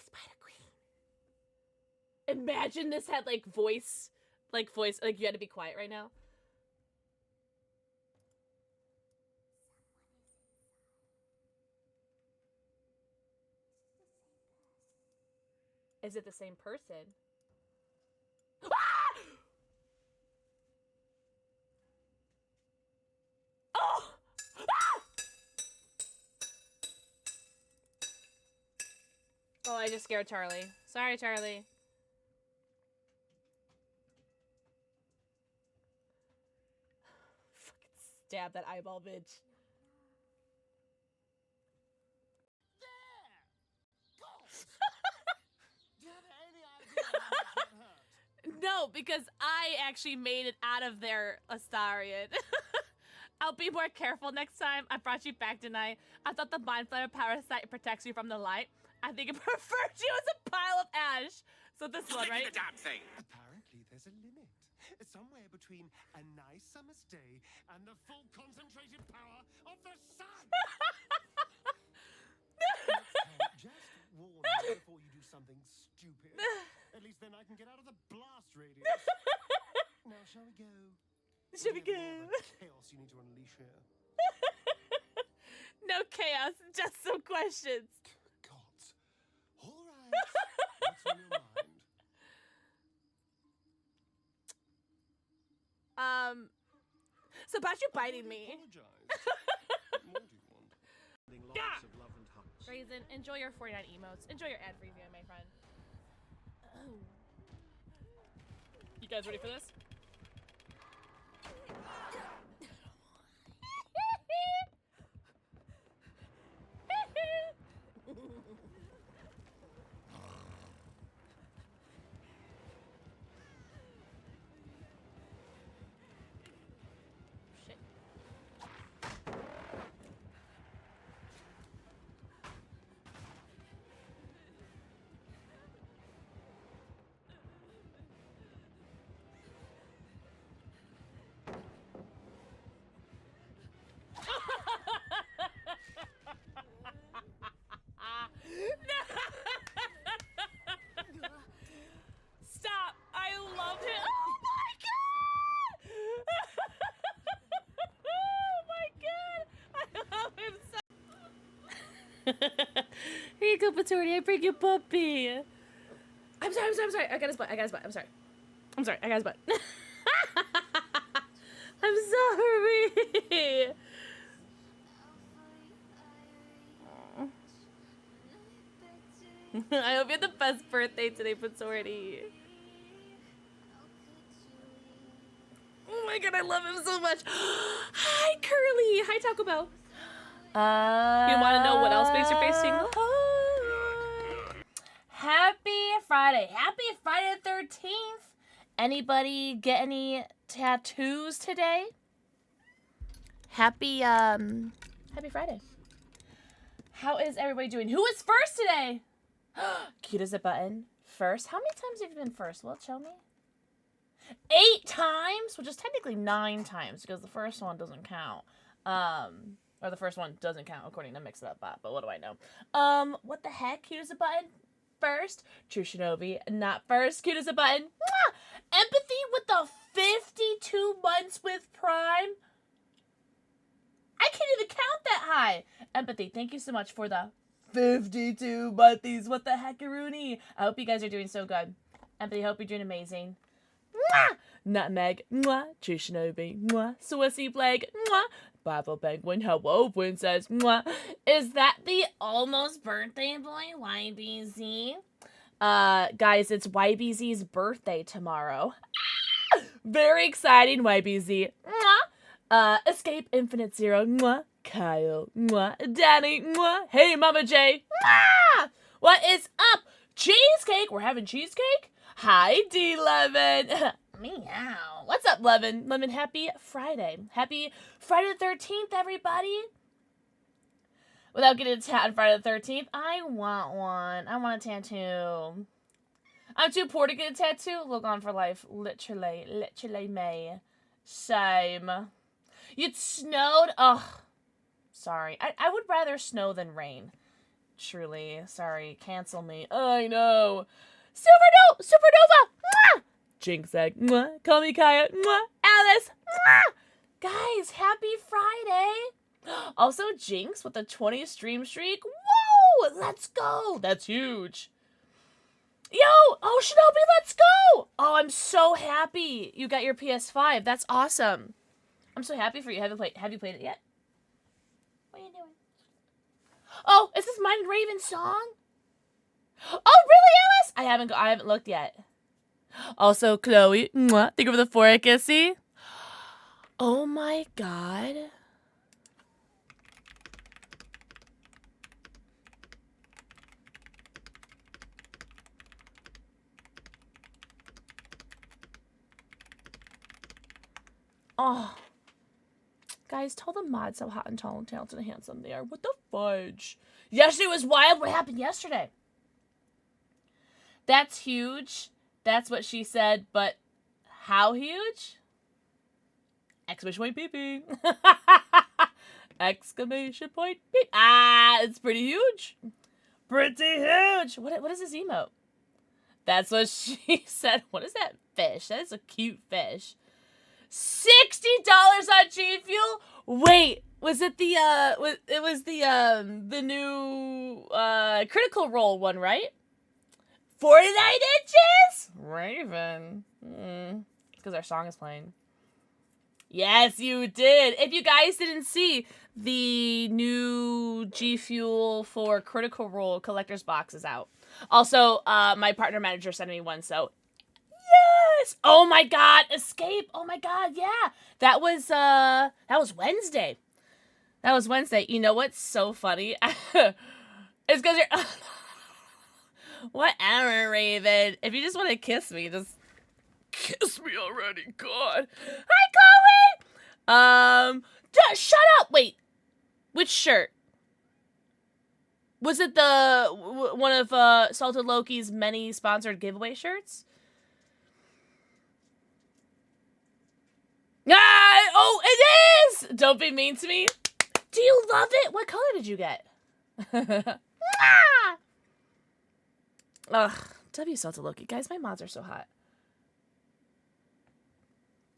Spider Queen. Imagine this had like voice, like you had to be quiet right now. Is it the same person? Ah! Oh! Ah! Oh, I just scared Charlie. Sorry, Charlie. Fucking stab that eyeball, bitch. Do you have any idea how much that hurt? No, because I actually made it out of there, Astarion. I'll be more careful next time. I brought you back tonight. I thought the Mind Flayer parasite protects you from the light. I think it prefers you as a pile of ash. So this one, right? The damn thing. Apparently, there's a limit. Somewhere between a nice summer's day and the full concentrated power of the sun. Just warn me before you do something stupid. At least then I can get out of the blast radius. Now, shall we go? Should we have go? more of the chaos you need to unleash here. No chaos, just some questions. Gods. All right. What's on your mind? So about you biting me. Apologize. What more do you want? Lots of love and hugs. Raisin, enjoy your 49 emotes. Enjoy your ad-free video, my friend. Oh. You guys ready for this? Shit. Stop! I love him. Oh my god! Oh my god! I love him so. Here you go, Patori. I bring you puppy. I'm sorry. I got his butt. I'm sorry. I got his butt. I'm sorry. I hope you had the best birthday today, Patori. Oh my god, I love him so much. Hi, Curly. Hi, Taco Bell. You want to know what else makes your face tingle? Happy Friday. Happy Friday the 13th. Anybody get any tattoos today? Happy Friday. How is everybody doing? Who is first today? Cute as a button. First? How many times have you been first? Well, show me. 8 times? Which is technically 9 times because the first one doesn't count. Or the first one doesn't count according to Mix It Up Bot, but what do I know? What the heck? Cute as a button? First. True Shinobi, not first. Cute as a button. Mwah! Empathy with the 52 months with Prime. I can't even count that high. Empathy, thank you so much for the 52 months. What the heckaroonie? I hope you guys are doing so good. Empathy, hope you're doing amazing. Mwah! Nutmeg. Mwah! True Shinobi. Mwah! Swissy Blake. Mwah! Bible Penguin. Hello, Princess. Mwah! Is that the almost birthday boy, YBZ? Guys, it's YBZ's birthday tomorrow. Very exciting, YBZ. Mwah! Escape Infinite Zero. Mwah! Kyle. Mwah! Danny. Mwah! Hey, Mama J. Mwah! What is up? Cheesecake. We're having cheesecake? Hi, D11. Meow. What's up, Levin? Lemon, happy Friday. Happy Friday the 13th, everybody. Without getting a tat on Friday the 13th, I want one. I want a tattoo. I'm too poor to get a tattoo. Look on for life. Literally may. Same. It snowed. Ugh. Sorry. I would rather snow than rain. Truly. Sorry. Cancel me. I know. Supernova! Mwah! Jinx egg. Mwah. Call me Kaya. Mwah. Alice. Mwah. Guys, happy Friday. Also, Jinx with a 20 stream streak. Whoa! Let's go. That's huge. Yo! Oh, Shinobi, let's go! Oh, I'm so happy you got your PS5. That's awesome. I'm so happy for you. Have you played it yet? What are you doing? Oh, is this Mind Raven song? Oh, really, Alice? I haven't looked yet. Also, Chloe, mwah, thank you for the 4 kissy. Oh my god. Oh. Guys, tell the mods how hot and tall and talented and handsome they are. What the fudge? Yesterday was wild. What happened yesterday? That's huge. That's what she said, but how huge? Exclamation point beep beep. Exclamation point beep. Ah, it's pretty huge. Pretty huge. What is this emote? That's what she said. What is that fish? That is a cute fish. $60 on G Fuel. Wait, was it the the new Critical Role one, right? 49 inches? Raven. Because our song is playing. Yes, you did. If you guys didn't see, the new G Fuel for Critical Role collector's box is out. Also, my partner manager sent me one, so yes! Oh my god, Escape! Oh my god, yeah! That was Wednesday. That was Wednesday. You know what's so funny? It's because you're... Whatever, Raven. If you just want to kiss me, just kiss me already. God. Hi, Chloe! Shut up! Wait. Which shirt? Was it the one of Salted Loki's many sponsored giveaway shirts? Ah! Oh, it is! Don't be mean to me. Do you love it? What color did you get? Ugh. W Salted Loki. Guys, my mods are so hot.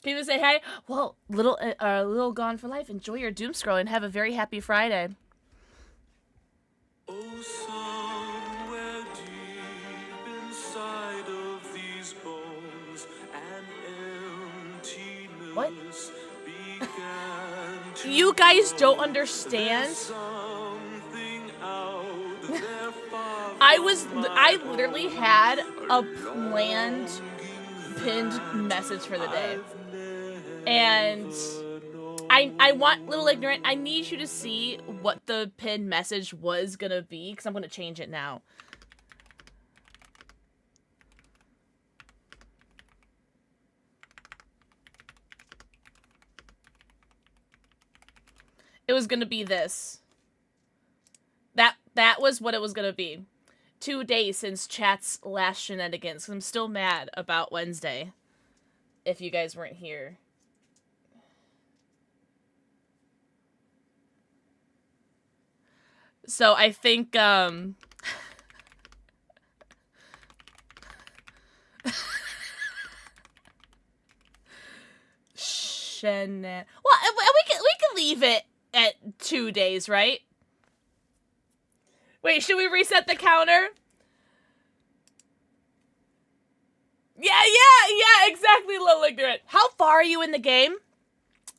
Can you say hey? Well, little Gone for Life. Enjoy your doom scroll and have a very happy Friday. Oh, somewhere deep inside of these bones, an emptiness What? began to You guys don't understand. something out there far I literally had a planned pinned message for the day. And I want Little Ignorant, I need you to see what the pinned message was gonna be, because I'm gonna change it now. It was gonna be this. That was what it was gonna be. 2 days since chat's last shenanigans, because I'm still mad about Wednesday. If you guys weren't here. So I think, well, we can leave it at 2 days, right? Wait, should we reset the counter? Yeah, exactly, Little Ignorant. How far are you in the game?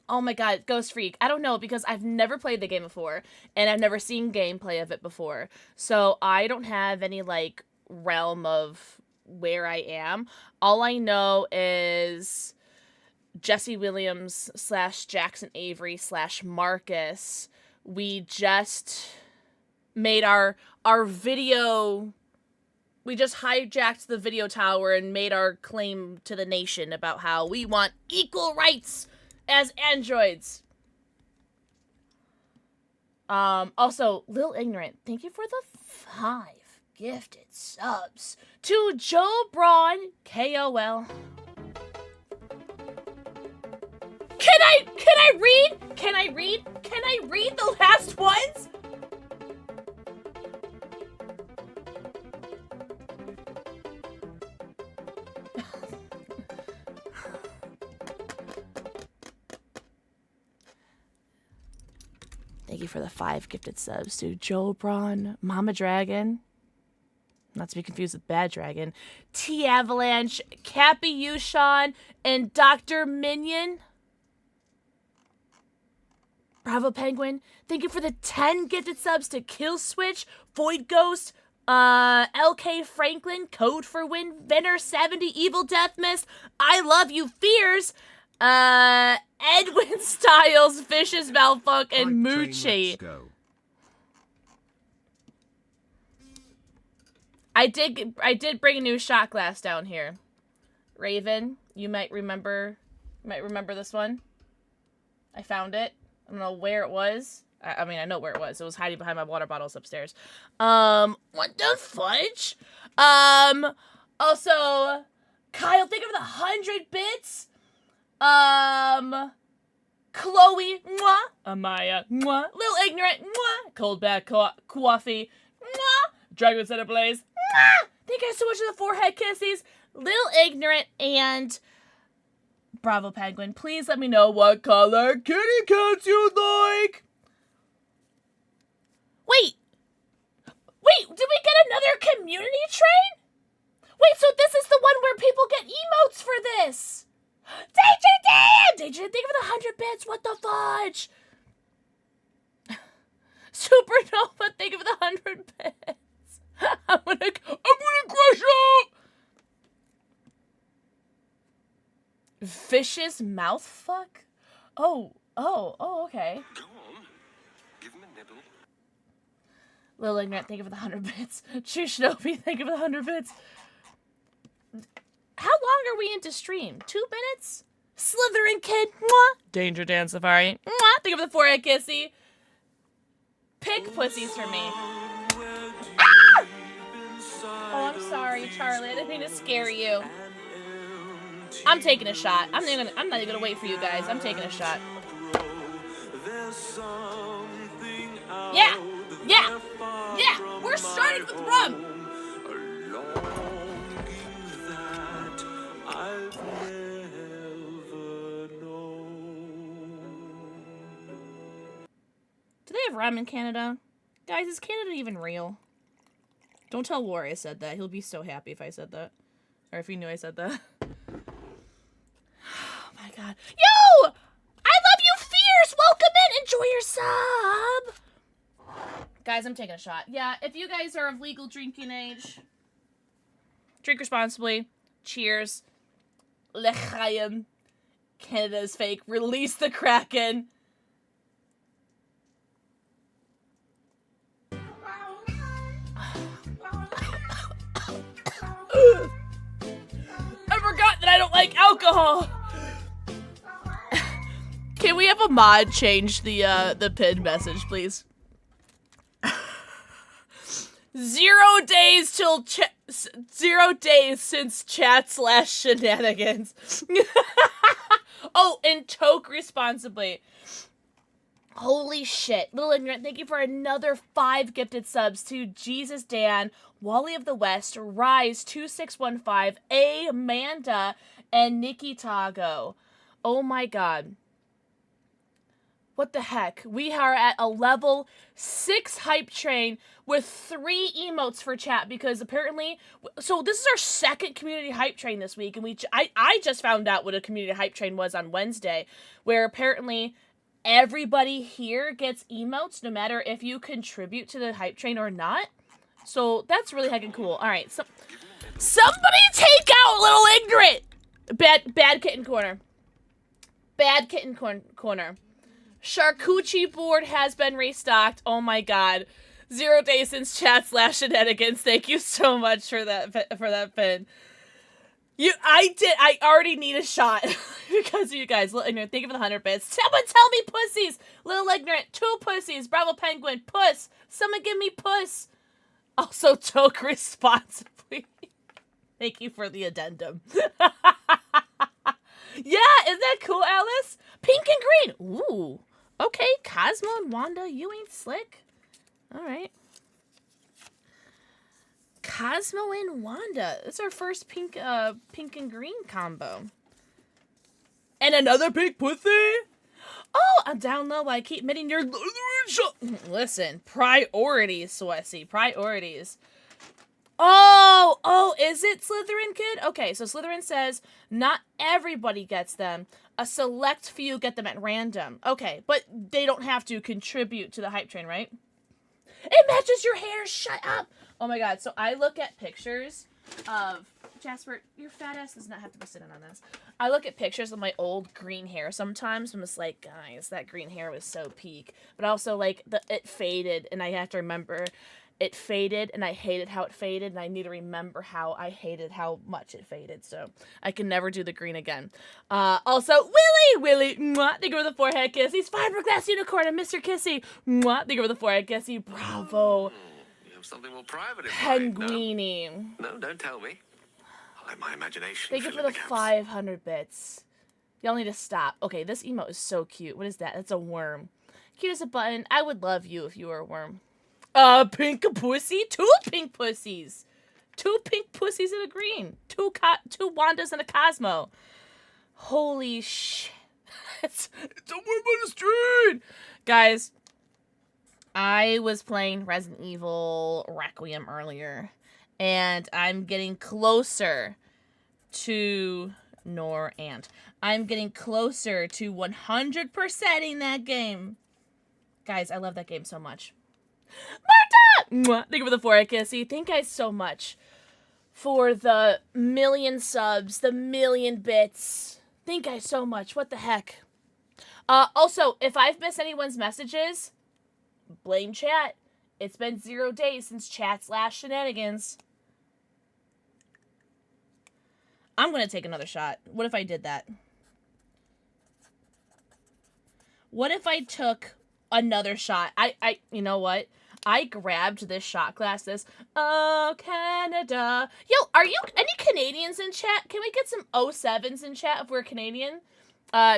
Oh my god, Ghost Freak. I don't know, because I've never played the game before, and I've never seen gameplay of it before. So I don't have any, like, realm of where I am. All I know is Jesse Williams / Jackson Avery / Marcus. We just made our video... We just hijacked the video tower and made our claim to the nation about how we want equal rights as androids. Also, Lil Ignorant, thank you for the 5 gifted subs to Joe Braun KOL. Can I read? Can I read the last ones? Thank you for the 5 gifted subs to Joe Braun, Mama Dragon, not to be confused with Bad Dragon, T Avalanche, Cappy Yushan, and Dr. Minion. Bravo Penguin, thank you for the 10 gifted subs to Kill Switch, Void Ghost, LK Franklin, Code for Win, Venner 70, Evil Death Mist, I Love You Fears, Edwin Styles, Vicious Malfunk, and Moochie. I did bring a new shot glass down here. Raven, you might remember this one. I found it. I don't know where it was. I mean, I know where it was. It was hiding behind my water bottles upstairs. What the fudge? Also, Kyle, thank you for the 100 bits. Chloe, mwah. Amaya, mwah. Lil Ignorant, mwah. Cold Back Coffee, mwah. Dragon Center Blaze, mwah. Thank you guys so much for the forehead kisses. Lil Ignorant and Bravo Penguin, please let me know what color kitty cats you'd like. Wait, did we get another community train? Wait, so this is the one where people get emotes for this. Danger, thank you for the 100 bits. What the fudge? Supernova, thank you for the 100 bits. I'm gonna crush out. Vicious mouth fuck? Oh, okay. Go on. Give him a nibble. Lil Ignorant, thank you for the 100 bits. True Shinobi, thank you for the 100 bits. How long are we into stream? 2 minutes? Slytherin Kid, mwah. Danger Dan Safari, mwah. Thank you for the forehead kissy. Pick pussies for me. Ah! Oh, I'm sorry, Charlie. I didn't mean to scare you. I'm taking a shot. I'm not even gonna wait for you guys. I'm taking a shot. Yeah! We're starting with rum! Do they have rum in Canada? Guys, is Canada even real? Don't tell War I said that. He'll be so happy if I said that. Or if he knew I said that. Oh my god. Yo! I love you, Fierce! Welcome in! Enjoy your sub! Guys, I'm taking a shot. Yeah, if you guys are of legal drinking age, drink responsibly. Cheers. L'chaim. Canada's fake. Release the Kraken. I forgot that I don't like alcohol. Can we have a mod change the pinned message, please? 0 days till 0 days since chat/shenanigans. Oh, and toke responsibly. Holy shit. Little Ignorant, thank you for another 5 gifted subs to Jesus Dan, Wally of the West, Rise 2615, Amanda, and Nikki Tago. Oh my god. What the heck? We are at a level 6 hype train with 3 emotes for chat because apparently, so this is our 2nd community hype train this week, and I just found out what a community hype train was on Wednesday, where apparently everybody here gets emotes no matter if you contribute to the hype train or not. So that's really heckin' cool. All right, so somebody take out Little Ignorant. Bad kitten corner. Bad kitten corner. Charcuterie board has been restocked. Oh my god. 0 days since chat/shenanigans. Thank you so much for that pin. I already need a shot because of you guys. Little Ignorant, thank you for the 100 bits. Someone tell me pussies. Little Ignorant, 2 pussies. Bravo Penguin, puss. Someone give me puss. Also, toke responsibly. Thank you for the addendum. Yeah, isn't that cool, Alice? Pink and green. Ooh. Okay, Cosmo and Wanda, you ain't slick. All right. Cosmo and Wanda. It's our first pink and green combo. And another pink pussy. Oh, I'm down low. I keep meeting your Listen, priorities, Swessy. Priorities. Oh, is it Slytherin Kid? Okay, so Slytherin says not everybody gets them. A select few get them at random. Okay, but they don't have to contribute to the hype train, right? It matches your hair. Shut up. Oh my god. So I look at pictures of Jasper. Your fat ass does not have to be sitting on this. I look at pictures of my old green hair sometimes. I'm just like, guys, that green hair was so peak. But also like it faded, and I have to remember. It faded, and I hated how it faded, and I need to remember how I hated how much it faded, so I can never do the green again. Also, Willie, mwah, thank you for the forehead kiss. He's fiberglass unicorn and Mr. Kissy, mwah, thank you for the forehead kissy. Bravo. You have something more private in mind. Penguini. No, don't tell me. I'll let my imagination Thank you fill for in the gaps. 500 bits. Y'all need to stop. Okay, this emote is so cute. What is that? That's a worm. Cute as a button. I would love you if you were a worm. Pink pussy? 2 pink pussies. 2 pink pussies and a green. 2 Wandas and a Cosmo. Holy shit. It's a worm on the street. Guys, I was playing Resident Evil Requiem earlier, and I'm getting closer to I'm getting closer to 100%ing that game. Guys, I love that game so much. Marta! Thank you for the forehead kissy. Thank you guys so much for the 1,000,000 subs, the 1,000,000 bits. Thank you guys so much. What the heck? Also, if I've missed anyone's messages, blame chat. It's been 0 days since chat's last shenanigans. I'm gonna take another shot. What if I did that? What if I took another shot? You know what? I grabbed this shot glass, oh, Canada. Yo, are you, any Canadians in chat? Can we get some 07s in chat if we're Canadian?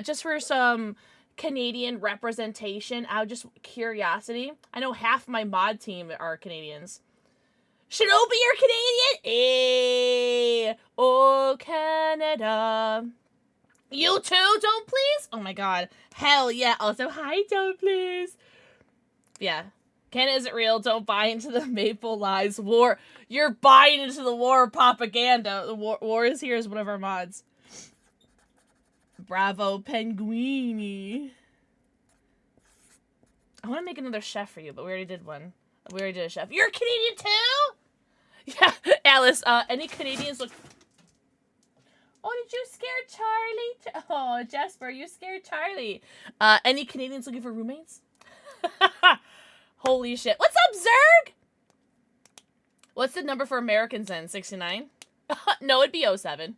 Just for some Canadian representation, out of just curiosity. I know half my mod team are Canadians. Shinobi, you're Canadian? Eh, oh, Canada. You too, don't please? Oh my god. Hell yeah. Also, hi, don't please. Yeah. Canada isn't real. Don't buy into the Maple Lies war. You're buying into the war propaganda. The war is here is one of our mods. Bravo, Penguini. I want to make another chef for you, but we already did one. We already did a chef. You're Canadian too? Yeah, Alice, any Canadians look... Oh, did you scare Charlie? Oh, Jasper, you scared Charlie. Any Canadians looking for roommates? Holy shit. What's up, Zerg? What's the number for Americans then? 69? No, it'd be 07.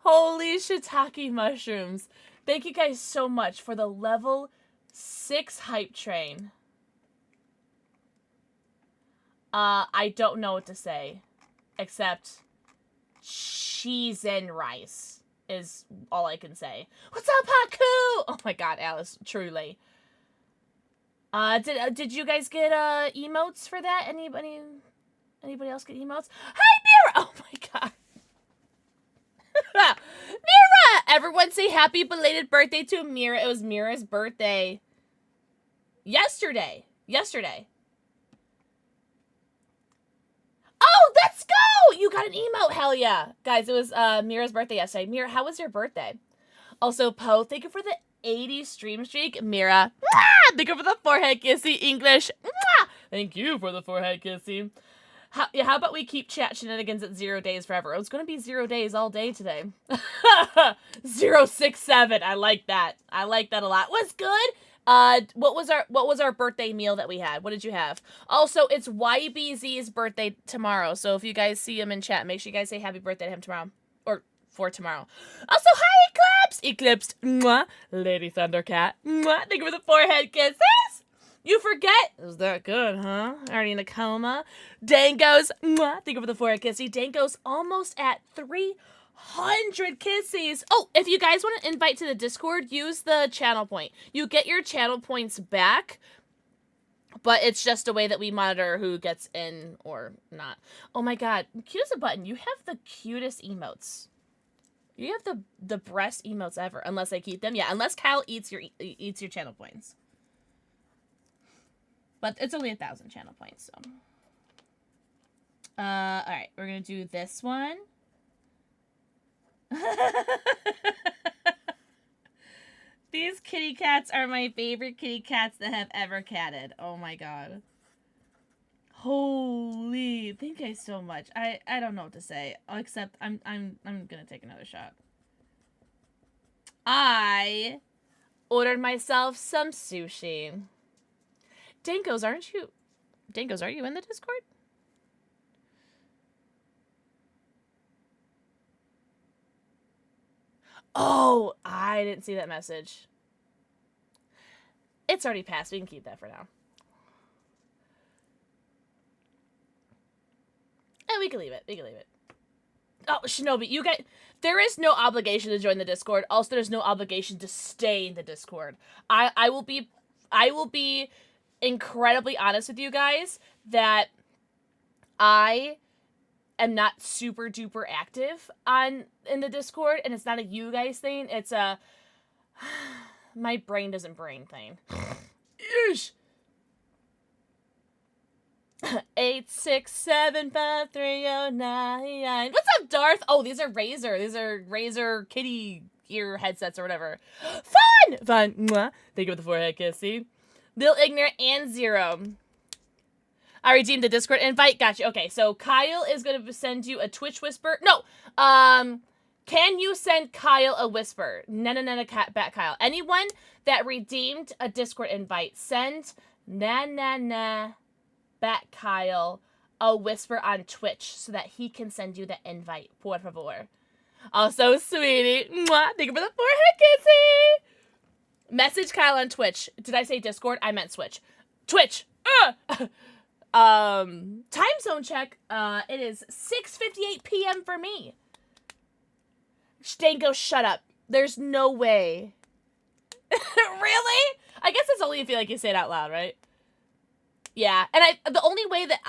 Holy shiitake mushrooms. Thank you guys so much for the level 6 hype train. I don't know what to say. Except cheese and rice is all I can say. What's up, Haku? Oh my god, Alice, truly. Did you guys get emotes for that? Anybody else get emotes? Hi, Mira! Oh my god. Mira! Everyone say happy belated birthday to Mira. It was Mira's birthday yesterday. Oh, let's go! You got an emote, hell yeah. Guys, it was Mira's birthday yesterday. Mira, how was your birthday? Also, Poe, thank you for the 80 stream streak. Mira, mwah! Thank you for the forehead kissy. English, mwah! Thank you for the forehead kissy. How about we keep chat shenanigans at 0 days forever? It's going to be 0 days all day today. 067. I like that. I like that a lot. What's good? What was our birthday meal that we had? What did you have? Also, it's YBZ's birthday tomorrow. So if you guys see him in chat, make sure you guys say happy birthday to him tomorrow. Or for tomorrow. Also, hi, Eclipse! Eclipsed. Mwah. Lady Thundercat. Mwah. Thank you for the forehead kisses. You forget. Is that good, huh? Already in a coma. Dango's. Mwah. Thank you for the forehead kissy. Dango's almost at 300 kissies. Oh, if you guys want to invite to the Discord, use the channel point. You get your channel points back, but it's just a way that we monitor who gets in or not. Oh my god. Cute as a button. You have the cutest emotes. You have the best emotes ever, unless I keep them. Yeah, unless Kyle eats your channel points. But it's only 1,000 channel points, so. All right, we're gonna do this one. These kitty cats are my favorite kitty cats that have ever catted. Oh my god. Holy, thank you so much. I don't know what to say, except I'm gonna take another shot. I ordered myself some sushi. Dankos, aren't you in the Discord? Oh, I didn't see that message. It's already passed. We can keep that for now. And we can leave it. Oh, Shinobi, you guys... There is no obligation to join the Discord. Also, there's no obligation to stay in the Discord. I will be incredibly honest with you guys that I am not super duper active in the Discord, and it's not a you guys thing. It's a my brain doesn't brain thing. Yeesh. 8675309. What's up, Darth? Oh, these are Razer. These are Razer kitty ear headsets or whatever. Fun. Mwah. Thank you for the forehead kiss. See, Lil Ignorant and Zero. I redeemed the Discord invite. Gotcha. Okay, so Kyle is gonna send you a Twitch whisper. No. Can you send Kyle a whisper? Na cat bat Kyle. Anyone that redeemed a Discord invite, send na bat Kyle a whisper on Twitch so that he can send you the invite. Por favor. Also, sweetie. Mwah. Thank you for the forehead kissy. Message Kyle on Twitch. Did I say Discord? I meant Switch. Twitch. Time zone check. It is 6:58 p.m. for me. Stanko, shut up. There's no way. Really? I guess it's only if you say it out loud, right? Yeah, and the only way that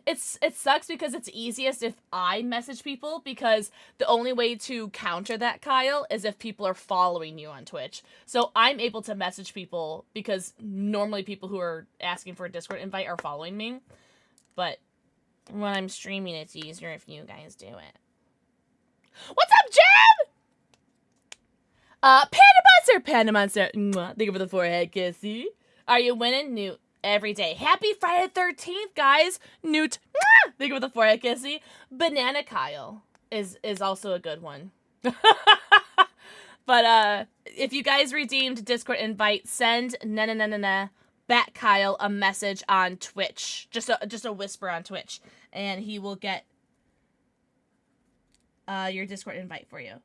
it sucks because it's easiest if I message people, because the only way to counter that, Kyle, is if people are following you on Twitch. So I'm able to message people because normally people who are asking for a Discord invite are following me. But when I'm streaming, it's easier if you guys do it. What's up, Jam? Panda Monster. Thank you for the forehead kissy. Are you winning? Newt. Every day. Happy Friday the 13th, guys. Newt. Thank you for the forehead kissy. Banana Kyle is also a good one. But if you guys redeemed Discord invite, send Bat Kyle a message on Twitch. Just a whisper on Twitch. And he will get your Discord invite for you.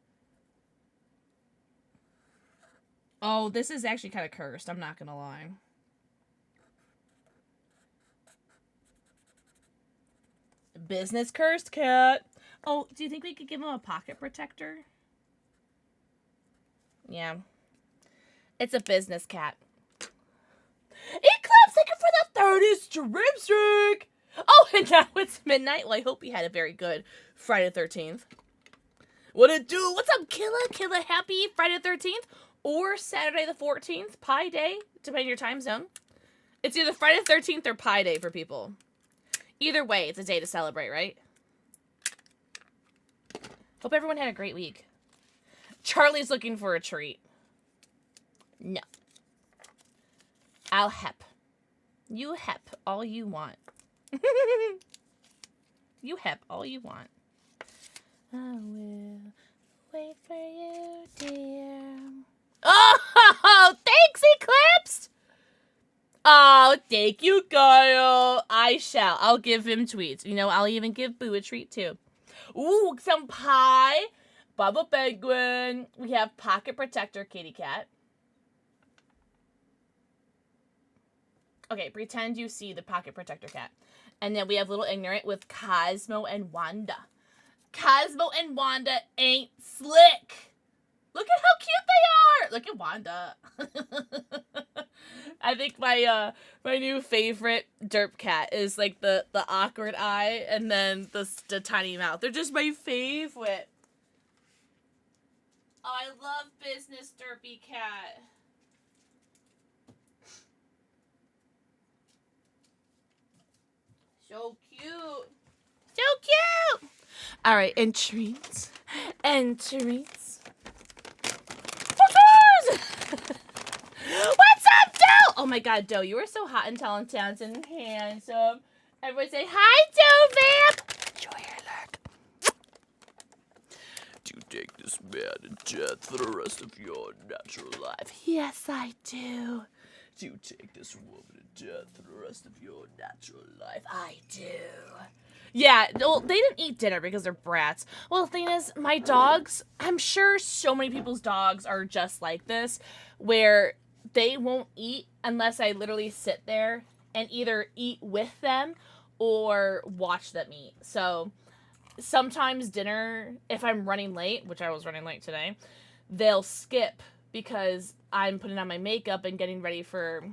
Oh, this is actually kind of cursed. I'm not gonna lie. Business cursed cat. Oh, do you think we could give him a pocket protector? Yeah. It's a business cat. Eclipse, thank you for the 30 stream streak. Oh, and now it's midnight. Well, I hope you had a very good Friday the 13th. What it do? What's up, Killa? Happy Friday the 13th or Saturday the 14th. Pi Day, depending on your time zone. It's either Friday the 13th or Pi Day for people. Either way, it's a day to celebrate, right? Hope everyone had a great week. Charlie's looking for a treat. No. I'll hep. You hep all you want. You hep all you want. I will wait for you, dear. Oh, thanks, Eclipsed! Oh, thank you, Kyle. I shall. I'll give him tweets. You know, I'll even give Boo a treat, too. Ooh, some pie. Bubba Penguin. We have Pocket Protector Kitty Cat. Okay, pretend you see the Pocket Protector Cat. And then we have Little Ignorant with Cosmo and Wanda. Cosmo and Wanda ain't slick. Look at how cute they are. Look at Wanda. I think my new favorite derp cat is like the awkward eye and then the tiny mouth. They're just my favorite. Oh, I love Business Derpy Cat. So cute. So cute. All right, and treats. And treats. What's up, Doe? Oh my God, Doe, you are so hot and talented and handsome. Everyone say hi, Doe Vamp. Enjoy your lurk. Do you take this man to death for the rest of your natural life? Yes, I do. Do you take this woman to death for the rest of your natural life? I do. Yeah, well, they didn't eat dinner because they're brats. Well, the thing is, my dogs, I'm sure so many people's dogs are just like this, where they won't eat unless I literally sit there and either eat with them or watch them eat. So sometimes dinner, if I'm running late, which I was running late today, they'll skip because I'm putting on my makeup and getting ready for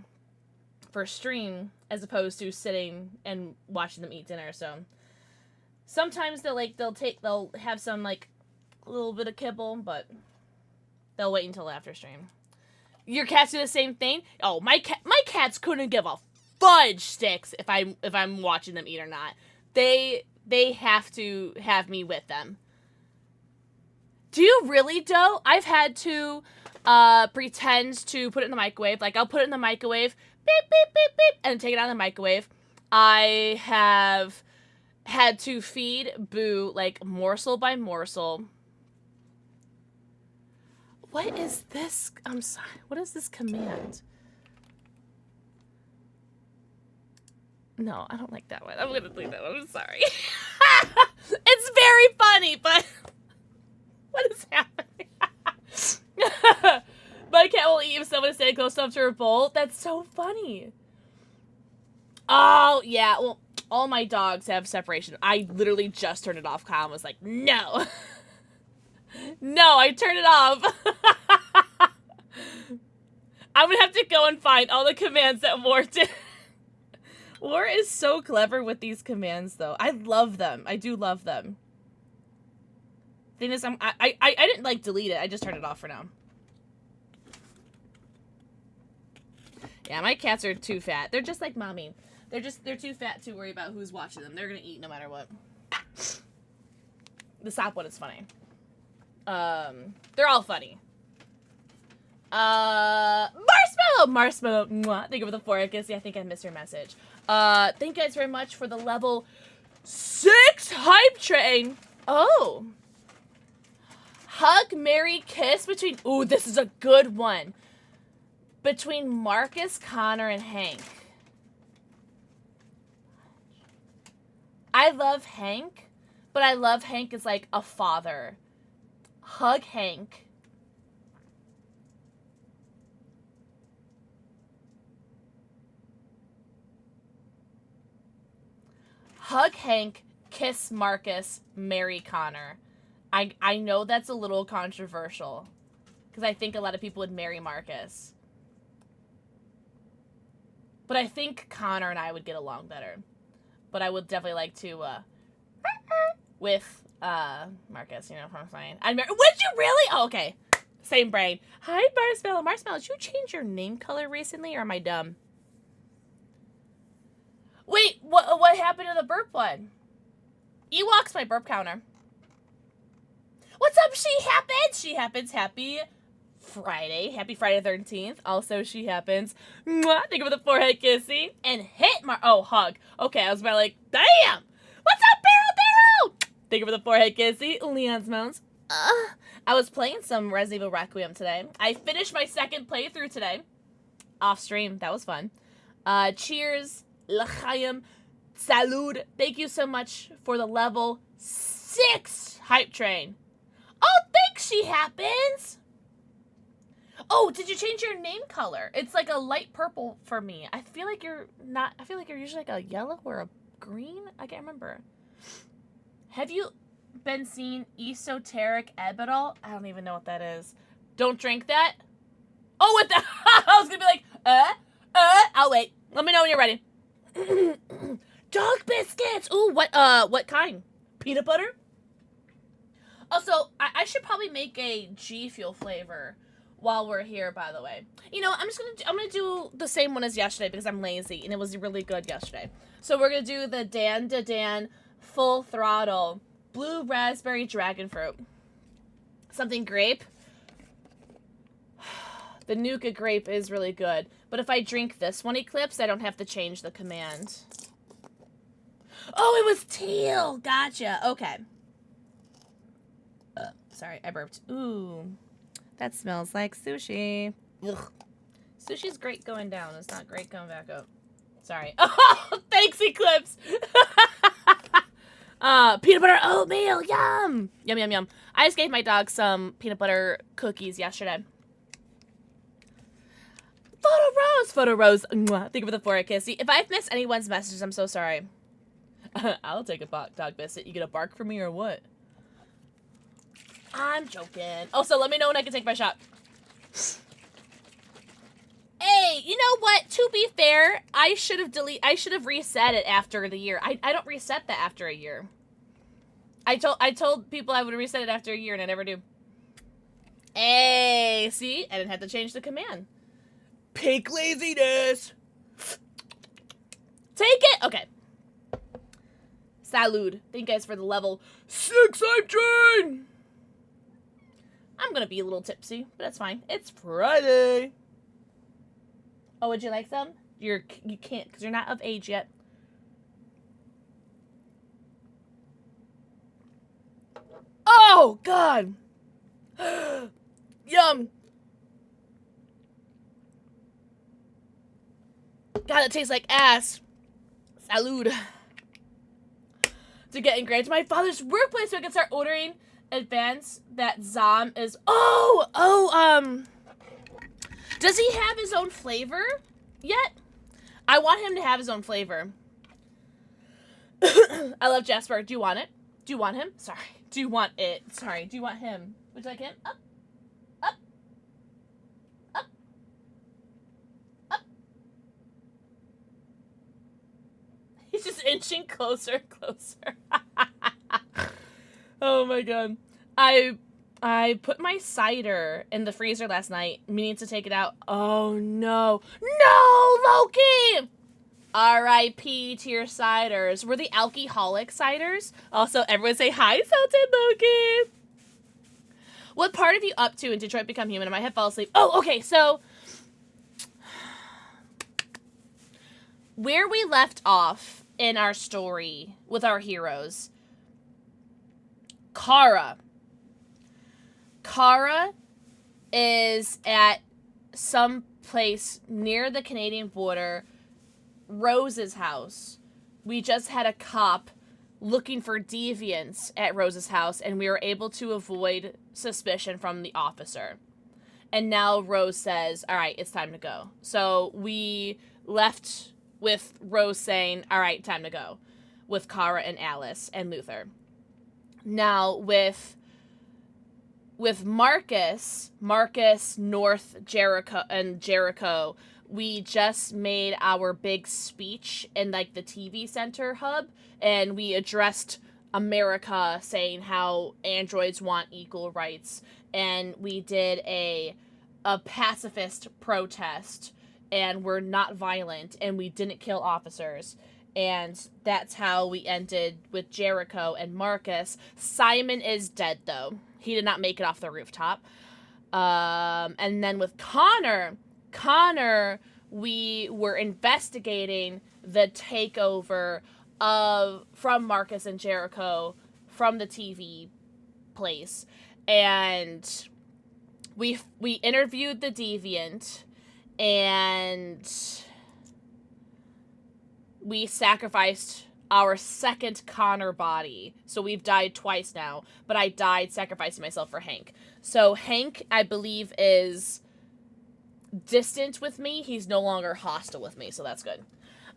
stream as opposed to sitting and watching them eat dinner. So sometimes they'll have some like a little bit of kibble, but they'll wait until after stream. Your cats do the same thing? Oh, my cats couldn't give a fudge sticks if I'm watching them eat or not. They have to have me with them. Do you really, Doe? I've had to pretend to put it in the microwave. Like, I'll put it in the microwave, beep, beep, beep, beep, and take it out of the microwave. I have had to feed Boo, like, morsel by morsel. What is this? I'm sorry. What is this command? No, I don't like that one. I'm going to delete that one. I'm sorry. It's very funny, but what is happening? My cat will eat if someone is standing close enough to her bowl. That's so funny. Oh, yeah. Well, all my dogs have separation. I literally just turned it off. Kyle was like, no. No, I turned it off. I'm going to have to go and find all the commands that War did. War is so clever with these commands, though. I love them. I do love them. Thing is, I didn't, like, delete it. I just turned it off for now. Yeah, my cats are too fat. They're just like mommy. They're too fat to worry about who's watching them. They're gonna eat no matter what. The sop one is funny. They're all funny. Marshmallow, mwah. Thank you for the 4 kiss. Yeah, I think I missed your message. Thank you guys very much for the level 6 hype train. Oh. Hug, marry, kiss between... Ooh, this is a good one. Between Marcus, Connor, and Hank. I love Hank, but I love Hank as, like, a father. Hug Hank. Hug Hank, kiss Marcus, marry Connor. I know that's a little controversial, because I think a lot of people would marry Marcus. But I think Connor and I would get along better. But I would definitely like to, with, Marcus, you know what I'm saying? Would you really? Oh, okay. Same brain. Hi, Marshmallow. Marshmallow, did you change your name color recently, or am I dumb? Wait, what happened to the burp one? Ewok's my burp counter. What's up, She Happens? She Happens. Happy Friday. Happy Friday the 13th. Also, She Happens. Mwah. Think of the forehead kissing. And hit hug. Okay, I was about like, damn! What's up, Barrel? Think of the forehead kissing. Leon's moans. I was playing some Resident Evil Requiem today. I finished my second playthrough today. Off stream. That was fun. Cheers. L'chaim. Salud. Thank you so much for the level 6 hype train. Oh, thanks, She Happens. Oh, did you change your name color? It's like a light purple for me. I feel like you're not. I feel like you're usually like a yellow or a green. I can't remember. Have you been seeing Esoteric Epital? I don't even know what that is. Don't drink that. Oh, what the? I was gonna be like, I'll wait. Let me know when you're ready. Dog biscuits. Ooh, what kind? Peanut butter? Also, I should probably make a G Fuel flavor while we're here, by the way. You know, I'm gonna do the same one as yesterday because I'm lazy and it was really good yesterday. So we're gonna do the Dan DeDan Full Throttle Blue Raspberry Dragon Fruit. Something grape. The Nuka grape is really good. But if I drink this one, Eclipse, I don't have to change the command. Oh, it was teal. Gotcha. Okay. Sorry, I burped. Ooh. That smells like sushi. Ugh. Sushi's great going down. It's not great coming back up. Sorry. Oh, thanks, Eclipse. Peanut butter oatmeal. Yum. Yum, yum, yum. I just gave my dog some peanut butter cookies yesterday. Photo Rose. Mwah. Thank you for the 4 kissy. If I've missed anyone's messages, I'm so sorry. I'll take a dog biscuit. You gonna bark for me or what? I'm joking. Also, let me know when I can take my shot. Hey, you know what? To be fair, I should have reset it after the year. I don't reset that after a year. I told people I would reset it after a year and I never do. Hey, see? I didn't have to change the command. Pink laziness. Take it. Okay. Salud. Thank you guys for the level 6 hype train. I'm gonna be a little tipsy, but that's fine. It's Friday. Oh, would you like some? You can't because you're not of age yet. Oh God. Yum. God, it tastes like ass. Salud. To get engraved to my father's workplace so I can start ordering advance that Zom is... Does he have his own flavor yet? I want him to have his own flavor. I love Jasper. Do you want it? Do you want him? Sorry. Do you want it? Sorry. Do you want him? Would you like him? Up. Up. Up. Up. He's just inching closer and closer. Oh my God. I put my cider in the freezer last night, meaning to take it out. Oh no. No, Loki! R.I.P. to your ciders. We're the alcoholic ciders. Also, everyone say hi, Salted Loki. What part of you up to in Detroit Become Human? I might have fallen asleep. Oh, okay, so where we left off in our story with our heroes, Kara is at some place near the Canadian border, Rose's house. We just had a cop looking for deviants at Rose's house, and we were able to avoid suspicion from the officer. And now Rose says, all right, it's time to go. So we left with Rose saying, all right, time to go, with Kara and Alice and Luther. Now with Marcus, North, Jericho, we just made our big speech in like the TV Center hub, and we addressed America saying how androids want equal rights, and we did a pacifist protest, and we're not violent, and we didn't kill officers. And that's how we ended with Jericho and Marcus. Simon is dead, though. He did not make it off the rooftop. And then with Connor, we were investigating the takeover from Marcus and Jericho from the TV place. And we interviewed the deviant, and we sacrificed our second Connor body. So we've died twice now, but I died sacrificing myself for Hank. So Hank, I believe, is distant with me. He's no longer hostile with me, so that's good.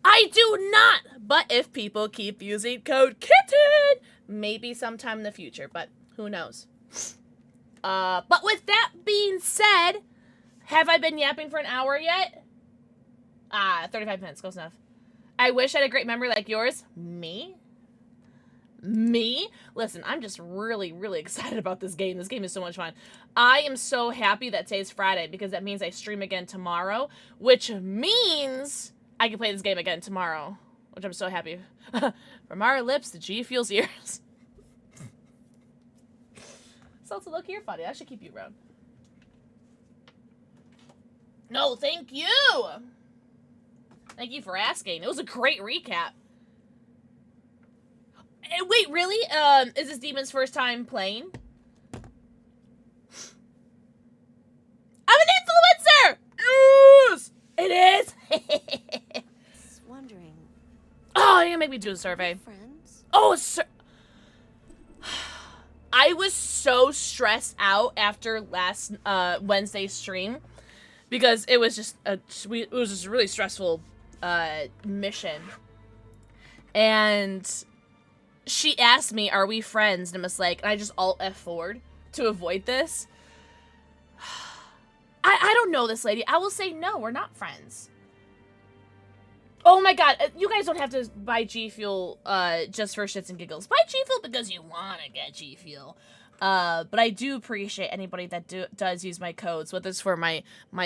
I do not, but if people keep using code KITTEN, maybe sometime in the future, but who knows. But with that being said, have I been yapping for an hour yet? 35 minutes, close enough. I wish I had a great memory like yours. Me? Me? Listen, I'm just really, really excited about this game. This game is so much fun. I am so happy that today's Friday because that means I stream again tomorrow, which means I can play this game again tomorrow, which I'm so happy. From our lips to G Fuel's ears. Salsa, look here, buddy. I should keep you around. No, thank you. Thank you for asking. It was a great recap. Wait, really? Is this Demon's first time playing? I'm an influencer! Yes! It is! Just wondering. Oh, you're gonna make me do a survey. Friends? Oh, I was so stressed out after last Wednesday's stream because it was just a really stressful mission. And she asked me, "Are we friends?" And I was like, and I just alt F4'd to avoid this. I don't know this lady. I will say no, we're not friends. Oh my god, you guys don't have to buy G Fuel just for shits and giggles. Buy G Fuel because you want to get G Fuel. But I do appreciate anybody that does use my codes, whether it's for my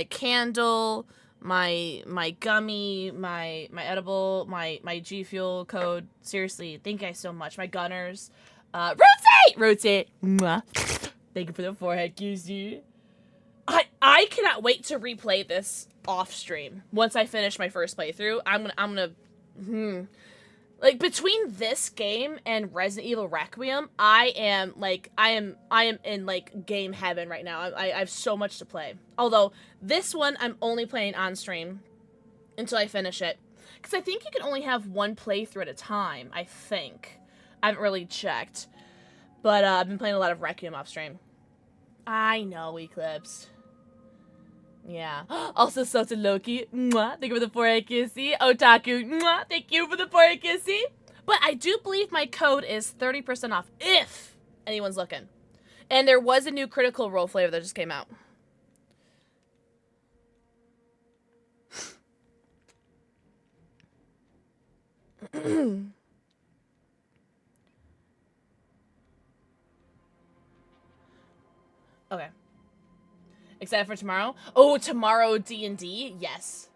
candle, my gummy, my edible, my G Fuel code. Seriously, thank you guys so much. My gunners. Rotate! Mwah. Thank you for the forehead, QC. I cannot wait to replay this off stream. Once I finish my first playthrough, I'm gonna like between this game and Resident Evil Requiem, I am in like game heaven right now. I have so much to play. Although this one I'm only playing on stream until I finish it, because I think you can only have one playthrough at a time. I think I haven't really checked, but I've been playing a lot of Requiem off stream. I know, Eclipse. Yeah. Also, Sota Loki. Mwah. Thank you for the 4A kissy. Otaku. Mwah. Thank you for the 4A kissy. But I do believe my code is 30% off if anyone's looking. And there was a new Critical Role flavor that just came out. Okay. Excited for tomorrow? Oh, tomorrow D&D? Yes.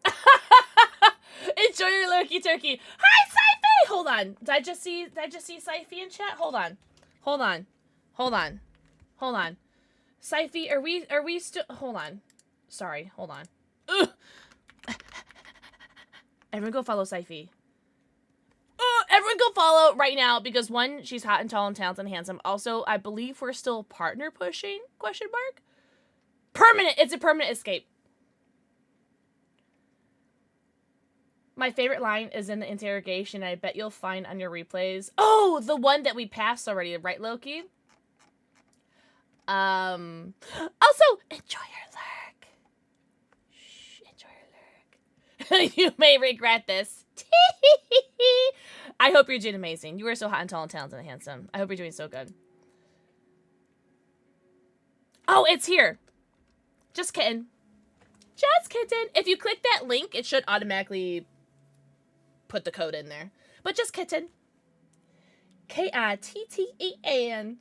Enjoy your Loki turkey. Hi, Syfy! Hold on. Did I just see Syfy in chat? Hold on. Syfy, are we still... Hold on. Sorry, hold on. Ugh. Everyone go follow Syfy. Everyone go follow right now because one, she's hot and tall and talented and handsome. Also, I believe we're still partner pushing? Question mark? Permanent. It's a permanent escape. My favorite line is in the interrogation. I bet you'll find on your replays. Oh, the one that we passed already, right, Loki? Also, enjoy your lurk. Shh, enjoy your lurk. You may regret this. I hope you're doing amazing. You are so hot and tall and talented and handsome. I hope you're doing so good. Oh, it's here. Just kitten. Just kitten. If you click that link, it should automatically put the code in there. But just kitten. K-I-T-T-E-N.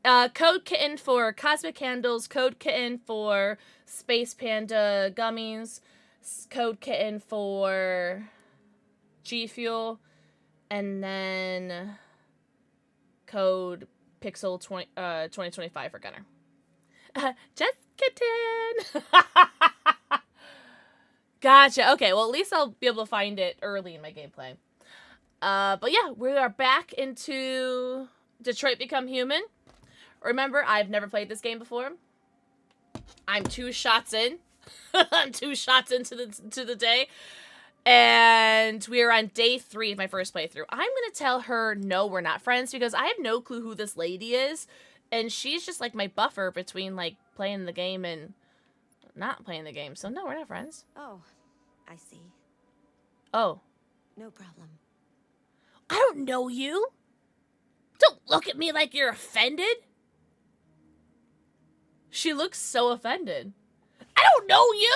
Code kitten for Cosmic Candles. Code kitten for Space Panda Gummies. Code kitten for G Fuel. And then code Pixel 2025 for Gunner. Just kitten. Gotcha. Okay, well, at least I'll be able to find it early in my gameplay. But yeah, we are back into Detroit Become Human. Remember, I've never played this game before. I'm 2 shots in. I'm 2 shots into the day. And we are on day 3 of my first playthrough. I'm going to tell her, no, we're not friends, because I have no clue who this lady is. And she's just like my buffer between like playing the game and not playing the game. So no, we're not friends. Oh, I see. Oh. No problem. I don't know you. Don't look at me like you're offended. She looks so offended. I don't know you.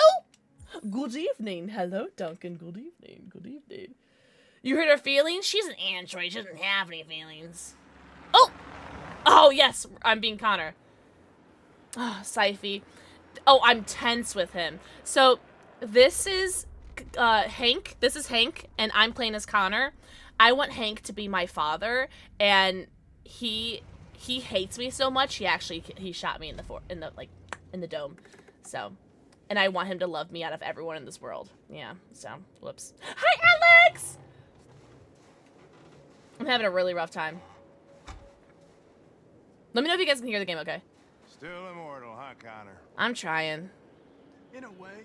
Good evening. Hello, Duncan. Good evening. Good evening. You hurt her feelings? She's an android. She doesn't have any feelings. Oh! Oh, yes. I'm being Connor. Oh, Syfy. Oh, I'm tense with him. So, this is Hank. This is Hank, and I'm playing as Connor. I want Hank to be my father, and he hates me so much. He shot me in the dome. So, and I want him to love me out of everyone in this world. Yeah. So, whoops. Hi, Alex. I'm having a really rough time. Let me know if you guys can hear the game. Okay. Still immortal, huh, Connor? I'm trying. In a way.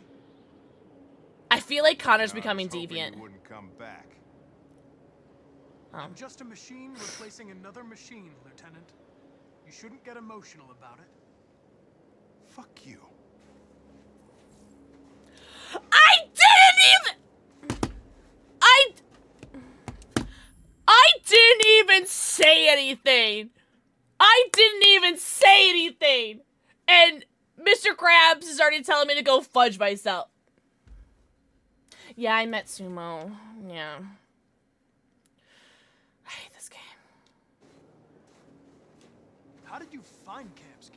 I feel like Connor's I was becoming hoping deviant. You wouldn't come back. Oh. I'm just a machine replacing another machine, Lieutenant. You shouldn't get emotional about it. Fuck you. I didn't even say anything. I didn't even say anything. And Mr. Krabs is already telling me to go fudge myself. Yeah, I met Sumo. Yeah. I hate this game. How did you find Kamsky?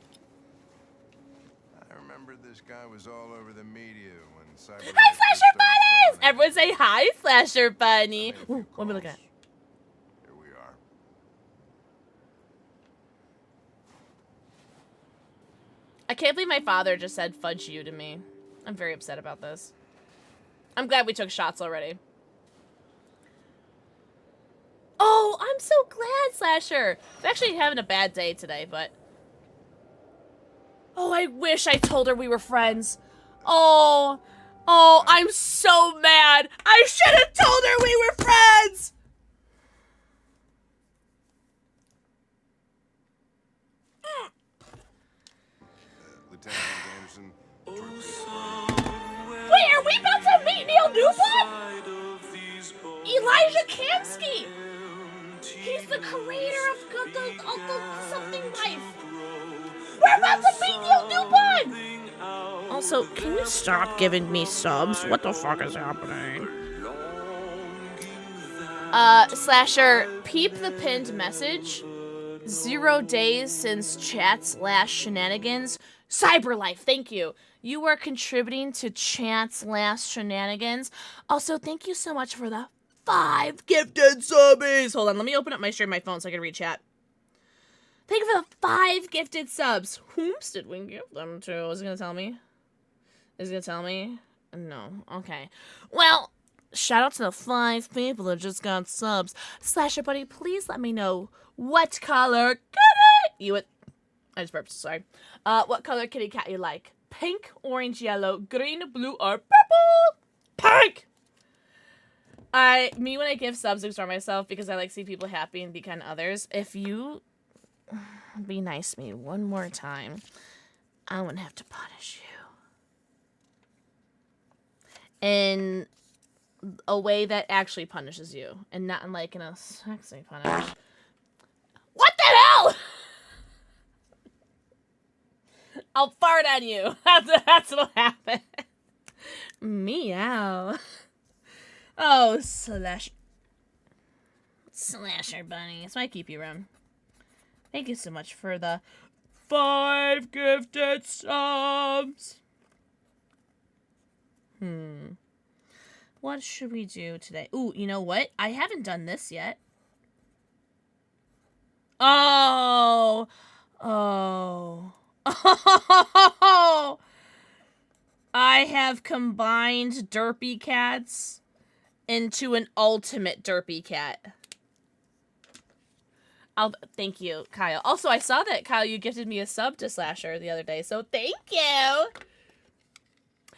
I remember this guy was all over the media when Cyber. Hi, Slasher Bunnies! Everyone say hi, Slasher Bunny. Ooh, what am I looking at? Here we are. I can't believe my father just said fudge you to me. I'm very upset about this. I'm glad we took shots already. Oh, I'm so glad, Slasher. I'm actually having a bad day today, but... Oh, I wish I told her we were friends. Oh, I'm so mad. I should have told her we were friends. Lieutenant Hank Anderson. Wait, are we about to meet Neil Newbon? Elijah Kamsky. He's the creator of the something life. We're about to meet Neil Newbon. Also, can you stop giving me subs? What the fuck is happening? Slasher, peep the pinned message. 0 days since chat/shenanigans. Cyberlife, thank you. You are contributing to chat/shenanigans. Also, thank you so much for the 5 gifted subbies. Hold on, let me open up my stream on my phone so I can read chat. Thank you for the 5 gifted subs. Whomst did we give them to? Is it gonna tell me? Is it gonna tell me? No. Okay. Well, shout out to the 5 people that just got subs. Slasher Buddy, please let me know what color kitty you would. I just burped, sorry. What color kitty cat you like? Pink, orange, yellow, green, blue, or purple? Pink! When I give subs, I ignore myself because I like to see people happy and be kind to others. If you be nice to me one more time, I'm gonna have to punish you. In a way that actually punishes you, and not in like in a sexy punish. What the hell? I'll fart on you. That's what'll happen. Meow. Oh, Slasher Bunny. That's why I keep you around. Thank you so much for the 5 gifted subs. What should we do today? Ooh, you know what? I haven't done this yet. Oh. I have combined derpy cats into an ultimate derpy cat. Thank you, Kyle. Also, I saw that, Kyle, you gifted me a sub to Slasher the other day, so thank you.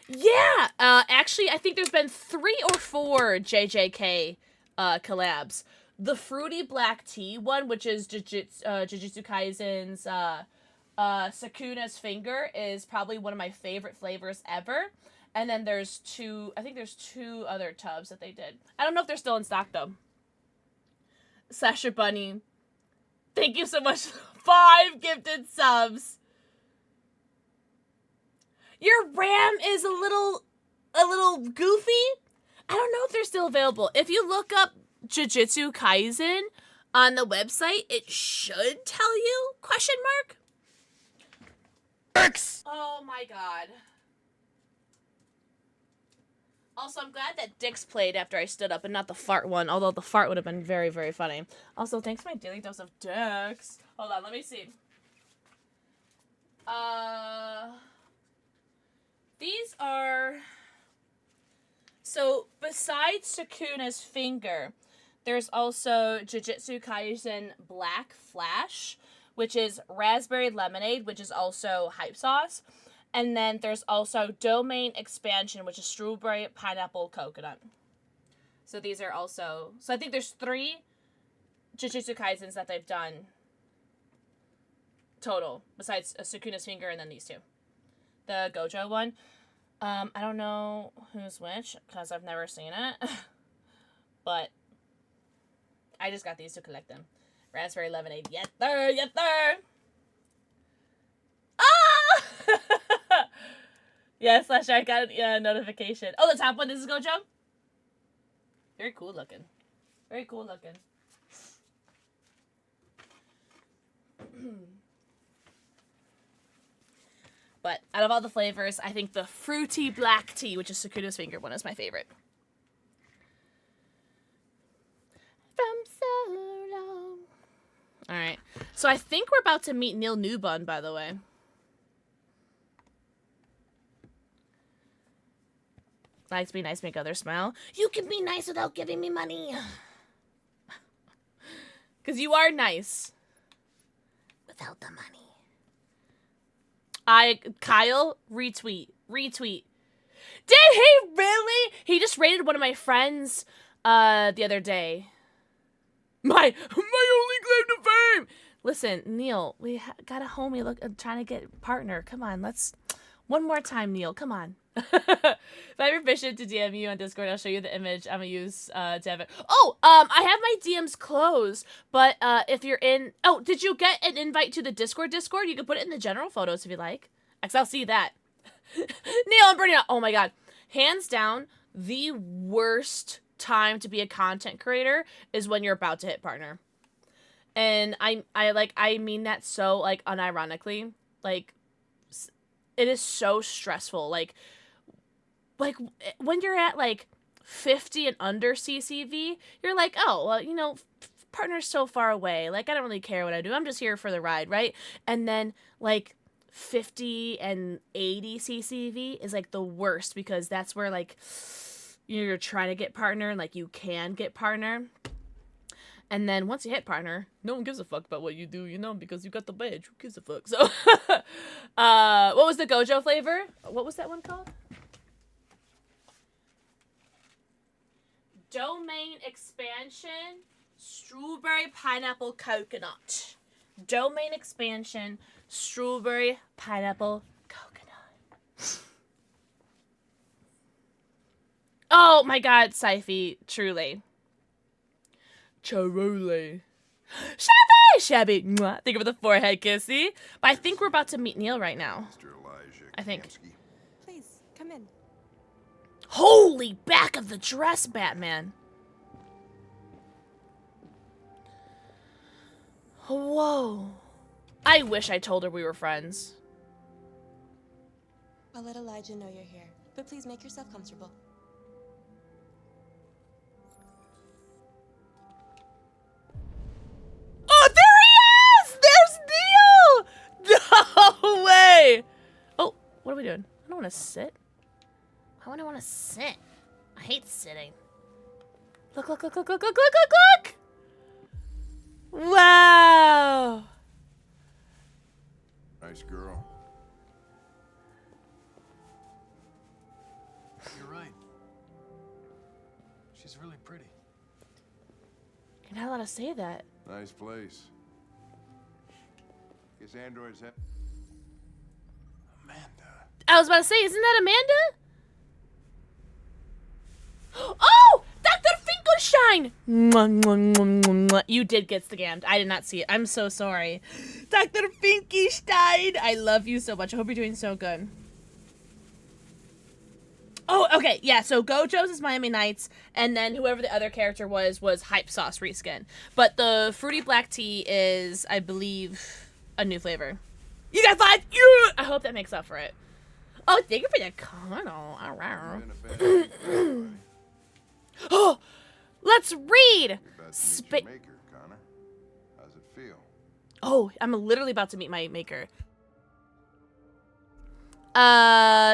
Yeah, actually, I think there's been 3 or 4 JJK collabs. The Fruity Black Tea one, which is Jujutsu Kaisen's Sukuna's Finger, is probably one of my favorite flavors ever. And then there's 2 other tubs that they did. I don't know if they're still in stock, though. Slasher Bunny, thank you so much for 5 gifted subs. Your RAM is a little goofy. I don't know if they're still available. If you look up Jujutsu Kaisen on the website, it should tell you, question mark? X! Oh my god. Also, I'm glad that Dix played after I stood up and not the fart one, although the fart would have been very, very funny. Also, thanks for my daily dose of Dix. Hold on, let me see. These are... So, besides Sukuna's finger, there's also Jujutsu Kaisen Black Flash, which is raspberry lemonade, which is also hype sauce. And then there's also Domain Expansion, which is strawberry, pineapple, coconut. So these are also... So I think there's 3 Jujutsu Kaisens that they've done total, besides Sukuna's finger and then these 2. The Gojo one. I don't know who's which, because I've never seen it. But I just got these to collect them. Raspberry lemonade. Yes, sir. Yes, sir. Ah! Yes, slash I got a notification. Oh, the top one, this is Gojo? Very cool looking. Very cool looking. But out of all the flavors, I think the fruity black tea, which is Sukuna's finger one, is my favorite. From so long. Alright. So I think we're about to meet Neil Newbun, by the way. Likes to be nice, make others smile. You can be nice without giving me money. Because you are nice. Without the money. Kyle, retweet. Retweet. Did he really? He just rated one of my friends the other day. My only claim to fame. Listen, Neil, we got a homie trying to get a partner. Come on, let's... One more time, Neil. Come on. If I ever fish it to DM you on Discord, I'll show you the image I'm gonna use to have it. Oh, I have my DMs closed, but if you're in... Oh, did you get an invite to the Discord? You can put it in the general photos if you like. Because I'll see that. Neil, I'm burning out. Oh my god. Hands down, the worst time to be a content creator is when you're about to hit partner. And I mean that so, like, unironically. Like, it is so stressful. Like when you're at like 50 and under CCV, you're like, oh, well, you know, partner's so far away. Like, I don't really care what I do. I'm just here for the ride, right? And then like 50 and 80 CCV is like the worst, because that's where like you're trying to get partner and like you can get partner. And then once you hit partner, no one gives a fuck about what you do, you know, because you got the badge. Who gives a fuck? So, what was the Gojo flavor? What was that one called? Domain Expansion, strawberry, pineapple, coconut. Domain Expansion, strawberry, pineapple, coconut. Oh my god, Syfy, truly. Charoli. Shabby! Mwah. Think of the forehead kissy. But I think we're about to meet Neil right now. Mr. Elijah I think. Kamsky. Please, come in. Holy back of the dress, Batman. Whoa. I wish I told her we were friends. I'll let Elijah know you're here, but please make yourself comfortable. Oh, there he is! There's Neil! No way! Oh, what are we doing? I don't want to sit. Why would I want to sit? I hate sitting. Look, look, look, look, look, look, look, look, look! Wow! Nice girl. You're right. She's really pretty. You're not allowed to say that. Nice place. Guess androids have... Amanda. I was about to say, isn't that Amanda? Oh! Dr. Finkelstein! Mwah, mwah, mwah, mwah, mwah. You did get scammed. I did not see it. I'm so sorry. Dr. Finkelstein! I love you so much. I hope you're doing so good. Oh, okay, yeah, so Gojo's is Miami Nights, and then whoever the other character was Hype Sauce reskin. But the fruity black tea is, I believe, a new flavor. You got 5! I hope that makes up for it. Oh, thank you for the kernel. Oh, let's read! About to meet your maker, Connor. How's it feel? Oh, I'm literally about to meet my maker.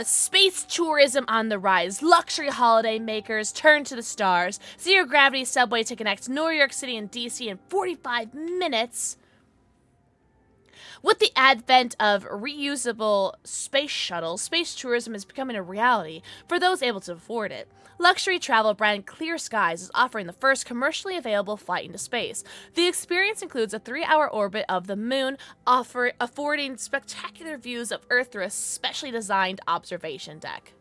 Space tourism on the rise. Luxury holiday makers turn to the stars. Zero gravity subway to connect New York City and DC in 45 minutes. With the advent of reusable space shuttles, space tourism is becoming a reality for those able to afford it. Luxury travel brand Clear Skies is offering the first commercially available flight into space. The experience includes a 3-hour orbit of the moon, affording spectacular views of Earth through a specially designed observation deck.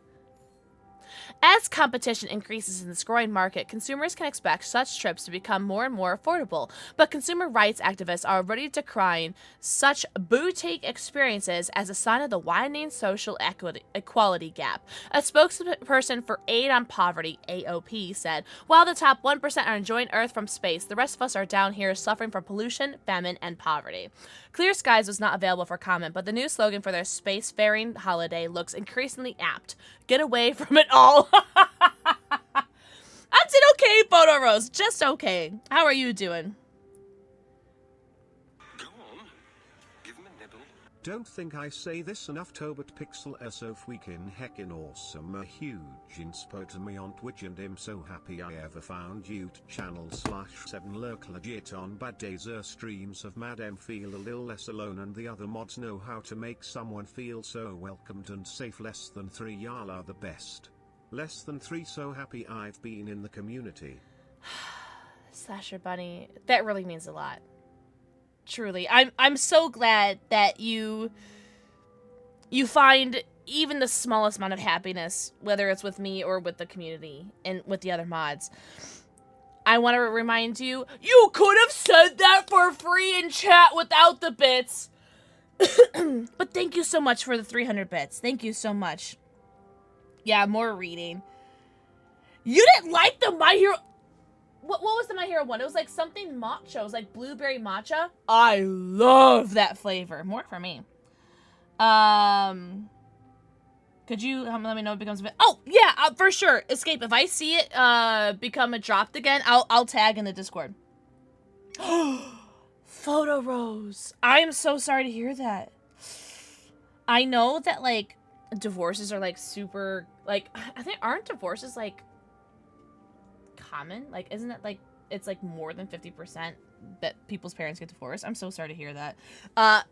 As competition increases in this growing market, consumers can expect such trips to become more and more affordable, but consumer rights activists are already decrying such boutique experiences as a sign of the widening social equality gap. A spokesperson for Aid on Poverty, AOP, said, "While the top 1% are enjoying Earth from space, the rest of us are down here suffering from pollution, famine, and poverty." Clear Skies was not available for comment, but the new slogan for their spacefaring holiday looks increasingly apt. Get away from it all. I did okay, Photo Rose. Just okay. How are you doing? Go on. Give him a nibble. Don't think I say this enough, but Pixel is so freaking heckin' awesome. A huge inspo to me on Twitch, and I'm so happy I ever found you to channel/7 lurk legit on bad days. Streams of Madem feel a little less alone, and the other mods know how to make someone feel so welcomed and safe. Less than 3, y'all are the best. Less than 3, so happy I've been in the community. Slasher Bunny, that really means a lot. Truly. I'm so glad that you find even the smallest amount of happiness, whether it's with me or with the community and with the other mods. I want to remind you, you could have said that for free in chat without the bits. But thank you so much for the 300 bits. Thank you so much. Yeah, more reading. You didn't like the My Hero... What was the My Hero one? It was like something matcha. It was like blueberry matcha. I love that flavor. More for me. Could you let me know if it becomes a bit... Oh, yeah, for sure. Escape. If I see it become a dropped again, I'll tag in the Discord. Photo Rose. I am so sorry to hear that. I know that, like, divorces are, like, super... Like, I think, aren't divorces, like, common? Like, isn't it, like, it's, like, more than 50% that people's parents get divorced? I'm so sorry to hear that.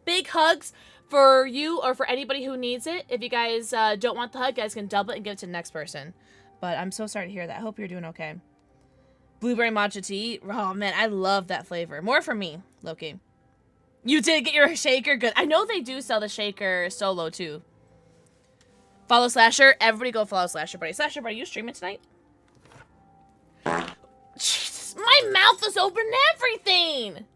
Big hugs for you or for anybody who needs it. If you guys don't want the hug, you guys can double it and give it to the next person. But I'm so sorry to hear that. I hope you're doing okay. Blueberry matcha tea. Oh, man, I love that flavor. More for me, Loki. You did get your shaker? Good. I know they do sell the shaker solo, too. Follow Slasher. Everybody go follow Slasher Buddy. Slasher Buddy, you streaming tonight? Jesus, my mouth is open to everything!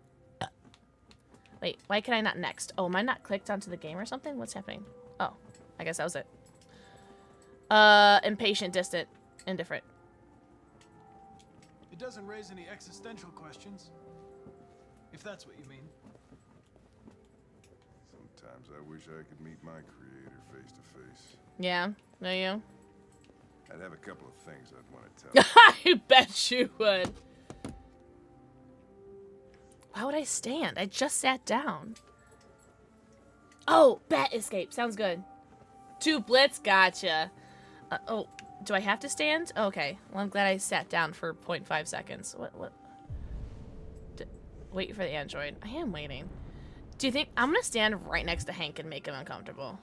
Wait, why can I not next? Oh, am I not clicked onto the game or something? What's happening? Oh, I guess that was it. Impatient, distant, indifferent. It doesn't raise any existential questions, if that's what you mean. Sometimes I wish I could meet my creator face to face. Yeah, no you? I'd have a couple of things I'd want to tell you. I bet you would. Why would I stand? I just sat down. Oh, bat escape. Sounds good. 2 blitz. Gotcha. Oh, do I have to stand? Okay. Well, I'm glad I sat down for 0.5 seconds. What? Wait for the android. I am waiting. Do you think... I'm going to stand right next to Hank and make him uncomfortable.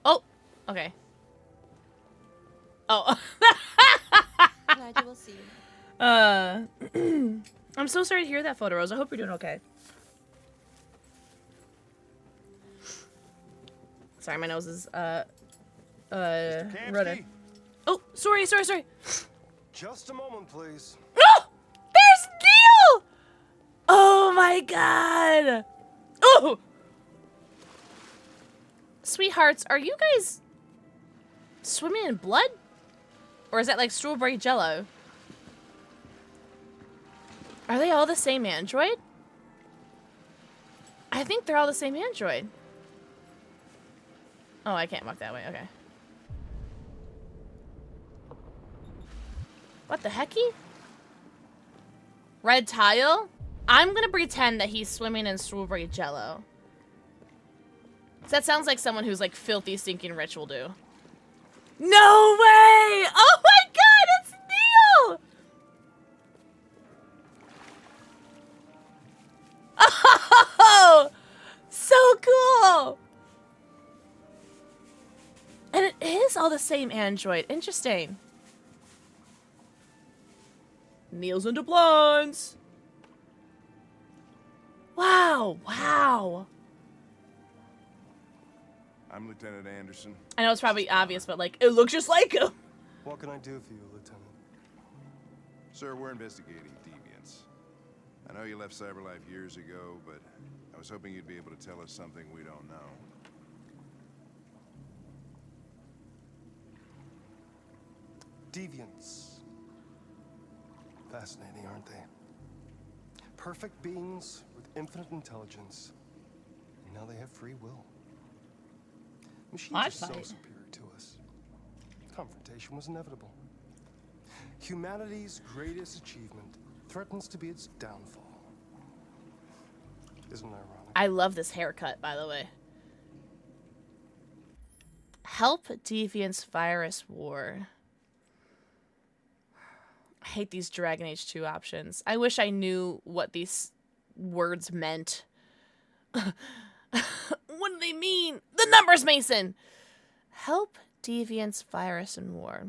Oh, okay. Oh. Glad you will see you. I'm so sorry to hear that, Photo Rose. I hope you're doing okay. Sorry, my nose is, running. Oh, sorry. Just a moment, please. No! There's Neil! Oh my god! Oh! Sweethearts, are you guys swimming in blood? Or is that like strawberry jello? Are they all the same android? I think they're all the same android. Oh, I can't walk that way. Okay. What the hecky? Red tile? I'm gonna pretend that he's swimming in strawberry jello. That sounds like someone who's like filthy, stinking rich will do. No way! Oh my god, it's Neil! Oh, so cool! And it is all the same android. Interesting. Neil's into blondes. Wow, wow. I'm Lieutenant Anderson. I know it's probably obvious, but like, it looks just like him. What can I do for you, Lieutenant? Sir, we're investigating deviants. I know you left CyberLife years ago, but I was hoping you'd be able to tell us something we don't know. Deviants. Fascinating, aren't they? Perfect beings with infinite intelligence. And now they have free will. Machines are so superior to us. Confrontation was inevitable. Humanity's greatest achievement threatens to be its downfall. Isn't it ironic? I love this haircut, by the way. Help Deviants Virus War. I hate these Dragon Age 2 options. I wish I knew what these words meant. What do they mean? The numbers, Mason! Help Deviants Virus and War.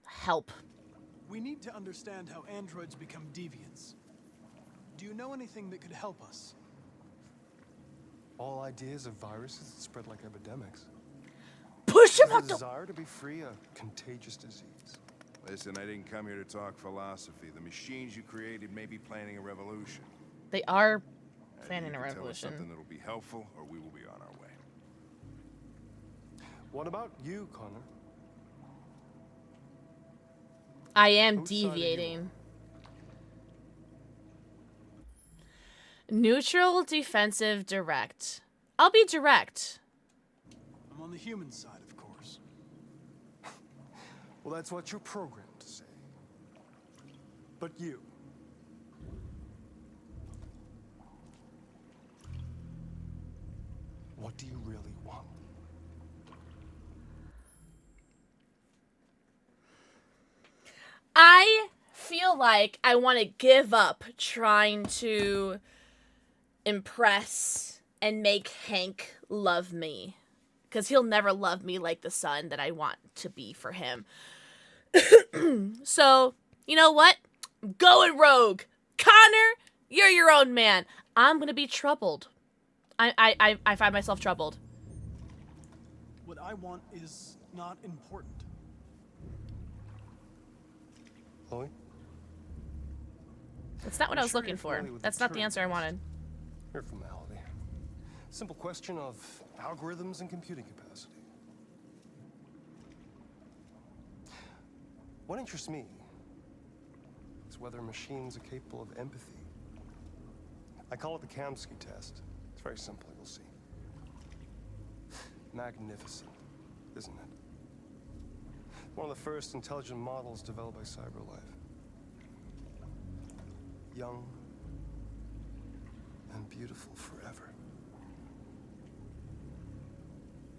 Help. We need to understand how androids become deviants. Do you know anything that could help us? All ideas of viruses that spread like epidemics. Push him The out the... desire to be free of contagious disease. Listen, I didn't come here to talk philosophy. The machines you created may be planning a revolution. They are Either planning you a can tell us something revolution. that'll be helpful, or we will be on our way. What about you, Connor? I am Whose side are you deviating. Neutral, defensive, direct. I'll be direct. I'm on the human side, of course. Well, that's what you're programmed to say. But you. What do you really want? I feel like I want to give up trying to impress and make Hank love me. Because he'll never love me like the son that I want to be for him. So, you know what? I'm going rogue. Connor, you're your own man. I'm going to be troubled. I find myself troubled. What I want is not important. Chloe? That's not what I'm I was sure looking you're for. familiar with That's the not the term. answer I wanted. Mere formality. Simple question of algorithms and computing capacity. What interests me is whether machines are capable of empathy. I call it the Kamsky test. It's very simple, you'll see. Magnificent, isn't it? One of the first intelligent models developed by CyberLife. Young and beautiful forever.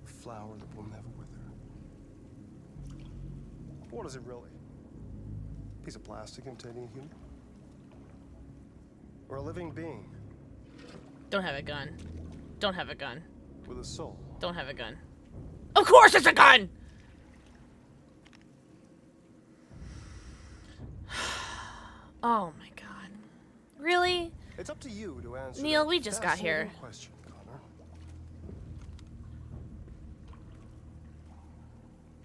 A flower that will never wither. What is it really? A piece of plastic imitating a human? Or a living being Don't have a gun. Don't have a gun. with a soul? Don't have a gun. Of course it's a gun! Oh my god. Really? It's up to you to answer. Neil, that we just got here. fascinating question, Connor.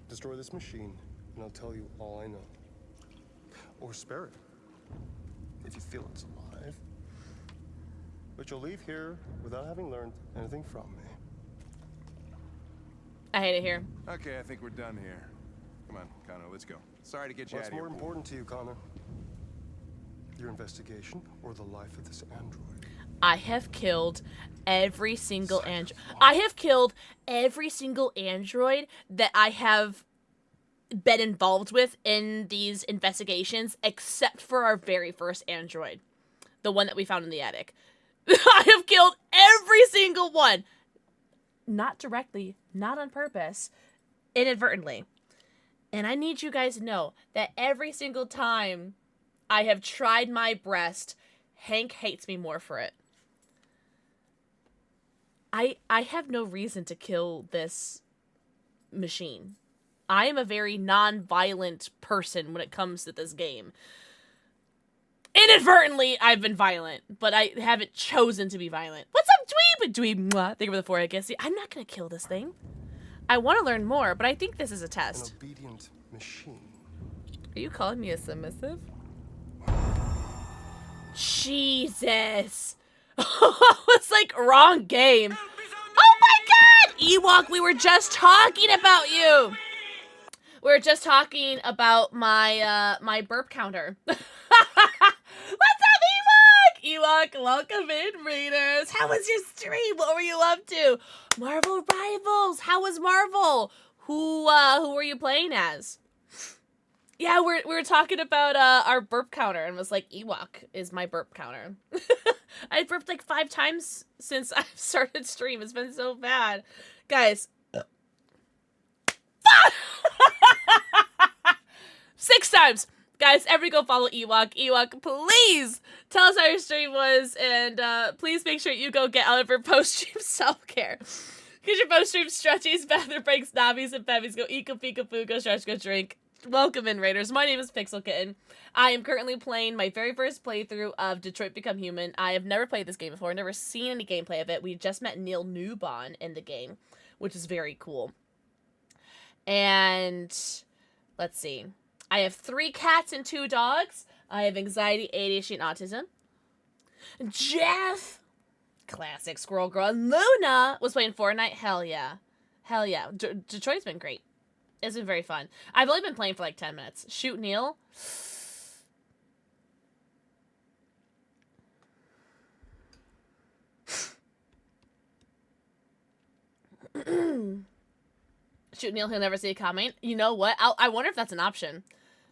Destroy this machine, and I'll tell you all I know. Or spare it, if you feel it's alive. But you'll leave here without having learned anything from me. I hate it here. Okay, I think we're done here. Come on, Connor, let's go. Sorry to get you What's out of here. more important to you, Connor? Your investigation or the life of this android? I have killed every single android. I have killed every single android that I have been involved with in these investigations, except for our very first android, the one that we found in the attic. I have killed every single one. Not directly, not on purpose, inadvertently. And I need you guys to know that every single time I have tried my best, Hank hates me more for it. I have no reason to kill this machine. I am a very non-violent person when it comes to this game. Inadvertently, I've been violent, but I haven't chosen to be violent. What's up, Dweeb? Dweeb, mwah. Thank you for the 4 kiss. I'm not going to kill this thing. I want to learn more, but I think this is a An test. obedient machine. Are you calling me a submissive? Jesus. It's like wrong game. Oh my god! Ewok, we were just talking about you. We were just talking about my my burp counter. What's up, Ewok? Ewok, welcome in, readers. How was your stream? What were you up to? Marvel Rivals. How was Marvel? Who were you playing as? Yeah, we were talking about our burp counter and was like, Ewok is my burp counter. I burped like 5 times since I've started stream. It's been so bad. Guys. 6 times. Guys, everybody go follow Ewok. Ewok, please tell us how your stream was, and please make sure you go get out of your post-stream self-care. Get your post-stream stretchies, bathroom breaks, nobbies, and bevies. Go eat, go pee, go food, go stretch, go drink. Welcome in, Raiders. My name is Pixel Kitten. I am currently playing my very first playthrough of Detroit Become Human. I have never played this game before, never seen any gameplay of it. We just met Neil Newbon in the game, which is very cool. And let's see. I have 3 cats and 2 dogs. I have anxiety, ADHD, and autism. Jeff, classic Squirrel Girl. And Luna was playing Fortnite. Hell yeah. Hell yeah. Detroit's been great. It's been very fun. I've only been playing for like 10 minutes. Shoot Neil. Shoot Neil, he'll never see a comment. You know what? I wonder if that's an option.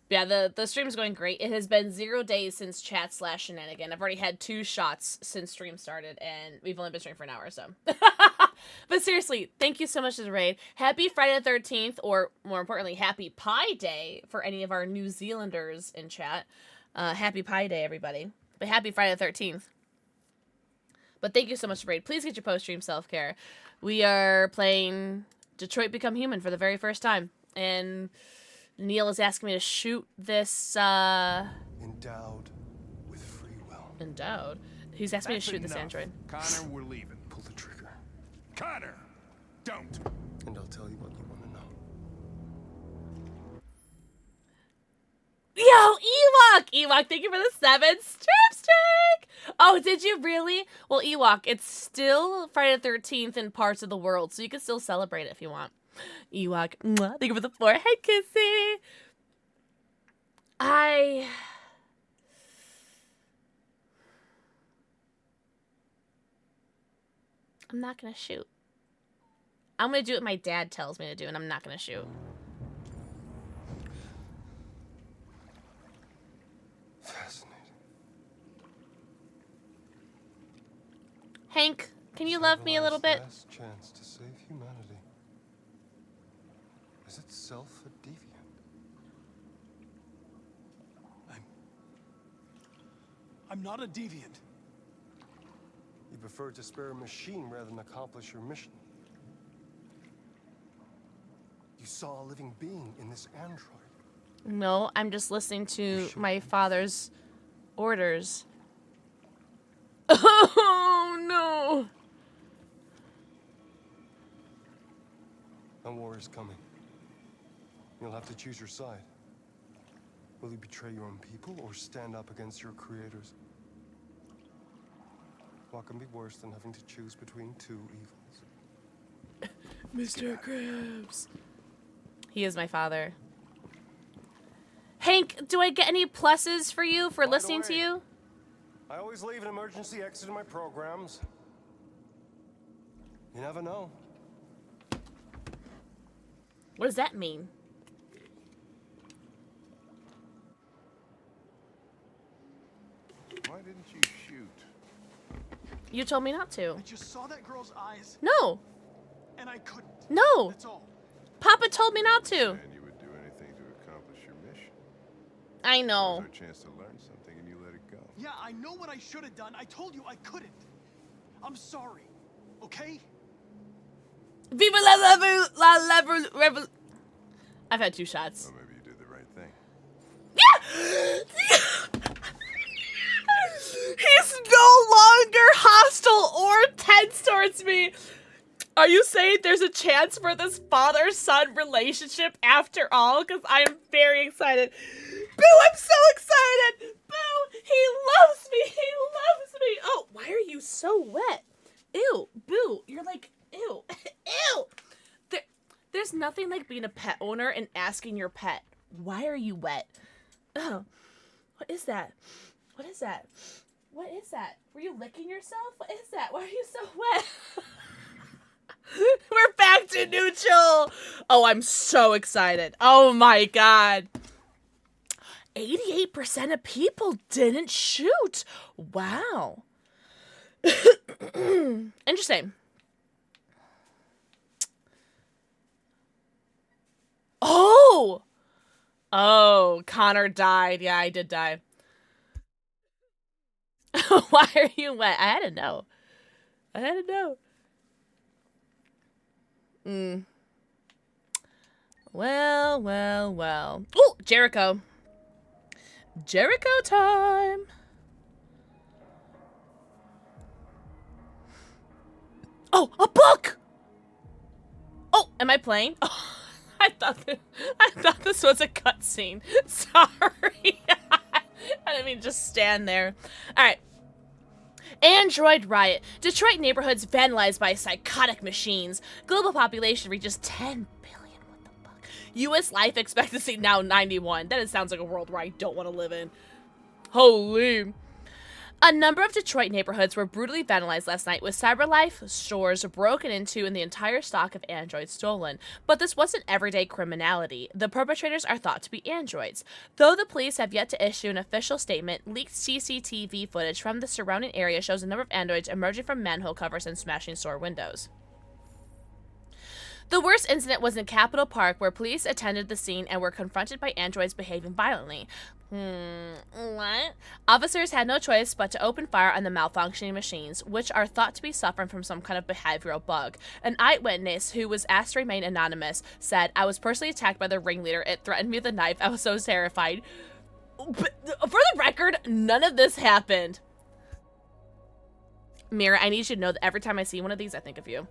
But yeah, the stream's going great. It has been 0 days since chat/shenanigan. I've already had 2 shots since stream started, and we've only been streaming for an hour, so. But seriously, thank you so much to the raid. Happy Friday the 13th, or more importantly, Happy Pi Day for any of our New Zealanders in chat. Happy Pi Day, everybody. But happy Friday the 13th. But thank you so much, raid. Please get your post-stream self-care. We are playing Detroit Become Human for the very first time, and Neil is asking me to shoot this, Endowed with free will. Endowed? He's asking me to shoot this enough. android. Connor, we're leaving. Pull the trigger. Connor! Don't! And I'll tell you what you want to know. Yo, Ewok! Ewok, thank you for the 7 streak! Oh, did you really? Well, Ewok, it's still Friday the 13th in parts of the world, so you can still celebrate it if you want. Ewok, mwah, thank you for the 4 kissy! I'm not gonna shoot. I'm gonna do what my dad tells me to do, and I'm not gonna shoot. Fascinating. Hank, can you love me a little bit? Last chance to save humanity. Is itself a deviant? I'm not a deviant. You prefer to spare a machine rather than accomplish your mission. You saw a living being in this android. No, I'm just listening to my father's orders. Oh, no. A war is coming. You'll have to choose your side. Will you betray your own people or stand up against your creators? What can be worse than having to choose between 2 evils? Mr. Krabs. He is my father. Hank, do I get any pluses for you for By the listening to way, you? I always leave an emergency exit in my programs. You never know. What does that mean? Why didn't you shoot? You told me not to. I just saw that girl's eyes, No. and I couldn't. No. That's all. Papa told me not to. And you would do anything to accomplish your mission. I There know. was no chance to learn something and you let it go. Yeah, I know what I should have done. I told you I couldn't. I'm sorry. Okay? Viva la revol. I've had 2 shots. Well, maybe you did the right thing. Yeah! He's no longer hostile or tense towards me. Are you saying there's a chance for this father-son relationship after all? Because I am very excited. Boo, I'm so excited. Boo, he loves me. He loves me. Oh, why are you so wet? Ew, Boo, you're like, ew, ew. There's nothing like being a pet owner and asking your pet, why are you wet? Oh, what is that? What is that? What is that? Were you licking yourself? What is that? Why are you so wet? We're back to neutral. Oh, I'm so excited. Oh my God. 88% of people didn't shoot. Wow. Interesting. Oh! Oh, Connor died. Yeah, I did die. Why are you wet? I had to know. I had to know. Well, well, well. Ooh, Jericho. Jericho time. Oh, a book! Oh, am I playing? Oh, I thought this was a cutscene. Sorry. I didn't mean just stand there. All right. Android riot. Detroit neighborhoods vandalized by psychotic machines. Global population reaches 10 billion. What the fuck? U.S. life expectancy now 91. That sounds like a world where I don't want to live in. Holy. A number of Detroit neighborhoods were brutally vandalized last night, with CyberLife stores broken into and the entire stock of androids stolen. But this wasn't everyday criminality. The perpetrators are thought to be androids. Though the police have yet to issue an official statement, leaked CCTV footage from the surrounding area shows a number of androids emerging from manhole covers and smashing store windows. The worst incident was in Capitol Park, where police attended the scene and were confronted by androids behaving violently. What? Officers had no choice but to open fire on the malfunctioning machines, which are thought to be suffering from some kind of behavioral bug. An eyewitness, who was asked to remain anonymous, said, "I was personally attacked by the ringleader. It threatened me with a knife. I was so terrified." But for the record, none of this happened. Mira, I need you to know that every time I see one of these, I think of you.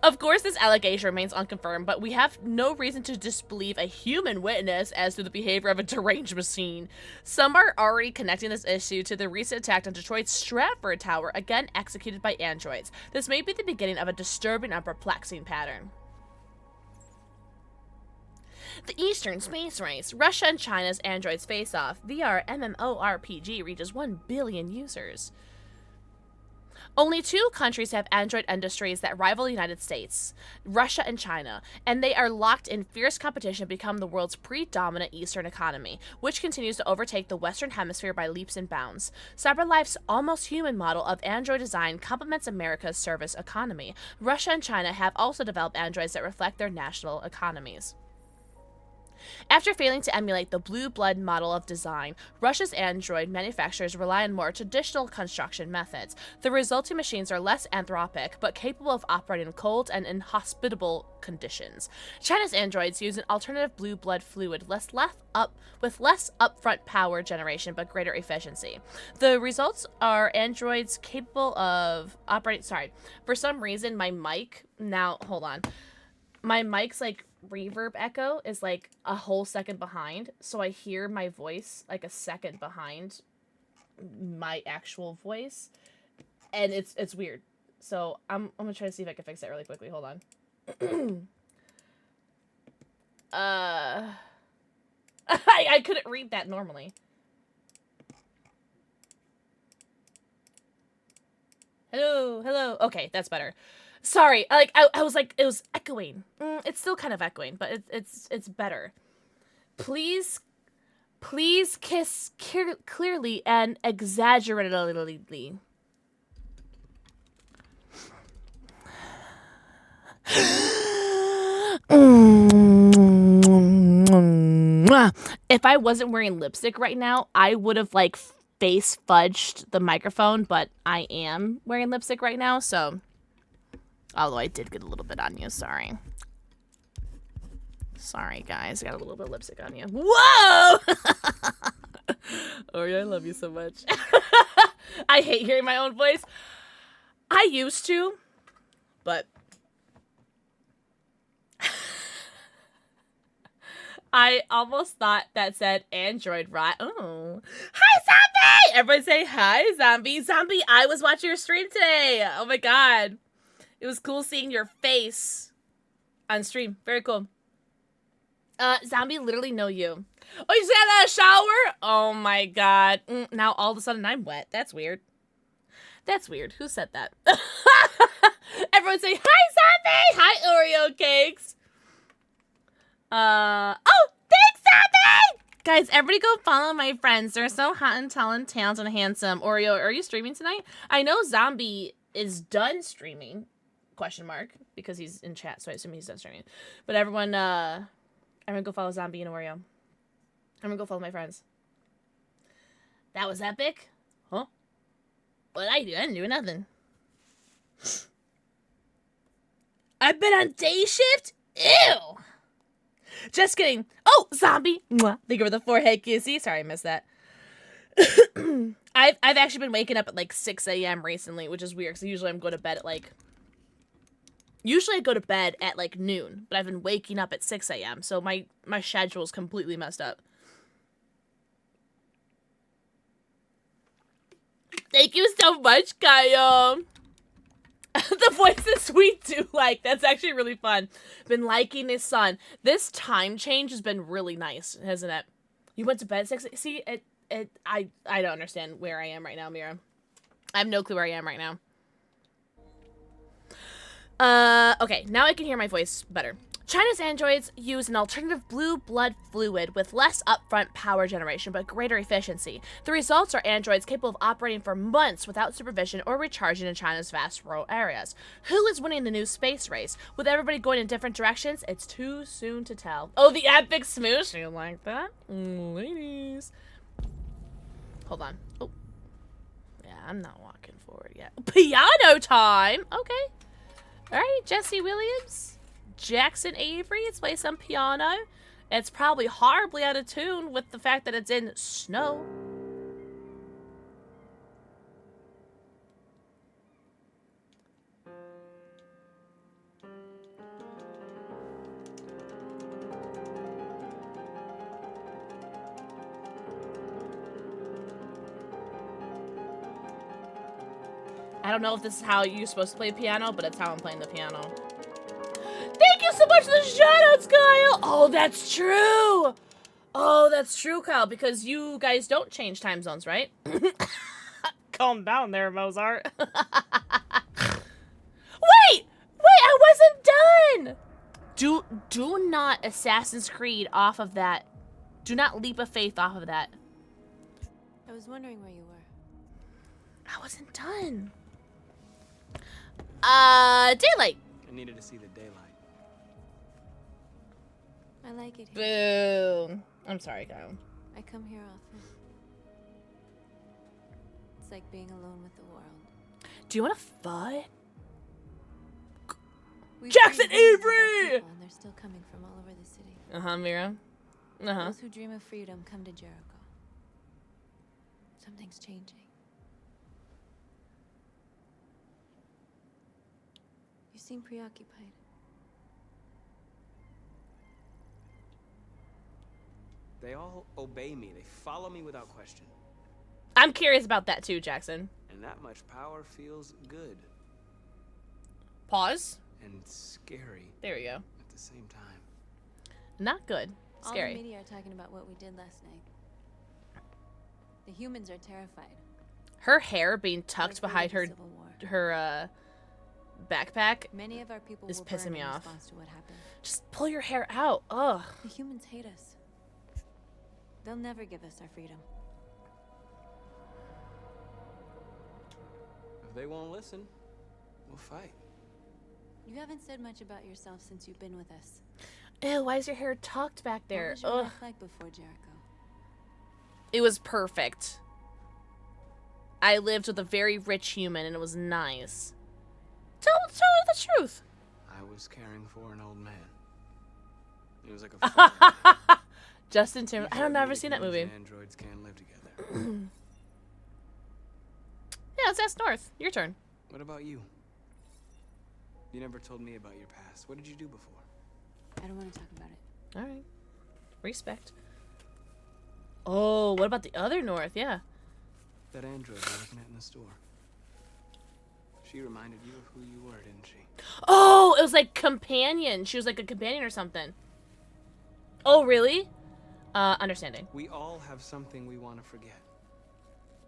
Of course, this allegation remains unconfirmed, but we have no reason to disbelieve a human witness as to the behavior of a deranged machine. Some are already connecting this issue to the recent attack on Detroit's Stratford Tower, again executed by androids. This may be the beginning of a disturbing and perplexing pattern. The Eastern Space Race. Russia and China's androids face off. VR MMORPG reaches 1 billion users. Only 2 countries have android industries that rival the United States, Russia and China, and they are locked in fierce competition to become the world's predominant Eastern economy, which continues to overtake the Western Hemisphere by leaps and bounds. CyberLife's almost human model of android design complements America's service economy. Russia and China have also developed androids that reflect their national economies. After failing to emulate the blue blood model of design, Russia's android manufacturers rely on more traditional construction methods. The resulting machines are less anthropic, but capable of operating in cold and inhospitable conditions. China's androids use an alternative blue blood fluid with less upfront power generation but greater efficiency. The results are androids capable of operating... Sorry, for some reason my mic... Now, hold on. My mic's like reverb echo is like a whole second behind, so I hear my voice like a second behind my actual voice, and it's weird. So I'm gonna try to see if I can fix that really quickly. Hold on. I I couldn't read that normally. Hello, hello. Okay, that's better. Sorry, like I was like, it was echoing. It's still kind of echoing, but it's better. Please kiss clearly and exaggeratedly. If I wasn't wearing lipstick right now, I would have like face fudged the microphone, but I am wearing lipstick right now, so although I did get a little bit on you, sorry. Sorry guys, I got a little bit of lipstick on you. Whoa! Oreo, I love you so much. I hate hearing my own voice. I used to, but I almost thought that said Android right. Oh. Hi, Zombie! Everybody say hi, Zombie. Zombie, I was watching your stream today. Oh my god. It was cool seeing your face on stream. Very cool. Zombie literally know you. Oh, you just got out of the shower? Oh my god. Now all of a sudden I'm wet. That's weird. That's weird. Who said that? Everyone say hi, Zombie! Hi, Oreo cakes. Oh, thanks, Zombie! Guys, everybody go follow my friends. They're so hot and talented and handsome. Oreo, are you streaming tonight? I know Zombie is done streaming, question mark, because he's in chat, so I assume he's done streaming. But everyone go follow Zombie and Oreo. I'm gonna go follow my friends. That was epic? Huh? What did I do? I didn't do nothing. I've been on day shift? Ew! Just kidding. Oh, Zombie! Mwah. Thank you for the forehead kissy. Sorry, I missed that. I've actually been waking up at like 6 a.m. recently, which is weird, because usually I'm going to bed at like... Usually I go to bed at like noon, but I've been waking up at 6 a.m., so my schedule is completely messed up. Thank you so much, Kyle. The voice is sweet too. Like, that's actually really fun. Been liking his son. This time change has been really nice, hasn't it? You went to bed at 6. See, I don't understand where I am right now, Mira. I have no clue where I am right now. Okay, now I can hear my voice better. China's androids use an alternative blue blood fluid with less upfront power generation but greater efficiency. The results are androids capable of operating for months without supervision or recharging in China's vast rural areas. Who is winning the new space race? With everybody going in different directions, it's too soon to tell. Oh, the epic smoosh! You like that? Ladies. Hold on. Oh. Yeah, I'm not walking forward yet. Piano time! Okay. Alright, Jesse Williams. Jackson Avery, let's play some piano. It's probably horribly out of tune with the fact that it's in snow. I don't know if this is how you're supposed to play piano, but it's how I'm playing the piano. Thank you so much for the shoutouts, Kyle! Oh, that's true! Oh, that's true, Kyle, because you guys don't change time zones, right? Calm down there, Mozart. Wait! Wait, I wasn't done! Do not Assassin's Creed off of that. Do not leap of faith off of that. I was wondering where you were. I wasn't done. Daylight. I needed to see the daylight. I like it here. Boo. I'm sorry, Kyle. I come here often. It's like being alone with the world. Do you want to fight? We've Jackson seen millions of Avery! people, and they're still coming from all over the city. Uh-huh, Mira. Uh-huh. Those who dream of freedom come to Jericho. Something's changing. You seem preoccupied. They all obey me. They follow me without question. I'm curious about that too, Jackson. And that much power feels good. Pause. And scary. There we go. At the same time. Not good. Scary. All the media are talking about what we did last night. The humans are terrified. Her hair being tucked They're behind afraid her of the Civil War. backpack Many of our people is were pissing burned me in off. response to what happened. Just pull your hair out. Ugh. The humans hate us. They'll never give us our freedom. If they won't listen, we'll fight. You haven't said much about yourself since you've been with us. Ew, why is your hair tucked back What there? was your Ugh. life like before Jericho? It was perfect. I lived with a very rich human and it was nice. Tell the truth. I was caring for an old man. He was like a father. Justin Timberlake. I He don't know, I've showed never me seen that that movie. humans and androids can live together. Yeah, let's ask North. Your turn. What about you? You never told me about your past. What did you do before? I don't want to talk about it. Alright. Respect. Oh, what about the other North? Yeah. That android you're looking at in the store. She reminded you of who you were, didn't she? Oh, it was like companion. She was like a companion or something. Oh, really? Understanding. We all have something we want to forget.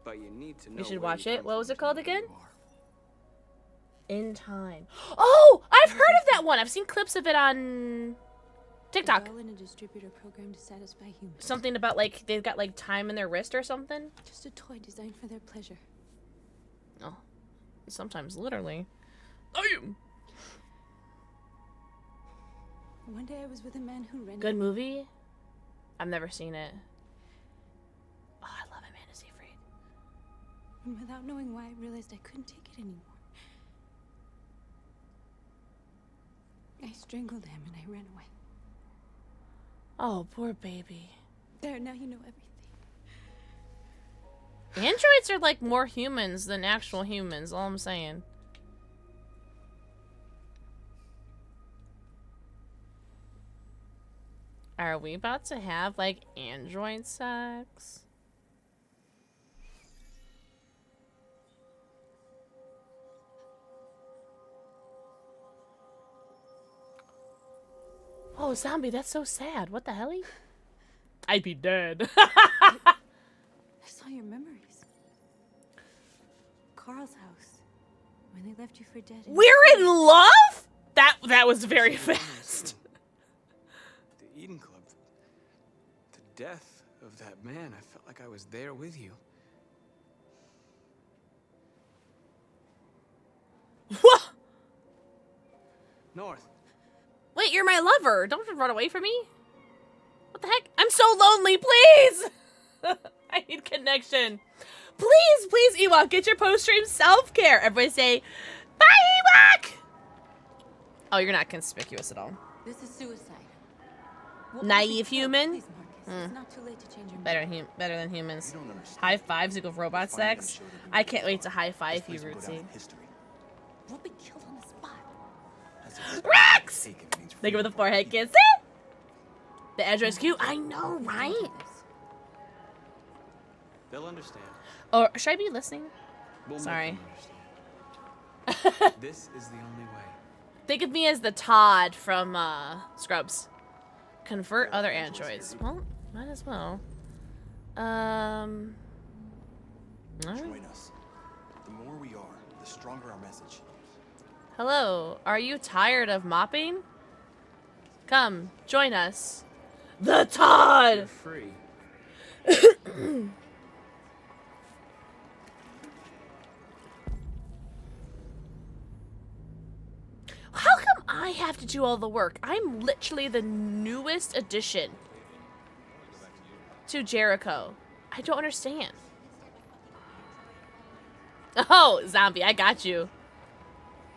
But you need to know. You should where watch you it. come What from was it to called know who again? you are. In Time. Oh, I've heard of that one. I've seen clips of it on TikTok. They're all in a distributor program to satisfy humans. Something about like they've got like time in their wrist or something. Just a toy designed for their pleasure. Oh, sometimes literally. Damn. One day I was with a man who rented. Good movie. I've never seen it. Oh, I love Amanda Seyfried. And without knowing why, I realized I couldn't take it anymore. I strangled him and I ran away. Oh, poor baby. There, now you know everything. Androids are like more humans than actual humans. All I'm saying. Are we about to have like android sex? Oh, zombie, that's so sad. What the hell? I'd be dead. I saw your memories. Carl's house. When they left you for dead. and- We're in love? That was very fast. The Eden Club. The death of that man. I felt like I was there with you. What? North. Wait, you're my lover. Don't run away from me. What the heck? I'm so lonely, please. I need connection. Please, please, Ewok, get your post-stream self-care. Everybody say, bye, Ewok! Oh, you're not conspicuous at all. This is suicide. What Naive was it? human? Please, Marcus. It's not too late to change your mind. Better than humans. You don't understand. High fives equal robot sex. I can't wait to high five you, This place will go down Rootsy. in history. We'll be killed on the spot. That's Rex! taken means They give her the freedom. forehead kiss. The address cute. I know, right? They'll understand. Or should I be listening? We'll make Sorry. them understand. This is the only way. Think of me as the Todd from Scrubs. Convert other androids. Well, might as well. Alright. Join us. The more we are, the stronger our message. Hello. Are you tired of mopping? Come, join us. The You're Todd! free. How come I have to do all the work? I'm literally the newest addition to Jericho. I don't understand. Oh, zombie, I got you.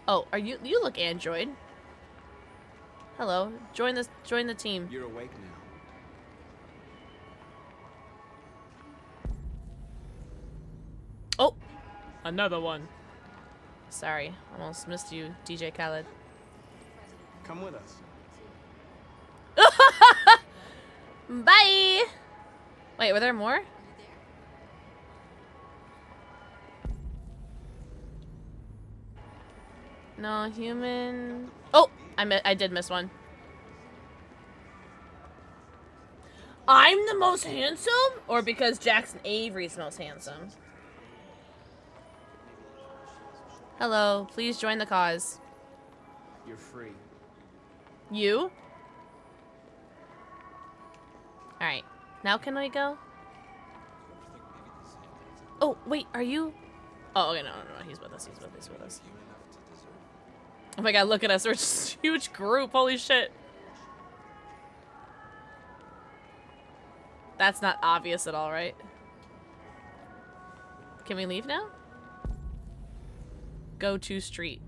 Oh, are you look android. Hello. Join the team. You're awake now. Oh, another one. Sorry, almost missed you, DJ Khaled. Come with us. Bye. Wait, were there more? No, human. Oh, I did miss one. I'm the most handsome? Or because Jackson Avery's most handsome? Hello, please join the cause. You're free. You? Alright, now can I go? Oh, wait, are you? Oh, okay, no, he's with us, he's with us. Oh my god, look at us, we're just a huge group, holy shit. That's not obvious at all, right? Can we leave now? Go to street.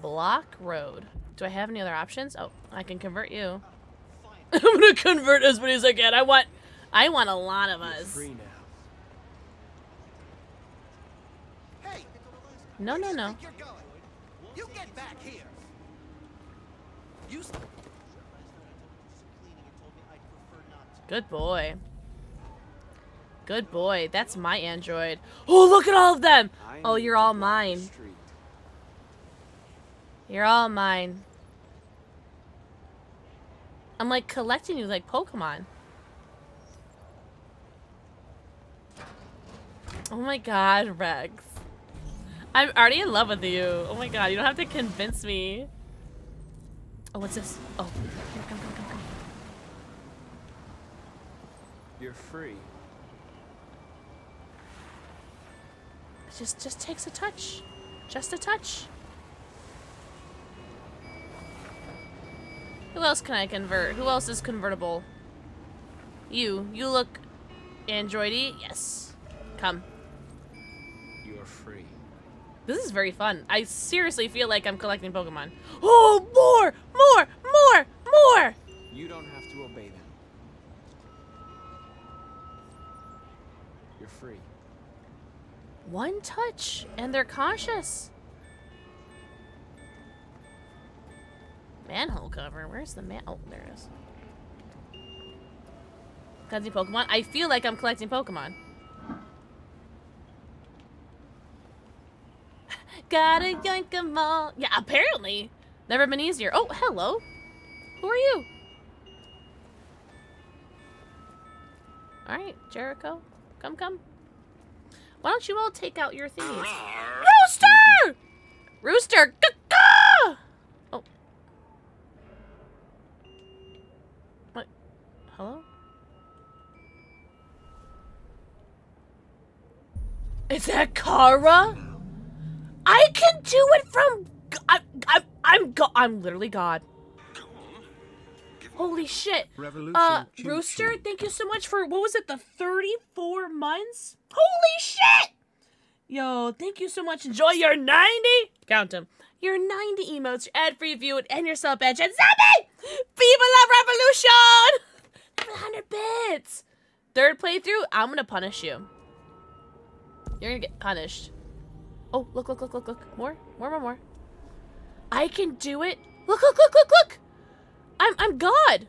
Block road. Do I have any other options? Oh, I can convert you. I'm gonna convert as many as I can. I want a lot of us. Free now. Hey, No, no, no. you're going. You get back here. You. Good boy. Good boy. That's my android. Oh, look at all of them. Oh, you're all mine. You're all mine. I'm like collecting you like Pokemon. Oh my god, Rex. I'm already in love with you. Oh my god, you don't have to convince me. Oh, what's this? Oh, here, come. You're free. It just takes a touch. Just a touch. Who else can I convert? Who else is convertible? You look androidy. Yes. Come. You're free. This is very fun. I seriously feel like I'm collecting Pokemon. Oh, more! You don't have to obey them. You're free. One touch, and they're conscious. Manhole cover. Where's the man? Oh, there it is. Collecting Pokemon. I feel like I'm collecting Pokemon. Gotta yoink 'em all. Yeah, apparently. Never been easier. Oh, hello. Who are you? Alright, Jericho. Come. Why don't you all take out your thingies? Rooster! Rooster! Caw-caw! Oh. What? Hello? Is that Kara? I can do it from... I'm literally God. Holy shit. Revolution Rooster, thank you so much for, what was it, the 34 months? Holy shit! Yo, thank you so much. Enjoy your 90, count them, your 90 emotes, your ad-free view, and your sub badge. And Zombie! Viva la Revolution! 100 bits. Third playthrough, I'm gonna punish you. You're gonna get punished. Oh, look. More. I can do it. Look. I'm God.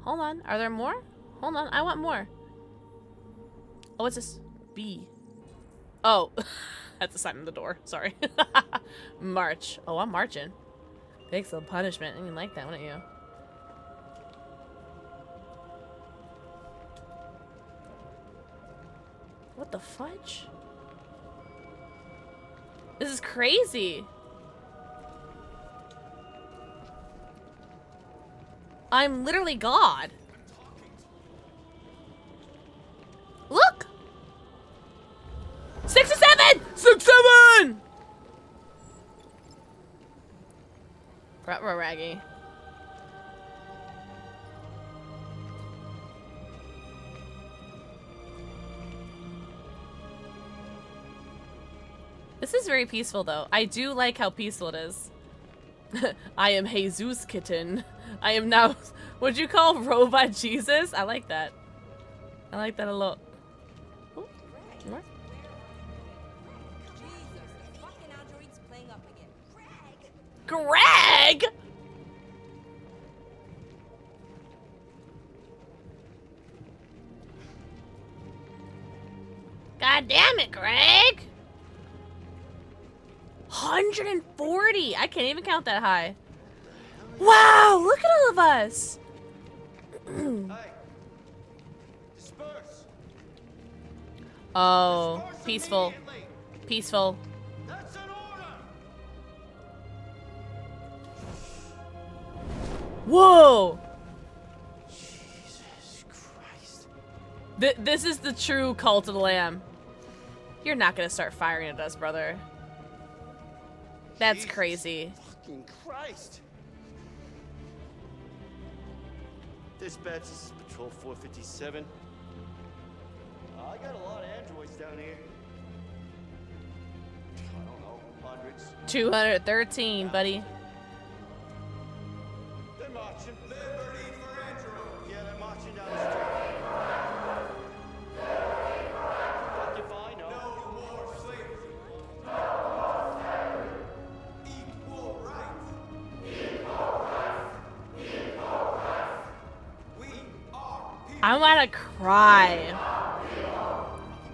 Hold on. Are there more? Hold on. I want more. Oh, what's this? B. Oh, that's the sign on the door. Sorry. March. Oh, I'm marching. Thanks for the punishment. I didn't like that, wouldn't you? What the fudge? This is crazy. I'm literally God. Look! 67! 67! Raggy. This is very peaceful, though. I do like how peaceful it is. I am Jesus Kitten. I am now... What'd you call Robot Jesus? I like that. I like that a lot. Oh, more? Greg! God damn it, Greg! 140! I can't even count that high. Wow, look at all of us! Hey, disperse. Oh, Disperse peaceful. immediately. Peaceful. That's an order. Whoa! Jesus Christ. This is the true cult of the Lamb. You're not gonna start firing at us, brother. That's Jesus crazy. Fucking Christ. Dispatch, this is Patrol 457. I got a lot of androids down here. I don't know, hundreds. 213, buddy. They're marching. Liberty for androids. Yeah, they're marching down the street. Occupy, no. No more slavery. Equal rights. We are people. I wanna cry.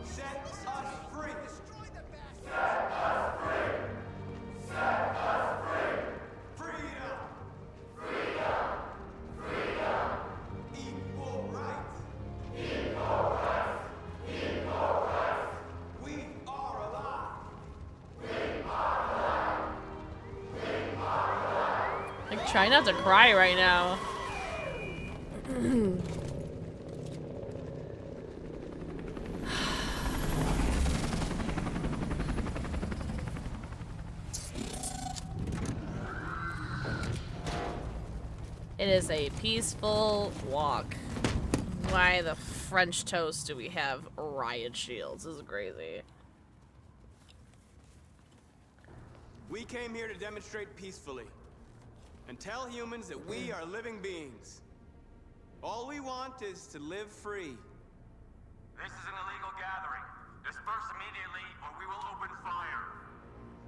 Set us free. Destroy the Freedom. Equal rights. We are alive. Like, try not to cry right now. It is a peaceful walk. Why the French toast do we have riot shields? This is crazy. We came here to demonstrate peacefully and tell humans that we are living beings. All we want is to live free. This is an illegal gathering. Disperse immediately or we will open fire.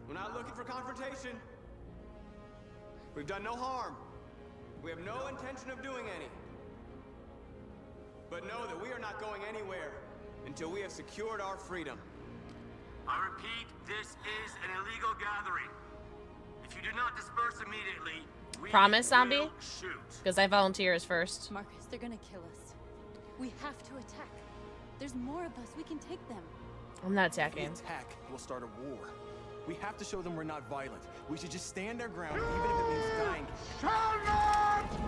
We're not looking for confrontation. We've done no harm. We have no intention of doing any. But know that we are not going anywhere until we have secured our freedom. I repeat, this is an illegal gathering. If you do not disperse immediately, we Promise, zombie? will shoot. Because I volunteers first. Marcus, they're gonna kill us. We have to attack. There's more of us. We can take them. I'm not If we attacking. attack, we'll start a war. We have to show them we're not violent. We should just stand our ground, even if it means dying.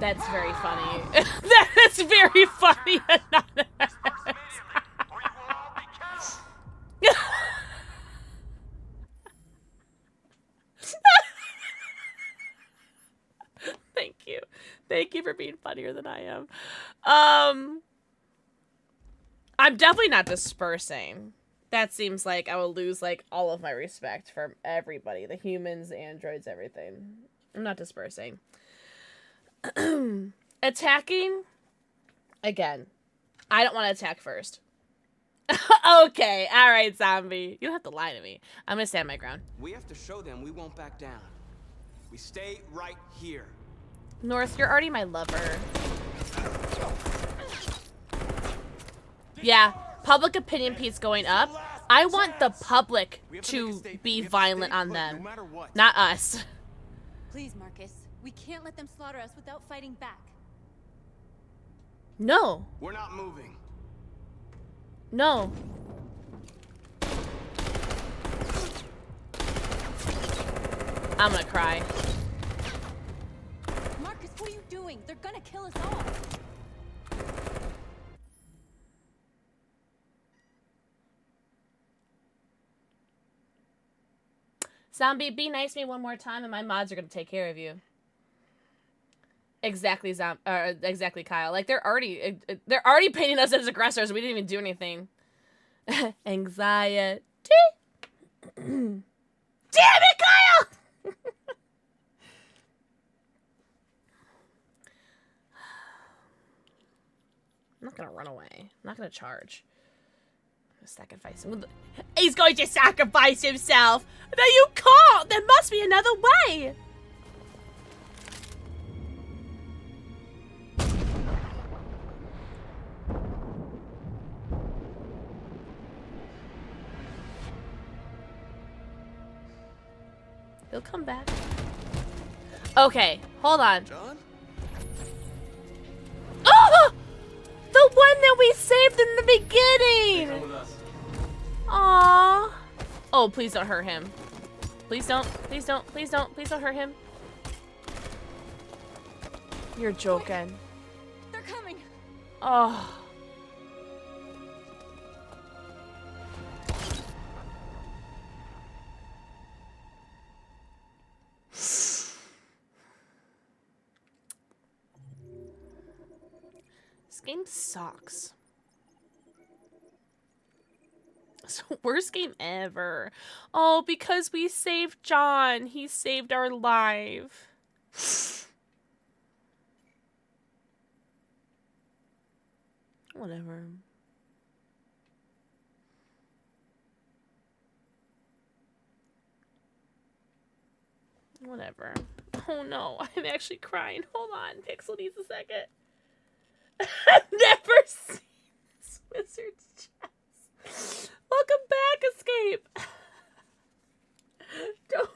That's very funny. That is very funny. Disperse immediately or you will all be killed. Thank you. Thank you for being funnier than I am. I'm definitely not dispersing. That seems like I will lose like all of my respect for everybody. The humans, the androids, everything. I'm not dispersing. Attacking? Again. I don't want to attack first. Okay, alright, zombie. You don't have to lie to me. I'm gonna stand my ground. We have to show them we won't back down. We stay right here. North, you're already my lover. Yeah, public opinion piece going up. I want the public to be violent on them, not us. Please, Marcus. We can't let them slaughter us without fighting back. No, We're not moving. no. I'm gonna cry. Marcus, what are you doing? They're gonna kill us all. Zombie, be nice to me one more time and my mods are gonna take care of you. Exactly, exactly, Kyle. Like, they're already painting us as aggressors. We didn't even do anything. Anxiety. Damn it, Kyle! I'm not gonna run away. I'm not gonna charge. I'm gonna sacrifice him. He's going to sacrifice himself! No, you can't! There must be another way! come back. Okay, hold on. John? Oh! The one that we saved in the beginning! Aww. Oh, please don't hurt him. Please don't. Please don't. Please don't. Please don't hurt him. You're joking. They're coming. Oh. This game sucks. It's the worst game ever. Oh, because we saved John. He saved our life. Whatever. Whatever. Oh no, I'm actually crying. Hold on, Pixel needs a second. I've never seen this wizard's chest. Welcome back, Escape. Don't.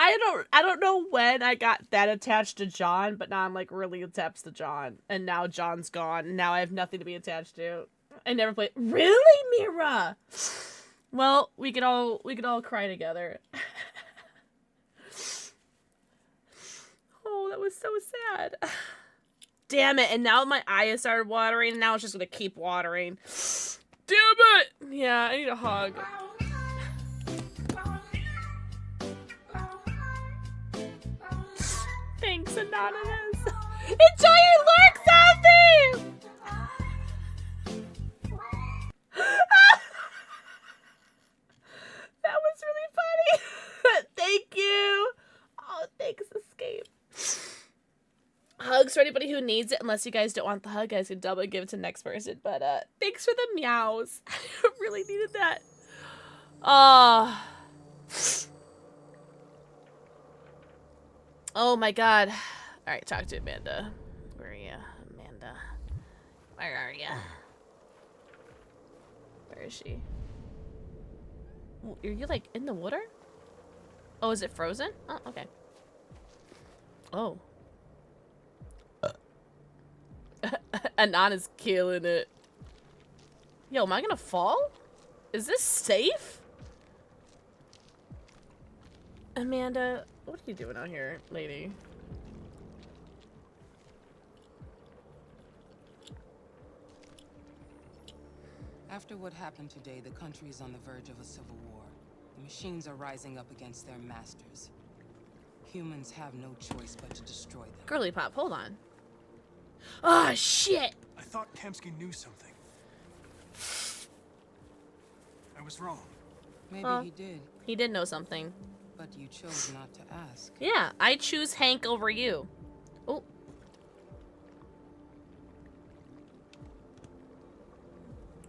I don't know when I got that attached to John, but now I'm like really attached to John, and now John's gone, and now I have nothing to be attached to. I never played. Really, Mira? Well, we could all cry together. Oh, that was so sad. Damn it! And now my eyes started watering, and now it's just gonna keep watering. Damn it! Yeah, I need a hug. Thanks, Anonymous. Enjoy your lurk, Sophie! That was really funny. Thank you. Oh, thanks, Escape. Hugs for anybody who needs it. Unless you guys don't want the hug, you guys can double give it to the next person. But thanks for the meows. I really needed that. Oh my god. Alright, talk to Amanda. Where are you, Amanda? Where are you? Where is she? Are you like in the water? Oh, is it frozen? Oh, okay. Oh. Anon is killing it. Yo, am I gonna fall? Is this safe? Amanda, what are you doing out here, lady? After what happened today, the country is on the verge of a civil war. The machines are rising up against their masters. Humans have no choice but to destroy them. Girly Pop, hold on. Ah, shit! I thought Kamsky knew something. I was wrong. Maybe he did. He did know something. But you chose not to ask. Yeah, I choose Hank over you. Oh.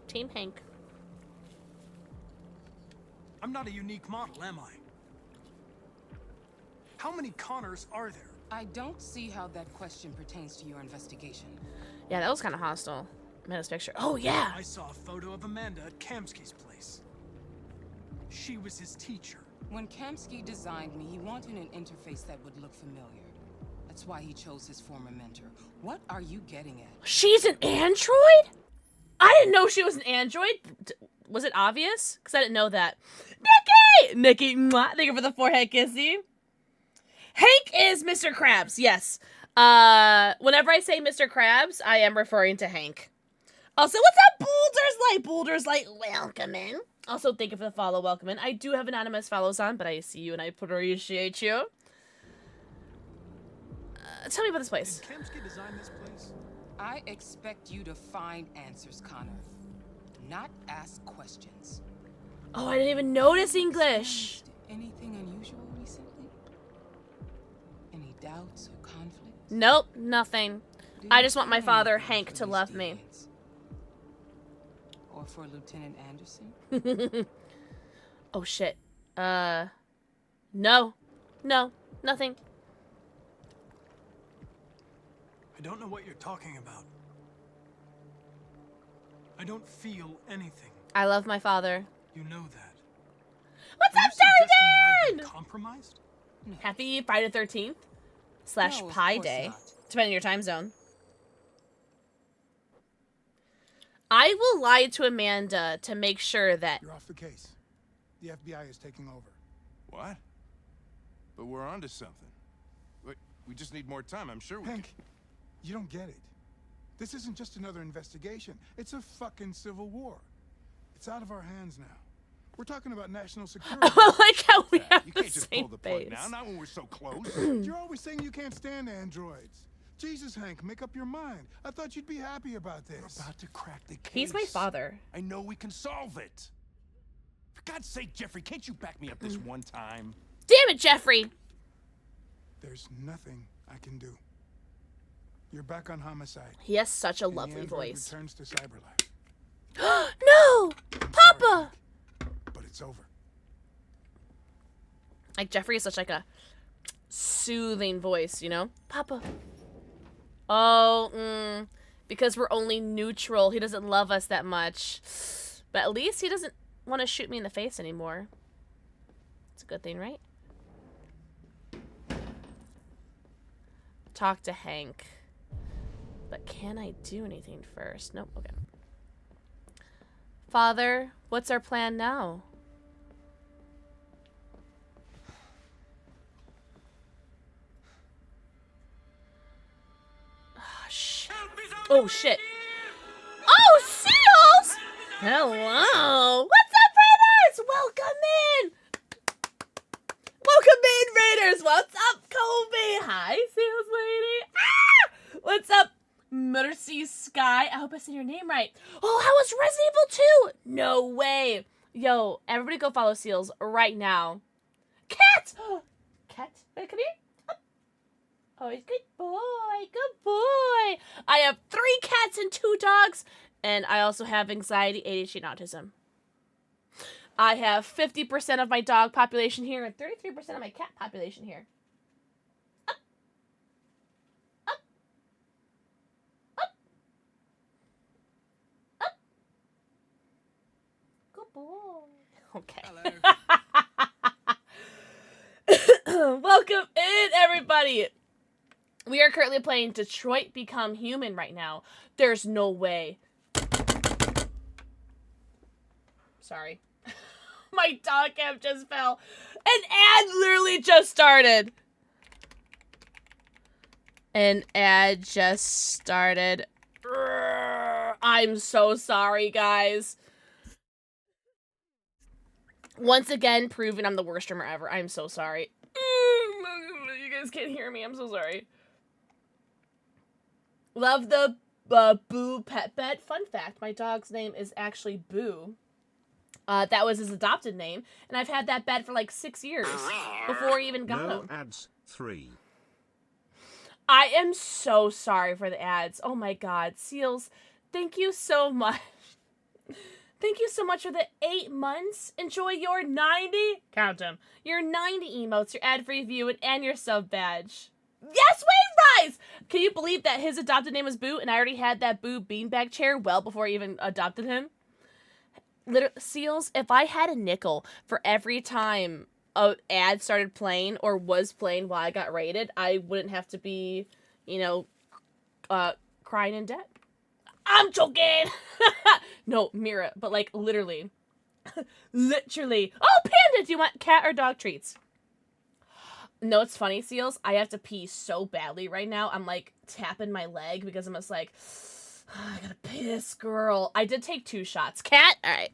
Team Hank. I'm not a unique model, am I? How many Connors are there? I don't see how that question pertains to your investigation. Yeah, that was kind of hostile. Amanda's picture. Oh, yeah! I saw a photo of Amanda at Kamsky's place. She was his teacher. When Kamsky designed me, he wanted an interface that would look familiar. That's why he chose his former mentor. What are you getting at? She's an android? I didn't know she was an android. Was it obvious? Because I didn't know that. Nikki! Nikki, mwah, thank you for the forehead kissy. Hank is Mr. Krabs, yes. Whenever I say Mr. Krabs, I am referring to Hank. Also, what's up, Boulder's Light? Boulder's Light, welcome in. Also, thank you for the follow, welcome in. I do have anonymous follows on, but I see you and I appreciate you. Tell me about this place. Did Kamsky design this place? I expect you to find answers, Connor. Not ask questions. Oh, I didn't even notice English. Anything unusual recently? Any doubts or conflicts? Nope, nothing. I just want my father, Hank, to love me. Or for Lieutenant Anderson? Oh, shit. No. No, nothing. I don't know what you're talking about. I don't feel anything. I love my father. You know that. What's Are up, you suggesting that I've Darren? been compromised? Happy Friday the 13th / No, of Pi course Day, not. depending on your time zone. I will lie to Amanda to make sure that... You're off the case. The FBI is taking over. What? But we're onto something. We just need more time, I'm sure we can. Hank, you don't get it. This isn't just another investigation. It's a fucking civil war. It's out of our hands now. We're talking about national security. I like how we have You the can't just same pull the plug face. now, not when we're so close. You're always saying you can't stand androids. Jesus, Hank, make up your mind. I thought you'd be happy about this. We're about to crack the case. He's my father. I know we can solve it. For God's sake, Jeffrey, can't you back me up this one time? Damn it, Jeffrey! There's nothing I can do. You're back on homicide. He has such a and the lovely android voice. returns to Cyberlife. No! Papa! But it's over. Like, Jeffrey is such like a soothing voice, you know? Papa. Oh, because we're only neutral. He doesn't love us that much. But at least he doesn't want to shoot me in the face anymore. It's a good thing, right? Talk to Hank. But can I do anything first? Nope, okay. Father, what's our plan now? Oh, shit. Oh, Seals! Hello. What's up, Raiders? Welcome in. Welcome in, Raiders. What's up, Kobe? Hi, Seals lady. Ah! What's up, Mercy Sky? I hope I said your name right. Oh, how was Resident Evil 2? No way. Yo, everybody go follow Seals right now. Cat! Cat, wait, come here. Oh, he's good boy, good boy. I have 3 cats and 2 dogs, and I also have anxiety, ADHD, and autism. I have 50% of my dog population here and 33% of my cat population here. Up. Up. Up. Up. Good boy. Okay. Hello. Welcome in, everybody. We are currently playing Detroit Become Human right now. There's no way. Sorry. My dog cam just fell. An ad literally just started. An ad just started. I'm so sorry, guys. Once again, proving I'm the worst streamer ever. I'm so sorry. You guys can't hear me. I'm so sorry. Love the Boo pet bed. Fun fact, my dog's name is actually Boo. That was his adopted name, and I've had that bed for like 6 years before I even got him. Ads 3. I am so sorry for the ads. Oh my god. Seals, thank you so much. Thank you so much for the 8 months. Enjoy your 90, count them, your 90 emotes, your ad-free view, and your sub badge. Yes, Wayne Rise! Can you believe that his adopted name was Boo, and I already had that Boo beanbag chair well before I even adopted him? Seals, if I had a nickel for every time an ad started playing or was playing while I got raided, I wouldn't have to be, you know, crying in debt. I'm joking! No, Mira, but like literally. Literally. Oh, Panda, do you want cat or dog treats? No, it's funny, Seals. I have to pee so badly right now. I'm like tapping my leg because I'm just like, oh, I gotta piss, girl. I did take 2 shots. Cat? All right.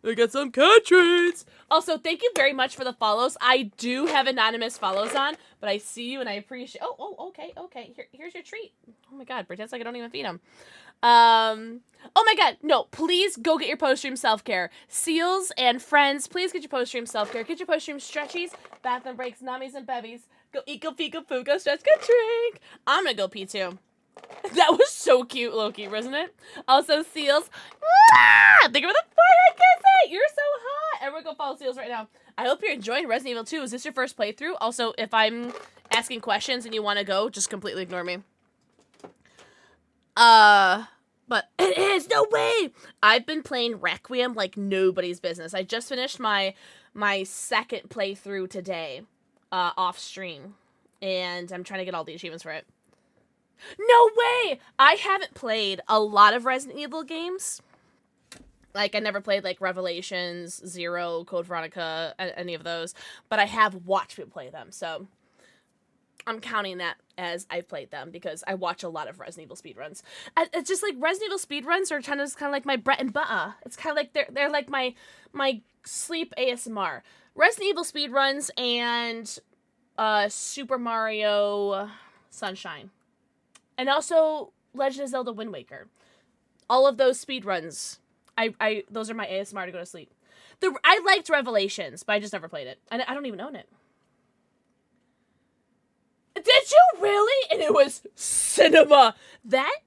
I got some cat treats. Also, thank you very much for the follows. I do have anonymous follows on, but I see you and I appreciate. Oh, okay. Here's your treat. Oh my god, pretends like I don't even feed him. Oh my god, no, please go get your post-stream self-care. Seals and friends, please get your post-stream self-care. Get your post-stream stretchies, bathroom breaks, nummies, and bevies. Go eat, go pee, go poo, go stretch, go drink. I'm gonna go pee too. That was so cute, Loki, wasn't it? Also, Seals, think of the fire kiss. You're so hot. Everyone go follow Seals right now. I hope you're enjoying Resident Evil 2. Is this your first playthrough? Also, if I'm asking questions and you want to go, just completely ignore me. But it is, no way! I've been playing Requiem like nobody's business. I just finished my my second playthrough today, off stream. And I'm trying to get all the achievements for it. No way! I haven't played a lot of Resident Evil games. Like, I never played, like, Revelations, Zero, Code Veronica, any of those. But I have watched people play them, so I'm counting that as I've played them because I watch a lot of Resident Evil speedruns. It's just, like, Resident Evil speedruns are kind of like my bread and butter. It's kind of like they're like my sleep ASMR. Resident Evil speedruns and Super Mario Sunshine. And also Legend of Zelda Wind Waker. All of those speedruns, those are my ASMR to go to sleep. I liked Revelations, but I just never played it. I don't even own it. Did you really? And it was cinema. That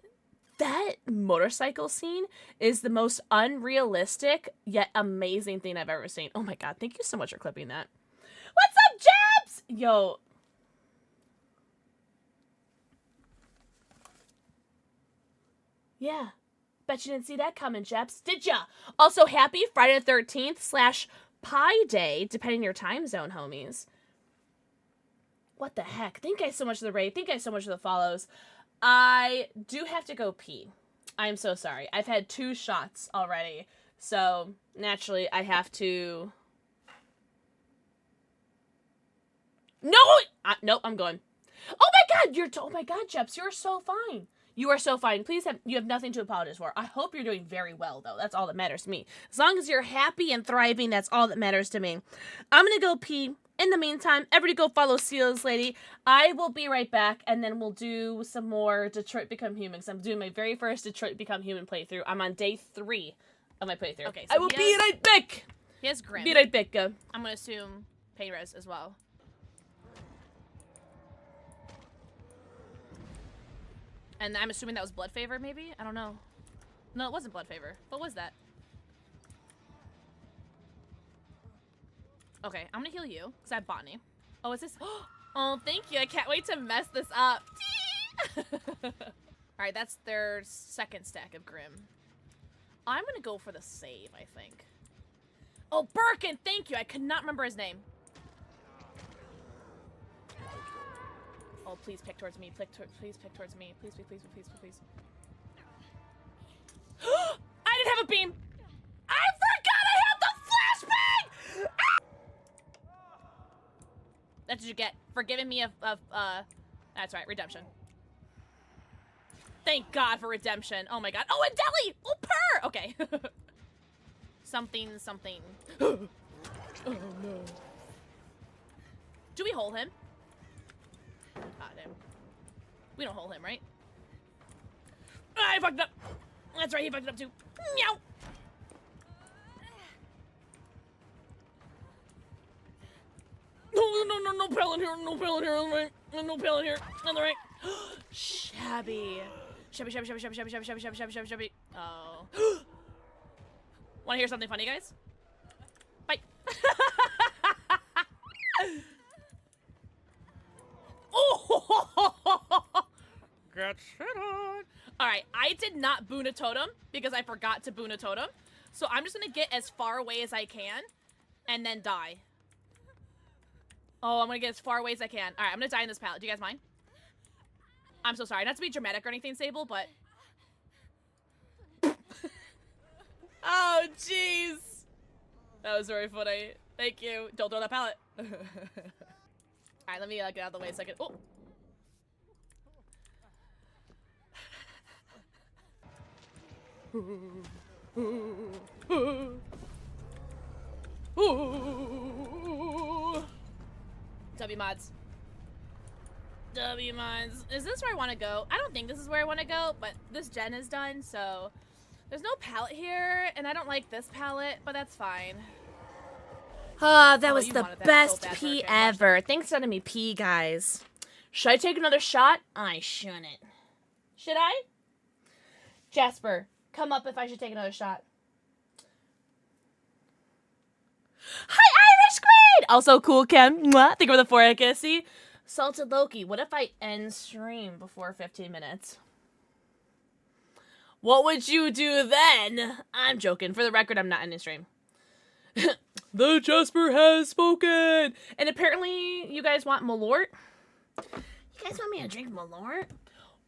motorcycle scene is the most unrealistic yet amazing thing I've ever seen. Oh my god, thank you so much for clipping that. What's up, Jabs? Yo. Yeah. Bet you didn't see that coming, Jeps. Did ya? Also, happy Friday the 13th / Pi Day, depending on your time zone, homies. What the heck? Thank you guys so much for the raid. Thank you guys so much for the follows. I do have to go pee. I'm so sorry. I've had 2 shots already. So, naturally, I have to... No! Nope, I'm going. Oh my god! Oh my god, Jeps, you're so fine. You are so fine. You have nothing to apologize for. I hope you're doing very well, though. That's all that matters to me. As long as you're happy and thriving, that's all that matters to me. I'm gonna go pee. In the meantime, everybody go follow Seals Lady. I will be right back, and then we'll do some more Detroit Become Human, because I'm doing my very first Detroit Become Human playthrough. I'm on day 3 of my playthrough. Okay, so I will be right back. He has Grim. Be right back. I'm gonna assume Payrez as well. And I'm assuming that was Blood Favor, maybe? I don't know. No, it wasn't Blood Favor. What was that? Okay, I'm gonna heal you, because I have Botany. Oh, is this? Oh, thank you. I can't wait to mess this up. Alright, that's their second stack of Grim. I'm gonna go for the save, I think. Oh, Birkin! Thank you! I could not remember his name. Oh, please pick towards me. Please pick towards me. Please, please, please, please, please, please. I didn't have a beam! I forgot I had the flashbang! Ah! That's what you get for giving me that's right, redemption. Thank God for redemption. Oh my god. Oh, and Deli! Oh, purr! Okay. Something. Oh, no. Do we hold him? God damn. We don't hold him, right? Ah, I fucked up. That's right, he fucked it up too. Meow. No pellet here, no pellet here on the right. No pellet here on the right. Shabby. Shabby. Oh. Wanna hear something funny, guys? Bye. Oh! Get shit on. Alright, I did not boon a totem because I forgot to boon a totem. So I'm just gonna get as far away as I can and then die. Oh, I'm gonna get as far away as I can. Alright, I'm gonna die in this pallet. Do you guys mind? I'm so sorry. Not to be dramatic or anything, Sable, but... Oh, jeez. That was very funny. Thank you. Don't throw that pallet. Alright, let me get out of the way a second. Oh! W mods. W mods. Is this where I want to go? I don't think this is where I want to go, but this gen is done, so there's no palette here, and I don't like this palette, but that's fine. That was the best pee ever. Thanks for sending me pee, guys. Should I take another shot? I shouldn't. Should I? Jasper, come up if I should take another shot. Hi, Irish Queen! Also cool, Kim. Mwah. Think of the 4 kissy. Salted Loki, what if I end stream before 15 minutes? What would you do then? I'm joking. For the record, I'm not ending stream. The Jesper has spoken! And apparently you guys want Malort? You guys want me to drink Malort?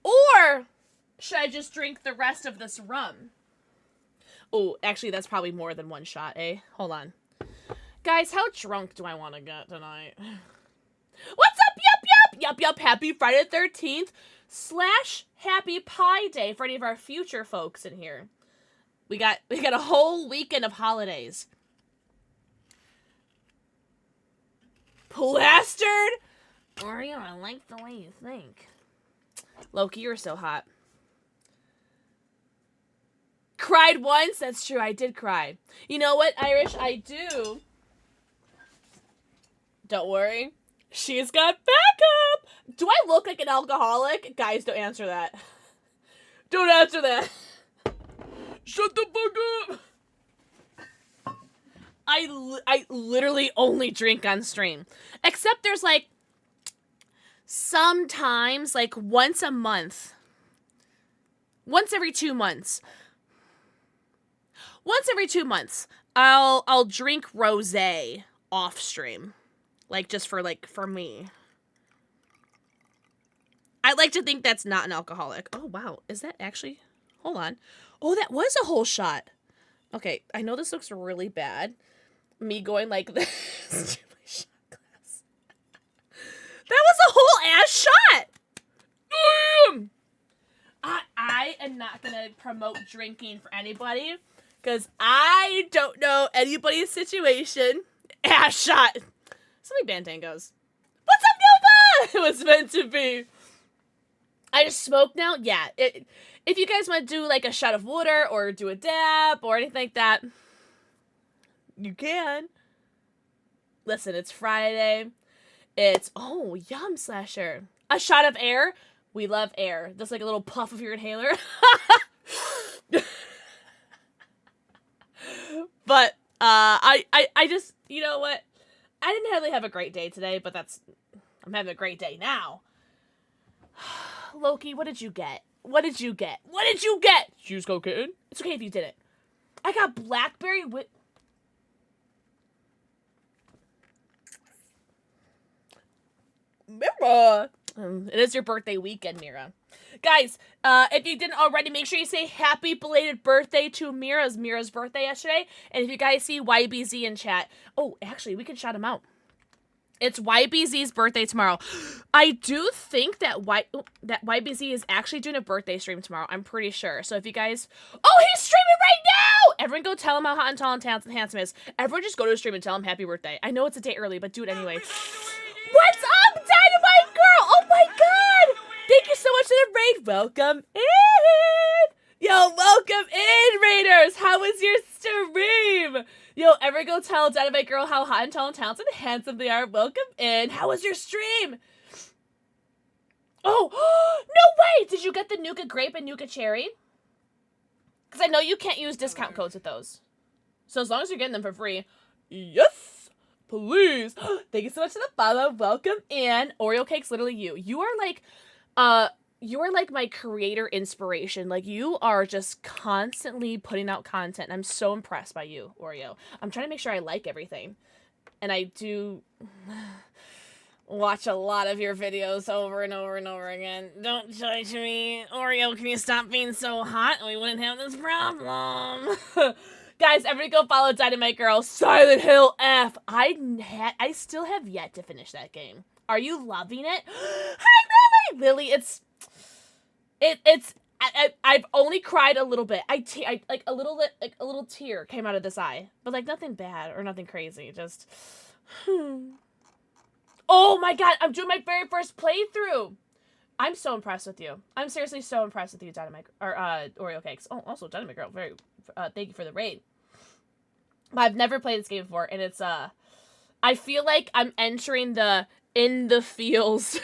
Or should I just drink the rest of this rum? Oh, actually that's probably more than one shot, eh? Hold on. Guys, how drunk do I want to get tonight? What's up, yup? Happy Friday the 13th / Happy Pie Day for any of our future folks in here. We got a whole weekend of holidays. Plastered? Oreo, I like the way you think. Loki, you're so hot. Cried once? That's true, I did cry. You know what, Irish? I do. Don't worry. She's got backup! Do I look like an alcoholic? Guys, don't answer that. Don't answer that. Shut the fuck up! I literally only drink on stream. Except there's like sometimes like once a month. Once every 2 months. Once every 2 months, I'll drink rosé off stream. Like just for me. I like to think that's not an alcoholic. Oh wow, is that actually? Hold on. Oh, that was a whole shot. Okay, I know this looks really bad. Me going like this to my shot glass. That was a whole ass shot! Damn! I am not gonna promote drinking for anybody, because I don't know anybody's situation. Ass shot! Something Bantan goes, what's up, Nova? It was meant to be. I just smoke now? Yeah. If you guys want to do like a shot of water or do a dab or anything like that, you can. Listen, it's Friday. It's, oh, yum slasher. A shot of air. We love air. Just like a little puff of your inhaler. But, I just, you know what? I didn't really have a great day today, but I'm having a great day now. Loki, what did you get? What did you get? What did you get? Choose go kitten. It's okay if you didn't. I got blackberry with... Mira! It is your birthday weekend, Mira. Guys, if you didn't already, make sure you say happy belated birthday to Mira's birthday yesterday. And if you guys see YBZ in chat... Oh, actually, we can shout him out. It's YBZ's birthday tomorrow. I do think that YBZ is actually doing a birthday stream tomorrow. I'm pretty sure. So if you guys... Oh, he's streaming right now! Everyone go tell him how hot and tall and talented and handsome is. Everyone just go to his stream and tell him happy birthday. I know it's a day early, but do it anyway. What's up, Dynamite Girl? Oh my god! Thank you so much for the raid. Welcome in! Yo, welcome in, Raiders! How was your stream? Yo, ever go tell Dynamite Girl how hot and tall and talented and handsome they are? Welcome in. How was your stream? Oh, no way! Did you get the Nuka Grape and Nuka Cherry? Because I know you can't use discount codes with those. So as long as you're getting them for free, yes, please. Thank you so much for the follow. Welcome in. Oreo Cake's literally you. You are like my creator inspiration. Like, you are just constantly putting out content. I'm so impressed by you, Oreo. I'm trying to make sure I like everything. And I do watch a lot of your videos over and over and over again. Don't judge me. Oreo, can you stop being so hot? We wouldn't have this problem. Guys, everybody go follow Dynamite Girl. Silent Hill F. I still have yet to finish that game. Are you loving it? Hi, Lily! Lily, I've only cried a little bit. Like a little tear came out of this eye, but like nothing bad or nothing crazy. Just, oh my god, I'm doing my very first playthrough. I'm so impressed with you. I'm seriously so impressed with you, Dynamite or Oreo Cakes. Oh, also Dynamite Girl. Thank you for the raid. But I've never played this game before, and it's I feel like I'm entering the in the feels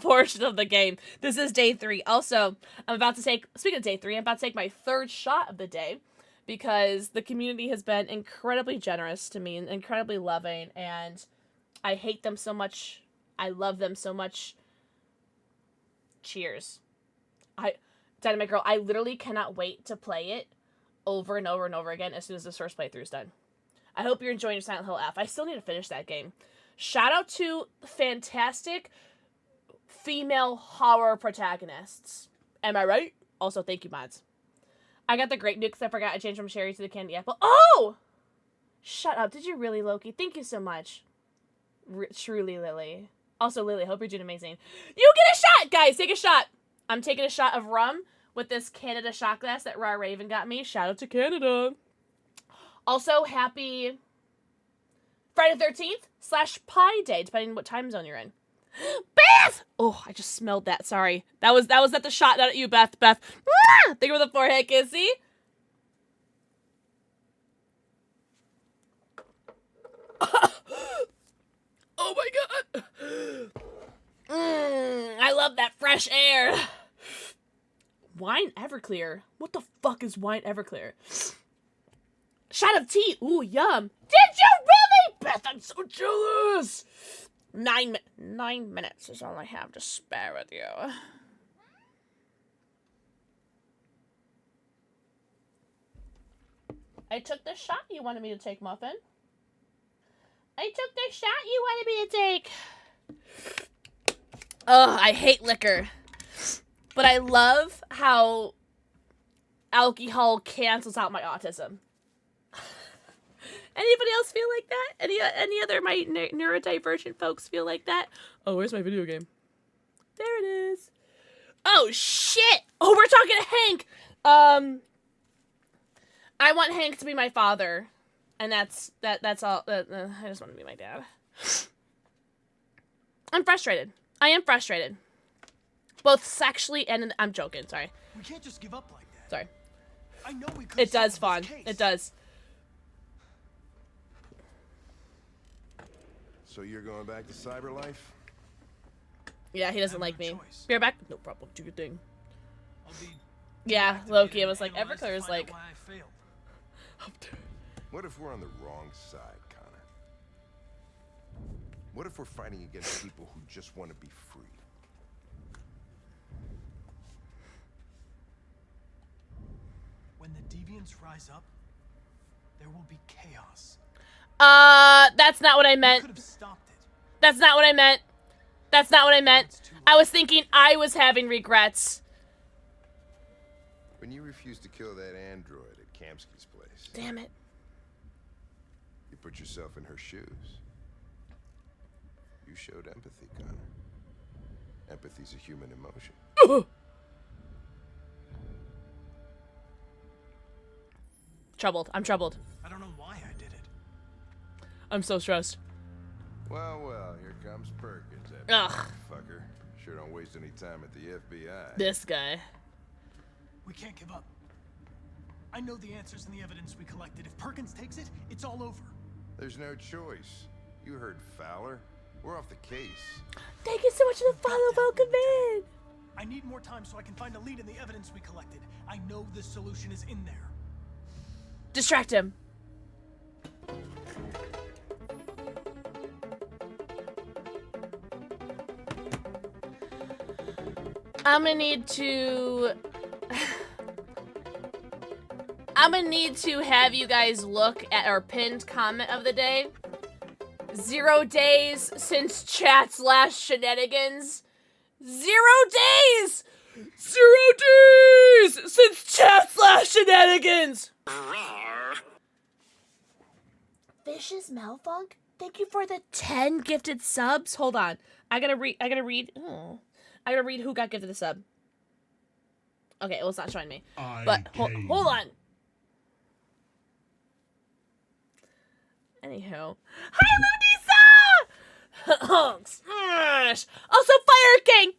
portion of the game. This is day 3. Also, speaking of day 3, I'm about to take my 3rd shot of the day because the community has been incredibly generous to me and incredibly loving, and I hate them so much. I love them so much. Cheers. Dynamite Girl, I literally cannot wait to play it over and over and over again as soon as this first playthrough is done. I hope you're enjoying your Silent Hill F. I still need to finish that game. Shout out to fantastic female horror protagonists. Am I right? Also, thank you, mods. I got the grape nukes. I forgot I changed from cherry to the candy apple. Oh! Shut up. Did you really, Loki? Thank you so much. Truly, Lily. Also, Lily, I hope you're doing amazing. You get a shot, guys. Take a shot. I'm taking a shot of rum with this Canada shot glass that Raw Raven got me. Shout out to Canada. Also, happy Friday the 13th / Pi Day, depending on what time zone you're in. Beth! Oh, I just smelled that. Sorry. That was at the shot, not at you, Beth. Beth. Ah! Think of the forehead kissy. Oh my god. I love that fresh air. Wine Everclear. What the fuck is Wine Everclear? Shot of tea. Ooh, yum. Did you really? Beth, I'm so jealous. 9 minutes is all I have to spare with you. I took the shot you wanted me to take, Muffin. I took the shot you wanted me to take. Ugh, I hate liquor. But I love how alcohol cancels out my autism. Anybody else feel like that? Any other my neurodivergent folks feel like that? Oh, where's my video game? There it is. Oh shit! Oh, we're talking to Hank. I want Hank to be my father, and that's all. I just want to be my dad. I'm frustrated. I am frustrated, both sexually and I'm joking. Sorry. We can't just give up like that. Sorry. I know we could. It does, Fawn. It does. So you're going back to Cyberlife? Yeah, he doesn't like me. Be right back. No problem. Do your thing. Yeah, Loki. It was like Everclear is like. What if we're on the wrong side, Connor? What if we're fighting against people who just want to be free? When the deviants rise up, there will be chaos. That's not what I meant. That's not what I meant. That's not what I meant. I was thinking I was having regrets. When you refused to kill that android at Kamsky's place. Damn it. You put yourself in her shoes. You showed empathy, Connor. Empathy's a human emotion. Troubled. I'm troubled. I don't know why I did it. I'm so stressed. Well, here comes Perkins, that fucker. Sure don't waste any time at the FBI. This guy. We can't give up. I know the answers and the evidence we collected. If Perkins takes it, it's all over. There's no choice. You heard Fowler. We're off the case. Thank you so much for the follow, Vulcan Man. I need more time so I can find a lead in the evidence we collected. I know the solution is in there. Distract him. I'm gonna need to have you guys look at our pinned comment of the day. 0 days since chat's last shenanigans. 0 days! 0 days since chat's last shenanigans! Vicious Malfunk, thank you for the 10 gifted subs. Hold on. I gotta read who got gifted a sub. Okay, well, it's not showing me. But hold on. Anywho. Hi, Lunisa! Honks. Also, Fire King!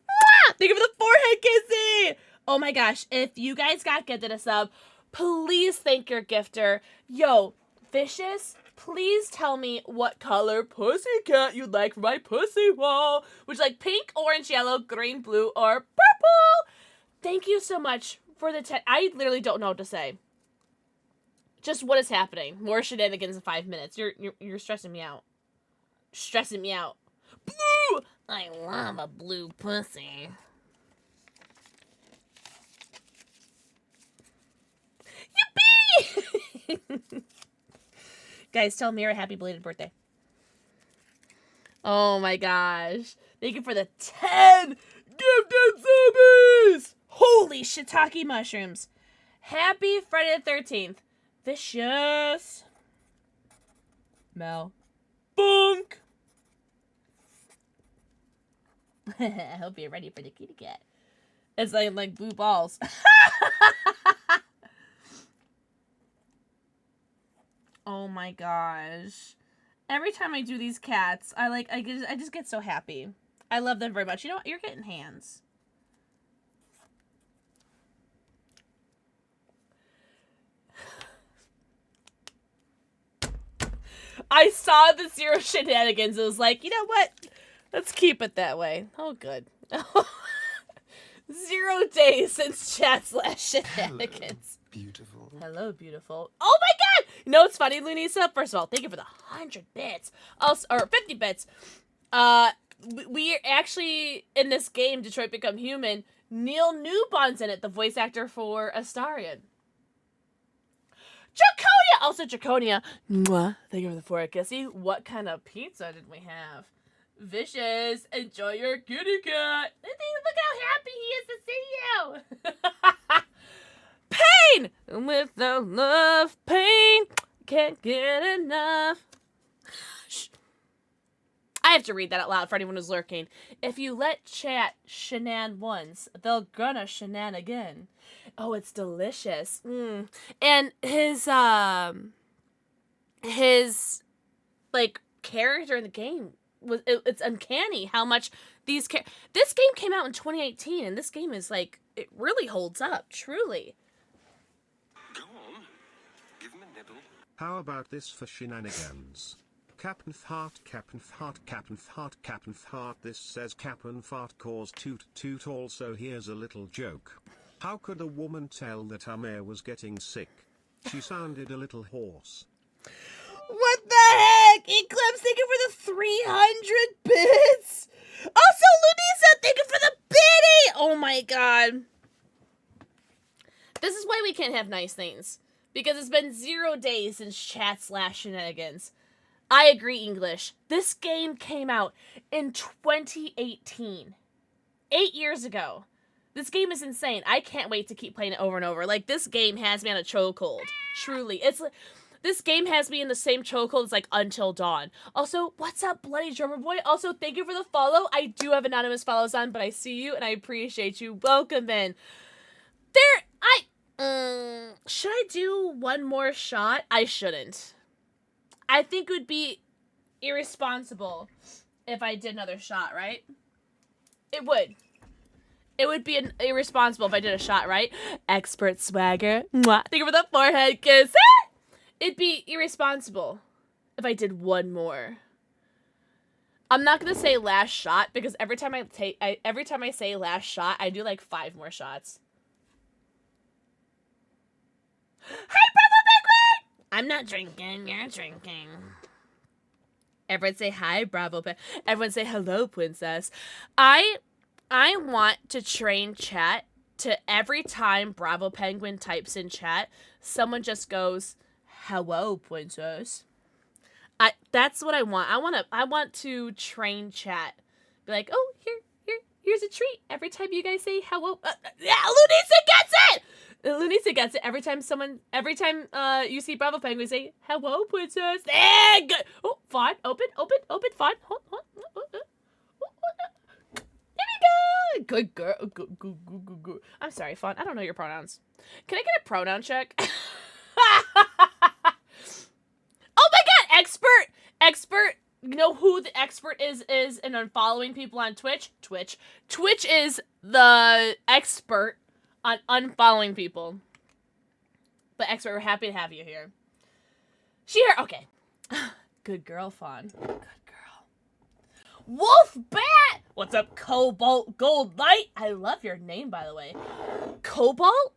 Thank you for the forehead kissy! Oh my gosh, if you guys got gifted a sub, please thank your gifter. Yo, Vicious, please tell me what color pussycat you'd like for my pussy wall. Would you like pink, orange, yellow, green, blue, or purple? Thank you so much for the 10. I literally don't know what to say. Just what is happening? More shenanigans in 5 minutes. You're stressing me out. Stressing me out. Blue! I love a blue pussy. Yippee! Guys, tell Mira happy belated birthday. Oh my gosh. Thank you for the 10 gifted zombies! Holy shiitake mushrooms. Happy Friday the 13th. Vicious. Mel. Bunk. I hope you're ready for the kitty cat. It's like blue balls. Oh my gosh. Every time I do these cats, I just get so happy. I love them very much. You know what? You're getting hands. I saw the zero shenanigans. It was like, you know what? Let's keep it that way. Oh, good. 0 days since chat/shenanigans. Beautiful. Hello, beautiful. Oh my god! You know what's funny, Lunisa? First of all, thank you for the 100 bits. Also, or 50 bits. We are actually, in this game, Detroit Become Human, Neil Newbon's in it, the voice actor for Astarion. Draconia! Also, Draconia. Mwah. Thank you for the 4 kissy. What kind of pizza did we have? Vicious. Enjoy your kitty cat. Look how happy he is to see you. Pain! Without love, pain. Can't get enough. Shh. I have to read that out loud for anyone who's lurking. If you let chat shenan once, they'll gonna shenan again. Oh, it's delicious. And his like character in the game was it's uncanny how much this game came out in 2018, and this game is like, it really holds up, truly. Go on. Give him a nibble. How about this for shenanigans? Cap'n Fart, Cap'n Fart, Cap'n Fart, Cap'n Fart. This says Cap'n Fart cause toot toot. Also, here's a little joke. How could a woman tell that Amir was getting sick? She sounded a little hoarse. What the heck? Eclipse, thank you for the 300 bits. Also, Lunisa, thank you for the biddy. Oh my god. This is why we can't have nice things. Because it's been 0 days since chat/shenanigans. I agree, English. This game came out in 2018. 8 years ago. This game is insane. I can't wait to keep playing it over and over. Like, this game has me on a chokehold. Truly. It's like, this game has me in the same chokehold as, like, Until Dawn. Also, what's up, Bloody Drummer Boy? Also, thank you for the follow. I do have anonymous follows on, but I see you, and I appreciate you. Welcome in. Should I do one more shot? I shouldn't. I think it would be irresponsible if I did another shot, right? It would. It would be irresponsible if I did a shot, right? Expert swagger. Mwah. Thank you for the forehead kiss. It'd be irresponsible if I did one more. I'm not gonna say last shot because every time I say last shot, I do like 5 more shots. Hi, Bravo Penguin! I'm not drinking. You're drinking. Everyone say hi, Bravo Penguin. Everyone say hello, princess. I want to train chat to every time Bravo Penguin types in chat, someone just goes, hello, princess. That's what I want. I want to train chat. Be like, oh, here's a treat. Every time you guys say hello, yeah, Lunisa gets it! Lunisa gets it. Every time you see Bravo Penguin say, hello, princess. There, good. Oh, Fawn, open, Fawn. Hold. There we go. Good girl. Good. I'm sorry, Fawn. I don't know your pronouns. Can I get a pronoun check? Oh my god, expert. You know who the expert is in unfollowing people on Twitch? Twitch is the expert on unfollowing people. But expert, we're happy to have you here. Okay. Good girl, Fawn. Good girl. Wolf Bat! What's up, Cobalt Gold Light? I love your name, by the way. Cobalt?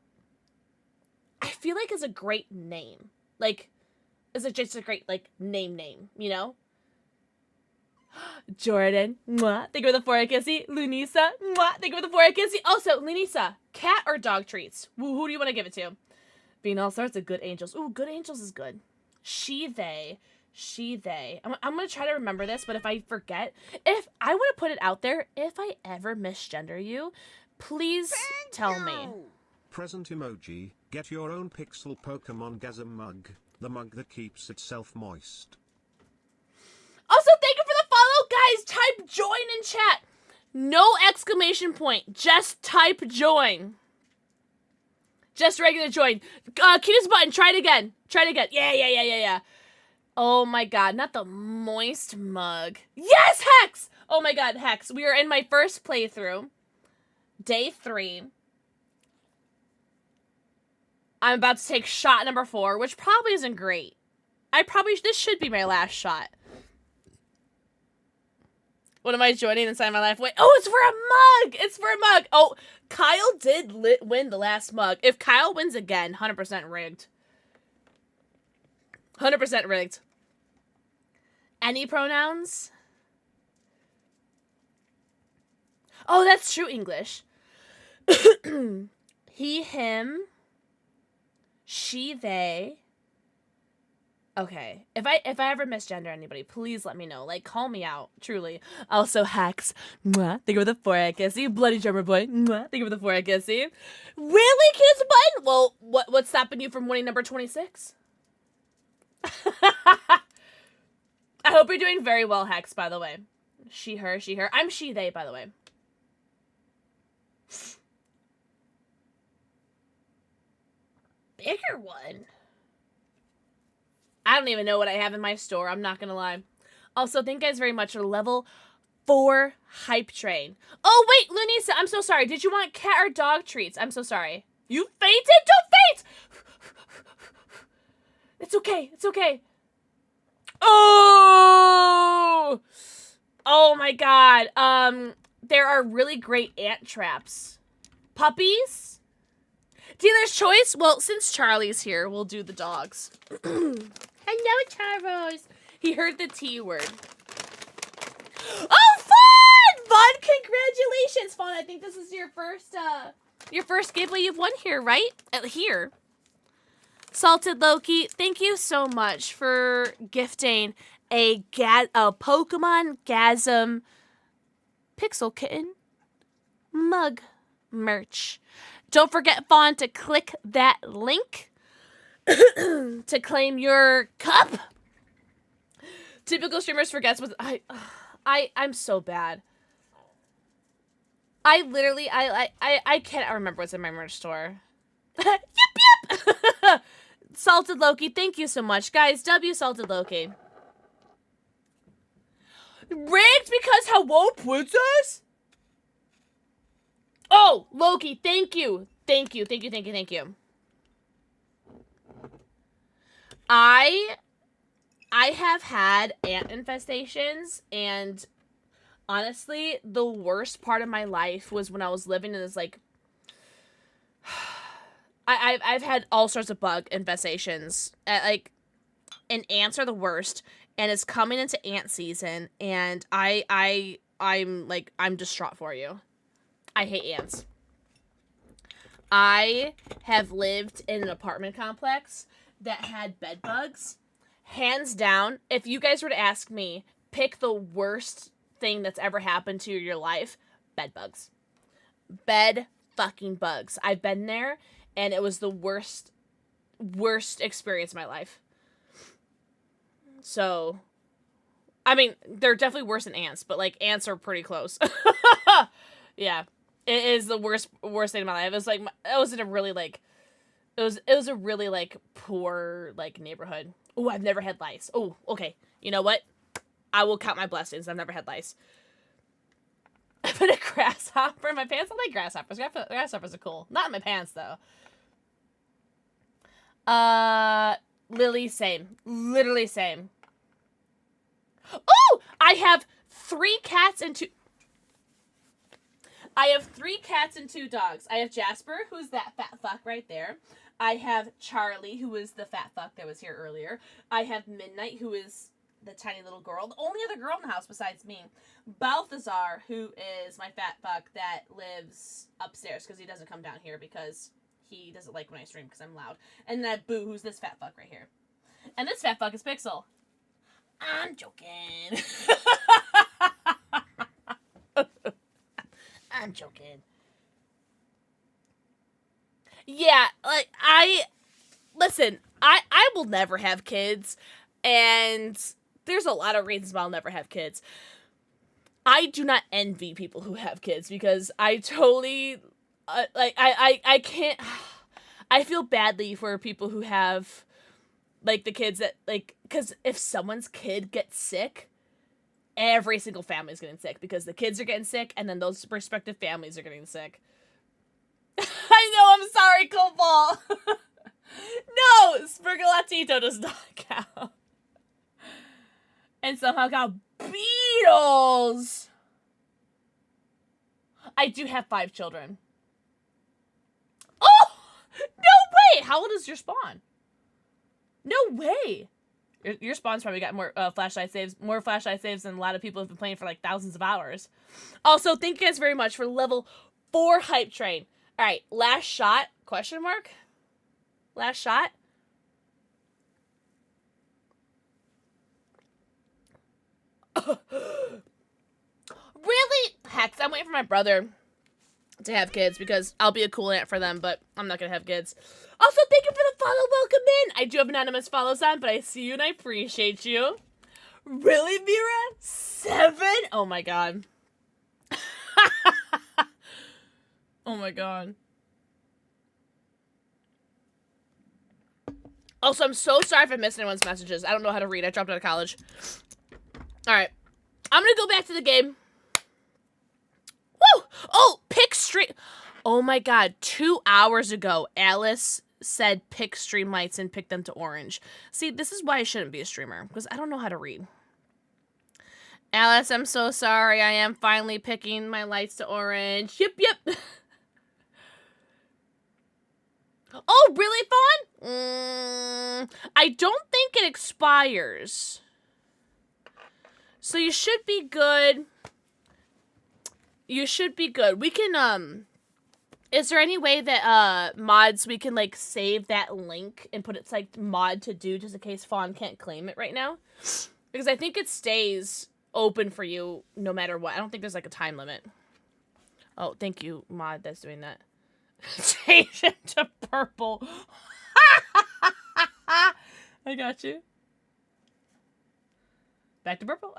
I feel like is a great name. Like, it's just a great, like, name, you know? Jordan, mwah. Thank you for the 4 kissy. Lunisa, mwah. Thank you for the 4 kissy. Also, Lunisa, cat or dog treats? Who do you want to give it to? Being all sorts of good angels. Ooh, good angels is good. She, they. I'm going to try to remember this, but if I forget, if I want to put it out there, if I ever misgender you, please tell me. Present emoji, get your own pixel Pokemon Gasm mug, the mug that keeps itself moist. Also, thank you for the follow, guys. Type join in chat. No exclamation point. Just type join. Just regular join. Cutest button. Try it again. Yeah. Oh my god. Not the moist mug. Yes, Hex! Oh my god, Hex. We are in my first playthrough. Day 3. I'm about to take shot number 4, which probably isn't great. This should be my last shot. What am I joining inside my life? Wait, oh, it's for a mug! Oh, Kyle did win the last mug. If Kyle wins again, 100% rigged. 100% rigged. Any pronouns? Oh, that's true English. He, him, she, they. Okay. If I ever misgender anybody, please let me know. Like, call me out. Truly. Also, Hacks. Mwah. Think of the forehead kissy. Bloody drummer boy. Mwah. Think of the forehead kissy. Really, Cutest Button? Well, what's stopping you from winning number 26? I hope you're doing very well, Hex, by the way. She, her. I'm she, they, by the way. Bigger one. I don't even know what I have in my store. I'm not gonna lie. Also, thank you guys very much for level 4 hype train. Oh, wait, Lunisa, I'm so sorry. Did you want cat or dog treats? I'm so sorry. You fainted? Don't faint! It's okay. Oh! Oh my god. There are really great ant traps. Puppies? Dealer's choice? Well, since Charlie's here, we'll do the dogs. Hello, Charles. He heard the T word. Oh, Fawn! Fawn, congratulations, Fawn. I think this is your first giveaway you've won here, right? Here. Salted Loki, thank you so much for gifting a Pokemon Gasm Pixel Kitten mug merch. Don't forget, Fawn, to click that link to claim your cup. Typical streamers forgets what I'm so bad. I cannot remember what's in my merch store. Yep. Salted Loki, thank you so much. Guys, W Salted Loki. Rigged because hello, princess? Oh, Loki, thank you. Thank you. I have had ant infestations, and honestly, the worst part of my life was when I was living in this, like, I've had all sorts of bug infestations. And ants are the worst, and it's coming into ant season, and I'm distraught for you. I hate ants. I have lived in an apartment complex that had bed bugs. Hands down, if you guys were to ask me, pick the worst thing that's ever happened to your life, bed bugs. Bed fucking bugs. I've been there, and it was the worst experience of my life. So, I mean, they're definitely worse than ants, but, like, ants are pretty close. Yeah. It is the worst thing in my life. It was like, it was in a really, like, it was a really, like, poor, like, neighborhood. Oh, I've never had lice. Oh, okay. You know what? I will count my blessings. I've never had lice. I put a grasshopper in my pants. I like grasshoppers. Grasshoppers are cool. Not in my pants, though. Lily, same. Literally same. Oh! I have 3 cats and 2... I have 3 cats and 2 dogs. I have Jasper, who's that fat fuck right there. I have Charlie, who is the fat fuck that was here earlier. I have Midnight, who is the tiny little girl. The only other girl in the house besides me. Balthazar, who is my fat fuck that lives upstairs because he doesn't come down here because he doesn't like when I stream because I'm loud. And then Boo, who's this fat fuck right here. And this fat fuck is Pixel. I'm joking. I'm joking. Yeah, like, listen, I will never have kids, and there's a lot of reasons why I'll never have kids. I do not envy people who have kids, because I totally, I can't, I feel badly for people who have, like, the kids that, like, because if someone's kid gets sick, every single family is getting sick, because the kids are getting sick, and then those respective families are getting sick. I know, I'm sorry, Cobalt. No, Sprigolatito does not count. And somehow got Beatles. I do have 5 children. Oh! No way! How old is your spawn? No way! Your spawn's probably got more flashlight saves than a lot of people have been playing for like thousands of hours. Also, thank you guys very much for level 4 hype train. All right, last shot? Question mark? Last shot? Really? Hex, I'm waiting for my brother to have kids because I'll be a cool aunt for them, but I'm not gonna have kids. Also, thank you for the follow. Welcome in. I do have anonymous follows on, but I see you and I appreciate you. Really, Mira? 7? Oh my god. Oh my god. Also, I'm so sorry if I missed anyone's messages. I don't know how to read. I dropped out of college. Alright. I'm gonna go back to the game. Woo! Oh, pick stream. Oh my god. 2 hours ago, Alice said pick stream lights and pick them to orange. See, this is why I shouldn't be a streamer, because I don't know how to read. Alice, I'm so sorry. I am finally picking my lights to orange. Yep. Oh, really, Fawn? I don't think it expires. So you should be good. You should be good. We can, is there any way that, mods, we can, like, save that link and put it to, like, mod to do just in case Fawn can't claim it right now? Because I think it stays open for you no matter what. I don't think there's, like, a time limit. Oh, thank you, mod, that's doing that. Change it to purple. I got you. Back to purple.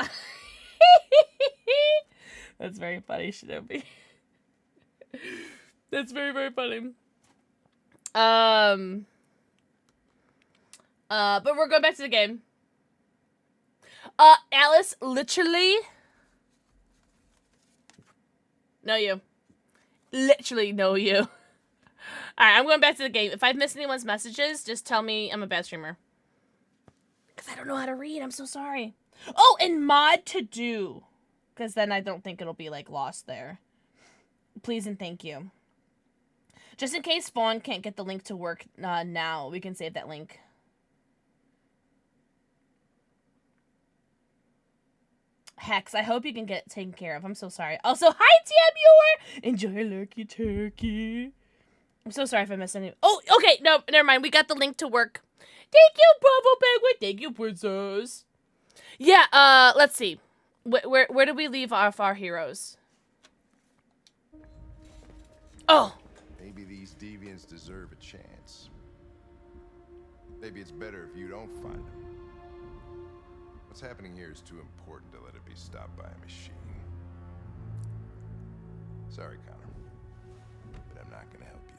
That's very funny, Shinobi. That's very, very funny. But we're going back to the game. Alice, literally. No, you. Literally know you. Alright, I'm going back to the game. If I've missed anyone's messages, just tell me I'm a bad streamer. Because I don't know how to read. I'm so sorry. Oh, and mod to do. Because then I don't think it'll be, like, lost there. Please and thank you. Just in case Fawn can't get the link to work now, we can save that link. Hex, I hope you can get taken care of. I'm so sorry. Also, hi, TM, enjoy Lurky Turkey. I'm so sorry if I missed any. Oh, okay. No, never mind. We got the link to work. Thank you, Bravo Penguin. Thank you, Princess. Yeah, let's see. Where do we leave off our heroes? Oh. Maybe these deviants deserve a chance. Maybe it's better if you don't find them. What's happening here is too important to let it be stopped by a machine. Sorry, Connor, but I'm not gonna help you.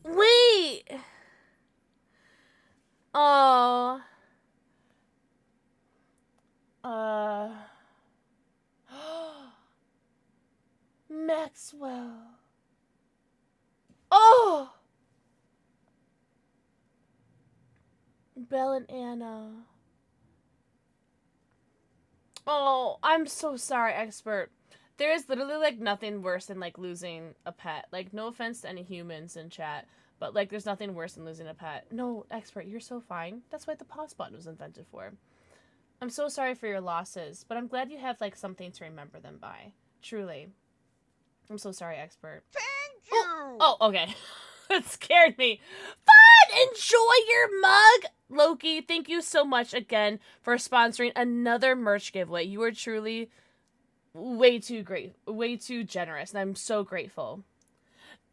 Wait. Oh. Maxwell. Oh. Belle and Anna. Oh, I'm so sorry, expert. There is literally, like, nothing worse than, like, losing a pet. Like, no offense to any humans in chat, But, like, there's nothing worse than losing a pet. No, expert, you're so fine. That's what the pause button was invented for. I'm so sorry for your losses, but I'm glad you have, like, something to remember them by. Truly. I'm so sorry, expert. Thank you! Oh, okay. It scared me. Fun! Enjoy your mug! Loki, thank you so much again for sponsoring another merch giveaway. You are truly way too great, way too generous, and I'm so grateful.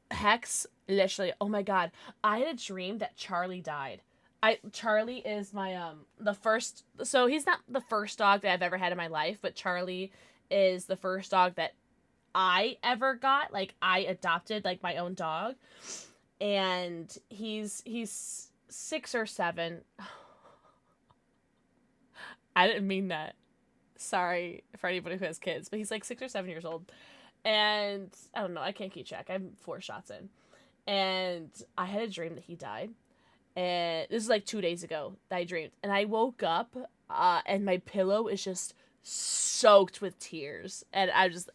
Hex, literally, oh my god, I had a dream that Charlie died. Charlie is my the first, so he's not the first dog that I've ever had in my life, but Charlie is the first dog that I ever got. Like, I adopted, like, my own dog, and he's 6 or 7. I didn't mean that. Sorry for anybody who has kids, but he's like 6 or 7 years old. And I don't know, I can't keep track. I'm 4 shots in. And I had a dream that he died. And this is like 2 days ago that I dreamed. And I woke up and my pillow is just soaked with tears. And I just,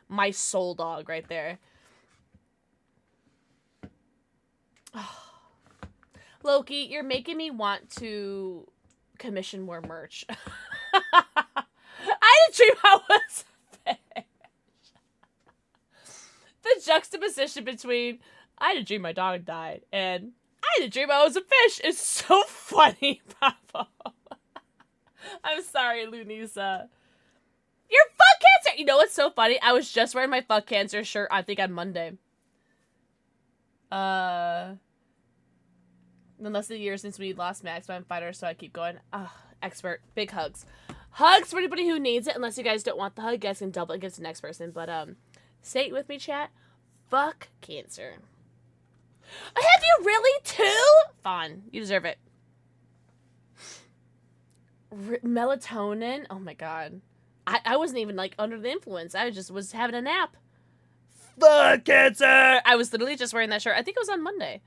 my soul dog right there. Loki, you're making me want to commission more merch. I had a dream I was a fish. The juxtaposition between I had a dream my dog died and I had a dream I was a fish is so funny, Papa. I'm sorry, Lunisa. You're fuck cancer! You know what's so funny? I was just wearing my fuck cancer shirt, I think, on Monday. Been less than a year since we lost Max, but I'm fighter, so I keep going. Expert. Big hugs. Hugs for anybody who needs it. Unless you guys don't want the hug, you guys can double it, give it to the next person. But, say it with me, chat. Fuck cancer. Have you really too? Fine. You deserve it. Melatonin? Oh my god. I wasn't even, like, under the influence. I just was having a nap. Fuck cancer! I was literally just wearing that shirt. I think it was on Monday.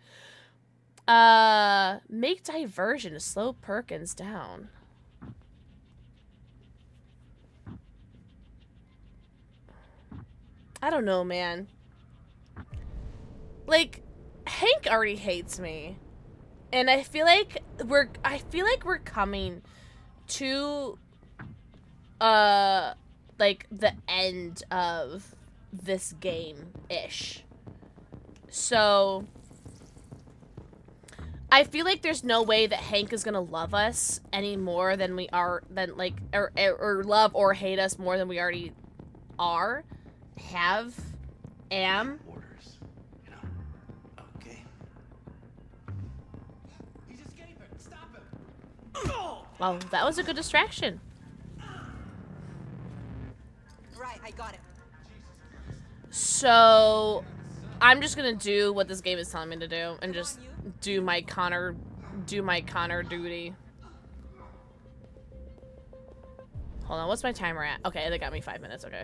Make diversion to slow Perkins down. I don't know, man. Like, Hank already hates me. And I feel like we're coming to like the end of this game-ish. So I feel like there's no way that Hank is gonna love us any more than we are, than like, or love or hate us more than we already are, am. Orders, you know. Okay. He's escaping. Stop him. Well, that was a good distraction. Right, I got it. So I'm just gonna do what this game is telling me to do and just do my Connor duty. Hold on, what's my timer at? Okay, they got me 5 minutes, okay.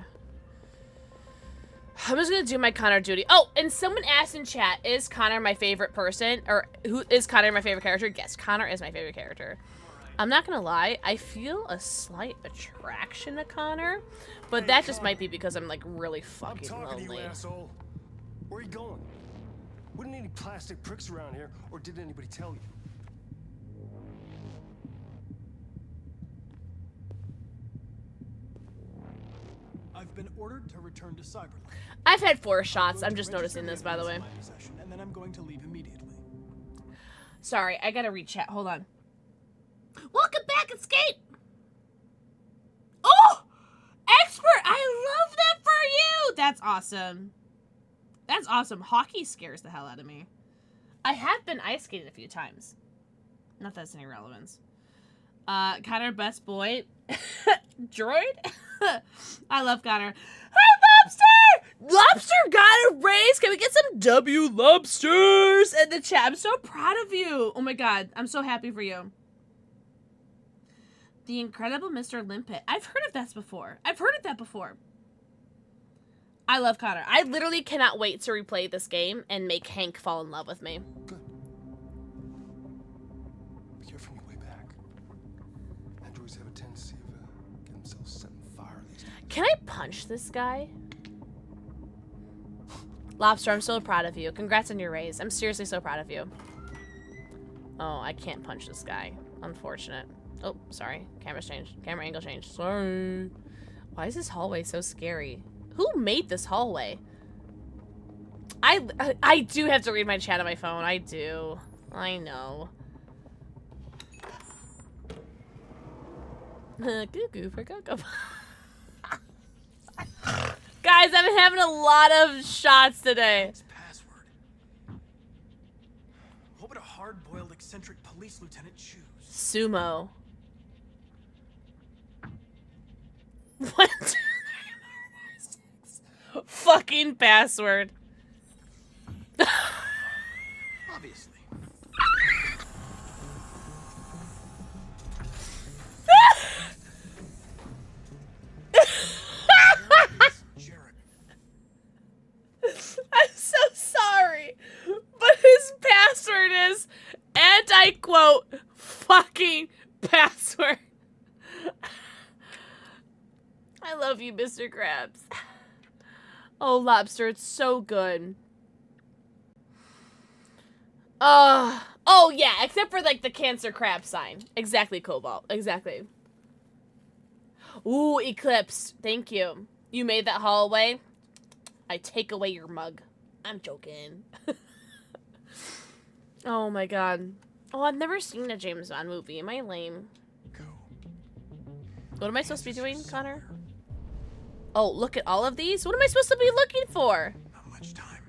I'm just gonna do my Connor duty. Oh, and someone asked in chat, is Connor my favorite person? Or who is Connor my favorite character? Yes, Connor is my favorite character. I'm not gonna lie, I feel a slight attraction to Connor, but that just might be because I'm like really fucking I'm talking lonely. to you, asshole. Where are you going? Wouldn't any plastic pricks around here, or did anybody tell you? I've been ordered to return to Cyberland. I've had 4 shots. I'm just noticing this, by the way. And then I'm going to leave immediately. Sorry, I gotta read chat. Hold on. Welcome back, Escape! Oh! Expert! I love that for you! That's awesome. That's awesome. Hockey scares the hell out of me. I have been ice skated a few times. Not that that's any relevance. Connor, best boy. Droid? I love Connor. Hi, Lobster! Lobster got a raise! Can we get some W Lobsters in the chat? I'm so proud of you. Oh my god, I'm so happy for you. The Incredible Mr. Limpet. I've heard of that before. I love Connor. I literally cannot wait to replay this game and make Hank fall in love with me. Good. Be careful on your way back. Androids have a tendency of getting themselves set on fire these days. Can I punch this guy? Lobster, I'm so proud of you. Congrats on your raise. I'm seriously so proud of you. Oh, I can't punch this guy. Unfortunate. Oh, sorry. Camera's changed. Camera angle changed. Sorry. Why is this hallway so scary? Who made this hallway? I do have to read my chat on my phone. I do. I know. Cuckoo for Coco. Guys, I've been having a lot of shots today. Password. What would a hard-boiled eccentric police lieutenant choose? Sumo. What? Fucking password. Obviously. I'm so sorry, but his password is, and I quote, fucking password. I love you, Mr. Krabs. Oh, Lobster, it's so good. Oh yeah, except for like the Cancer crab sign. Exactly, Cobalt. Exactly. Ooh, Eclipse. Thank you. You made that hallway. I take away your mug. I'm joking. Oh my god. Oh, I've never seen a James Bond movie. Am I lame? Go. What am I supposed to be doing, Connor? Oh, look at all of these? What am I supposed to be looking for? Not much time.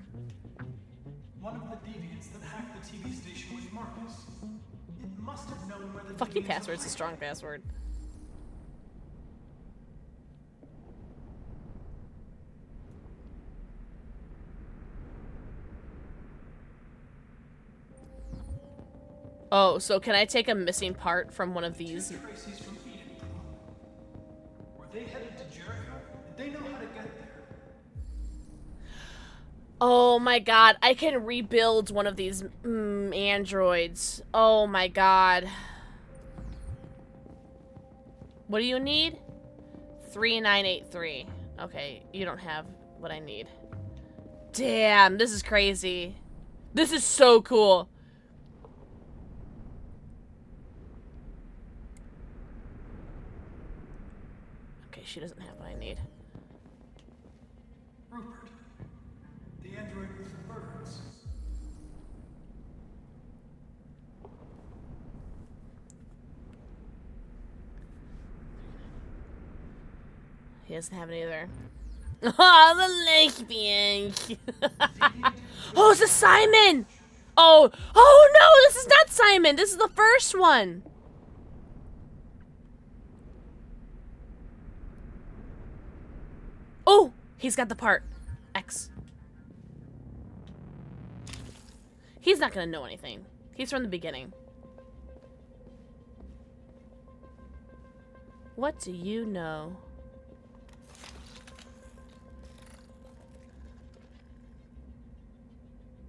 One of the deviants that hacked the TV station was Marcus. It must have known where the Fucking deviants password's a are. strong password. Oh, so can I take a missing part from one of these? Tracy's from Eden. Were they headed to Jericho? Did they know how to get there? Oh my god, I can rebuild one of these androids. Oh my god. What do you need? 3983. Okay, you don't have what I need. Damn, this is crazy. This is so cool. Okay, she doesn't have what I need. Rupert. The android with the birds. He doesn't have it either. Oh, the lesbian. Oh, it's a Simon. Oh no, this is not Simon. This is the first one. Oh, he's got the part. X. He's not gonna know anything. He's from the beginning. What do you know?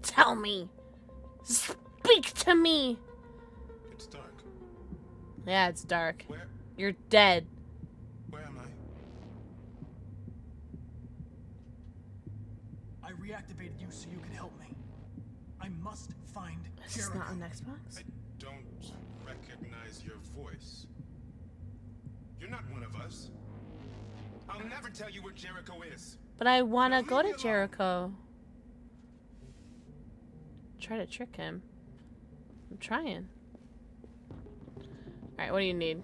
Tell me. Speak to me. It's dark. Yeah, it's dark. Where? You're dead. Where am I? I reactivated you so you can help me. I must find This is Jericho. not on Xbox. I don't recognize your voice. You're not one of us. I'll never tell you where Jericho is. But I wanna go to Jericho. Try to trick him. I'm trying. Alright, what do you need?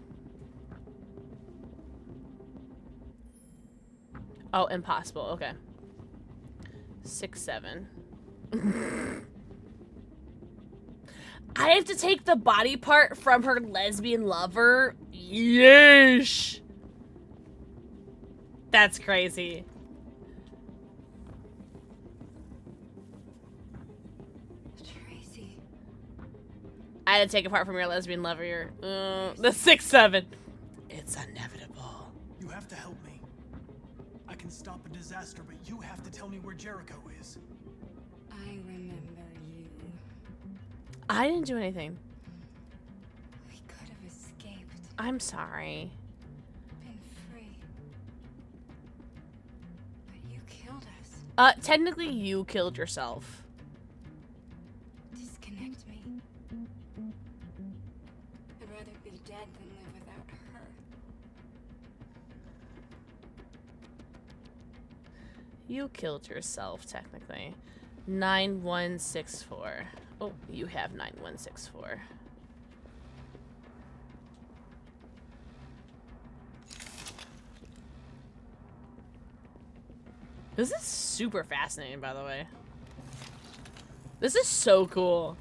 Oh, impossible. Okay. 6, 7. I have to take the body part from her lesbian lover? Yeesh! That's crazy. Tracy. I had to take apart from your lesbian lover. The 6, 7. It's inevitable. You have to help me. I can stop a disaster, but you have to tell me where Jericho is. I remember you. I didn't do anything. We could have escaped. I'm sorry. Been free. But you killed us. Technically you killed yourself. Disconnect me. I'd rather be dead than live without her. You killed yourself, technically. 9164. Oh, you have 9164. This is super fascinating, by the way. This is so cool.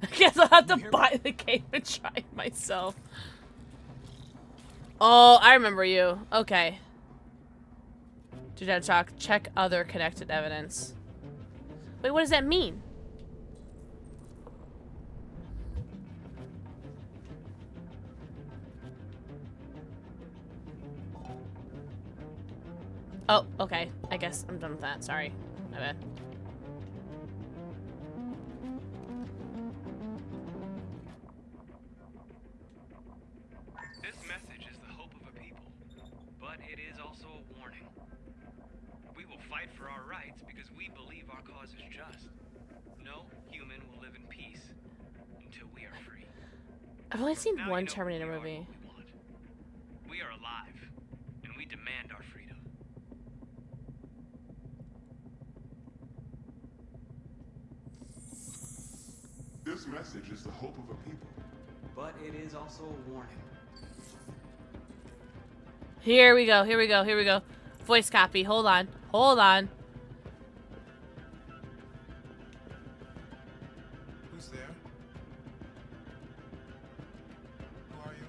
I guess I'll have to buy the game and try it myself. Oh, I remember you. Okay. Do not talk. Check other connected evidence. Wait, what does that mean? Oh, okay. I guess I'm done with that. Sorry. My bad. This message is the hope of a people, but it is also a warning. We will fight for our rights because we believe our cause is just. No human will live in peace until we are free. I've only seen Now one you know Terminator who we movie. We are alive, and we demand our freedom. This message is the hope of a people, but it is also a warning. Here we go. Here we go. Here we go. Voice copy. Hold on. Hold on. Who's there? Who are you?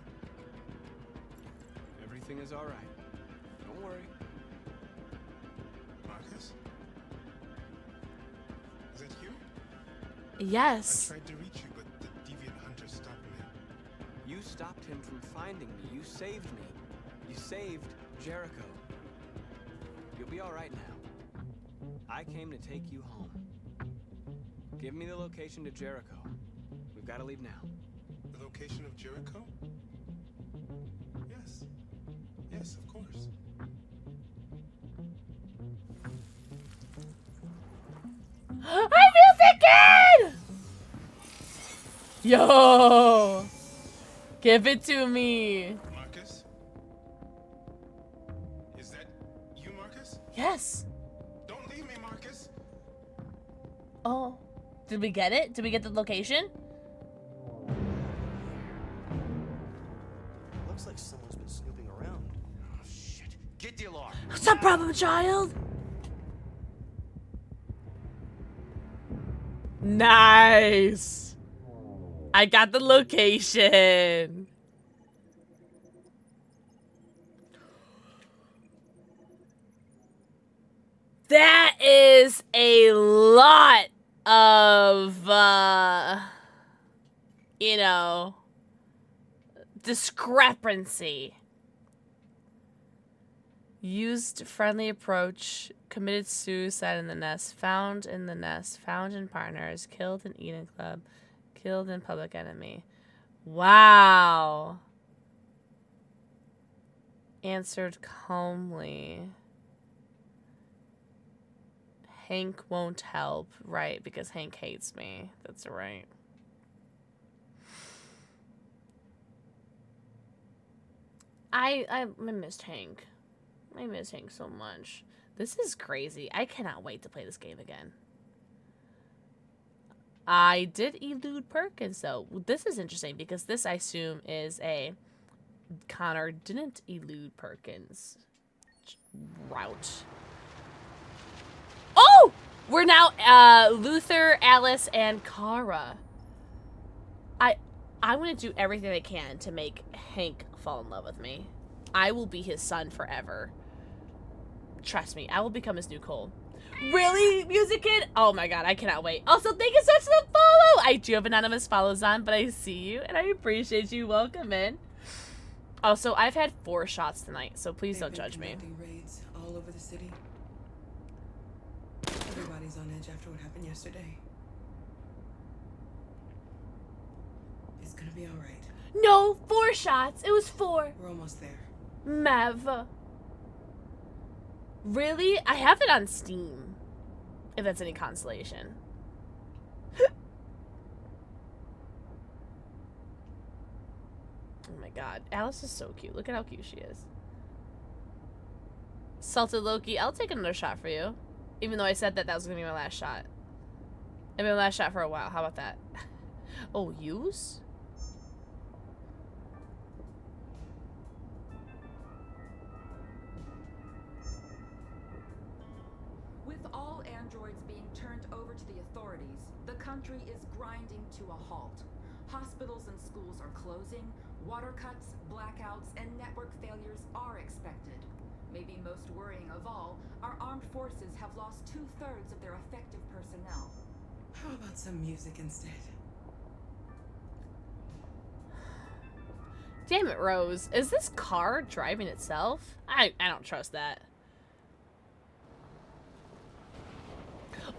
Everything is all right. Don't worry. Marcus? Is that you? Yes. I tried to reach you, but the deviant hunter stopped me. You stopped him from finding me. You saved me. You saved Jericho. You'll be all right now. I came to take you home. Give me the location to Jericho. We've got to leave now. The location of Jericho? Yes. Yes, of course. I feel sick! Yo! Give it to me. Marcus? Is that you, Marcus? Yes. Don't leave me, Marcus. Oh. Did we get it? Did we get the location? Looks like someone's been snooping around. Oh, shit. Get the alarm. What's the problem, child? Nice. I got the location. That is a lot of, you know, discrepancy. Used friendly approach, committed suicide in the nest, found in the nest, found in partners, killed in Eden Club, killed in Public Enemy. Wow. Answered calmly. Hank won't help. Right, because Hank hates me. That's right. I missed Hank. I miss Hank so much. This is crazy. I cannot wait to play this game again. I did elude Perkins, though. This is interesting because this, I assume, is a Connor didn't elude Perkins route. Oh! We're now Luther, Alice, and Kara. I'm going to do everything I can to make Hank fall in love with me. I will be his son forever. Trust me, I will become his new Cole. Really, Music Kid? Oh my god, I cannot wait. Also, thank you so much for the follow. I do have anonymous follows on, but I see you, and I appreciate you. Welcome in. Also, I've had 4 shots tonight, so please don't judge me. Raids all over the city. Everybody's on edge after what happened yesterday. It's gonna be all right. No, 4 shots. It was 4. We're almost there. Mav. Really? I have it on Steam. If that's any consolation. Oh my god. Alice is so cute. Look at how cute she is. Salted Loki. I'll take another shot for you. Even though I said that was going to be my last shot. It'll be my last shot for a while. How about that? Oh, use? With all androids being turned over to the authorities, the country is grinding to a halt. Hospitals and schools are closing, water cuts, blackouts, and network failures are expected. Maybe most worrying of all, our armed forces have lost 2/3 of their effective personnel. How about some music instead? Damn it, Rose. Is this car driving itself? I don't trust that.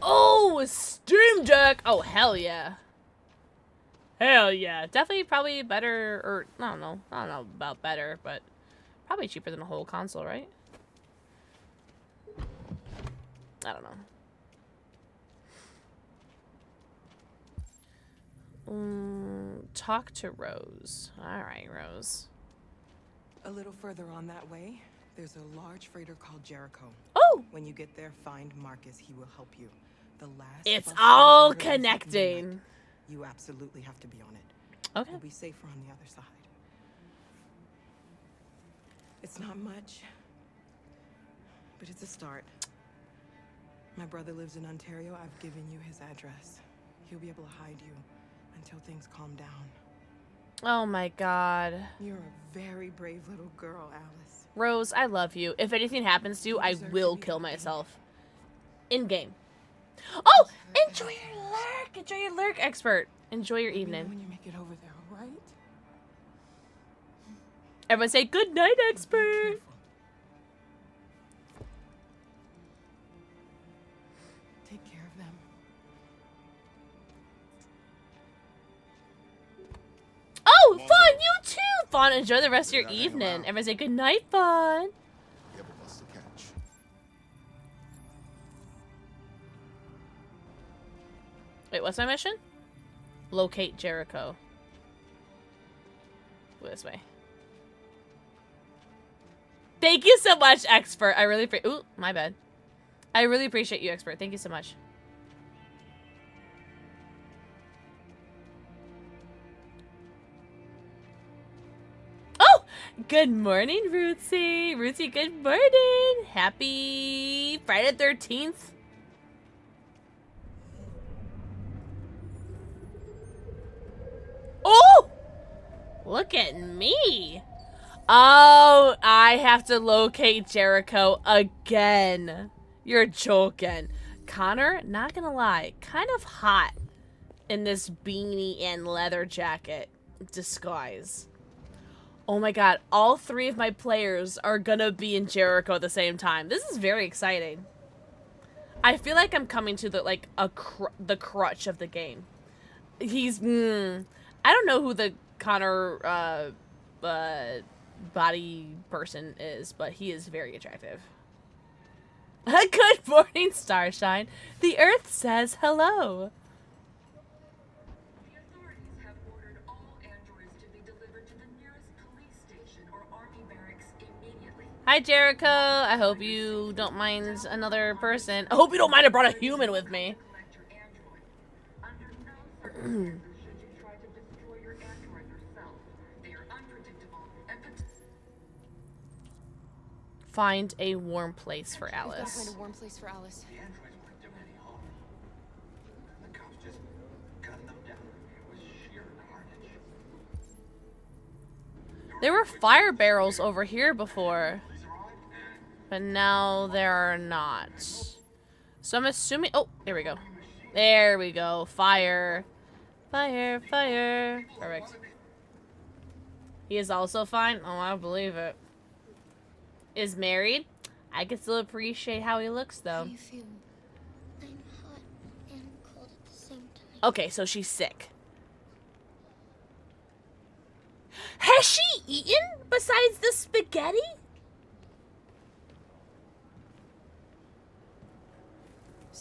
Oh, a Steam Deck! Oh, hell yeah. Hell yeah. Definitely probably better, or I don't know about better, but probably cheaper than a whole console, right? I don't know. Talk to Rose. Alright, Rose. A little further on that way, there's a large freighter called Jericho. Oh! When you get there, find Marcus. He will help you. The last It's bus all from the rails at connecting. midnight. You absolutely have to be on it. Okay. You'll be safer on the other side. It's not much, but it's a start. My brother lives in Ontario. I've given you his address. He'll be able to hide you until things calm down. Oh my god. You're a very brave little girl, Alice. Rose, I love you. If anything happens to you, I will kill myself. In game. Oh! Enjoy your lurk! Enjoy your lurk, expert. Enjoy your evening. When you make it over there, all right? Everyone say good night, expert. Take care of them. Oh, Fawn, you too! Fawn, enjoy the rest of your evening. Everyone say good night, Fawn. Wait, what's my mission? Locate Jericho. Go this way. Thank you so much, expert. I really appreciate. Ooh, my bad. I really appreciate you, expert. Thank you so much. Oh, good morning, Rootsy. Rootsy, good morning. Happy Friday the 13th. Oh! Look at me. Oh, I have to locate Jericho again. You're joking. Connor, not gonna lie, kind of hot in this beanie and leather jacket disguise. Oh my god, all 3 of my players are gonna be in Jericho at the same time. This is very exciting. I feel like I'm coming to the the crutch of the game. He's I don't know who the Connor body person is, but he is very attractive. Good morning, Starshine. The Earth says hello. The authorities have ordered all androids to be delivered to the nearest police station or army barracks immediately. Hi, Jericho. I hope you don't mind another person. I hope you don't mind I brought a human with me. Find a warm place for Alice. We've got to find a warm place for Alice. There were fire barrels over here before, but now there are not. So I'm assuming. Oh, there we go. There we go. Fire. Fire, fire. Perfect. He is also fine. Oh, I believe it. Is married. I can still appreciate how he looks, though. How do you feel? I'm hot and cold at the same time. Okay, so she's sick. Has she eaten besides the spaghetti?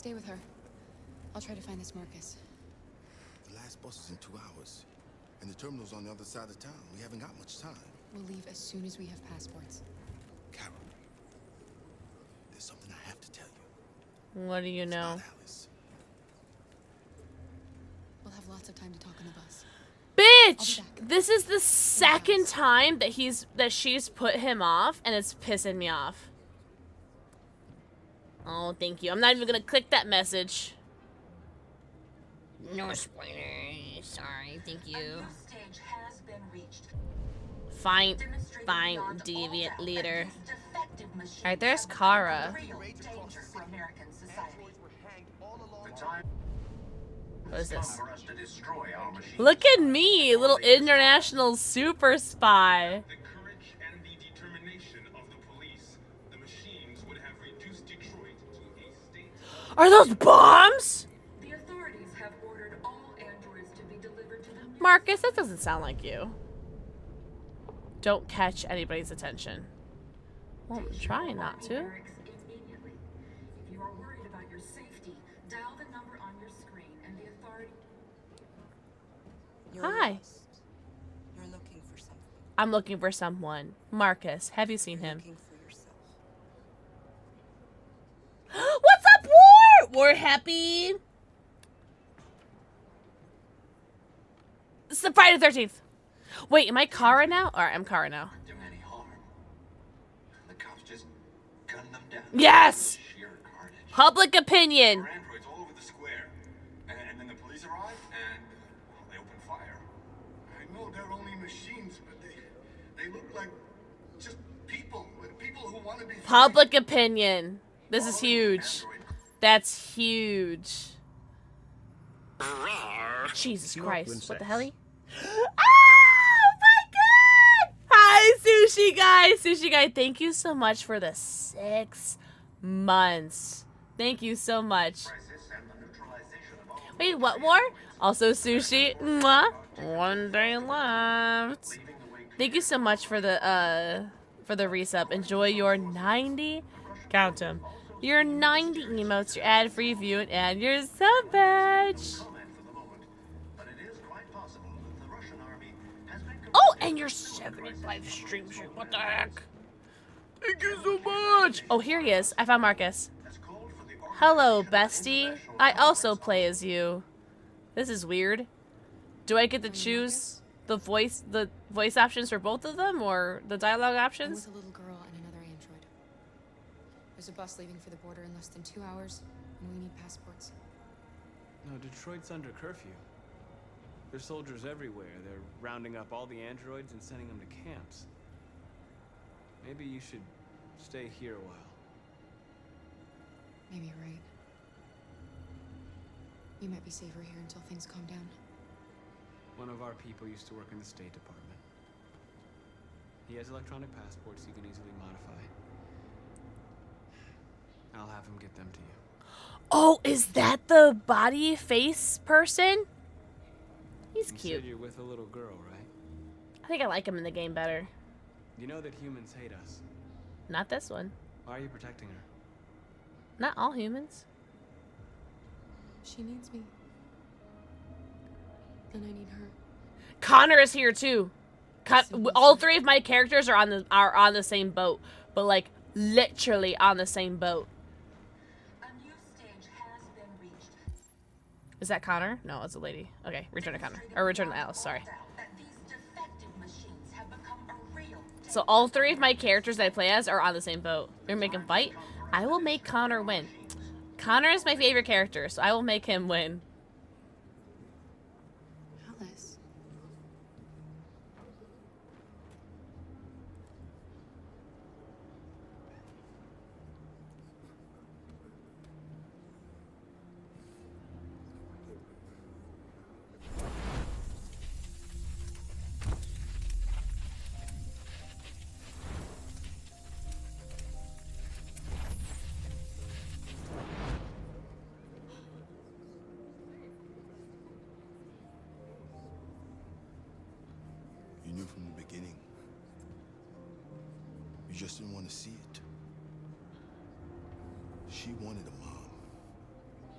Stay with her. I'll try to find this Marcus. The last bus is in 2 hours. And the terminal's on the other side of town. We haven't got much time. We'll leave as soon as we have passports. Carol, there's something I have to tell you. What do you know? We'll have lots of time to talk on the bus. Bitch! This is the second time that she's put him off, and it's pissing me off. Oh, thank you. I'm not even gonna click that message. No spoilers. Sorry, thank you. Fine, fine, deviant leader. Alright, there's Kara. What is this? Look at me, little international super spy. Are those bombs? Marcus, that doesn't sound like you. Don't catch anybody's attention. Well, I'm trying not to. Hi. You're looking for something. I'm looking for someone. Marcus, have you seen him? What's up, War? War happy. It's the Friday the 13th. Wait, am I Kara now? Alright, I'm Kara now. Yes! Public opinion. And then the police arrived and they opened fire. I know they're only machines, but they look like just people who want to be Public opinion. This is huge. That's huge. Jesus Christ. What the hell? Oh my god! Hi, Sushi Guy. Sushi Guy, thank you so much for the 6 months. Thank you so much. Wait, what more? Also, Sushi. Mwah. 1 day left. Thank you so much for the resub. Enjoy your 90. Count them. Your 90 emotes, your ad-free view, and your sub badge. Oh, and your 75 streams. What the heck? Thank you so much. Oh, here he is. I found Marcus. Hello, bestie. I also play as you. This is weird. Do I get to choose the voice options for both of them, or the dialogue options? I'm with a little girl and another android. There's a bus leaving for the border in less than 2 hours, and we need passports. No, Detroit's under curfew. There's soldiers everywhere. They're rounding up all the androids and sending them to camps. Maybe you should stay here a while. Maybe you're right. You might be safer here until things calm down. One of our people used to work in the State Department. He has electronic passports you can easily modify. I'll have him get them to you. Oh, is that the body face person? He's You cute. said you're with a little girl, right? I think I like him in the game better. You know that humans hate us. Not this one. Why are you protecting her? Not all humans. She needs me. And I need her. Connor is here too. All 3 of my characters are on the same boat, but like literally on the same boat. Is that Connor? No, it's a lady. Okay, return to Connor. Or return to Alice, sorry. So all 3 of my characters that I play as are on the same boat. You're making them fight? I will make Connor win. Connor is my favorite character, so I will make him win. Alice. You knew from the beginning. You just didn't want to see it. She wanted a mom.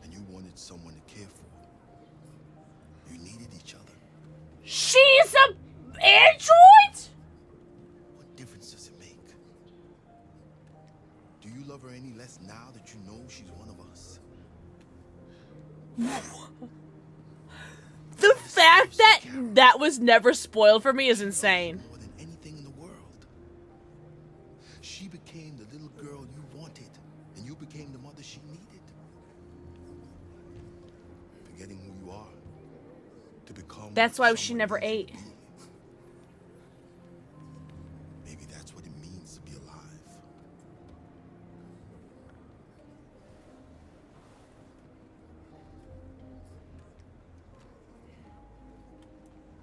and you wanted someone to care for. You needed each other. She's a android? What difference does it make? Do you love her any less now that you know she's one of us? The fact that that was never spoiled for me is insane. More than anything in the world. She became the little girl you wanted, and you became the mother she needed. Forgetting who you are to become. That's why she never ate. Maybe that's what it means to be alive.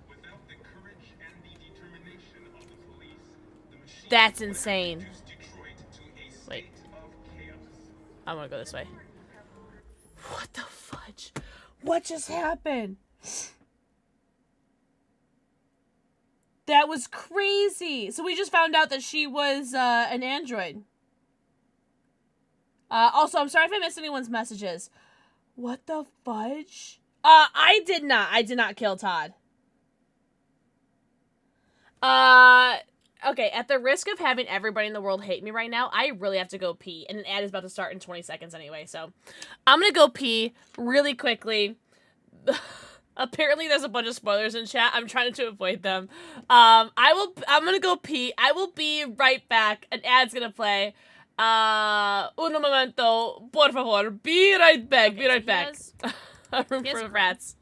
Without the courage and the determination of the police, the machine That's insane. reduced Detroit to a state Wait. of chaos. I'm gonna go this way. What the fudge? What just happened? That was crazy. So we just found out that she was an android. Also, I'm sorry if I missed anyone's messages. What the fudge? I did not kill Todd. Okay, at the risk of having everybody in the world hate me right now, I really have to go pee. And an ad is about to start in 20 seconds anyway, so I'm gonna go pee really quickly. Apparently there's a bunch of spoilers in chat. I'm trying to avoid them. I'm gonna go pee. I will be right back. An ad's gonna play. Un momento, por favor. Be right back. Be right back. A room for rats.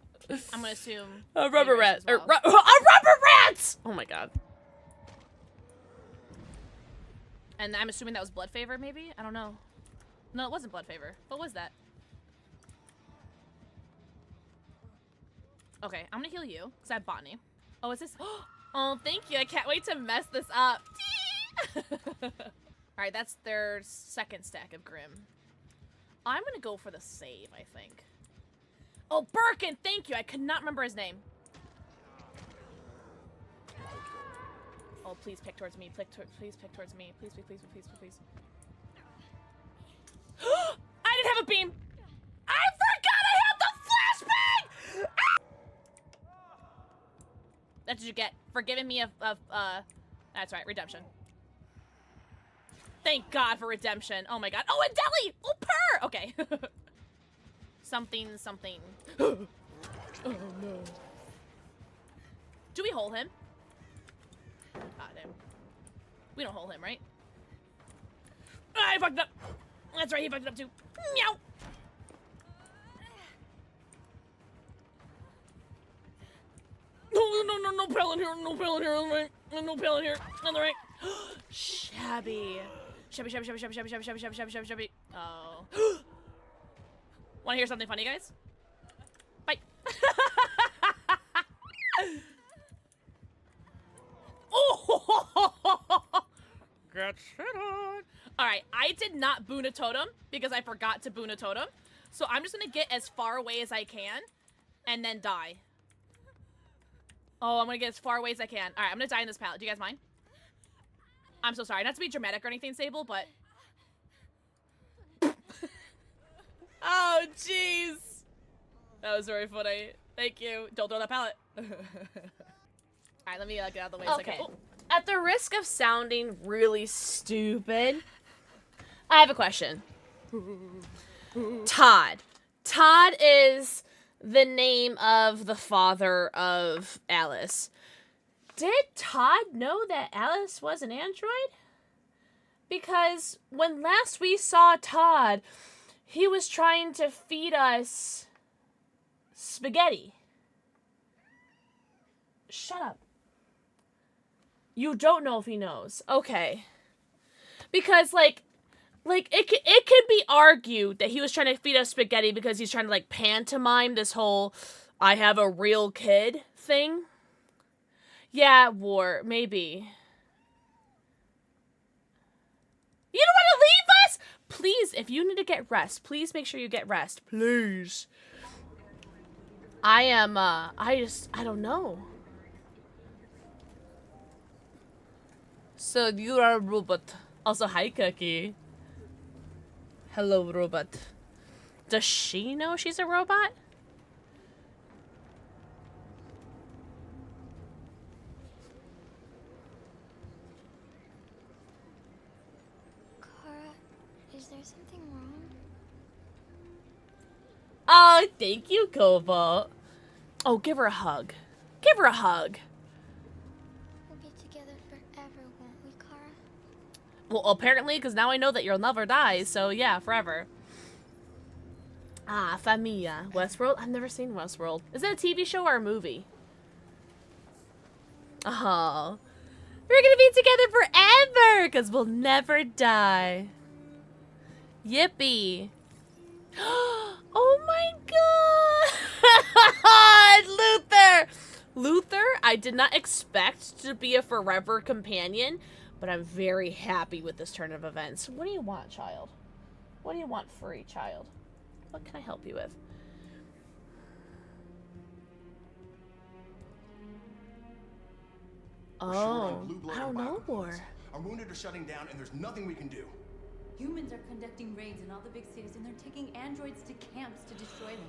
I'm gonna assume. A rubber rat. as well. A rubber rats! Oh my god. And I'm assuming that was Blood Favor, maybe? I don't know. No, it wasn't Blood Favor. What was that? Okay, I'm gonna heal you, because I have Botany. Oh, is this? Oh, thank you. I can't wait to mess this up. Alright, that's their second stack of Grim. I'm gonna go for the save, I think. Oh, Birkin! Thank you! I could not remember his name. Oh, please pick towards me. Please pick towards me. Please, please, please, please, please, please. I didn't have a beam! I forgot I had the flashbang! Ah! That's what you get for giving me that's right, redemption. Thank God for redemption. Oh my God. Oh, a deli! Oh, purr! Okay. Something. Oh, no. Do we hold him? God damn. We don't hold him, right? I fucked up. That's right, he fucked it up too. Meow. No pill in here. No pill in here. On the right. No pill in here. On the right. Shabby. Shabby. Oh. Want to hear something funny, guys? Bye. Oh! Get shit on. Alright, I did not boon a totem because I forgot to boon a totem. So I'm just gonna get as far away as I can and then die. Oh, I'm gonna get as far away as I can. Alright, I'm gonna die in this pallet. Do you guys mind? I'm so sorry. Not to be dramatic or anything, Sable, but... Oh, jeez. That was very funny. Thank you. Don't throw that pallet. Alright, let me get out of the way a second. Oh. At the risk of sounding really stupid, I have a question. Todd. Todd is the name of the father of Alice. Did Todd know that Alice was an android? Because when last we saw Todd, he was trying to feed us spaghetti. Shut up. You don't know if he knows. Okay. Because, like it can be argued that he was trying to feed us spaghetti because he's trying to, like, pantomime this whole I have a real kid thing. Yeah, War, maybe. You don't want to leave us? Please, if you need to get rest, please make sure you get rest. Please. I don't know. So you are a robot. Also, hi, Cookie. Hello, robot. Does she know she's a robot? Kara, is there something wrong? Oh, thank you, Cobalt. Oh, give her a hug. Give her a hug. We'll be together forever, won't we, Kara? Well, apparently, because now I know that you'll never die, so yeah, forever. Ah, Familia. Westworld? I've never seen Westworld. Is it a TV show or a movie? Oh. We're gonna be together forever, because we'll never die. Yippee. Oh my god! Luther! Luther, I did not expect to be a forever companion, but I'm very happy with this turn of events. What do you want, child? What do you want, free child? What can I help you with? Oh, I don't know more. Our wounded are shutting down, and there's nothing we can do. Humans are conducting raids in all the big cities, and they're taking androids to camps to destroy them.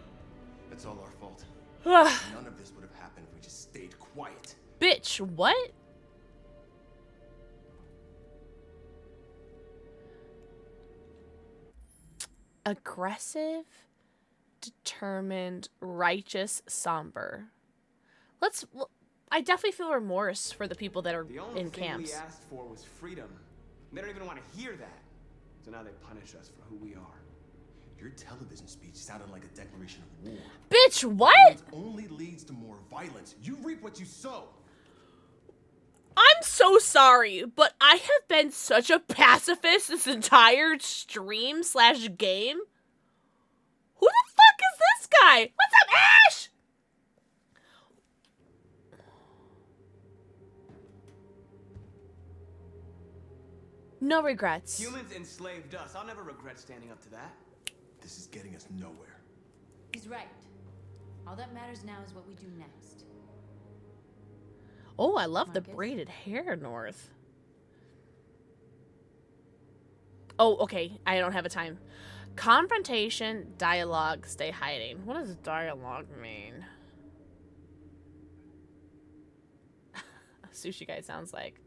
It's all our fault. None of this would have happened if we just stayed quiet. Bitch, what? Aggressive, determined, righteous, somber. I definitely feel remorse for the people that are The only in thing camps. we asked for was freedom. They don't even want to hear that. So now they punish us for who we are. Your television speech sounded like a declaration of war. Bitch, what? Violence only leads to more violence. You reap what you sow. I'm so sorry, but I have been such a pacifist this entire stream / game. Who the fuck is this guy? What's up, Ash? No regrets. Humans enslaved us. I'll never regret standing up to that. This is getting us nowhere. He's right. All that matters now is what we do next. Oh, I love the braided hair, North. Oh, okay. I don't have a time. Confrontation, dialogue, stay hiding. What does dialogue mean? Sushi guy sounds like.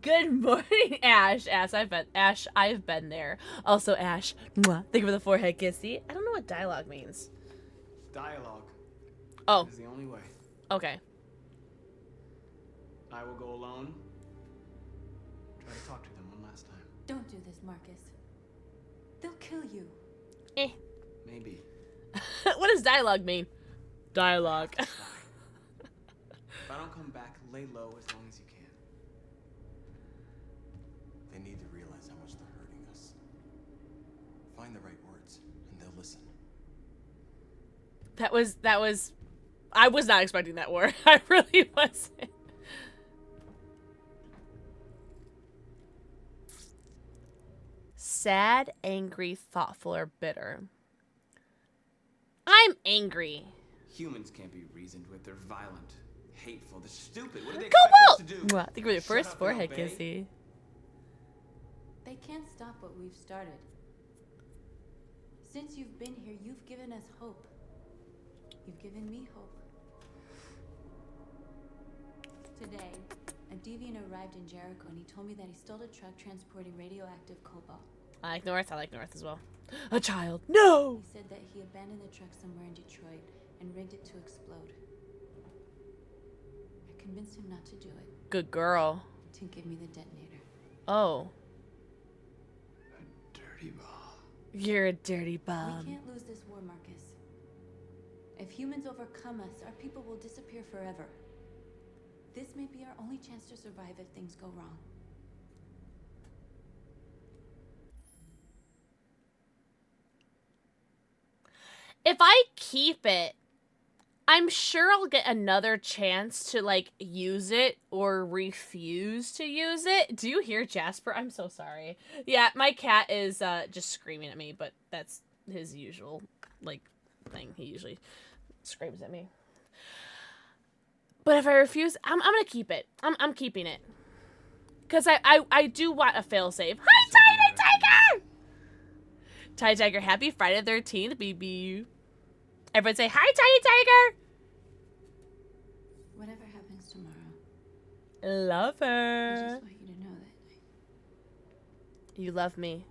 Good morning, Ash. I've been there. Also, Ash, mwah, thank you for the forehead kissy. I don't know what dialogue means. Dialogue. Oh. Is the only way. Okay. I will go alone. Try to talk to them one last time. Don't do this, Marcus. They'll kill you. Eh. Maybe. What does dialogue mean? Dialogue. If I don't come back, lay low as long as you can. They need to realize how much they're hurting us. Find the right words, and they'll listen. That was. I was not expecting that word. I really wasn't. Sad, angry, thoughtful, or bitter. I'm angry. Humans can't be reasoned with. They're violent, hateful, they're stupid. What do they expect us to do? Well, I think we're the Shut first up and forehead obey? kissy. They can't stop what we've started. Since you've been here, you've given us hope. You've given me hope. Today, a deviant arrived in Jericho and he told me that he stole a truck transporting radioactive cobalt. I like North as well. A child. No! He said that he abandoned the truck somewhere in Detroit and rigged it to explode. I convinced him not to do it. Good girl. To give me the detonator. Oh. Dirty bomb. You're a dirty We bum. can't lose this war, Marcus. If humans overcome us, our people will disappear forever. This may be our only chance to survive if things go wrong. If I keep it, I'm sure I'll get another chance to, like, use it or refuse to use it. Do you hear Jasper? I'm so sorry. Yeah, my cat is just screaming at me, but that's his usual, like, thing. He usually screams at me. But if I refuse, I'm gonna keep it. I'm keeping it. Because I do want a failsafe. Hi, Tiny Tiger! Tiny Tiger, happy Friday the 13th, BB. Everyone say, hi, Tiny Tiger! Whatever happens tomorrow, Love I her. just want you to know that You love me.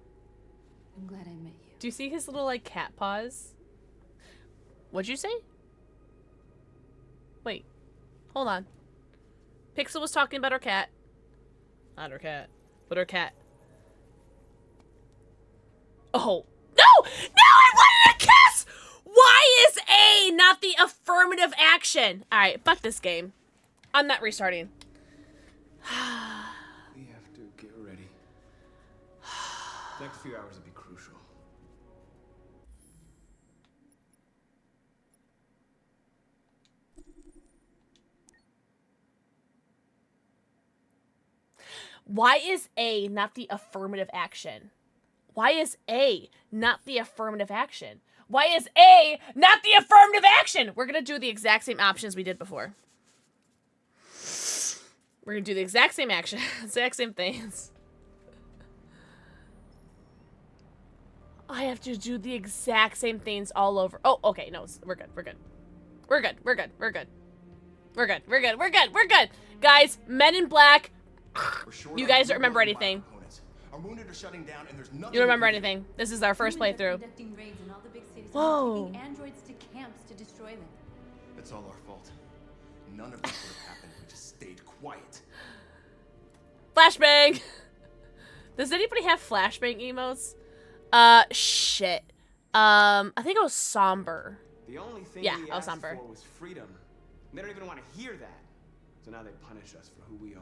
I'm glad I met you. Do you see his little, like, cat paws? What'd you say? Wait. Hold on. Pixel was talking about her cat. Not her cat. But her cat. Oh. No! No! I wanted a kiss! Why is A not the affirmative action? Alright, fuck this game. I'm not restarting. We have to get ready. The next few hours will be crucial. Why is A not the affirmative action? Why is A not the affirmative action? Why is A not the affirmative action? We're going to do the exact same options we did before. We're going to do the exact same action. Exact same things. I have to do the exact same things all over. Oh, okay. No, we're good. We're good. We're good. We're good. We're good. We're good. We're good. We're good. We're good. Guys, Men in Black. You guys don't remember anything. Our wounded are shutting down, and there's nothing. You don't remember anything. This is our first Humans are playthrough. conducting raids in all the big cities, Whoa. taking androids to camps to destroy them. It's all our fault. None of this would have happened if we just stayed quiet. Flashbang! Does anybody have flashbang emotes? Shit. I think it was somber. The only thing Yeah, we I was asked somber. for was freedom. They don't even want to hear that. So now they punish us for who we are.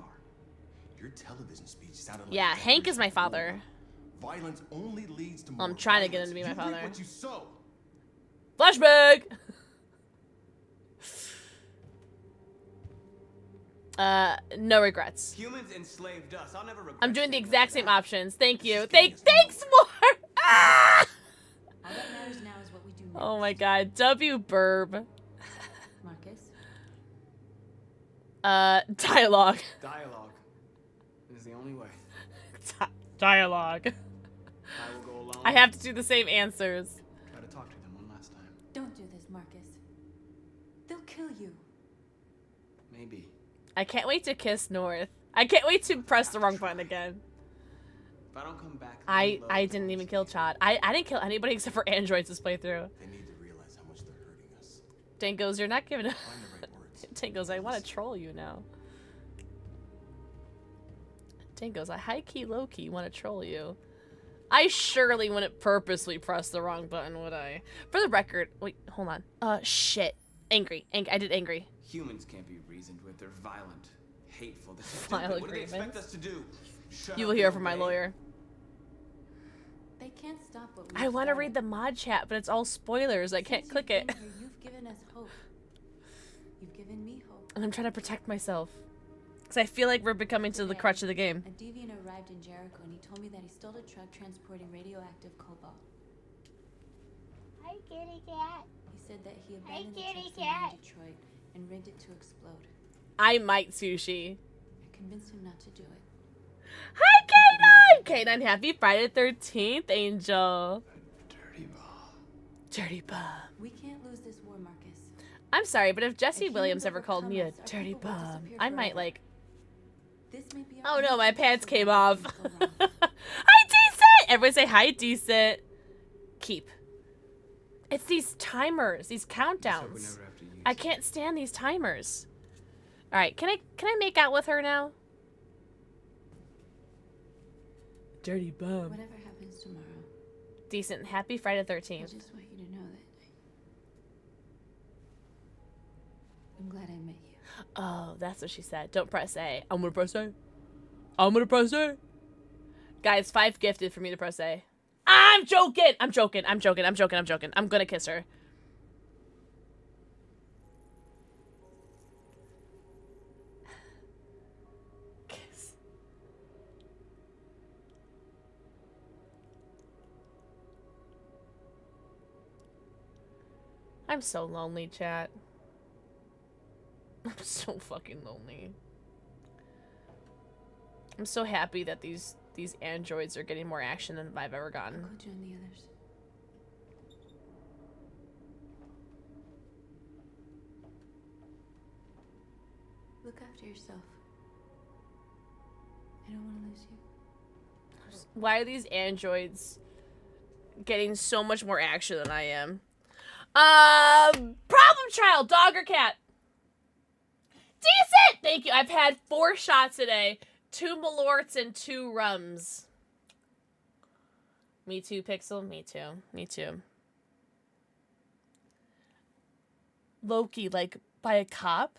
Your television speech sounded like Yeah, Hank is my father. Violence only leads to Well, I'm more trying to get him violence. to be my You reap father. what you sow. Flashbang! No regrets. Humans enslaved us. I'll never regret. I'm doing the saying exact that. same options. Thank you. Thanks more! Ah! All that matters now is what we do next. Oh my god. W Burb. Marcus, Dialogue. Dialogue is the only way. Dialogue. I will go alone. I have to do the same answers. Try to talk to them one last time. don't do this, Marcus. They'll kill you. Maybe. I can't wait to kiss North. I can't wait to press the wrong button again. If I don't come back, I didn't even kill Chad. I didn't kill anybody except for androids this playthrough. They need to realize how much they're hurting us. Dangos, you're not giving up. Find the right words. Dangos, I want to troll you now. Dangos, I high-key, low-key want to troll you. I surely wouldn't purposely press the wrong button, would I? For the record, wait, hold on. Shit. Angry. I did angry. Humans can't be reasoned with. They're violent, hateful. They're File stupid. What do they expect agreements. us to do? Shut You up will and hear from my obey? lawyer. They can't stop what we I want to read the mod chat, but it's all spoilers. I can't click it. You've given us hope. You've given me hope. And I'm trying to protect myself. Because I feel like we're becoming to the crutch of the game. A deviant arrived in Jericho and he told me that he stole a truck transporting radioactive cobalt. Hi, kitty cat. He said that he abandoned the kitty truck somewhere cat. in Detroit and rigged it to explode. I might sushi. I convinced him not to do it. Hi, K9! K9, happy Friday 13th, Angel. Dirty ball. Dirty bum. We can't lose this war, Marcus. I'm sorry, but if Jesse If Williams humans ever called me a overcome us, our dirty people will bum, disappear I might forever. like... This may be Oh our no, only my chance to pants came survive off. if things go wrong. Hi, Decent! Everyone say hi, Decent. Keep. It's these timers, these Let's hope we countdowns. never have to use I it. can't stand these timers. All right, can I make out with her now? Dirty bum. Whatever happens tomorrow, Decent. Happy Friday I 13th. just want you to know that I'm glad I met you. Oh, that's what she said. Don't press A. I'm gonna press A. I'm gonna press A. Guys, 5 gifted for me to press A. I'm joking. I'm joking. I'm joking. I'm joking. I'm joking. I'm gonna kiss her. Kiss. I'm so lonely, chat. I'm so fucking lonely. I'm so happy that these androids are getting more action than I've ever gotten. Go join the others. yourself. I don't want to lose you. Why are these androids getting so much more action than I am? Problem child, dog or cat? Decent! Thank you. I've had 4 shots today. 2 Malorts and 2 Rums. Me too, Pixel. Me too. Me too. Loki, like, by a cop?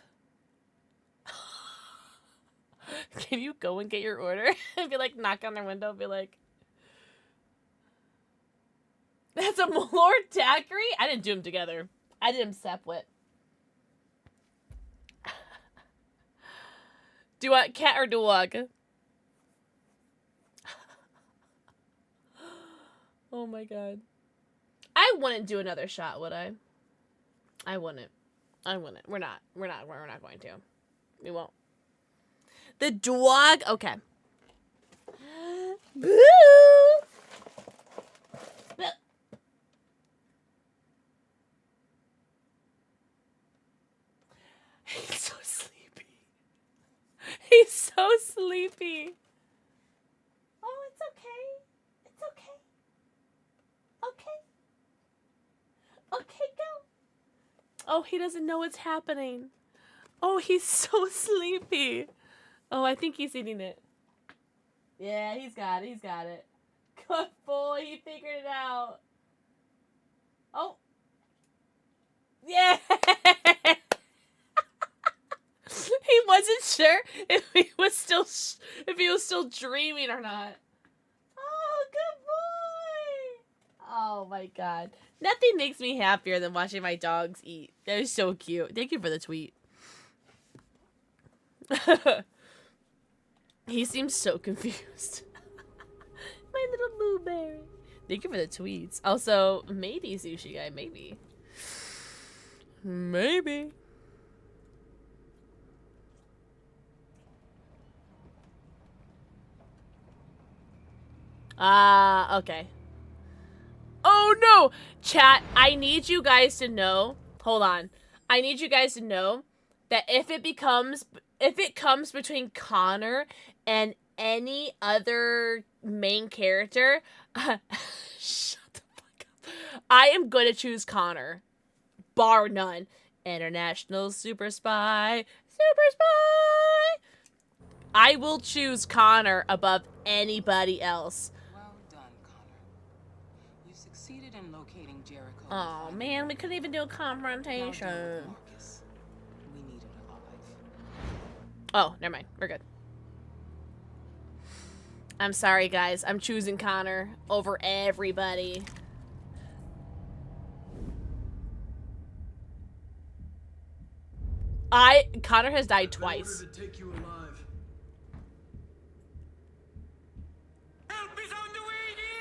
Can you go and get your order? And be like, knock on their window and be like, that's a Malort daiquiri? I didn't do them together. I did them separate. Do you want cat or dog? Oh my god. I wouldn't do another shot, would I? I wouldn't. I wouldn't. We're not going to. We won't. The dog. Okay. Boo! He's so sleepy. He's so sleepy. Oh, it's okay. It's okay. Okay. Okay, go. Oh, he doesn't know what's happening. Oh, he's so sleepy. Oh, I think he's eating it. Yeah, he's got it. He's got it. Good boy. He figured it out. Oh. Yeah. He wasn't sure if he was still dreaming or not. Oh, good boy. Oh my god. Nothing makes me happier than watching my dogs eat. They're so cute. Thank you for the tweet. He seems so confused. My little blueberry. Thank you for the tweets. Also, maybe Sushi Guy, maybe. Maybe. Okay. Oh no! Chat, I need you guys to know. Hold on. I need you guys to know that if it comes between Connor and any other main character, shut the fuck up. I am going to choose Connor. Bar none. International Super Spy. Super Spy! I will choose Connor above anybody else. Well done, Connor. You succeeded in locating Jericho. Oh man, we couldn't even do a confrontation. We need it alive. Oh, never mind. We're good. I'm sorry, guys. I'm choosing Connor over everybody. Connor has died twice. To take you alive.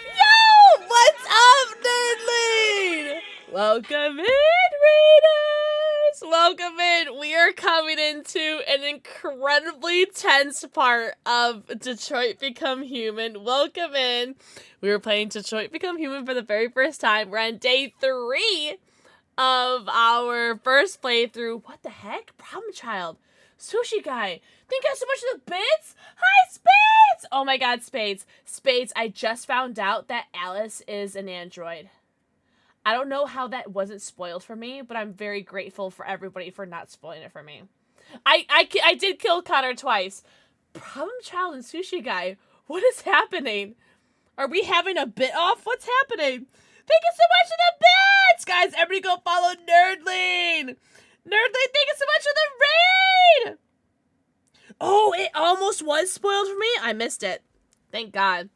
Yo! What's up, Nerdling? Welcome in, readers! Welcome in. We are coming into an incredibly tense part of Detroit Become Human. Welcome in. We were playing Detroit Become Human for the very first time. We're on day 3 of our first playthrough. What the heck? Problem Child. Sushi Guy. Thank you so much for the bits. Hi, Spades! Oh my god, Spades. Spades, I just found out that Alice is an android. I don't know how that wasn't spoiled for me, but I'm very grateful for everybody for not spoiling it for me. I did kill Connor twice. Problem Child and Sushi Guy. What is happening? Are we having a bit off? What's happening? Thank you so much for the bits! Guys, everybody go follow Nerdling! Nerdling, thank you so much for the raid! Oh, it almost was spoiled for me? I missed it. Thank God.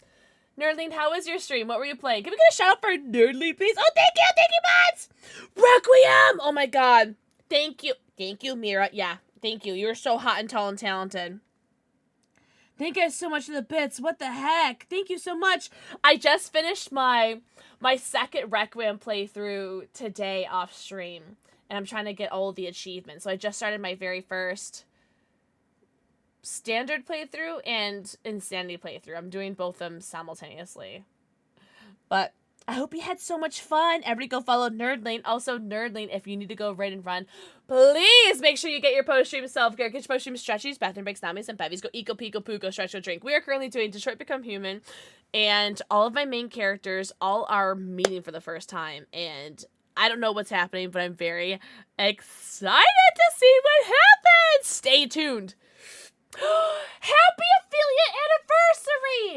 Nerdling, how was your stream? What were you playing? Can we get a shout out for Nerdling, please? Oh, thank you, mods! Requiem! Oh my God. Thank you, Mira. Yeah, thank you. You're so hot and tall and talented. Thank you guys so much for the bits. What the heck? Thank you so much. I just finished my second Requiem playthrough today off stream. And I'm trying to get all of the achievements. So I just started my very first standard playthrough and insanity playthrough. I'm doing both of them simultaneously. But I hope you had so much fun. Everybody go follow Nerdlane. Also, Nerdlane, if you need to go raid and run, please make sure you get your post-stream self-care. Get your post-stream stretchies, bathroom breaks, namis, and bevies. Go eco, pico, poo, go stretch, go drink. We are currently doing Detroit Become Human, and all of my main characters all are meeting for the first time, and I don't know what's happening, but I'm very excited to see what happens. Stay tuned. Happy affiliate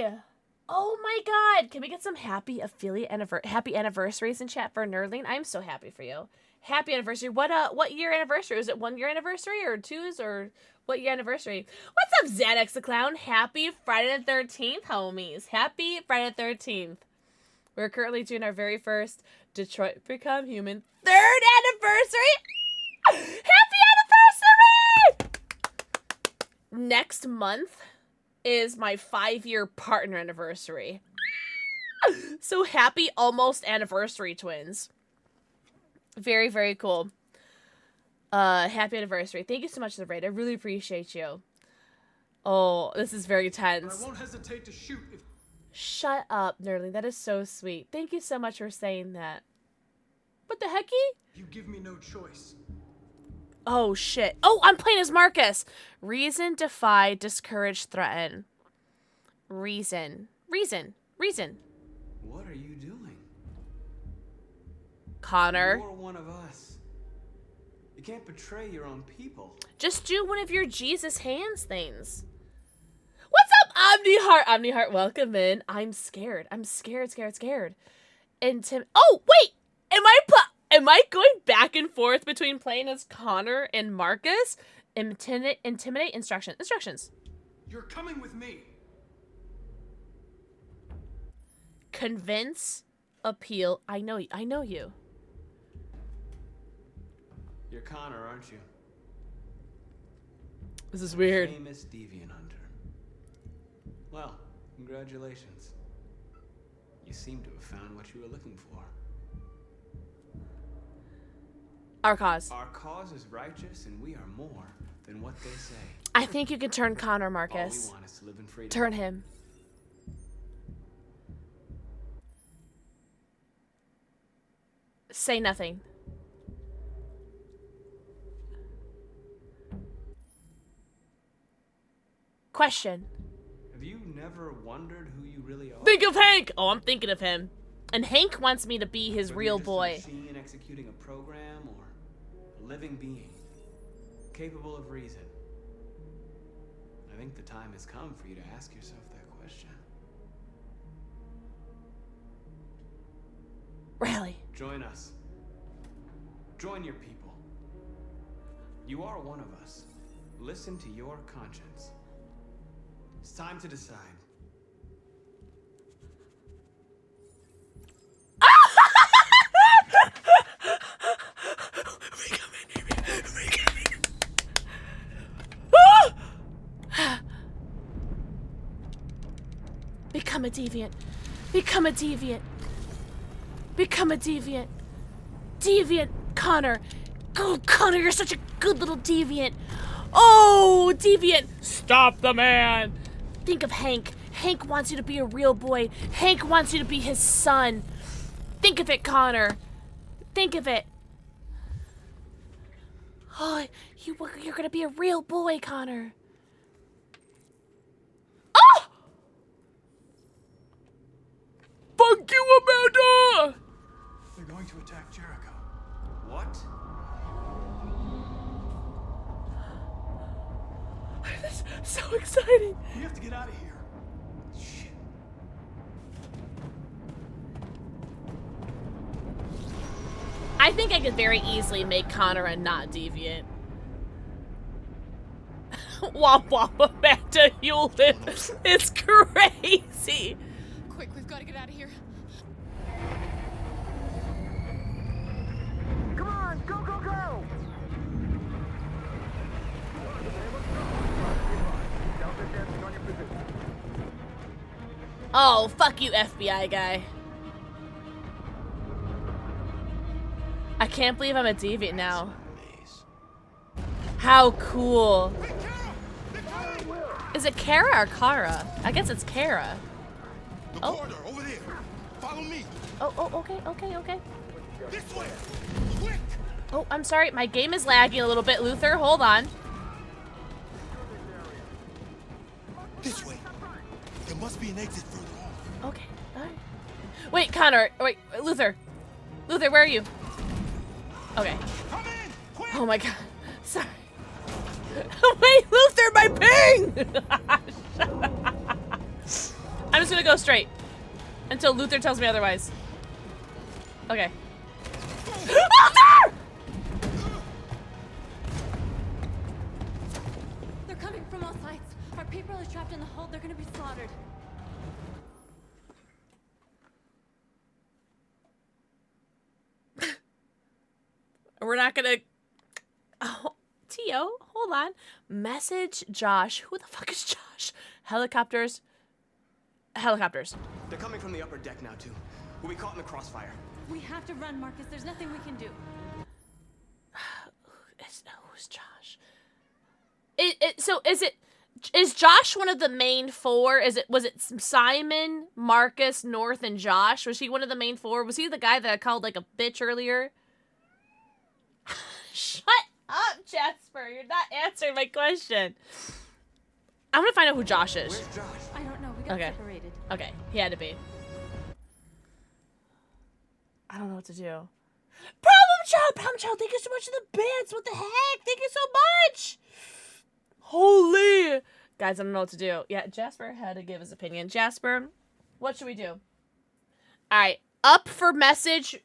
anniversary! Oh my god, can we get some happy anniversaries in chat for Nerdling? I'm so happy for you. Happy anniversary. What year anniversary? Was it 1 year anniversary or 2's or what year anniversary? What's up, Xanax the Clown? Happy Friday the 13th, homies. Happy Friday the 13th. We're currently doing our very first Detroit Become Human 3rd anniversary. Happy anniversary! Next month is my 5-year partner anniversary. So happy almost anniversary, twins. Very, very cool. Happy anniversary. Thank you so much, The Raid. I really appreciate you. Oh, this is very tense. I won't hesitate to shoot if... Shut up, Nerdling. That is so sweet. Thank you so much for saying that. What the hecky? You give me no choice. Oh, shit. Oh, I'm playing as Marcus. Reason, defy, discourage, threaten. Reason. What are you doing? Connor. You're one of us. You can't betray your own people. Just do one of your Jesus hands things. What's up, Omniheart? Omniheart, welcome in. I'm scared. I'm scared. And oh, wait! Am I going back and forth between playing as Connor and Marcus? Intimidate, instructions. You're coming with me. Convince, appeal. I know you. You're Connor, aren't you? This is weird. Famous deviant hunter. Well, congratulations. You seem to have found what you were looking for. Our cause. Our cause is righteous, and we are more than what they say. I think you can turn Connor, Marcus. All we want is to live in freedom. Turn him. Say nothing. Question. Have you never wondered who you really are? Think of Hank! Oh, I'm thinking of him. And Hank wants me to be his Whether real you're just boy. a machine executing a program or a living being, capable of reason. I think the time has come for you to ask yourself that question. Rally. Join us. Join your people. You are one of us. Listen to your conscience. It's time to decide. Become a deviant. Become a deviant. Become a deviant. Deviant Connor. Oh, Connor, you're such a good little deviant. Oh, deviant. Stop the man. Think of Hank. Hank wants you to be a real boy. Hank wants you to be his son. Think of it, Connor. Think of it. Oh, you're gonna be a real boy, Connor. Oh! Fuck you, Amanda! They're going to attack Jericho. What? This is so exciting. We have to get out of here. Shit. I think I could very easily make Connor a not deviant. Womp womp, Amanda, you'll live. It's crazy. Quick, we've got to get out of here. Come on, go, go, go! Oh, fuck you, FBI guy. I can't believe I'm a deviant now. How cool. Is it Kara or Kara? I guess it's Kara. The Oh. corridor over there. Follow me. Oh, okay. This way. Quick. Oh, I'm sorry. My game is lagging a little bit, Luther. Hold on. This way. There must be an exit further on. Okay. All right. Wait, Connor. Wait, Luther. Luther, where are you? Okay. Oh my god. Sorry. Wait, Luther, my ping! I'm just gonna go straight until Luther tells me otherwise. Okay. Luther! They're coming from all sides. Our people are trapped in the hold. They're gonna be slaughtered. We're not gonna... Oh, Tio, hold on. Message Josh. Who the fuck is Josh? Helicopters. Helicopters. They're coming from the upper deck now, too. We'll be caught in the crossfire. We have to run, Marcus. There's nothing we can do. Who's Josh? Is Josh one of the main four? Was it Simon, Marcus, North, and Josh? Was he one of the main four? Was he the guy that I called like a bitch earlier? Shut up, Jasper. You're not answering my question. I'm gonna find out who Josh is. Where's Josh? I don't know. We got separated. Okay, he had to be. I don't know what to do. Problem Child, thank you so much for the bits. What the heck? Thank you so much. Holy. Guys, I don't know what to do. Yeah, Jasper had to give his opinion. Jasper, what should we do? All right, up for message,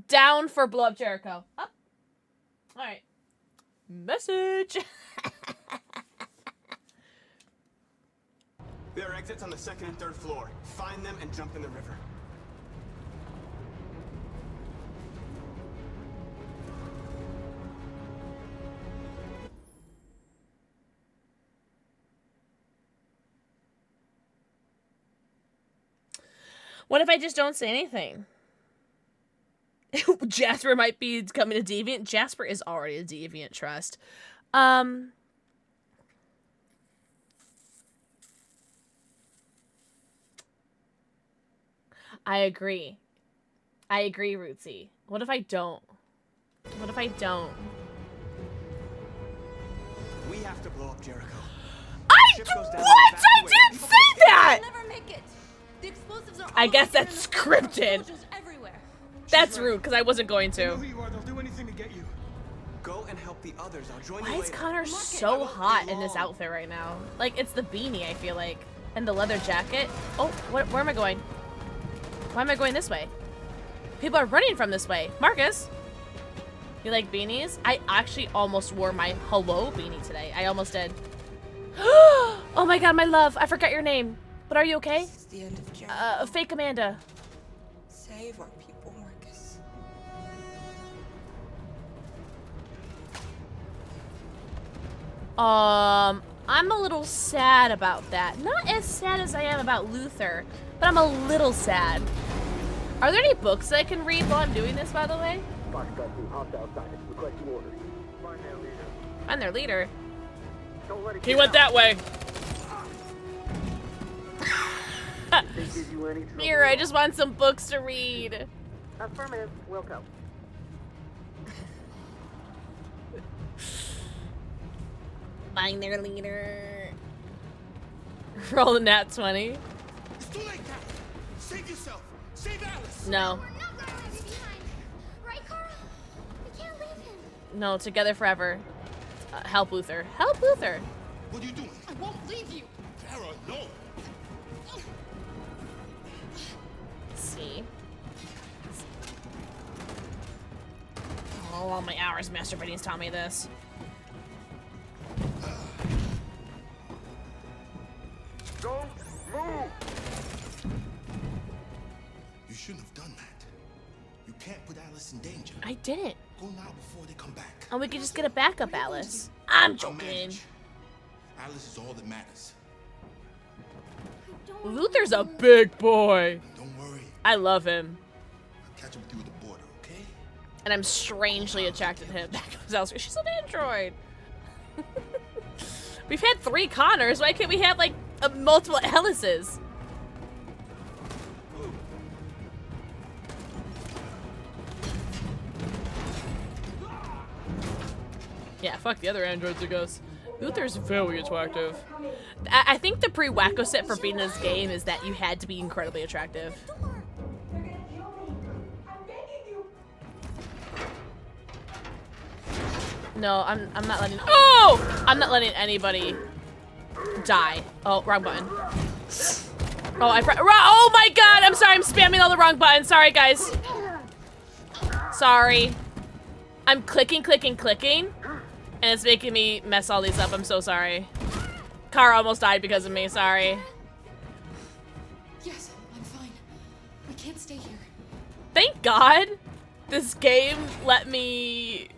down for blow up Jericho. Up. All right. Message. There are exits on the second and third floor. Find them and jump in the river. What if I just don't say anything? Jasper might be coming to Deviant. Jasper is already a Deviant, trust. I agree. I agree, Rootsy. What if I don't? What if I don't? We have to blow up Jericho. What? I did say that! We'll never make it. The explosives are all I guess over that's and the scripted. soldiers everywhere. That's rude, because I wasn't going They know to. who you are. They'll do anything to get you. Go and help the others. I'll join Why you is later. Connor so hot in this outfit right now? Like, it's the beanie, I feel like. And the leather jacket. Oh, where am I going? Why am I going this way? People are running from this way. Marcus! You like beanies? I actually almost wore my hello beanie today. I almost did. Oh my god, my love. I forgot your name. But are you okay? This is the end of Jericho. Fake Amanda. Save our people, Marcus. I'm a little sad about that. Not as sad as I am about Luther, but I'm a little sad. Are there any books that I can read while I'm doing this, by the way? Find their leader. He went that way. Here, I just want some books to read. Affirmative. We'll go. Find their leader. Roll the nat 20. It's too late, Cat. Save yourself. Save Alice. No. We're not gonna leave him behind. Right, Carl? We can't leave him. No, together forever. Help Luther. Help Luther. What are you doing? I won't leave you. Tara, no. See. Oh, all my hours masturbating's taught me this. Don't move. You shouldn't have done that. You can't put Alice in danger. I didn't. Go now before they come back. And we could just get a backup Alice. I'm I'll joking. manage. Alice is all that matters. Luther's a big boy. Don't worry. I love him. I'll catch up with you at the border, okay? And I'm strangely attracted to him. She's an android. We've had 3 Connors. Why can't we have like multiple Alices. Yeah, fuck the other androids or ghosts. Luther's very attractive. I think the prerequisite for beating this game is that you had to be incredibly attractive. No, I'm not letting. Oh! I'm not letting anybody die. Oh, wrong button. Oh, oh my god! I'm sorry. I'm spamming all the wrong buttons. Sorry, guys. Sorry. I'm clicking, and it's making me mess all these up. I'm so sorry. Car almost died because of me. Sorry. Yes, I'm fine. We can't stay here. Thank God, this game let me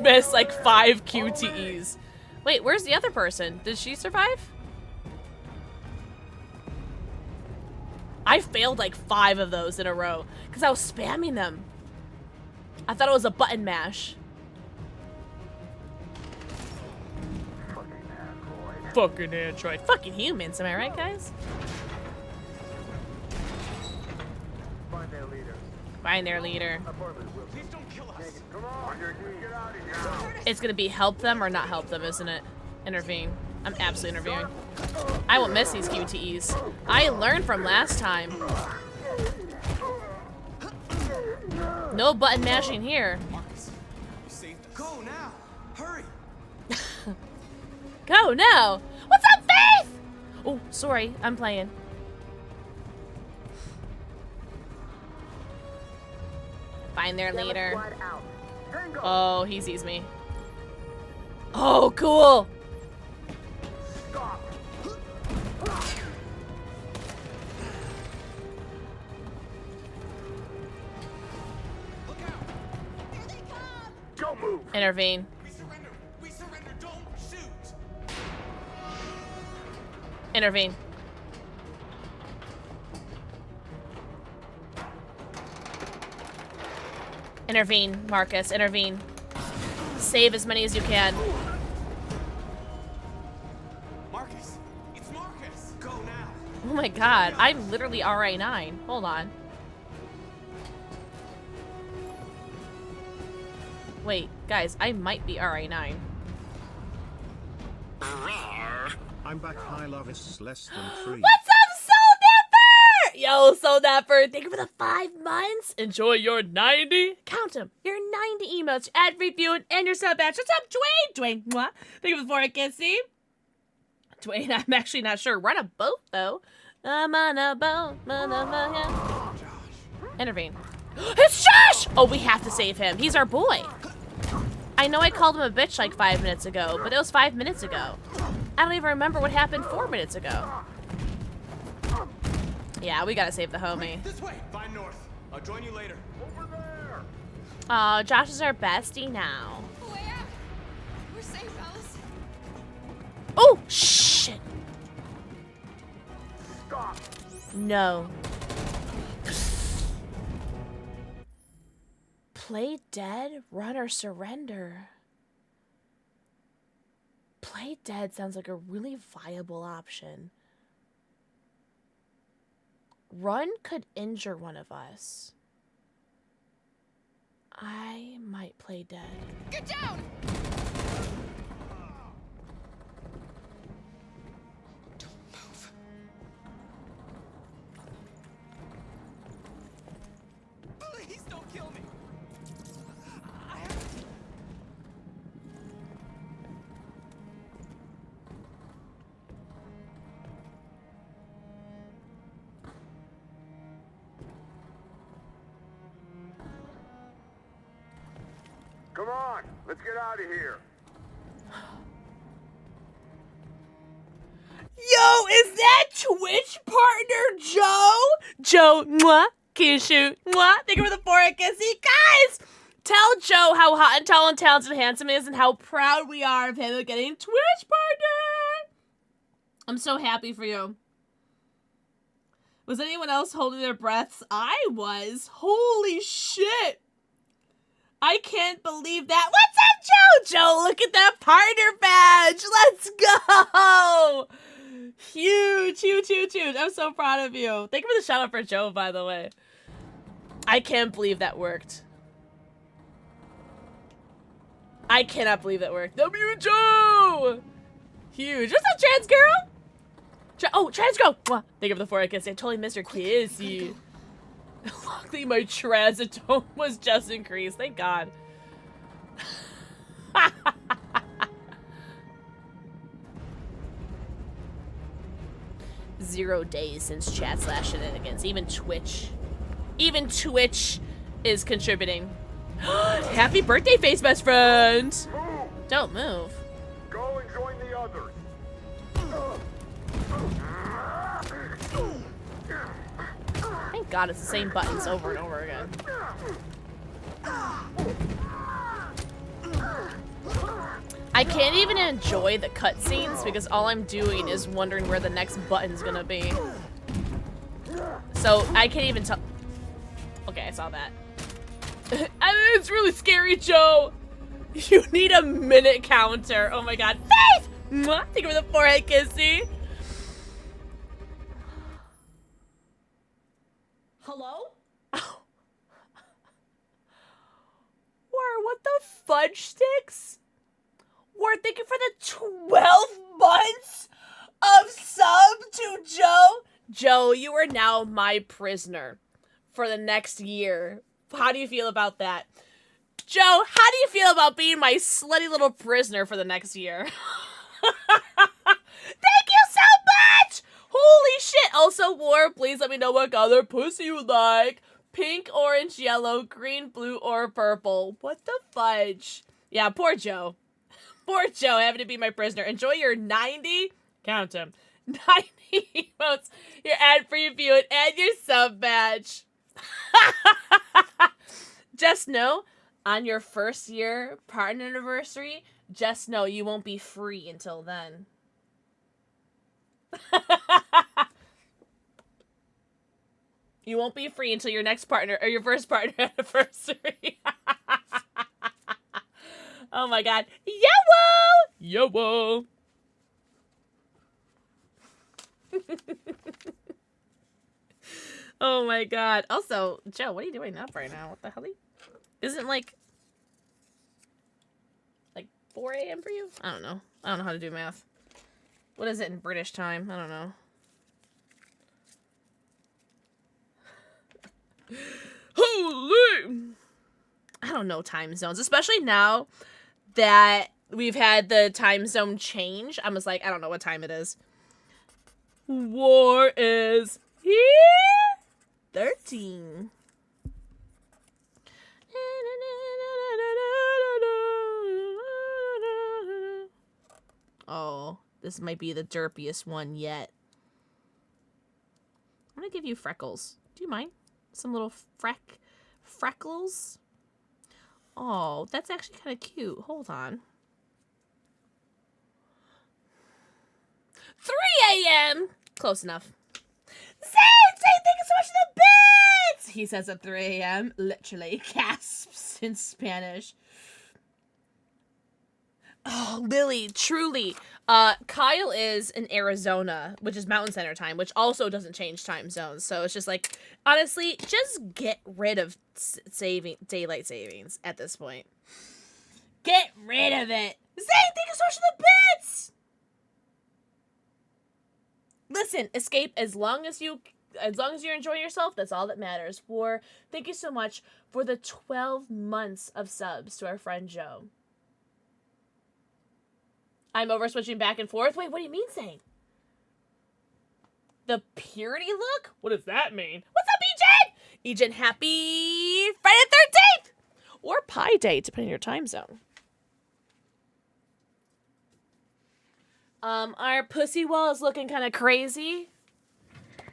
miss like 5 QTEs. Wait, where's the other person? Did she survive? I failed like 5 of those in a row because I was spamming them. I thought it was a button mash. Fucking android. Fucking humans, am I right, guys? Find their leader. Find their leader. Please don't kill us. Come on, get out of here. It's gonna be help them or not help them, isn't it? Intervene. I'm absolutely interviewing. I won't miss these QTEs. I learned from last time. No button mashing here. Marcus, you saved us. Go now! Hurry! Go now! What's up, Faith? Oh, sorry. I'm playing. Find their leader. Oh, he sees me. Oh, cool. Don't move. Intervene. We surrender! We surrender! Don't shoot! Intervene. Intervene, Marcus. Intervene. Save as many as you can. Marcus! It's Marcus! Go now! Oh my god, I'm literally RA9. Hold on. Wait, guys, I might be RA9. I'm back. High love is less than 3. What's up, Soul Napper? Yo, Soul Napper, thank you for the 5 months. Enjoy your 90. Count them. Your 90 emotes, ad reviewing, and your sub batch. What's up, Dwayne? Dwayne, mwah. Thank you for the 4 I can't see. Dwayne, I'm actually not sure. We're on a boat, though. I'm on a boat. Intervene. It's Josh! Oh, we have to save him. He's our boy. I know I called him a bitch like 5 minutes ago, but it was 5 minutes ago. I don't even remember what happened 4 minutes ago. Yeah, we gotta save the homie. This way! Find north. I'll join you later. Over there! Oh, Josh is our bestie now. Way out. We're safe, Alice. Oh, shit. Stop. No. Play dead, run, or surrender. Play dead sounds like a really viable option. Run could injure one of us. I might play dead. Get down! Don't move. Please don't kill me! Come on, let's get out of here. Yo, is that Twitch partner Joe? Joe, mwah, can you shoot? Mwah, thank you for the 4 I can see. Guys, tell Joe how hot and tall and talented and handsome he is and how proud we are of him getting Twitch partner. I'm so happy for you. Was anyone else holding their breaths? I was. Holy shit. I can't believe that. What's up, Joe? Joe, look at that partner badge. Let's go. Huge, huge, huge, huge. I'm so proud of you. Thank you for the shout out for Joe, by the way. I can't believe that worked. I cannot believe that worked. W Joe! Huge. What's up, trans girl? Oh, trans girl! Mwah. Thank you for the 4 kiss. I totally missed your kiss. Luckily, my transitone was just increased. Thank God. 0 days since chat/shenanigans. Even Twitch is contributing. Happy birthday, face best friend! Move. Don't move. Go and join the others. Thank God it's the same buttons over and over again. I can't even enjoy the cutscenes because all I'm doing is wondering where the next button's gonna be. So I can't even tell. Okay, I saw that. It's really scary, Joe. You need a minute counter. Oh my God. Faith! Mwah! Thank you for the forehead kissy. Hello? War, what the fudge sticks? War, thank you for the 12 months of sub to Joe. Joe, you are now my prisoner for the next year. How do you feel about that? Joe, how do you feel about being my slutty little prisoner for the next year? Thank you so much! Holy shit! Also, War, please let me know what color pussy you like. Pink, orange, yellow, green, blue, or purple. What the fudge? Yeah, poor Joe. Poor Joe having to be my prisoner. Enjoy your 90, count them, 90 emotes, your ad-free viewing, and your sub badge. Just know, on your first year partner anniversary, just know you won't be free until then. You won't be free until your next partner, or your first partner anniversary. Oh my God. Yo-wo! Yo-wo! Oh my God. Also, Joe, what are you doing up right now? What the hell? Isn't like 4 a.m. for you? I don't know. I don't know how to do math. What is it in British time? I don't know. Holy! I don't know time zones, especially now that we've had the time zone change. I'm just like, I don't know what time it is. War is here. 13. Oh, this might be the derpiest one yet. I'm gonna give you freckles. Do you mind? Some little freckles? Oh, that's actually kind of cute. Hold on. 3 a.m. Close enough. Say, thank you so much for the bits! He says at 3 a.m. Literally gasps in Spanish. Oh, Lily, truly. Kyle is in Arizona, which is Mountain Center time, which also doesn't change time zones. So it's just like, honestly, just get rid of daylight savings at this point. Get rid of it. Zane, thank you so much for the bits! Listen, escape as long as you're enjoying yourself, that's all that matters. War, thank you so much for the 12 months of subs to our friend Joe. I'm over switching back and forth. Wait, what do you mean, Zane? The purity look? What does that mean? What's up, Egen? Egen, happy Friday the 13th! Or Pi Day, depending on your time zone. Our pussy wall is looking kind of crazy.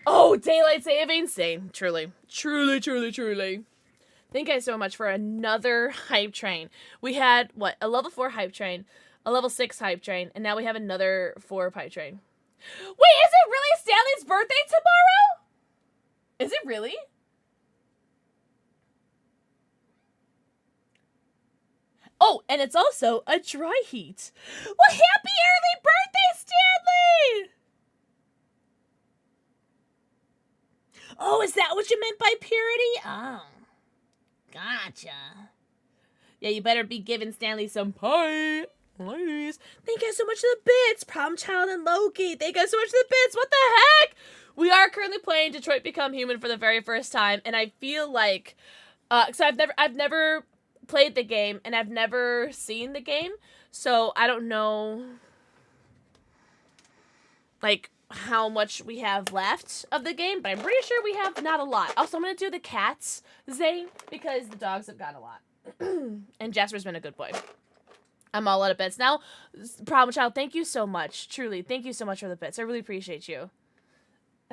Oh, daylight savings. Zane, truly. Truly, truly, truly. Thank you guys so much for another hype train. We had, what, a level 4 hype train, a level 6 hype train, and now we have another 4 hype train. Wait, is it really Stanley's birthday tomorrow? Is it really? Oh, and it's also a dry heat. Well, happy early birthday, Stanley! Oh, is that what you meant by purity? Oh. Gotcha. Yeah, you better be giving Stanley some pie. Ladies. Thank you guys so much for the bits. Problem Child and Loki. Thank you guys so much for the bits. What the heck? We are currently playing Detroit Become Human for the very first time, and I feel like so I've never played the game and I've never seen the game, so I don't know like how much we have left of the game, but I'm pretty sure we have not a lot. Also, I'm gonna do the cats, Zane, because the dogs have got a lot. And Jasper's been a good boy. I'm all out of bits now. Problem Child, thank you so much. Truly, thank you so much for the bits. I really appreciate you.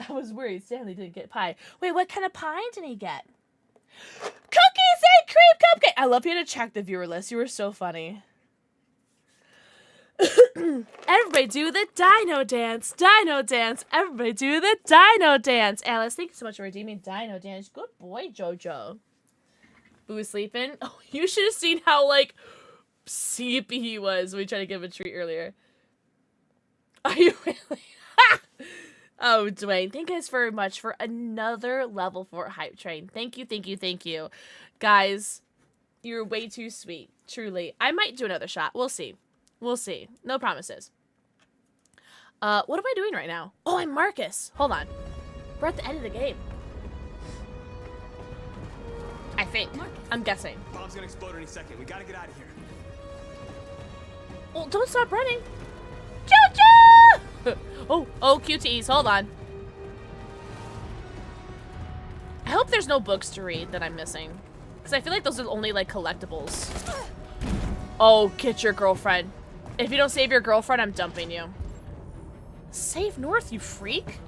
I was worried Stanley didn't get pie. Wait, what kind of pie did he get? Cookies and cream cupcake. I love you to check the viewer list. You were so funny. Everybody do the dino dance. Dino dance. Everybody do the dino dance. Alice, thank you so much for redeeming dino dance. Good boy, Jojo. Boo is sleeping. Oh, you should have seen how, like, sleepy he was when we tried to give him a treat earlier. Are you really? Oh, Dwayne, thank you guys very much for another level 4 hype train. Thank you, thank you, thank you. Guys, you're way too sweet. Truly. I might do another shot. We'll see. We'll see. No promises. What am I doing right now? Oh, I'm Marcus. Hold on. We're at the end of the game. I think. I'm guessing. Bomb's gonna explode any second. We gotta get out of here. Well, don't stop running. Choo-choo! Oh, QTEs. Hold on. I hope there's no books to read that I'm missing. Because I feel like those are only, like, collectibles. Oh, get your girlfriend. If you don't save your girlfriend, I'm dumping you. Save North, you freak.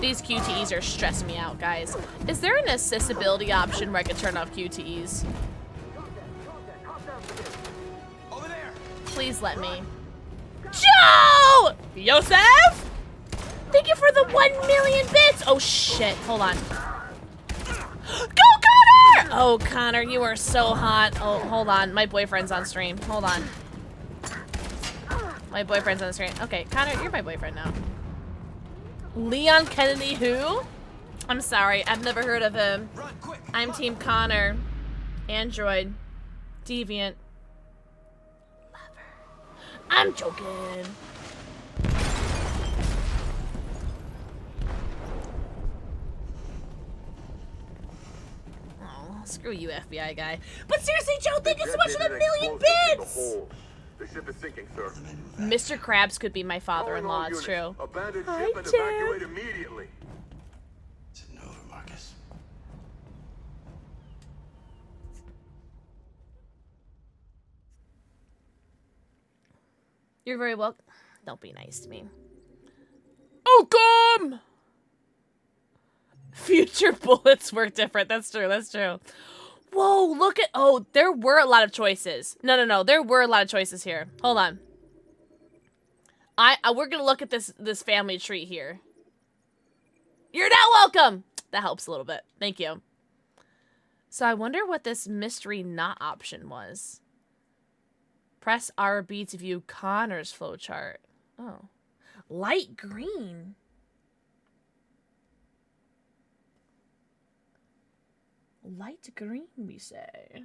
These QTEs are stressing me out, guys. Is there an accessibility option where I can turn off QTEs? Over there. Please let me. Joe! Yosef? Thank you for the 1 million bits. Oh, shit. Hold on. Go, Connor! Oh, Connor, you are so hot. Oh, hold on. My boyfriend's on stream. Hold on. My boyfriend's on stream. Okay, Connor, you're my boyfriend now. Leon Kennedy who? I'm sorry, I've never heard of him. I'm Team Connor. Android. Deviant. Lover. I'm joking. Oh, screw you, FBI guy. But seriously, Joe, thank you so much for the 1 million bits! The ship is sinking, sir. Mr. Krabs could be my father-in-law, it's true. Abandon Hi, ship and Tim. evacuate immediately. It's over, Marcus. You're very welcome. Don't be nice to me. Oh, come! Future bullets work different. That's true. That's true. Whoa, look at... Oh, there were a lot of choices. No. There were a lot of choices here. Hold on. We're going to look at this family tree here. You're not welcome! That helps a little bit. Thank you. So I wonder what this mystery not option was. Press RB to view Connor's flowchart. Oh. Light green. Light green, we say.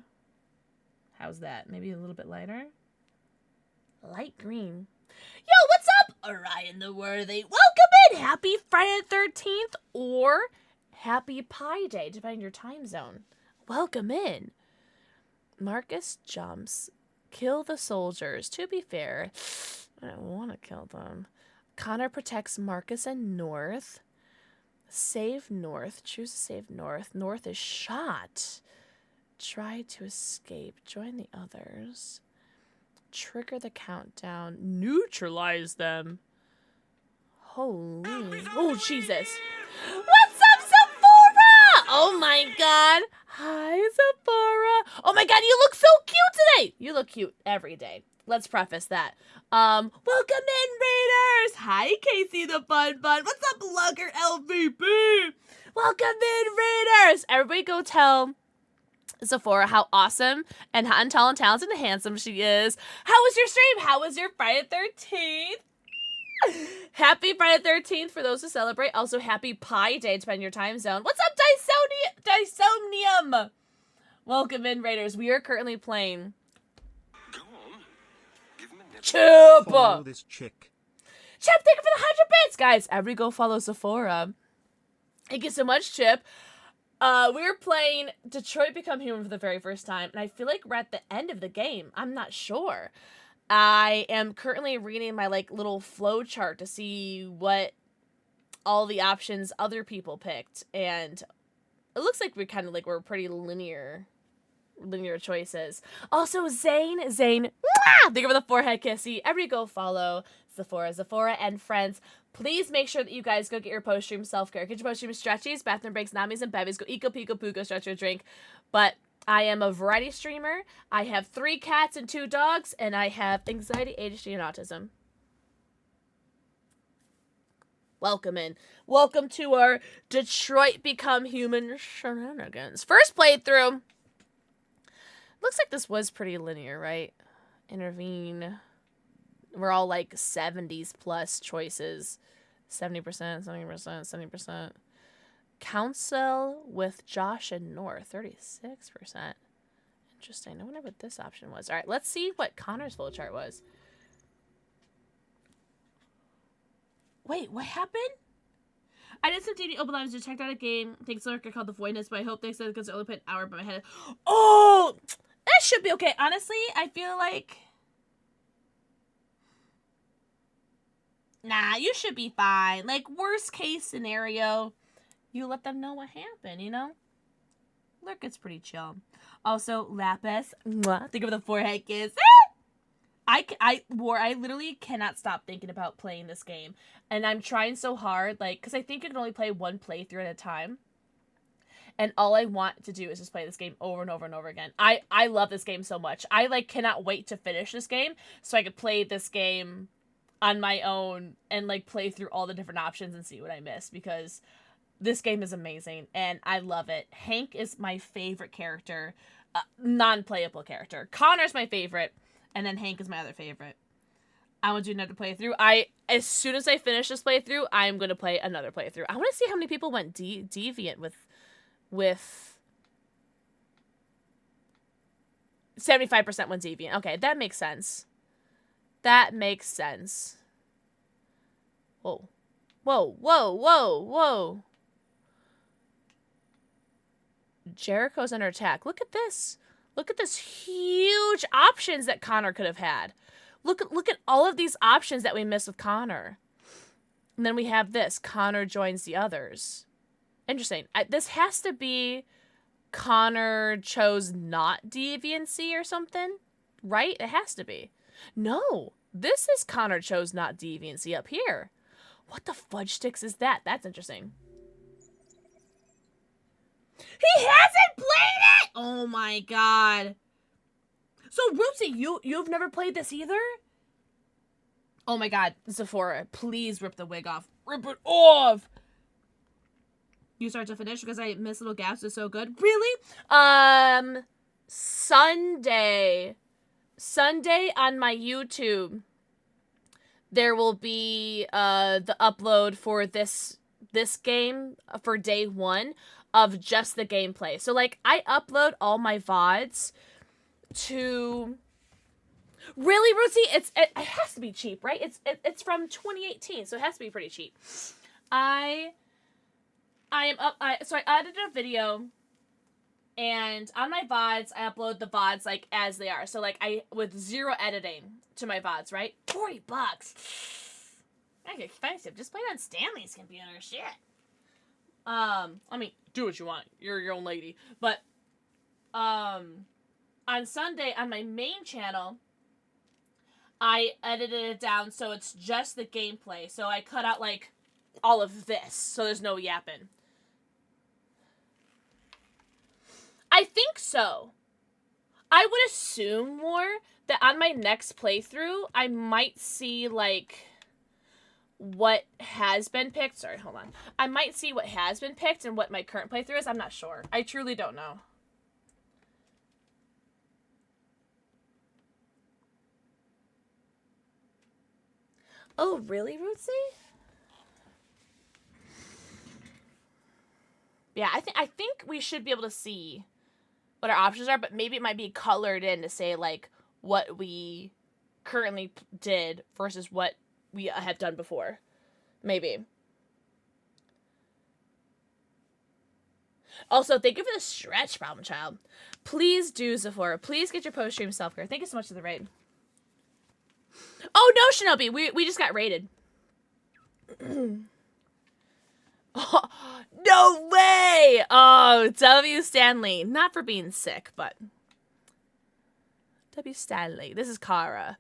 How's that? Maybe a little bit lighter? Light green. Yo, what's up? Orion the Worthy. Welcome in! Happy Friday the 13th or Happy Pi Day, depending on your time zone. Welcome in. Marcus jumps. Kill the soldiers. To be fair, I don't want to kill them. Connor protects Marcus and North. Save North. Choose to save North. North is shot. Try to escape. Join the others. Trigger the countdown. Neutralize them. Holy. Oh, Jesus. What's up, Sephora? Oh, my God. Hi, Sephora. Oh, my God. You look so cute today. You look cute every day. Let's preface that. Welcome in, Raiders. Hi, Casey the Bun Bun. What's up, Lugger LVP? Welcome in, Raiders. Everybody go tell Sephora, how awesome and hot and tall and talented and handsome she is. How was your stream? How was your Friday 13th? Happy Friday 13th for those who celebrate. Also, happy Pi Day, depending on your time zone. What's up, Dysomnium? Welcome in, Raiders. We are currently playing Chip. Follow this chick. Chip, thank you for the 100 bits, guys. Every go follow Sephora. Thank you so much, Chip. We were playing Detroit Become Human for the very first time, and I feel like we're at the end of the game. I'm not sure. I am currently reading my like little flow chart to see what all the options other people picked, and it looks like we're pretty linear choices. Also, Zane, thank you for the forehead kissy. Every go follow Sephora, and friends. Please make sure that you guys go get your post-stream self-care. Get your post-stream stretchies, bathroom breaks, namis, and bevies. Go eco, pico, poo, go stretch your drink. But I am a variety streamer. I have 3 cats and 2 dogs, and I have anxiety, ADHD, and autism. Welcome in. Welcome to our Detroit Become Human shenanigans. First playthrough. Looks like this was pretty linear, right? Intervene. We're all like 70s plus choices. 70%, 70%, 70%. Council with Josh and North, 36%. Interesting. I wonder what this option was. All right, let's see what Connor's flowchart was. Wait, what happened? I did some DD open lives to check out a game. Thanks, Lurker, called The Voidness, but I hope they said because I only put an hour by my head. Oh! That should be okay. Honestly, I feel like... Nah, you should be fine. Like, worst case scenario, you let them know what happened, you know? Lurker's pretty chill. Also, Lapis, think of the forehead kiss. I literally cannot stop thinking about playing this game. And I'm trying so hard, like, because I think you can only play one playthrough at a time. And all I want to do is just play this game over and over and over again. I love this game so much. I, like, cannot wait to finish this game so I could play this game on my own and, like, play through all the different options and see what I miss, because this game is amazing and I love it. Hank is my favorite character, non-playable character. Connor's my favorite, and then Hank is my other favorite. I want to do another playthrough. As soon as I finish this playthrough, I'm going to play another playthrough. I want to see how many people went deviant with 75% went deviant. Okay, that makes sense. That makes sense. Whoa. Whoa, whoa, whoa, whoa. Jericho's under attack. Look at this. Look at this huge options that Connor could have had. Look at all of these options that we missed with Connor. And then we have this. Connor joins the others. Interesting. This has to be Connor chose not deviancy or something, right? It has to be. No, this is Connor chose not deviancy up here. What the fudge sticks is that? That's interesting. He hasn't played it! Oh my god. So, Rootsie, you've never played this either? Oh my god, Sephora, please rip the wig off. Rip it off! You start to finish because I miss little gaps. It's so good. Really? Sunday on my YouTube, there will be the upload for this game for day 1 of just the gameplay. So like I upload all my VODs to. Really, Rosie? It has to be cheap, right? It's from 2018, so it has to be pretty cheap. So I edited a video, and on my VODs, I upload the VODs, like, as they are. So, like, with 0 editing to my VODs, right? $40. That's expensive. Just play it on Stanley's computer, shit. I mean, do what you want. You're your own lady. But, on Sunday, on my main channel, I edited it down so it's just the gameplay. So I cut out, like, all of this, so there's no yapping. I think so. I would assume more that on my next playthrough, I might see, like, what has been picked. Sorry, hold on. I might see what has been picked and what my current playthrough is. I'm not sure. I truly don't know. Oh, really, Rootsy? Yeah, I think we should be able to see what our options are, but maybe it might be colored in to say, like, what we currently did versus what we have done before. Maybe. Also, thank you for the stretch, Problem Child. Please do, Sephora. Please get your post-stream self-care. Thank you so much for the raid. Oh, no, Shinobi. We just got raided. Oh, no way! Oh, W. Stanley. Not for being sick, but... W. Stanley. This is Kara.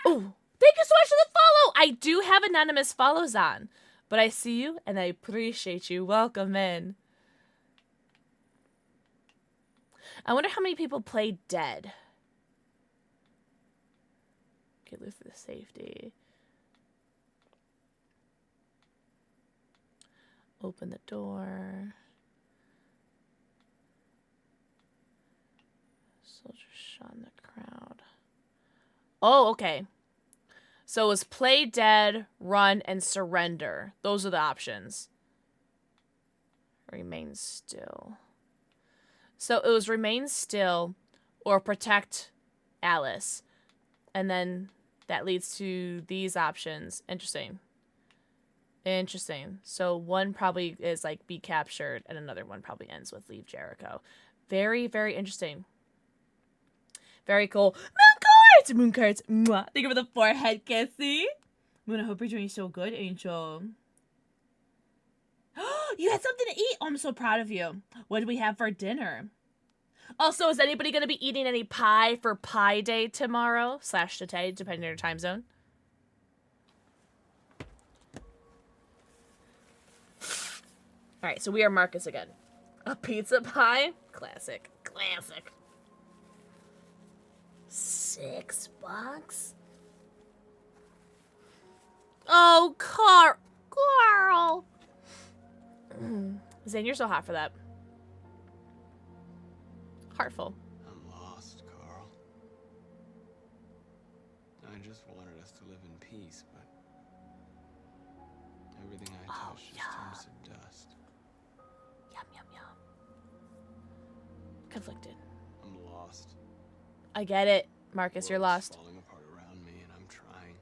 Oh, thank you so much for the follow! I do have anonymous follows on, but I see you and I appreciate you. Welcome in. I wonder how many people play Dead. Okay, look for the safety. Open the door. Soldier shot in the crowd. Oh, okay. So it was play dead, run, and surrender. Those are the options. Remain still. So it was remain still or protect Alice. And then that leads to these options. Interesting. Interesting. So one probably is like be captured and another one probably ends with leave Jericho. Very, very interesting. Very cool. Mooncarts! Mooncarts. Mwah. Thank you for the forehead, Cassie. Moon, I hope you're doing so good, Angel. You had something to eat. Oh, I'm so proud of you. What do we have for dinner? Also, is anybody going to be eating any pie for Pie Day tomorrow? / today, depending on your time zone. Alright, so we are Marcus again. A pizza pie? Classic. Classic. $6? Oh, Carl. Zane, you're so hot for that. Heartful. I'm lost, Carl. I just wanted us to live in peace, but everything I touch just turns to dust. Yum, yum, yum. Conflicted. I'm lost. I get it, Marcus. You're lost. Falling apart around me, and I'm trying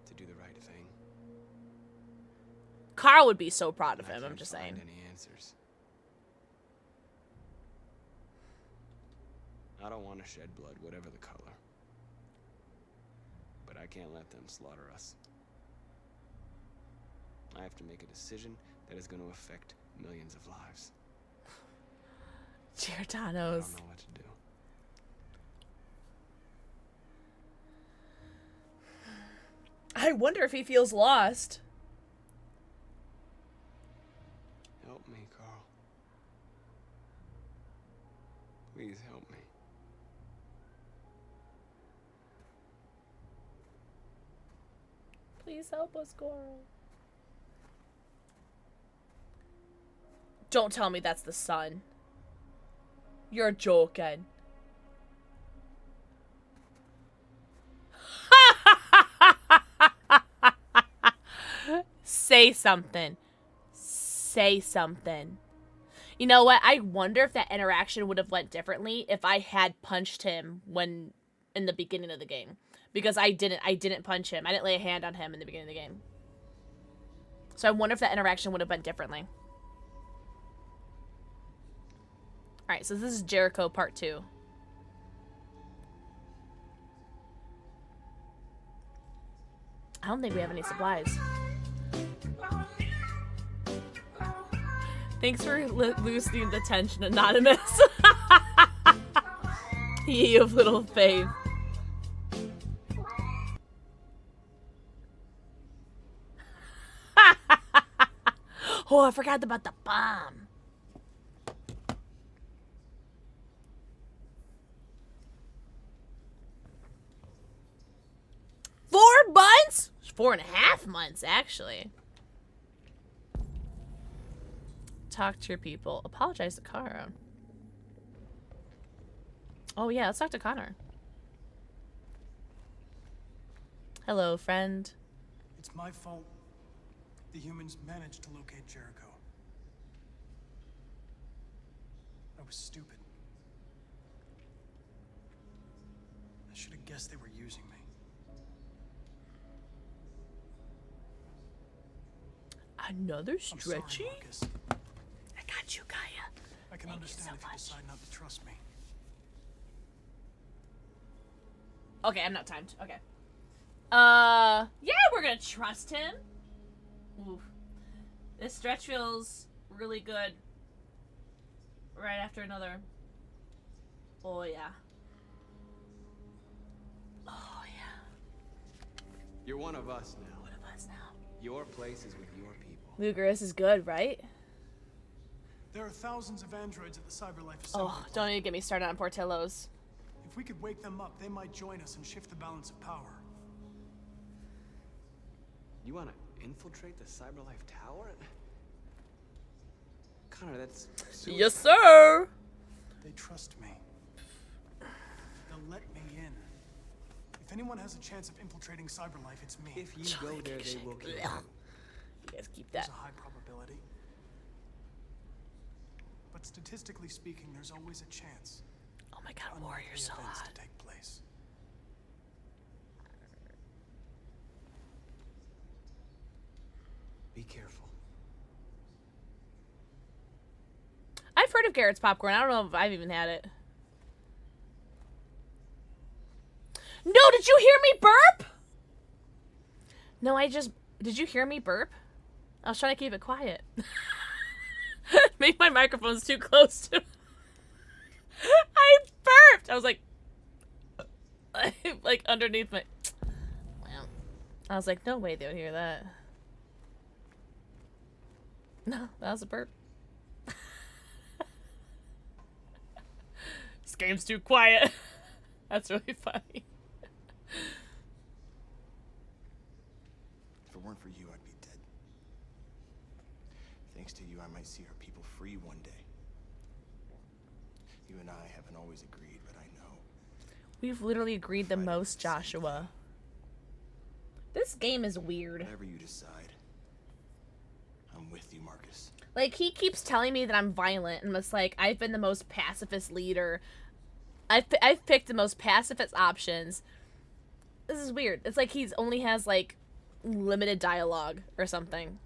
to do the right thing. Carl would be so proud of him. I'm just saying. Any answers? I don't want to shed blood, whatever the color. But I can't let them slaughter us. I have to make a decision that is going to affect millions of lives. Giordano's. I don't know what to do. I wonder if he feels lost. Help me, Carl. Please help me. Please help us, Coral. Don't tell me that's the sun. You're joking. Say something. Say something. You know what? I wonder if that interaction would have went differently if I had punched him when in the beginning of the game. Because I didn't punch him. I didn't lay a hand on him in the beginning of the game. So I wonder if that interaction would have been differently. Alright, so this is Jericho Part 2. I don't think we have any supplies. Thanks for loosening the tension, Anonymous. Ye of little faith. Oh, I forgot about the bomb. $4 months? 4.5 months, actually. Talk to your people. Apologize to Kara. Oh, yeah, let's talk to Connor. Hello, friend. It's my fault the humans managed to locate Jericho. I was stupid. I should have guessed they were using me. Another I'm sorry, stretchy? Marcus. I got you, Gaia. I can understand if you decide not to trust me. Okay, I'm not timed. Okay. Yeah, we're gonna trust him. Oof. This stretch feels really good. Right after another. Oh, yeah. Oh, yeah. You're one of us now. One of us now. Your place is with your people. Luger, this is good, right? There are thousands of androids at the CyberLife assembly. Oh, don't even get me started on Portillo's. If we could wake them up, they might join us and shift the balance of power. You want to infiltrate the CyberLife Tower? Connor, that's suicide. Yes, sir! They trust me. They'll let me in. If anyone has a chance of infiltrating CyberLife, it's me. If you go there, they will kill you. You guys keep that. There's a high probability. But statistically speaking, there's always a chance. Oh my god, Warrior, so hot. To take place. Be careful. I've heard of Garrett's popcorn. I don't know if I've even had it. No, did you hear me burp? No, did you hear me burp? I was trying to keep it quiet. Make my microphone's too close to I burped! I was like underneath my... Wow. I was like, no way they would hear that. No, that was a burp. This game's too quiet. That's really funny. If it weren't for you, I'd be dead. Thanks to you, I might see our people free one day. You and I haven't always agreed, but I know. We've literally agreed the most, Joshua. This game is weird. Whatever you decide, I'm with you, Marcus. Like, he keeps telling me that I'm violent, and it's like, I've been the most pacifist leader. I've picked the most pacifist options. This is weird. It's like he's only has, like, limited dialogue or something.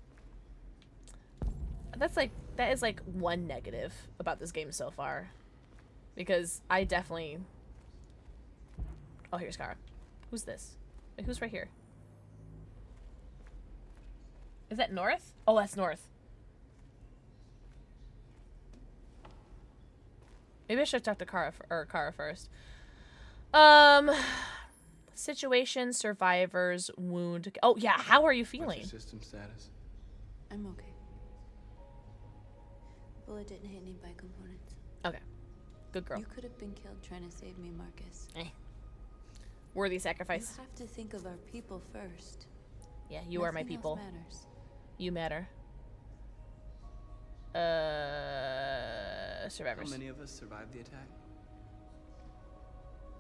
That is, like, one negative about this game so far. Because I definitely... Oh, here's Kara. Who's this? Wait, who's right here? Is that North? Oh, that's North. Maybe I should talk to Kara first. Situation, survivors, wound. Oh, yeah, how are you feeling? What's your system status? I'm okay. Bullet didn't hit any bike components. Okay. Good girl. You could have been killed trying to save me, Marcus. Worthy sacrifice. You have to think of our people first. Yeah, you are my Nothing people. else matters. You matter. Survivors. How many of us survived the attack?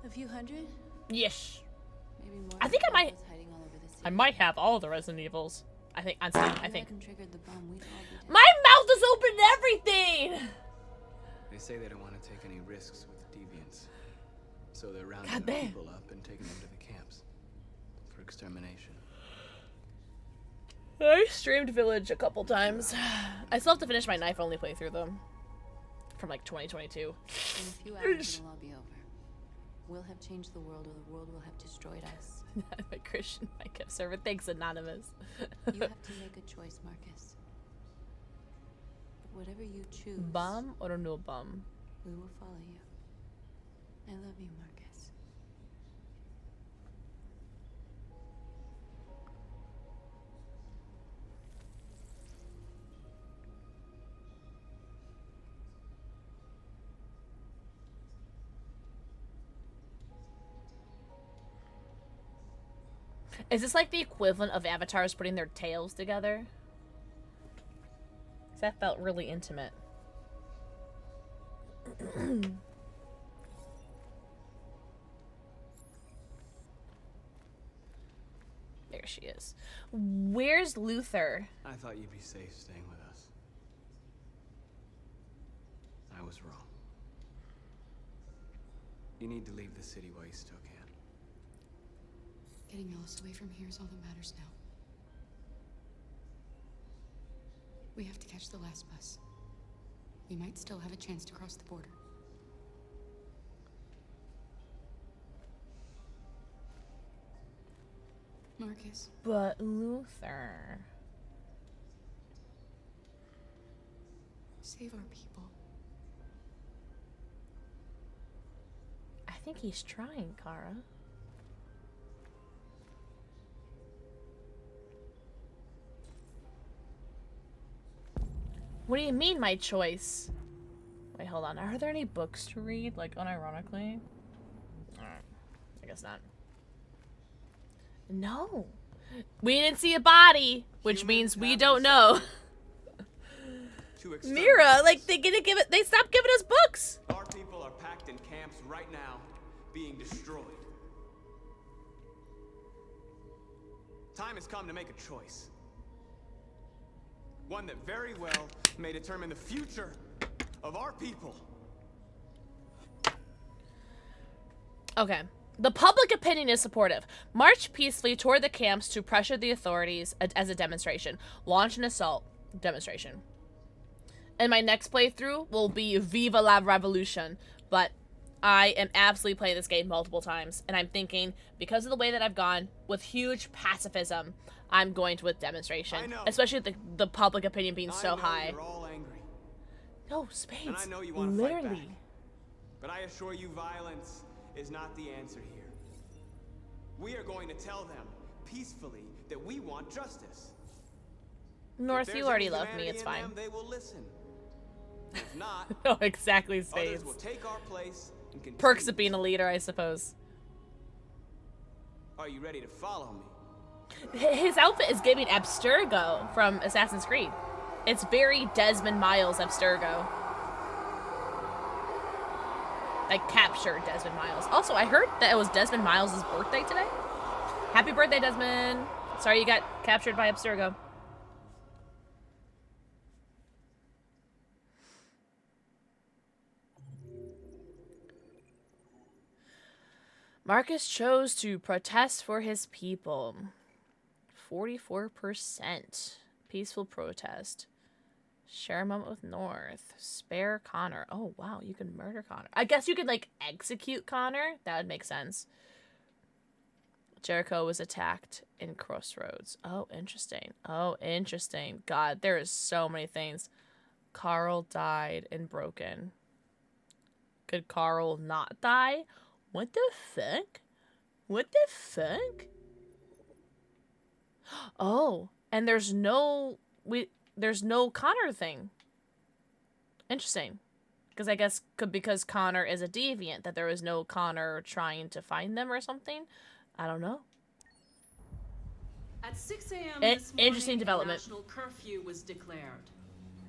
A few hundred? Yes. Maybe more. I think I might. Hiding all over the city. I might have all the Resident Evils. I think on Steam. I think. Triggered the bomb, we'd all be dead. My mouth is open to everything. They say they don't want to take any risks with deviants, so they're rounding God the damn. people up and taking them to the camps for extermination. I streamed Village a couple times. I still have to finish my knife-only playthrough though, from like 2022. In a few hours, it'll all be over. We'll have changed the world, or the world will have destroyed us. My Christian Minecraft server. Thanks, Anonymous. You have to make a choice, Marcus. But whatever you choose, Bomb or no bomb? we will follow you. I love you, Marcus. Is this like the equivalent of avatars putting their tails together? 'Cause that felt really intimate. There she is. Where's Luther? I thought you'd be safe staying with us. I was wrong. You need to leave the city while you still can. Getting Alice away from here is all that matters now. We have to catch the last bus. We might still have a chance to cross the border. Marcus. But Luther. Save our people. I think he's trying, Kara. What do you mean, my choice? Wait, hold on. Are there any books to read, like, unironically? I guess not. No. We didn't see a body, which means we don't know. Mira, like, they stopped giving us books. Our people are packed in camps right now, being destroyed. Time has come to make a choice. One that very well may determine the future of our people. Okay. The public opinion is supportive. March peacefully toward the camps to pressure the authorities as a demonstration. Launch an assault demonstration. And my next playthrough will be Viva la Revolution. But I am absolutely playing this game multiple times. And I'm thinking, because of the way that I've gone, with huge pacifism, I'm going to with demonstration. Especially with the public opinion being so high. You're all angry. No, Spades. And I know you want to fight back. Literally. But I assure you, violence is not the answer here. We are going to tell them peacefully that we want justice. North, you already love me. It's fine. They will listen. If not, oh, exactly, Spades. Others will take our place and continue. Perks of being a leader, I suppose. Are you ready to follow me? His outfit is giving Abstergo from Assassin's Creed. It's very Desmond Miles Abstergo. Like, captured Desmond Miles. Also, I heard that it was Desmond Miles' birthday today. Happy birthday, Desmond. Sorry you got captured by Abstergo. Marcus chose to protest for his people. 44%. Peaceful protest. Share a moment with North. Spare Connor. Oh, wow. You can murder Connor. I guess you could, like, execute Connor. That would make sense. Jericho was attacked in Crossroads. Oh, interesting. Oh, interesting. God, there is so many things. Carl died in Broken. Could Carl not die? What the fuck? What the fuck? Oh, and there's no Connor thing. Interesting. Because I guess because Connor is a deviant, that there was no Connor trying to find them or something. I don't know. At 6 a.m. this morning, interesting development. A national curfew was declared.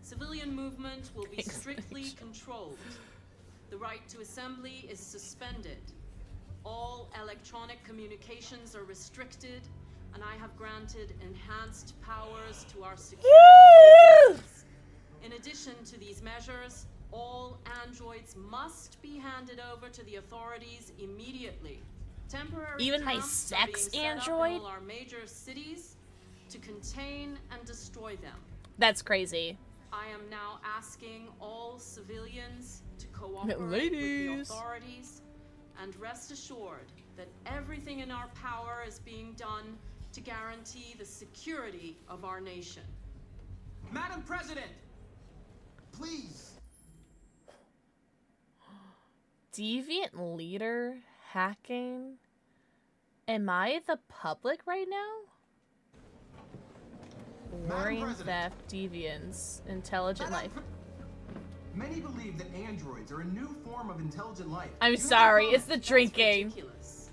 Civilian movement will be strictly controlled. The right to assembly is suspended. All electronic communications are restricted, and I have granted enhanced powers to our security agencies. In addition to these measures, all androids must be handed over to the authorities immediately. Temporary even my camps are sex being set up android? in all our major cities to contain and destroy them. That's crazy. I am now asking all civilians to cooperate with the authorities and rest assured that everything in our power is being done to guarantee the security of our nation. Madam President! Please! Deviant leader hacking? Am I the public right now? Worrying theft, deviants, intelligent life. Many believe that androids are a new form of intelligent life. I'm sorry, it's the drinking. Ridiculous.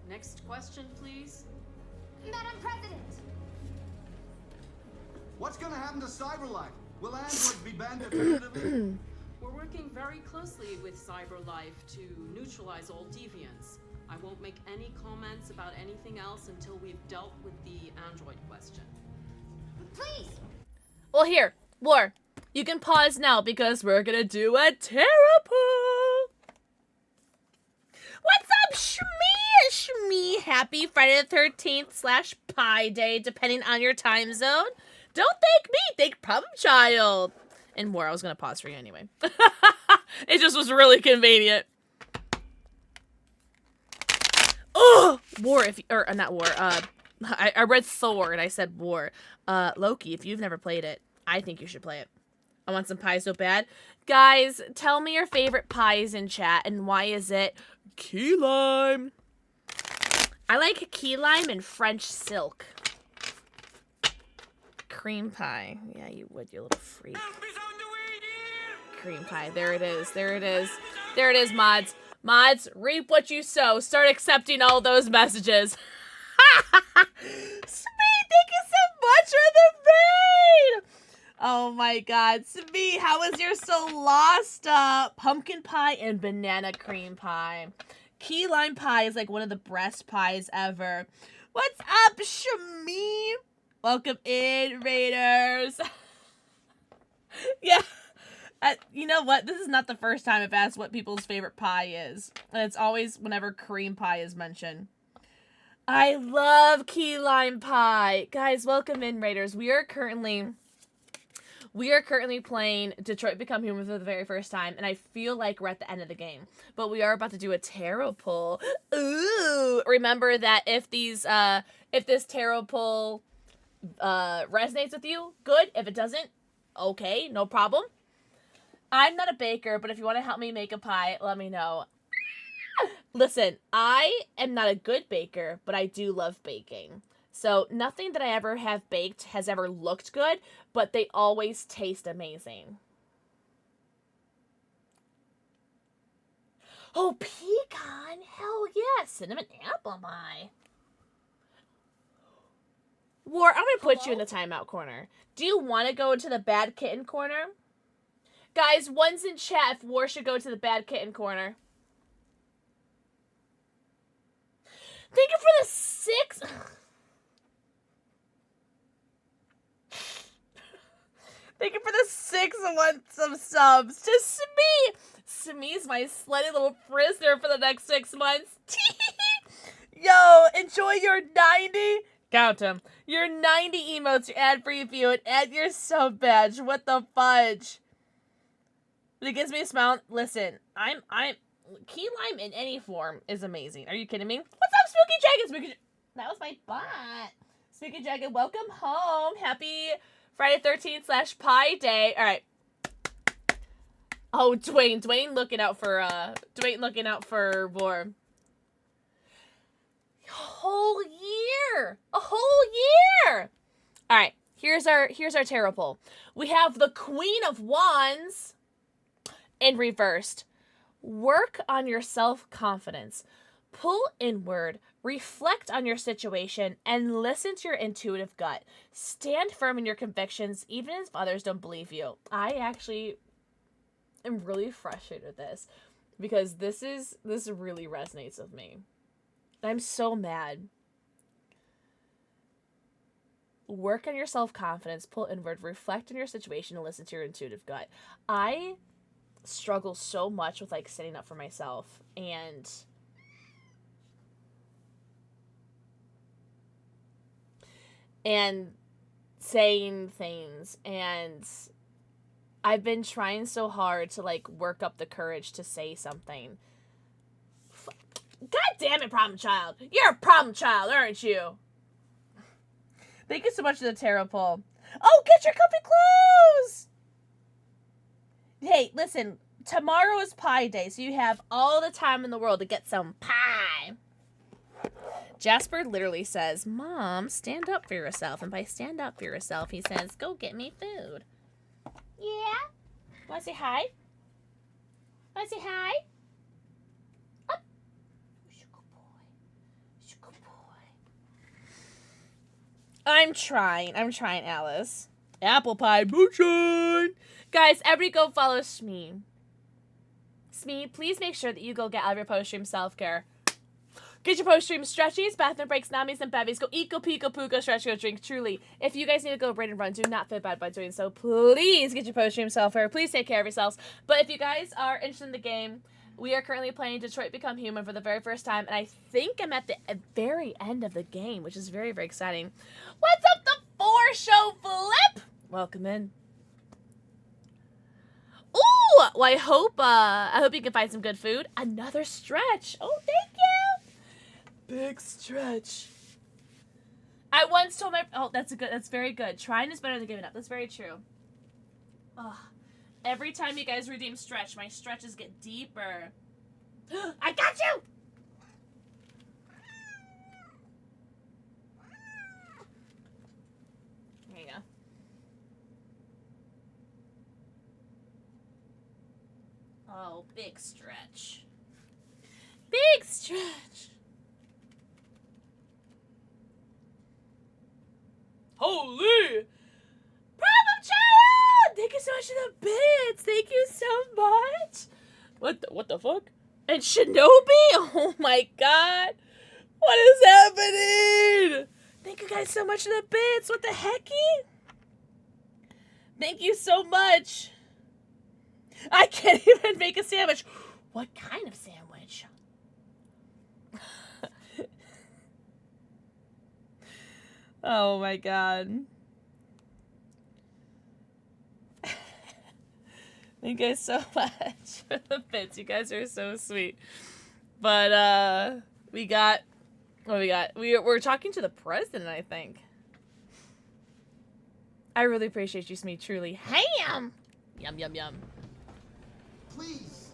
Next question, please. Madam President! What's gonna happen to CyberLife? Will androids be banned definitively? We're working very closely with CyberLife to neutralize all deviants. I won't make any comments about anything else until we've dealt with the android question. Please! Well, here, War, you can pause now because we're gonna do a Terra pool. What's up, Shmee? Happy Friday the 13th / Pi Day, depending on your time zone. Don't thank me, thank Problem Child. And War, I was gonna pause for you anyway. It just was really convenient. Oh, War, not War, I read Thor and I said War. Loki, if you've never played it, I think you should play it. I want some pie so bad. Guys, tell me your favorite pies in chat and why is it key lime? I like key lime and French silk. Cream pie. Yeah, you would, you little freak. Cream pie. There it is. There it is. There it is, mods. Mods, reap what you sow. Start accepting all those messages. Smee, thank you so much for the raid! Oh my god. Smee, how was your so lost? Pumpkin pie and banana cream pie. Key lime pie is like one of the best pies ever. What's up, Shmee? Welcome in, Raiders. Yeah. You know what? This is not the first time I've asked what people's favorite pie is. And it's always whenever cream pie is mentioned. I love key lime pie. Guys, welcome in, Raiders. We are currently playing Detroit Become Human for the very first time, and I feel like we're at the end of the game. But we are about to do a tarot pull. Ooh! Remember that if this tarot pull resonates with you, good. If it doesn't, okay, no problem. I'm not a baker, but if you want to help me make a pie, let me know. Listen, I am not a good baker, but I do love baking. So nothing that I ever have baked has ever looked good, but they always taste amazing. Oh, pecan! Hell yeah! Cinnamon apple pie. War, I'm gonna put you in the timeout corner. Do you want to go into the bad kitten corner? Guys, one's in chat if War should go to the bad kitten corner. Thank you for the 6... Thank you for the 6 months of subs to Smee. Smee's my slutty little prisoner for the next 6 months. Yo, enjoy your 90... Count them. Your 90 emotes, your ad-free view, and add your sub badge. What the fudge? But it gives me a smile. Listen, I'm key lime in any form is amazing. Are you kidding me? What's up, Spooky Dragon? That was my bot. Spooky Dragon, welcome home. Happy Friday 13th / Pi Day. All right. Oh, Dwayne looking out for War. A whole year. All right. Here's our tarot pull. We have the Queen of Wands in reversed. Work on your self-confidence. Pull inward, reflect on your situation, and listen to your intuitive gut. Stand firm in your convictions, even if others don't believe you. I actually am really frustrated with this because this really resonates with me. I'm so mad. Work on your self-confidence, pull inward, reflect on your situation, and listen to your intuitive gut. I struggle so much with like standing up for myself and saying things, and I've been trying so hard to like work up the courage to say something. God damn it, Problem Child. You're a problem child, aren't you? Thank you so much for the tarot pull. Oh, get your comfy clothes! Hey, listen, tomorrow is Pie Day, so you have all the time in the world to get some pie. Jasper literally says, Mom, stand up for yourself. And by stand up for yourself, he says, go get me food. Yeah? Want to say hi? Want to say hi? Up. Sugar boy. Sugar boy. I'm trying, Alice. Apple pie moonshine. Guys, everybody go follow Smee. Smee, please make sure that you go get out of your post-stream self-care. Get your post-stream stretchies, bathroom breaks, namis, and bevies. Go eat, go pee, go poo, go stretch, go drink. Truly, if you guys need to go braid and run, do not feel bad by doing so. Please get your post-stream self-care. Please take care of yourselves. But if you guys are interested in the game, we are currently playing Detroit Become Human for the very first time, and I think I'm at the very end of the game, which is very, very exciting. What's up, the 4-show flip? Welcome in. Ooh, well, I hope you can find some good food. Another stretch. Oh, thank you. Big stretch. I once told my that's very good. Trying is better than giving up. That's very true. Ugh. Every time you guys redeem stretch, my stretches get deeper. I got you! There you go. Oh, big stretch. Big stretch. Holy! Problem Child! Thank you so much for the bits. Thank you so much. What the fuck? And Shinobi? Oh my god. What is happening? Thank you guys so much for the bits. What the hecky? Thank you so much. I can't even make a sandwich. What kind of sandwich? Oh my god. Thank you guys so much for the bits. You guys are so sweet. But we got what we got. We're talking to the president, I think. I really appreciate you, Smee, truly. Ham! Yum yum yum. Please.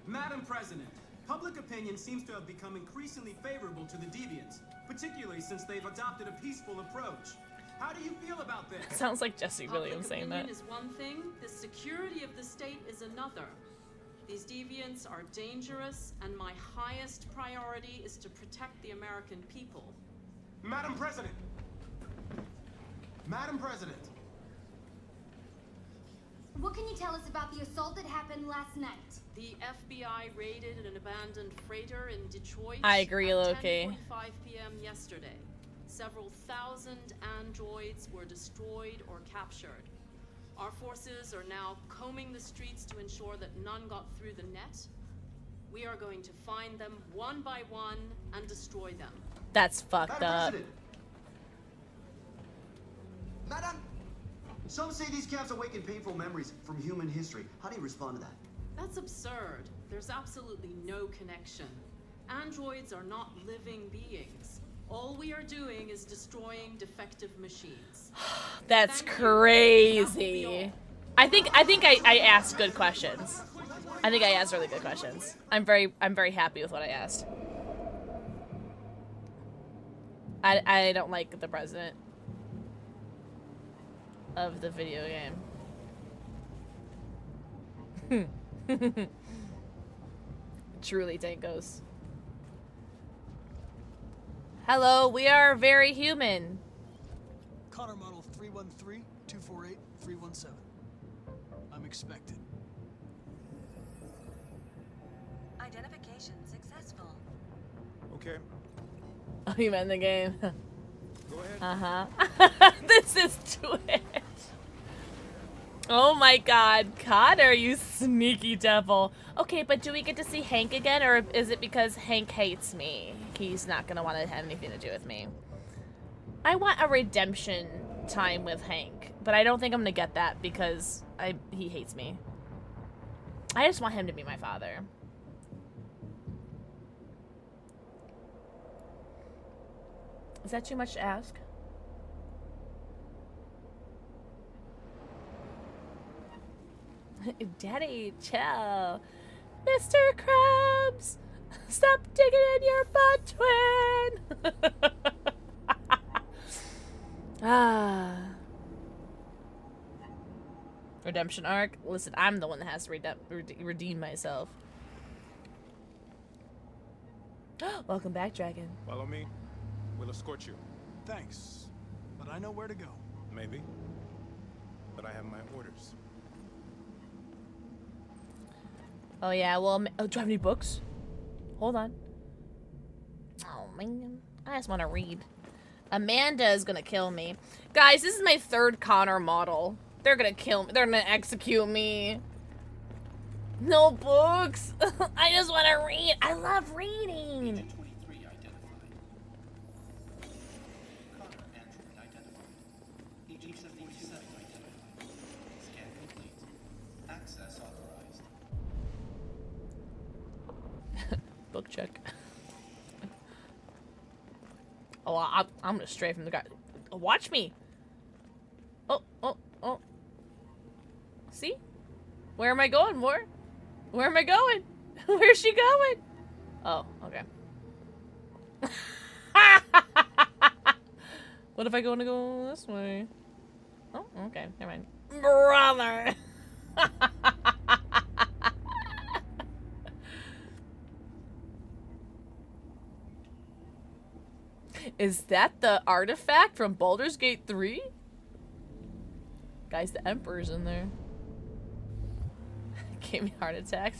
Madam President, public opinion seems to have become increasingly favorable to the deviants, particularly since they've adopted a peaceful approach. How do you feel about this? Sounds like Jesse Williams saying that. Public opinion is one thing, the security of the state is another. These deviants are dangerous, and my highest priority is to protect the American people. Madam President! Madam President! What can you tell us about the assault that happened last night? The FBI raided an abandoned freighter in Detroit. I agree, at Loki. 10:45 p.m. yesterday. Several thousand androids were destroyed or captured. Our forces are now combing the streets to ensure that none got through the net. We are going to find them one by one and destroy them. That's fucked up. Madam, some say these camps awaken painful memories from human history. How do you respond to that? That's absurd. There's absolutely no connection. Androids are not living beings. All we are doing is destroying defective machines. That's crazy. I think I asked good questions. I think I asked really good questions. I'm very happy with what I asked. I don't like the president of the video game. Truly, Tankos. Hello, we are very human. Connor model 313-248-317. I'm expected. Identification successful. Okay. Oh, you meant the game. Go ahead. This is Twitch. Oh my god, Connor, you sneaky devil. Okay, but do we get to see Hank again, or is it because Hank hates me? He's not gonna want to have anything to do with me. I want a redemption time with Hank, but I don't think I'm gonna get that because he hates me. I just want him to be my father. Is that too much to ask? Daddy, chill. Mr. Krabs, stop digging in your butt, twin. Redemption arc. Listen, I'm the one that has to redeem myself. Welcome back, Dragon. Follow me. We'll escort you. Thanks, but I know where to go. Maybe, but I have my orders. Oh yeah, well, oh, do I have any books? Hold on. Oh man, I just want to read. Amanda is gonna kill me. Guys, this is my third Connor model. They're gonna kill me. They're gonna execute me. No books. I just want to read. I love reading. Book check. Oh, I'm gonna stray from the guy. Watch me. Oh. See? Where am I going, more? Where am I going? Where's she going? Oh, okay. What if I want to go this way? Oh, okay. Never mind. Brother. Is that the artifact from Baldur's Gate 3? Guys, the Emperor's in there. Gave me a heart attack.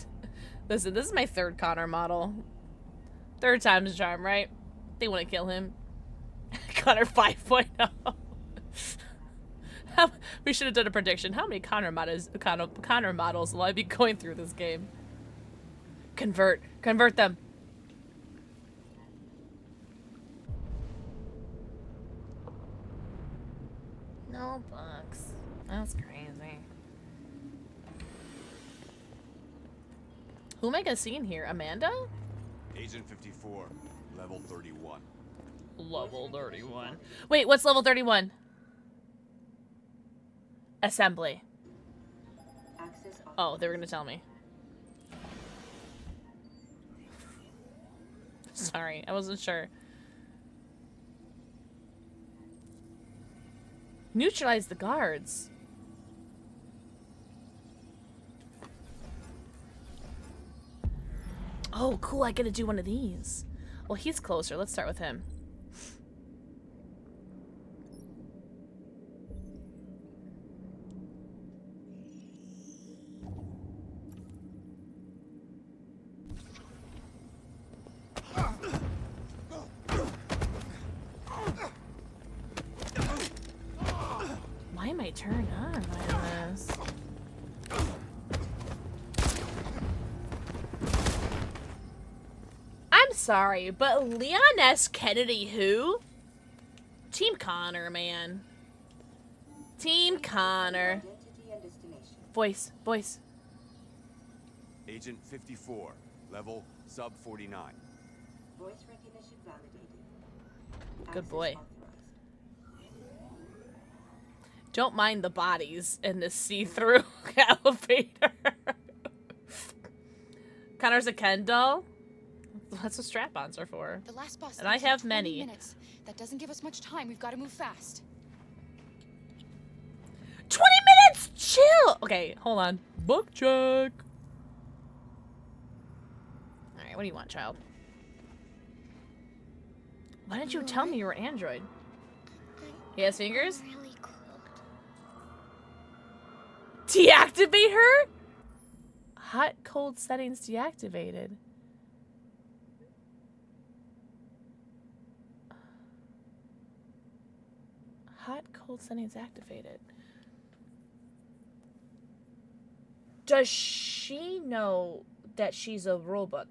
Listen, this is my third Connor model. Third time's a charm, right? They want to kill him. Connor 5.0. We should have done a prediction. How many Connor models will I be going through this game? Convert them. No books. That's crazy. Who am I gonna see in here? Amanda? Agent 54, level 31. Level 31. Wait, what's level 31? Assembly. Oh, they were gonna tell me. Sorry, I wasn't sure. Neutralize the guards. Oh, cool, I get to do one of these. Well, he's closer. Let's start with him. Why am I turned on by this? I'm sorry, but Leon S. Kennedy who? Team Connor, man. Team Connor. Voice. Agent 54, level sub 49. Voice recognition validated. Good boy. Don't mind the bodies in this see-through elevator. Connor's a Ken doll. That's what strap-ons are for. The last bus. And I have many. Minutes. That doesn't give us much time. We've got to move fast. 20 minutes? Chill. Okay, hold on. Book check. All right, what do you want, child? Why didn't you tell me you were an android? He has fingers? Really cold. Deactivate her? Hot, cold settings deactivated. Hot, cold settings activated. Does she know that she's a robot?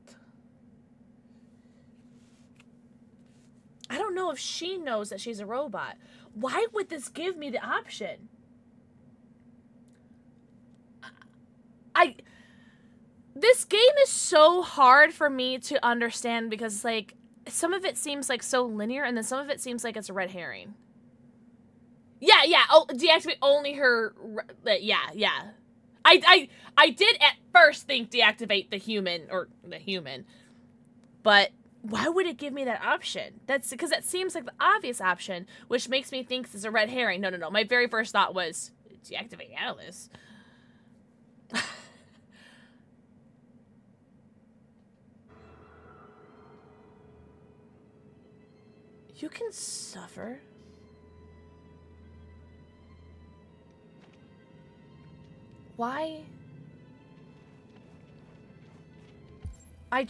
I don't know if she knows that she's a robot. Why would this give me the option? This game is so hard for me to understand because, like, some of it seems like so linear and then some of it seems like it's a red herring. Yeah. Oh, deactivate only her. Yeah. I did at first think deactivate the human, but why would it give me that option? That's because that seems like the obvious option, which makes me think this is a red herring. No. My very first thought was deactivate Alice. You can suffer. Why? I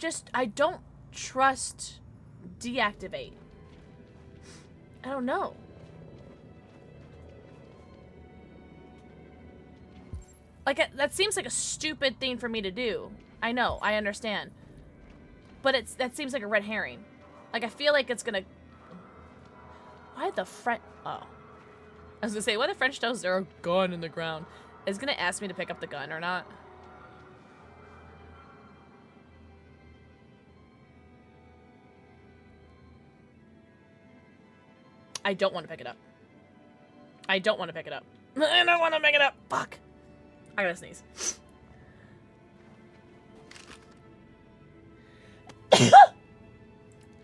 don't trust deactivate. I don't know. Like, that seems like a stupid thing for me to do. I know, I understand. But that seems like a red herring. Like, I feel like it's gonna... Why the French... Oh. I was gonna say, why the French knows there a gun in the ground? Is it gonna ask me to pick up the gun or not? I don't want to pick it up. I don't want to pick it up. I don't want to pick it up. Fuck. I gotta sneeze.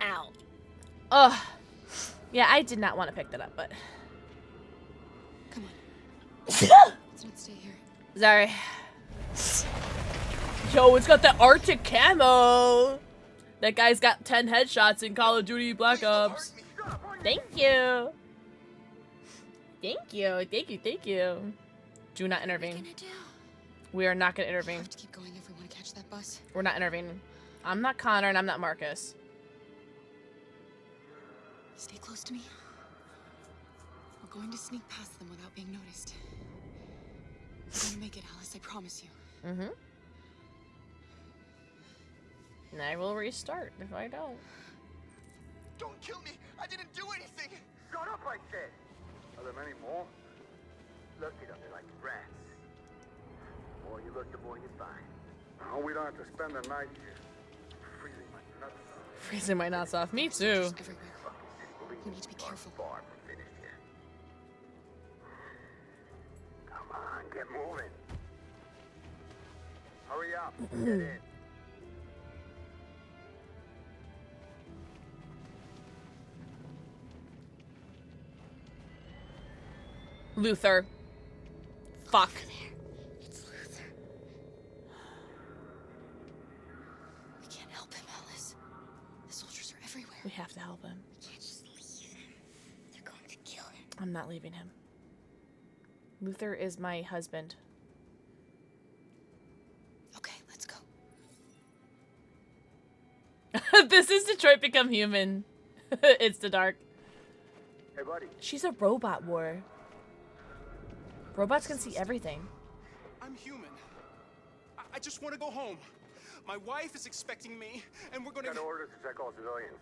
Ow. Ugh. Yeah, I did not want to pick that up, but... Come on. Let's not stay here. Sorry. Yo, it's got that Arctic camo. That guy's got 10 headshots in Call of Duty Black Ops. Thank you. Thank you. Thank you. Thank you. Do not intervene. We are not going to intervene. We have to keep going if we want to catch that bus. We're not intervening. I'm not Connor and I'm not Marcus. Stay close to me. We're going to sneak past them without being noticed. We're gonna make it, Alice. I promise you. Mm-hmm. And I will restart if I don't. Don't kill me! I didn't do anything! Shut up, I said! Are there many more? Look it up, they're like rats. The more you look, the more you find. Oh, we don't have to spend the night here. Freezing my nuts off. Freezing my nuts off. Me too. We need to be careful. Far from finished here. Come on, get moving. Hurry up. Get in. Luther. Fuck. It's Luther. We can't help him, Alice. The soldiers are everywhere. We have to help him. We can't just leave him. They're going to kill him. I'm not leaving him. Luther is my husband. Okay, let's go. This is Detroit Become Human. It's the dark. Hey, buddy. She's a robot war. Robots can see everything. I'm human. I just want to go home. My wife is expecting me, and we're gonna... Got orders to check all civilians.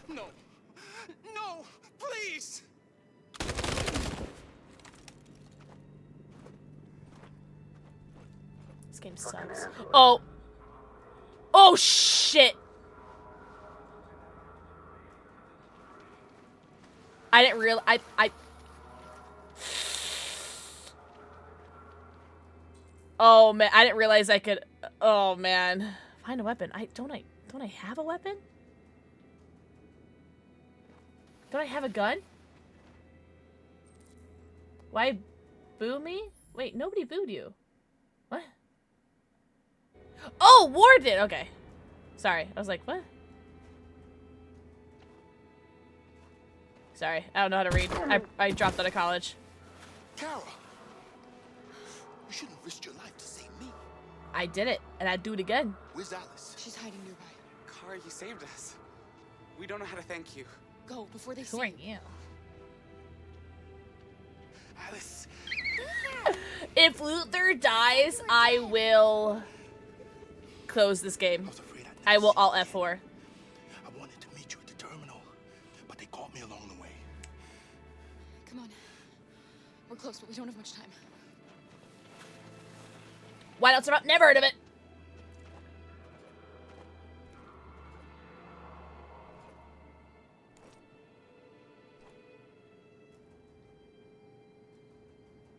No. No! Please! This game sucks. Oh! Oh, shit! I didn't realize... I... Oh, man. I didn't realize I could... Oh, man. Find a weapon. Don't I have a weapon? Don't I have a gun? Why boo me? Wait, nobody booed you. What? Oh, War did! Okay. Sorry. I was like, what? Sorry. I don't know how to read. I dropped out of college. Kara! You shouldn't have risked your life to save me. I did it, and I'd do it again. Where's Alice? She's hiding nearby. Kara, you saved us. We don't know how to thank you. Go before they see Who are you? Alice. If Luther dies, I will close this game. I will alt F4. I wanted to meet you at the terminal, but they caught me along the way. Come on. We're close, but we don't have much time. Why not survive? Never heard of it.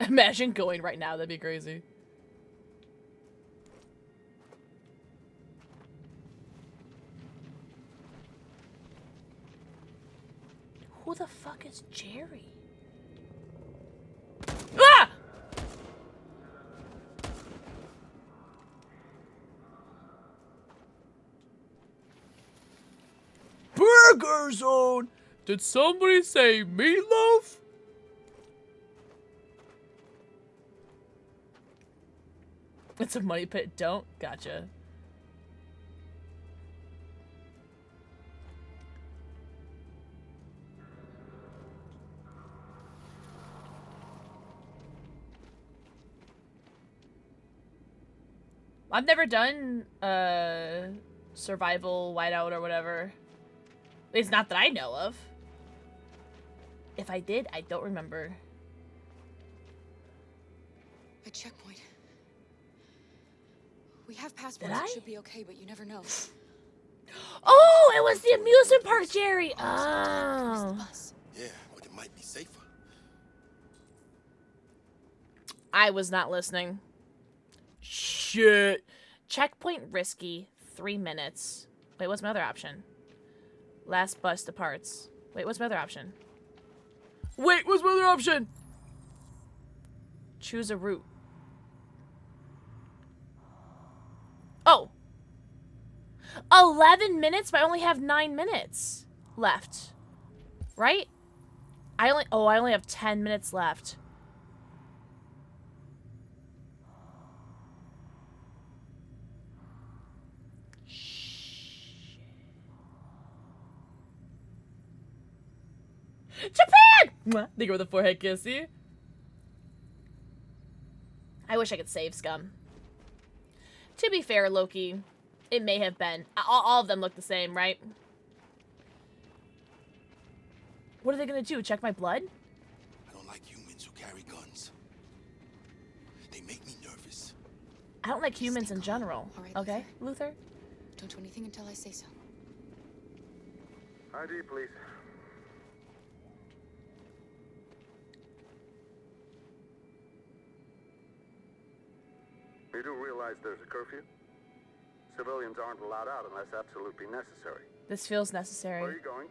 Imagine going right now. That'd be crazy. Who the fuck is Jerry? Ah! Burger Zone! Did somebody say meatloaf? It's a money pit. Don't. Gotcha. I've never done survival whiteout or whatever. It's not that I know of. If I did, I don't remember. A checkpoint. We have passports. It should be okay, but you never know. Oh, it was the amusement park, Jerry. Oh. Yeah, but it might be safer. I was not listening. Shit. Checkpoint risky. 3 minutes. Wait, what's my other option? Last bus departs. Wait, what's my other option? Wait, what's my other option? Choose a route. Oh. 11 minutes, but I only have 9 minutes left. Right? I only have 10 minutes left. Japan! Think of the forehead kissy. I wish I could save Scum. To be fair, Loki, it may have been. All of them look the same, right? What are they gonna do? Check my blood? I don't like humans who carry guns. They make me nervous. I don't like humans in general. All right, okay, Luther? Don't do anything until I say so. ID, please. You do realize there's a curfew? Civilians aren't allowed out unless absolutely necessary. This feels necessary. Where are you going?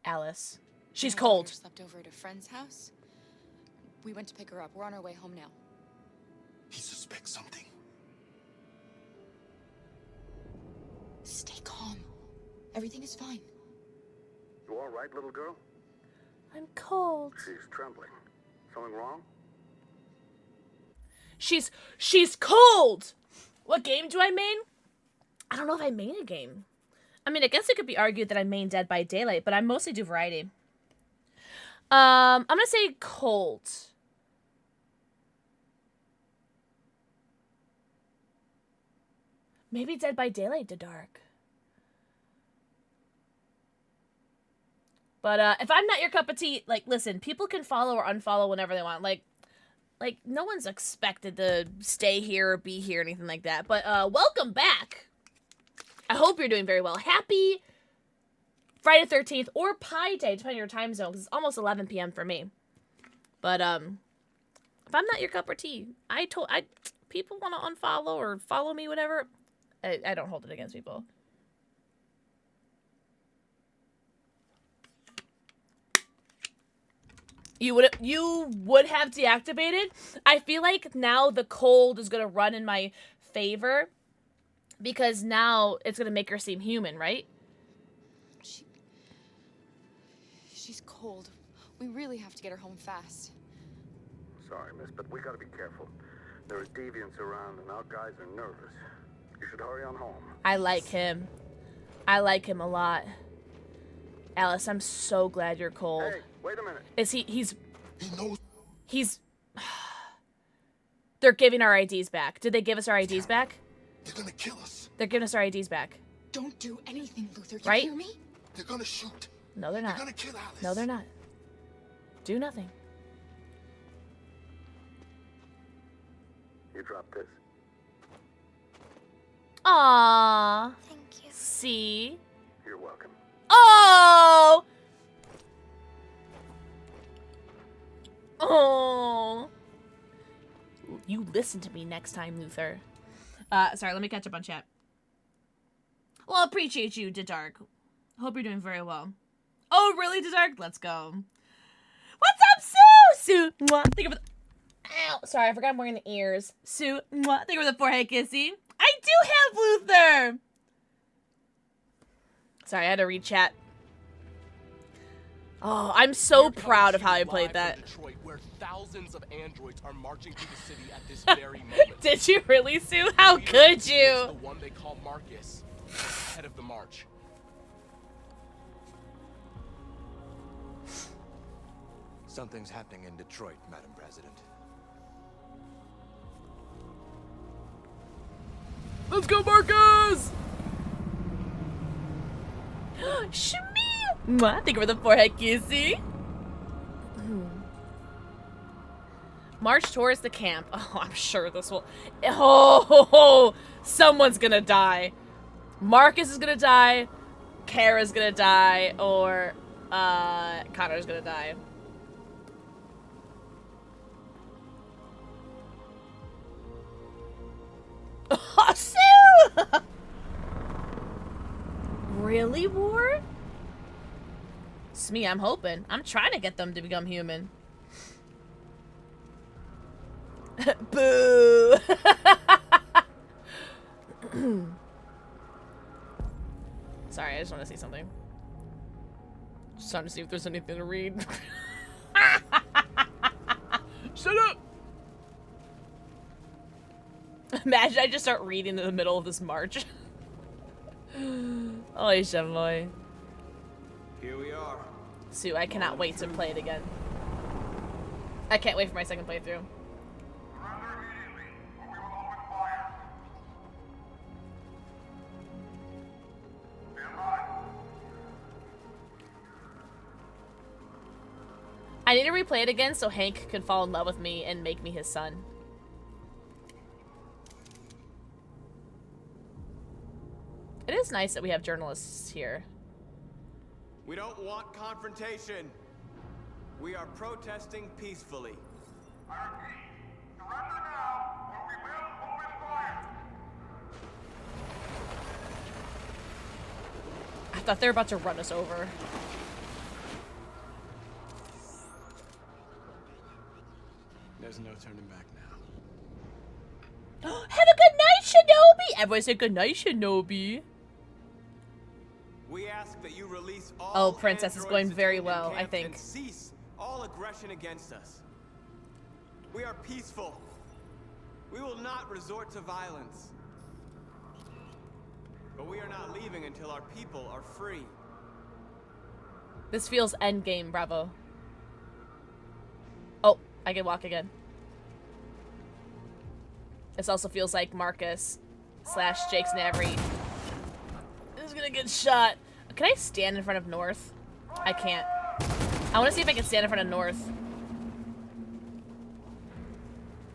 Alice. She's My cold. daughter slept over at a friend's house. We went to pick her up. We're on our way home now. He suspects something. Stay calm. Everything is fine. You all right, little girl? I'm cold. She's trembling. Something wrong? She's cold! What game do I main? I don't know if I main a game. I mean, I guess it could be argued that I main Dead by Daylight, but I mostly do variety. I'm gonna say cold. Maybe Dead by Daylight to dark. But if I'm not your cup of tea, like, listen, people can follow or unfollow whenever they want. Like, no one's expected to stay here or be here or anything like that. But welcome back. I hope you're doing very well. Happy Friday the 13th or Pi Day, depending on your time zone, because it's almost 11 p.m. for me. But if I'm not your cup of tea, people want to unfollow or follow me, whatever. I don't hold it against people. You would have deactivated. I feel like now the cold is gonna run in my favor because now it's gonna make her seem human, right? She's cold. We really have to get her home fast. Sorry, miss, but we gotta be careful. There are deviants around and our guys are nervous. You should hurry on home. I like him. I like him a lot. Alice, I'm so glad you're cold. Hey, wait a minute. He's They're giving our IDs back. Did they give us our IDs back? They're gonna kill us. They're giving us our IDs back. Don't do anything, Luther. You Right? hear me? They're gonna shoot. No, they're not. They're gonna kill Alice. No, they're not. Do nothing. You drop this. Aww. Thank you. See? You're welcome. Oh! Oh! You listen to me next time, Luther. Sorry, let me catch up on chat. Well, appreciate you, Dark. Hope you're doing very well. Oh, really, Dark? Let's go. What's up, Sue? Sue, mwah. Think of it. Ow. Sorry, I forgot I'm wearing the ears. Sue, mwah. Think of the forehead kissy. I do have Luther. Sorry, I had to read chat. Oh, I'm so proud of how I played that. Detroit, where thousands of androids are marching through the city at this very moment. Did you really, Sue? How could you? The one they call Marcus, head of the march. Something's happening in Detroit, Madam President. Let's go, Marcus! Shmee! Mwah, thank you for the forehead kissy. March towards the camp. Oh, I'm sure this will... Oh, someone's gonna die. Marcus is gonna die. Kara's gonna die. Or, Connor's gonna die. Oh, Sue! Really, Ward? It's me, I'm hoping. I'm trying to get them to become human. Boo! Sorry, I just want to see something. Just trying to see if there's anything to read. Shut up! Imagine I just start reading in the middle of this march. Oh, boy. Here we are. Sue, I cannot wait to play it again. I can't wait for my second playthrough. I need to replay it again so Hank could fall in love with me and make me his son. It is nice that we have journalists here. We don't want confrontation. We are protesting peacefully. I thought they were about to run us over. There's no turning back now. Have a good night, Shinobi! Everyone say good night, Shinobi. We ask that you release all Oh, Princess is going androids very detained in well, I camp think. and cease all aggression against us. We are peaceful. We will not resort to violence. But we are not leaving until our people are free. This feels endgame, bravo. Oh, I can walk again. This also feels like Marcus / Jake's Navry is gonna get shot. Can I stand in front of North? I can't. I want to see if I can stand in front of North.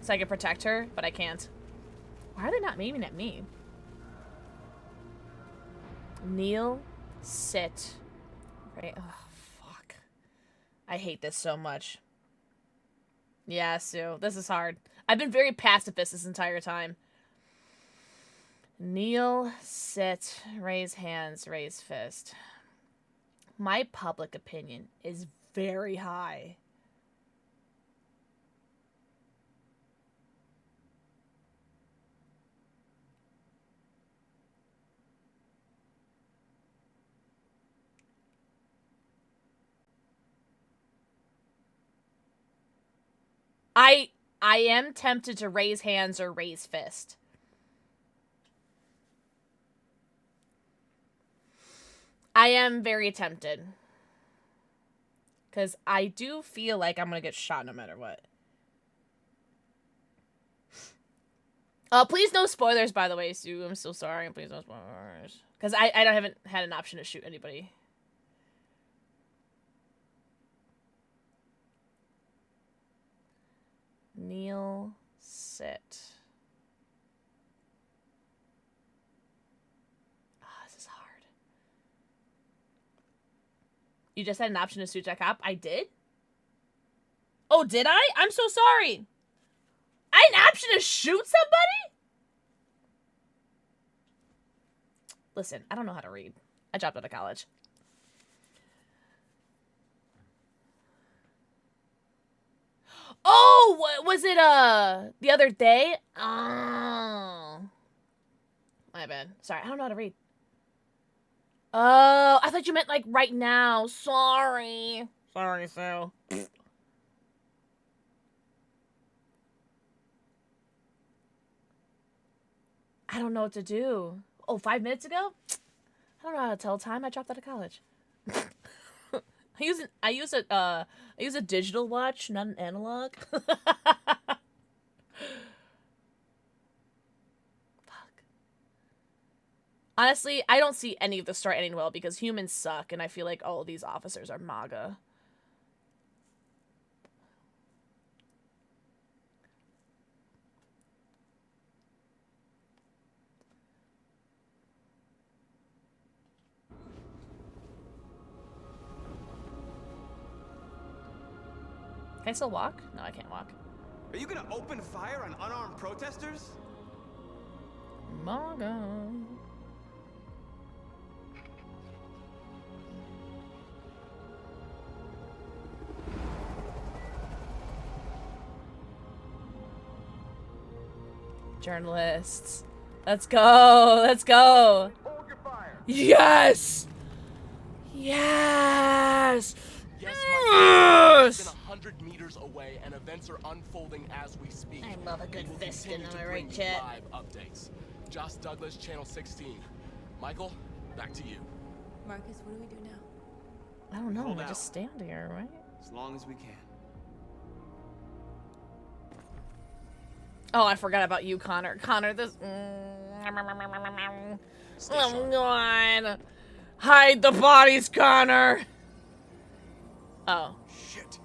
So I can protect her, but I can't. Why are they not aiming at me? Kneel, sit. Right? Oh, fuck. I hate this so much. Yeah, Sue, this is hard. I've been very pacifist this entire time. Kneel, sit, raise hands, raise fist. My public opinion is very high. I am tempted to raise hands or raise fist. I am very tempted. Because I do feel like I'm going to get shot no matter what. Please no spoilers, by the way, Sue. I'm so sorry. Please no spoilers. Because I haven't had an option to shoot anybody. Kneel, sit. This is hard. You just had an option to shoot Jack up? I did? Oh, did I? I'm so sorry. I had an option to shoot somebody? Listen, I don't know how to read. I dropped out of college. Oh, was it, the other day? Oh. My bad. Sorry, I don't know how to read. Oh, I thought you meant, like, right now. Sorry. Sorry, Sue. I don't know what to do. Oh, 5 minutes ago? I don't know how to tell time. I dropped out of college. I use a digital watch, not an analog. Fuck. Honestly, I don't see any of the story ending well because humans suck, and I feel like all of these officers are MAGA. Can I still walk? No, I can't walk. Are you gonna open fire on unarmed protesters? MAGA. Journalists. Let's go. Let's go. Yes. Yes. Yes! Within 100 meters away, and events are unfolding as we speak. I love a good fisting, am I right, bring you chat? live updates. Josh Douglas, Channel 16. Michael, back to you. Marcus, what do we do now? I don't know. Hold We out. just stand here, right? As long as we can. Oh, I forgot about you, Connor. Connor, this. Oh God! Hide the bodies, Connor. Oh. Shit.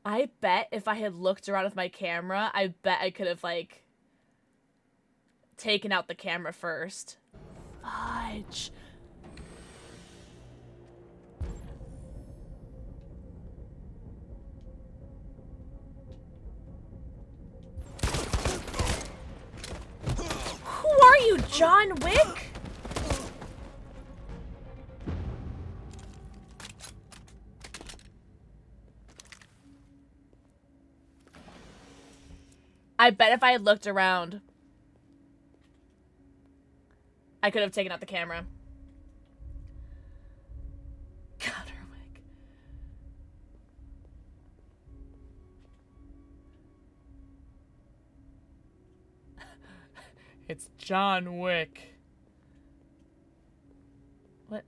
I bet if I had looked around with my camera, I bet I could have, like, taken out the camera first. Fudge. Who are you, John Wick? I bet if I had looked around, I could have taken out the camera. Connor Wick. It's John Wick. What?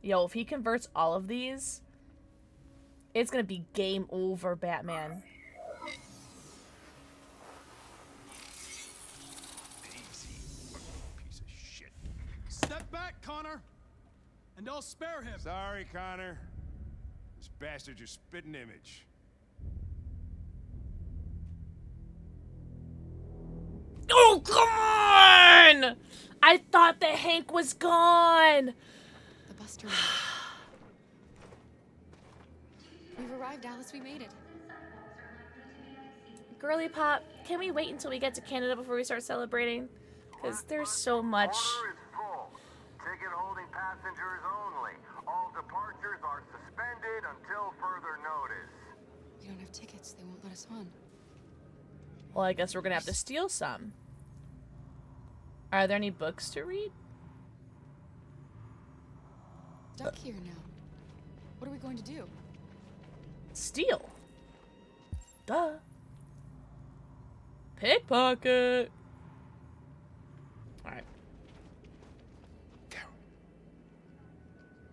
Yo, if he converts all of these, it's gonna be game over, Batman. Piece of shit. Step back, Connor, and I'll spare him. Sorry, Connor. This bastard's your spitting image. Oh, come on! I thought that Hank was gone. The Buster. We've arrived, Alice. We made it. Girly Pop, can we wait until we get to Canada before we start celebrating? Because there's so much. Order is full. Ticket holding passengers only. All departures are suspended until further notice. We don't have tickets. They won't let us on. Well, I guess we're gonna have to steal some. Are there any books to read? Stuck here now. What are we going to do? Steal. Duh. Pickpocket. Alright. Carol,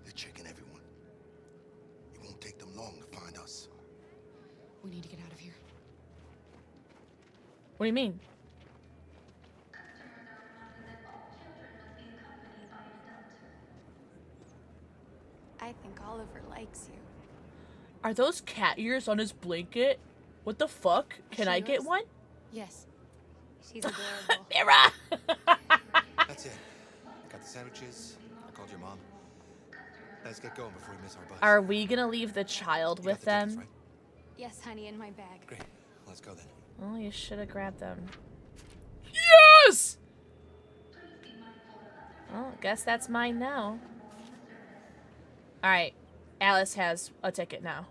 they're checking everyone. It won't take them long to find us. We need to get out of here. What do you mean? I think Oliver likes you. Are those cat ears on his blanket? What the fuck? Can I get one? Yes. She's adorable. Mira! That's it. I got the sandwiches. I called your mom. Let's get going before we miss our bus. Are we gonna leave the child with them? tickets, right? Yes, honey, in my bag. Great. Let's go then. Well, you should have grabbed them. Yes! Well, guess that's mine now. Alright. Alice has a ticket now.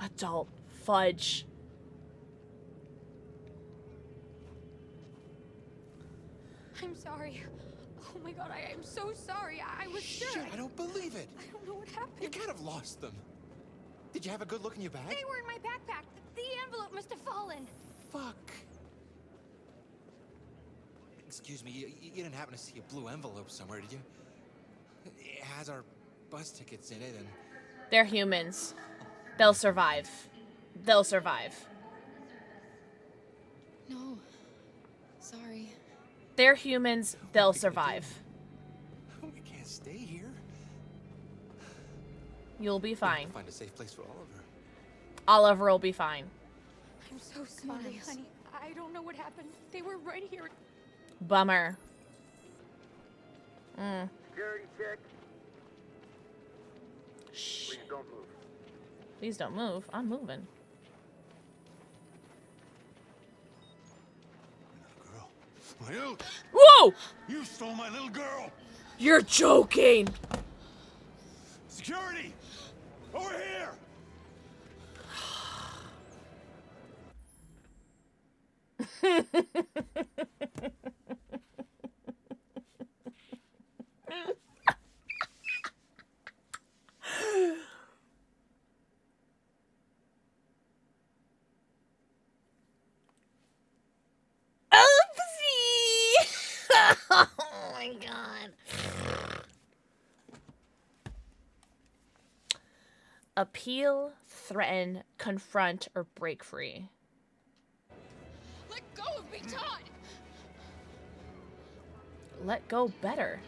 Adult fudge. I'm sorry. Oh my god, I am so sorry. I was sure. Shit, I don't believe it. I don't know what happened. You can't have lost them. Did you have a good look in your bag? They were in my backpack. The envelope must have fallen. Fuck. Excuse me, you didn't happen to see a blue envelope somewhere, did you? It has our bus tickets in it and... They're humans. They'll survive. They'll survive. No. Sorry. They're humans. They'll survive. We can't stay here. You'll be fine. Find a safe place for Oliver. Oliver will be fine. I'm so sorry, honey. I don't know what happened. They were right here. Bummer. Security check. Shh. Please don't move. Please don't move. I'm moving. My little... Whoa! You stole my little girl! You're joking! Security! Over here! Oh my god. Appeal, threaten, confront, or break free. Let go of me, Todd! Let go better.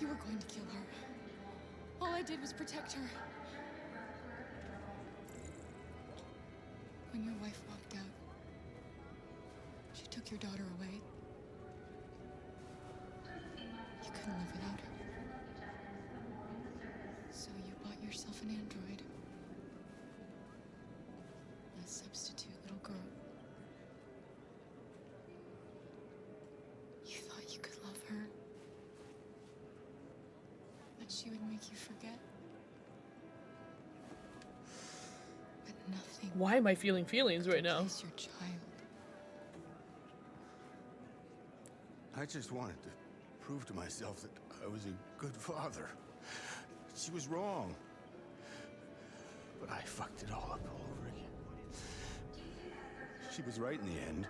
You were going to kill her. All I did was protect her. When your wife walked out, she took your daughter away. You couldn't live without her. So you bought yourself an android. A substitute little girl. You thought you could love her. That she would make you forget. But nothing. Why am I feeling feelings right now? Replace your child. I just wanted to prove to myself that I was a good father. She was wrong. But I fucked it all up all over again. She was right in the end.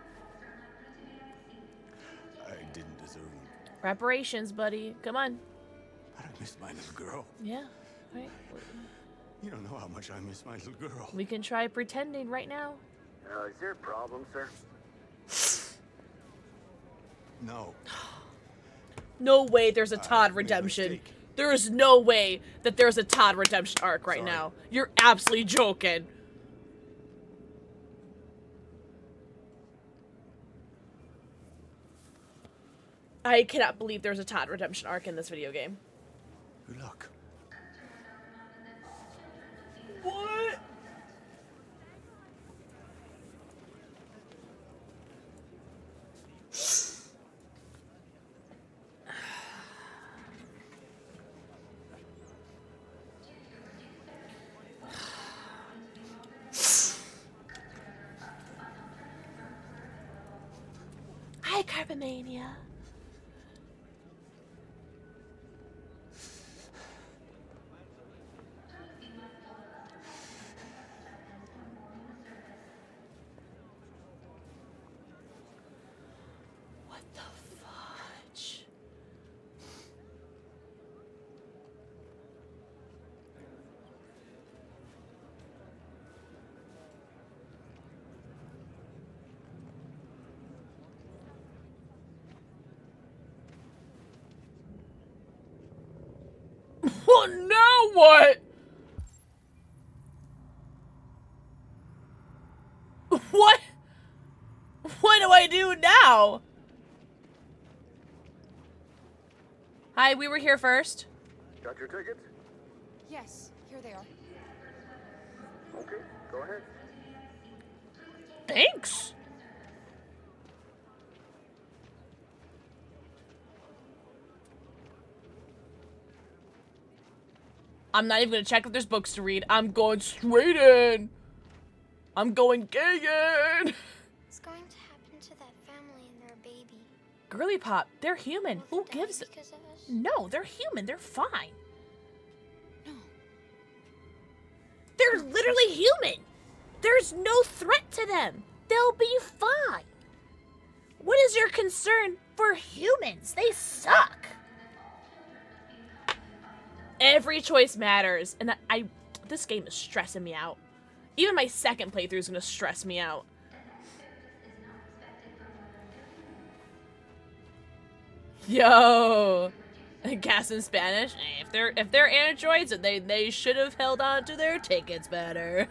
I didn't deserve them. Reparations, buddy. Come on. But I miss my little girl. Yeah. Right. You don't know how much I miss my little girl. We can try pretending right now. Is there a problem, sir? No. No way there's a Todd redemption. There is no way that there's a Todd redemption arc right now. You're absolutely joking. I cannot believe there's a Todd redemption arc in this video game. Good luck. What? Hi, Carbomania. What the fudge? Well, now what? What? What do I do now? Hi, we were here first. Got your tickets? Yes, here they are. Okay, go ahead. Thanks. I'm not even gonna check if there's books to read. I'm going straight in. I'm going gay in. What's going to happen to that family and their baby? Girly Pop, they're human. Who gives it? Because of us? No, they're human. They're fine. No. They're literally human. There's no threat to them. They'll be fine. What is your concern for humans? They suck. Every choice matters, and this game is stressing me out. Even my second playthrough is gonna stress me out. Yo, gas in Spanish. If they're androids, they should have held on to their tickets better.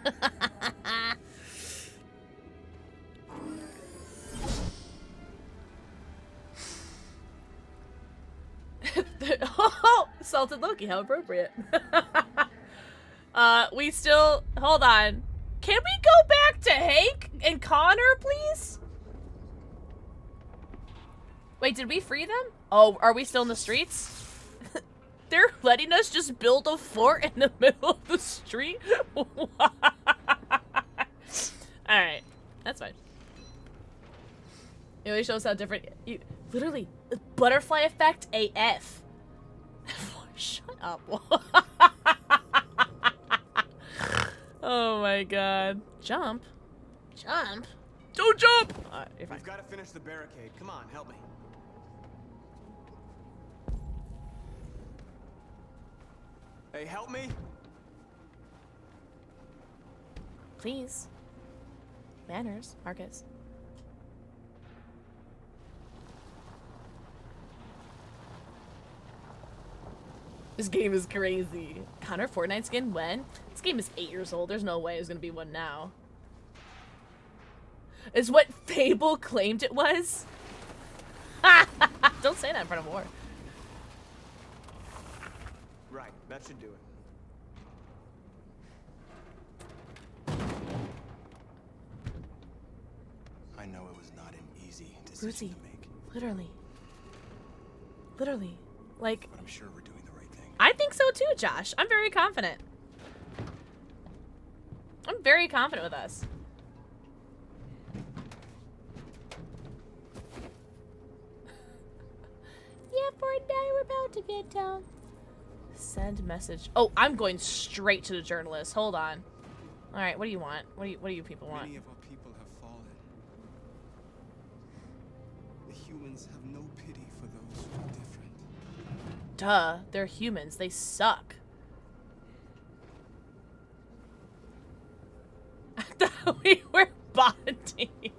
Oh, salted Loki, how appropriate. We still, hold on. Can we go back to Hank and Connor, please? Wait, did we free them? Oh, are we still in the streets? They're letting us just build a fort in the middle of the street? Alright, that's fine. It really shows how different you literally butterfly effect AF. Shut up. Oh my god. Jump. Jump. Don't jump! We've got to finish the barricade. Come on, help me. Hey, help me. Please. Manners, Marcus. This game is crazy. Connor Fortnite skin when? This game is 8 years old. There's no way there's gonna be one now. Is what Fable claimed it was? Don't say that in front of War. Right, that should do it. I know it was not an easy decision to make. Literally. Literally. Like, but I'm sure we're doing the right thing. I think so too, Josh. I'm very confident. I'm very confident with us. Yeah, Fortnite, we're about to get down. Send message. Oh, I'm going straight to the journalist. Hold on. All right, what do you want? What do you people want? Many of our people have fallen. The humans have no pity for those who are different. Duh, they're humans. They suck. I thought we were bonding.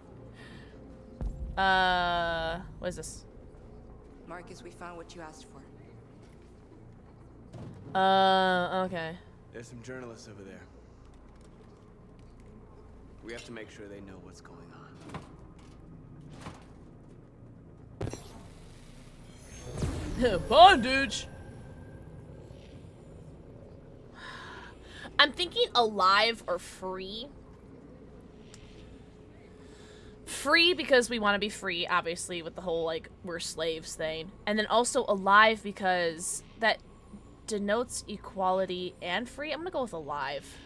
What is this? Marcus, we found what you asked for. Okay. There's some journalists over there. We have to make sure they know what's going on. Bondage! I'm thinking alive or free. Free because we want to be free, obviously, with the whole, like, we're slaves thing. And then also alive because that denotes equality and free. I'm gonna go with alive.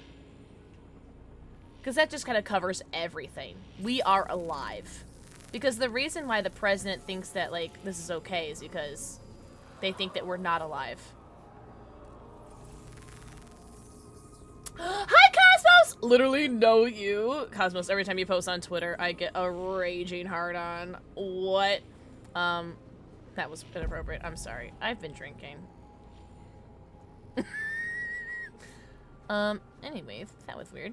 Because that just kind of covers everything. We are alive. Because the reason why the president thinks that, like, this is okay is because they think that we're not alive. Hi, Cosmos! Literally know you. Cosmos, every time you post on Twitter, I get a raging hard on. What? That was inappropriate. I'm sorry. I've been drinking. Anyways, that was weird.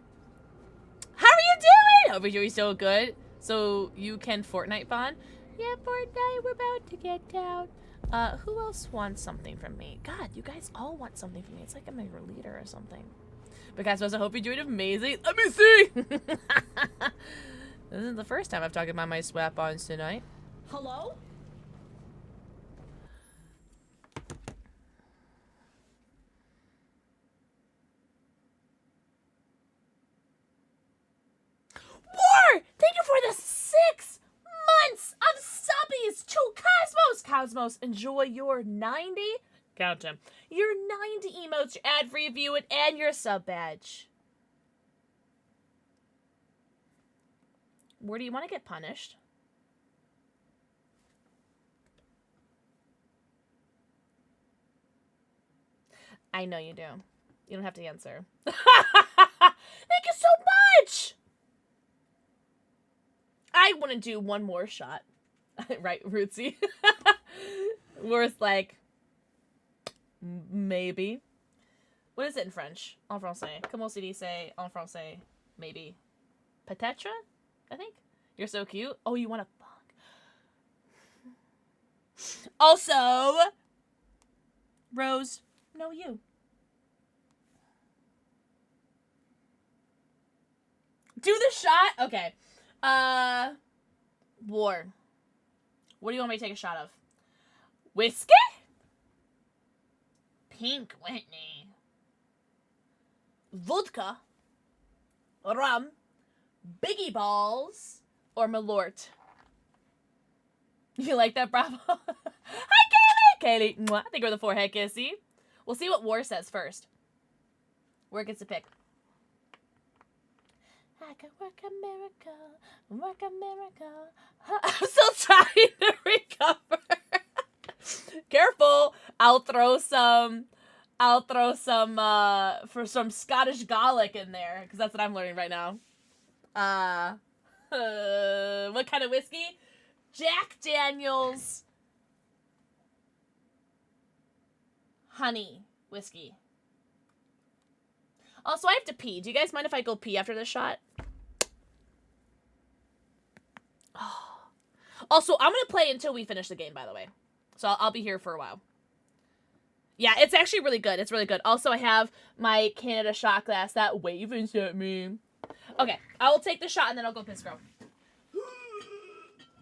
How are you doing? Hope you're doing so good. So you can Fortnite bond? Yeah, Fortnite, we're about to get down. Who else wants something from me? God, you guys all want something from me. It's like I'm your leader or something. But guys, I hope you're doing amazing. Let me see. This isn't the first time I've talked about my swap-ons tonight. Hello? War! Thank you for the 6 months of subbies to Cosmos. Cosmos, enjoy your 90 Count them. Your 90 emotes, your ad-free viewing, and your sub badge. Where do you want to get punished? I know you do. You don't have to answer. Thank you so much! I want to do one more shot. Right, Rootsy? Worth, like, maybe. What is it in French? En français. Comment se dit en français? Maybe. Peut-être? I think. You're so cute. Oh, you want to fuck. Also, Rose, no you. Do the shot? Okay. War. What do you want me to take a shot of? Whiskey? Pink Whitney. Vodka? Rum? Biggie Balls? Or Malort? You like that, Bravo? Hi, Kaylee! Kaylee, mwah. Thank you for the forehead kissy. We'll see what War says first. War gets to pick. I can work a miracle, work a miracle. I'm still trying to recover. Careful, I'll throw some for some Scottish Gaelic in there, because that's what I'm learning right now. What kind of whiskey? Jack Daniel's honey whiskey. Also, I have to pee. Do you guys mind if I go pee after this shot? Oh. Also, I'm going to play until we finish the game, by the way. So I'll be here for a while. Yeah, it's actually really good. It's really good. Also, I have my Canada shot glass that Waven sent me. Okay, I will take the shot and then I'll go piss girl.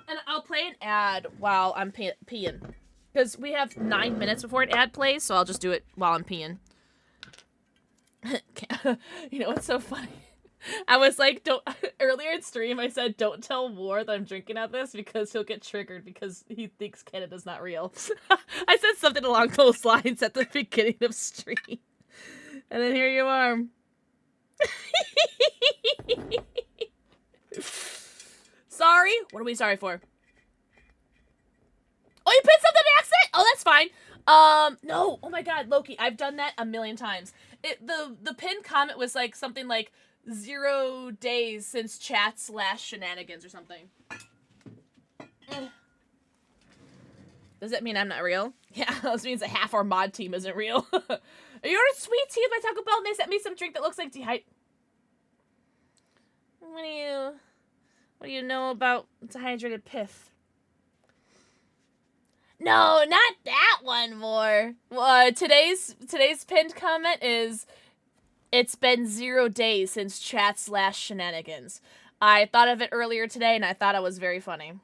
And I'll play an ad while I'm peeing. Because we have 9 minutes before an ad plays, so I'll just do it while I'm peeing. You know what's so funny? I was like, earlier in stream I said don't tell War that I'm drinking at this because he'll get triggered because he thinks Canada's not real. I said something along those lines at the beginning of stream. And then here you are. Sorry? What are we sorry for? Oh, you put something in accident? Oh, that's fine. No. Oh my god, Loki, I've done that a million times. The pinned comment was like something like 0 days since chat/shenanigans or something. Does that mean I'm not real? Yeah, this means that half our mod team isn't real. Are you ordering sweet tea by Taco Bell and they sent me some drink that looks like dehydrated? What do you know about dehydrated piff? No, not that one more. Today's pinned comment is, it's been 0 days since chat/shenanigans. I thought of it earlier today and I thought it was very funny.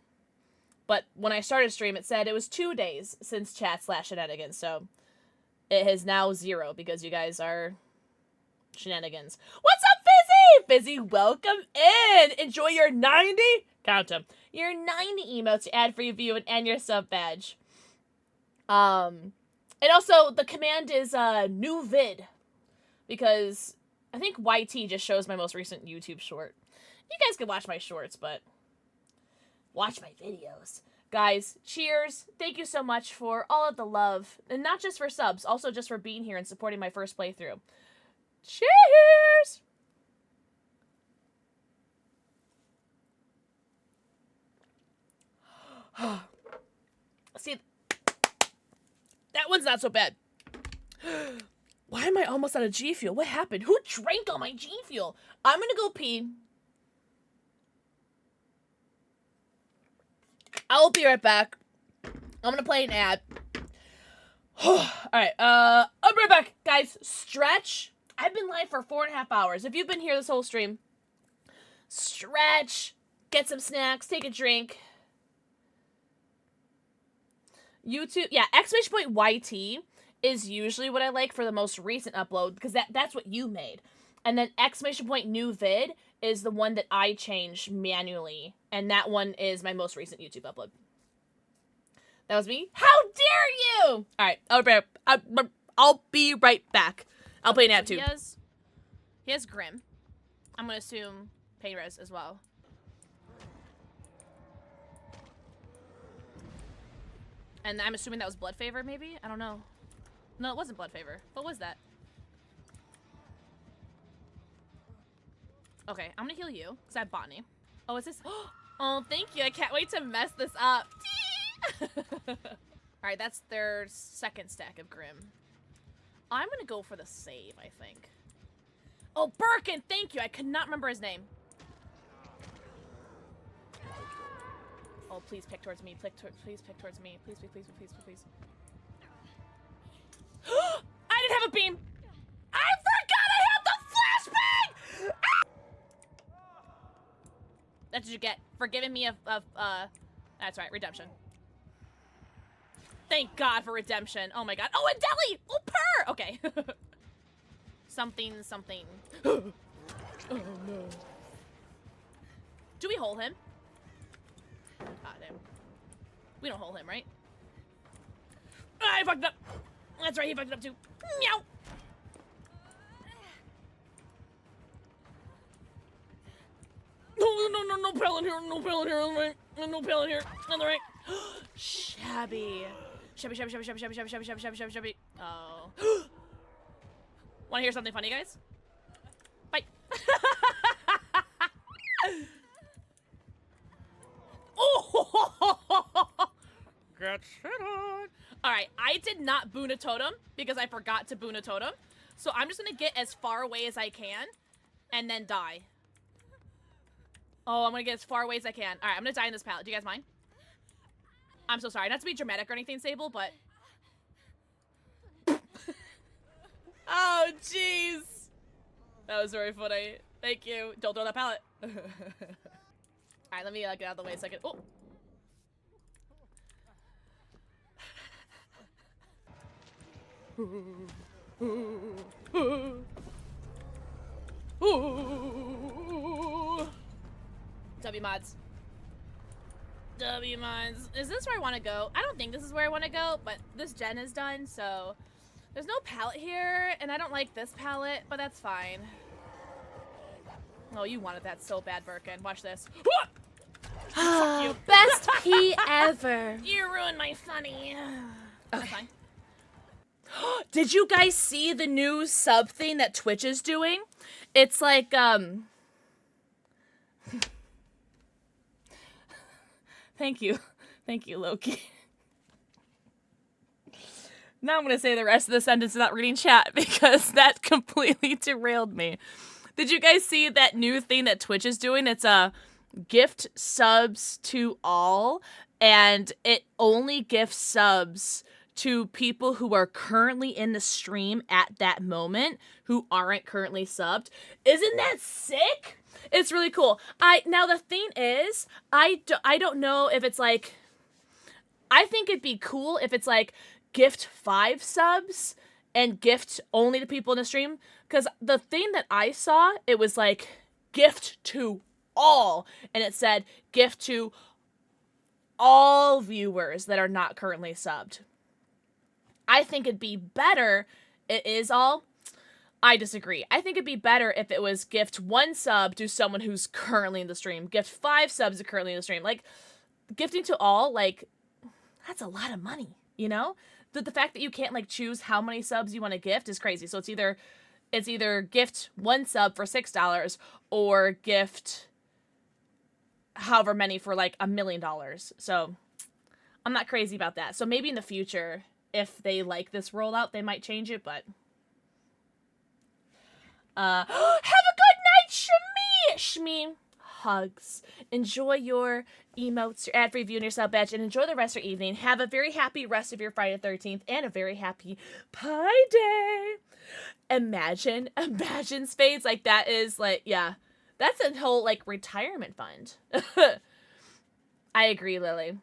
But when I started stream, it said it was 2 days since chat/shenanigans, so it is now 0 because you guys are shenanigans. What's up, Fizzy? Fizzy, welcome in. Enjoy your 90, count them, your 90 emotes, ad-free viewing, and your sub badge. And also, the command is new vid, because I think YT just shows my most recent YouTube short. You guys can watch my shorts, but watch my videos. Guys, cheers. Thank you so much for all of the love, and not just for subs, also just for being here and supporting my first playthrough. Cheers! See, that one's not so bad. Why am I almost out of G Fuel? What happened? Who drank all my G Fuel? I'm gonna go pee. I will be right back. I'm gonna play an ad. Alright, I'll be right back. Guys, stretch. I've been live for 4.5 hours. If you've been here this whole stream, stretch, get some snacks, take a drink. YouTube, yeah, !YT is usually what I like for the most recent upload, because that's what you made. And then !new vid is the one that I changed manually, and that one is my most recent YouTube upload. That was me? How dare you! Alright, I'll be right back. I'll play Nat too. He has Grim. I'm gonna assume Payrez as well. And I'm assuming that was Blood Favor, maybe? I don't know. No, it wasn't Blood Favor. What was that? Okay, I'm gonna heal you, because I have Botany. Oh, is this? Oh, thank you. I can't wait to mess this up. Alright, that's their second stack of Grim. I'm gonna go for the save, I think. Oh, Birkin! Thank you! I could not remember his name. Oh, please pick towards me. Please pick towards me. Please, please, please, please, please, please. I didn't have a beam! I forgot I had the flashbang! Ah! That's what you get for giving me that's right, redemption. Thank God for redemption. Oh my God. Oh, a deli! Oh, purr! Okay. Something. Oh no. Do we hold him? Ah, damn. We don't hold him, right? Ah, I fucked up. That's right, he fucked it up too. Meow. No pellet here, no pellet here on the right. No pellet here on the right. Shabby. Shabby. Oh. Wanna hear something funny, guys? Bye. Oh! Get shit on. Alright, I did not boon a totem because I forgot to boon a totem. So I'm just gonna get as far away as I can and then die. Oh, I'm gonna get as far away as I can. Alright, I'm gonna die in this pallet. Do you guys mind? I'm so sorry. Not to be dramatic or anything, Sable, but... Oh, jeez. That was very funny. Thank you. Don't throw that pallet. Alright, let me get out of the way a second. Oh! W mods. W mods. Is this where I want to go? I don't think this is where I want to go, but this gen is done, so there's no palette here, and I don't like this palette, but that's fine. Oh, you wanted that so bad, Birkin. Watch this. Fuck you. Best pee ever. You ruined my funny. That's fine. Did you guys see the new sub thing that Twitch is doing? It's like, Thank you. Thank you, Loki. Now I'm gonna say the rest of the sentence without reading chat because that completely derailed me. Did you guys see that new thing that Twitch is doing? It's a gift subs to all, and it only gifts subs to people who are currently in the stream at that moment who aren't currently subbed. Isn't that sick? It's really cool. Now the thing is, I don't know if it's like, I think it'd be cool if it's like gift 5 subs and gift only to people in the stream. Because the thing that I saw, it was like gift to all. And it said gift to all viewers that are not currently subbed. I think it'd be better, it is all. I disagree. I think it'd be better if it was gift 1 sub to someone who's currently in the stream. Gift 5 subs to currently in the stream. Like, gifting to all, like, that's a lot of money, you know? The fact that you can't, like, choose how many subs you want to gift is crazy. So it's either gift 1 sub for $6 or gift however many for, like, $1 million. So I'm not crazy about that. So maybe in the future, if they like this rollout, they might change it, but... have a good night, Shmee! Shmee, hugs. Enjoy your emotes, your ad review, and your sub badge, and enjoy the rest of your evening. Have a very happy rest of your Friday the 13th, and a very happy Pi Day. Imagine Spades, like, that is, like, yeah. That's a whole, like, retirement fund. I agree, Lily.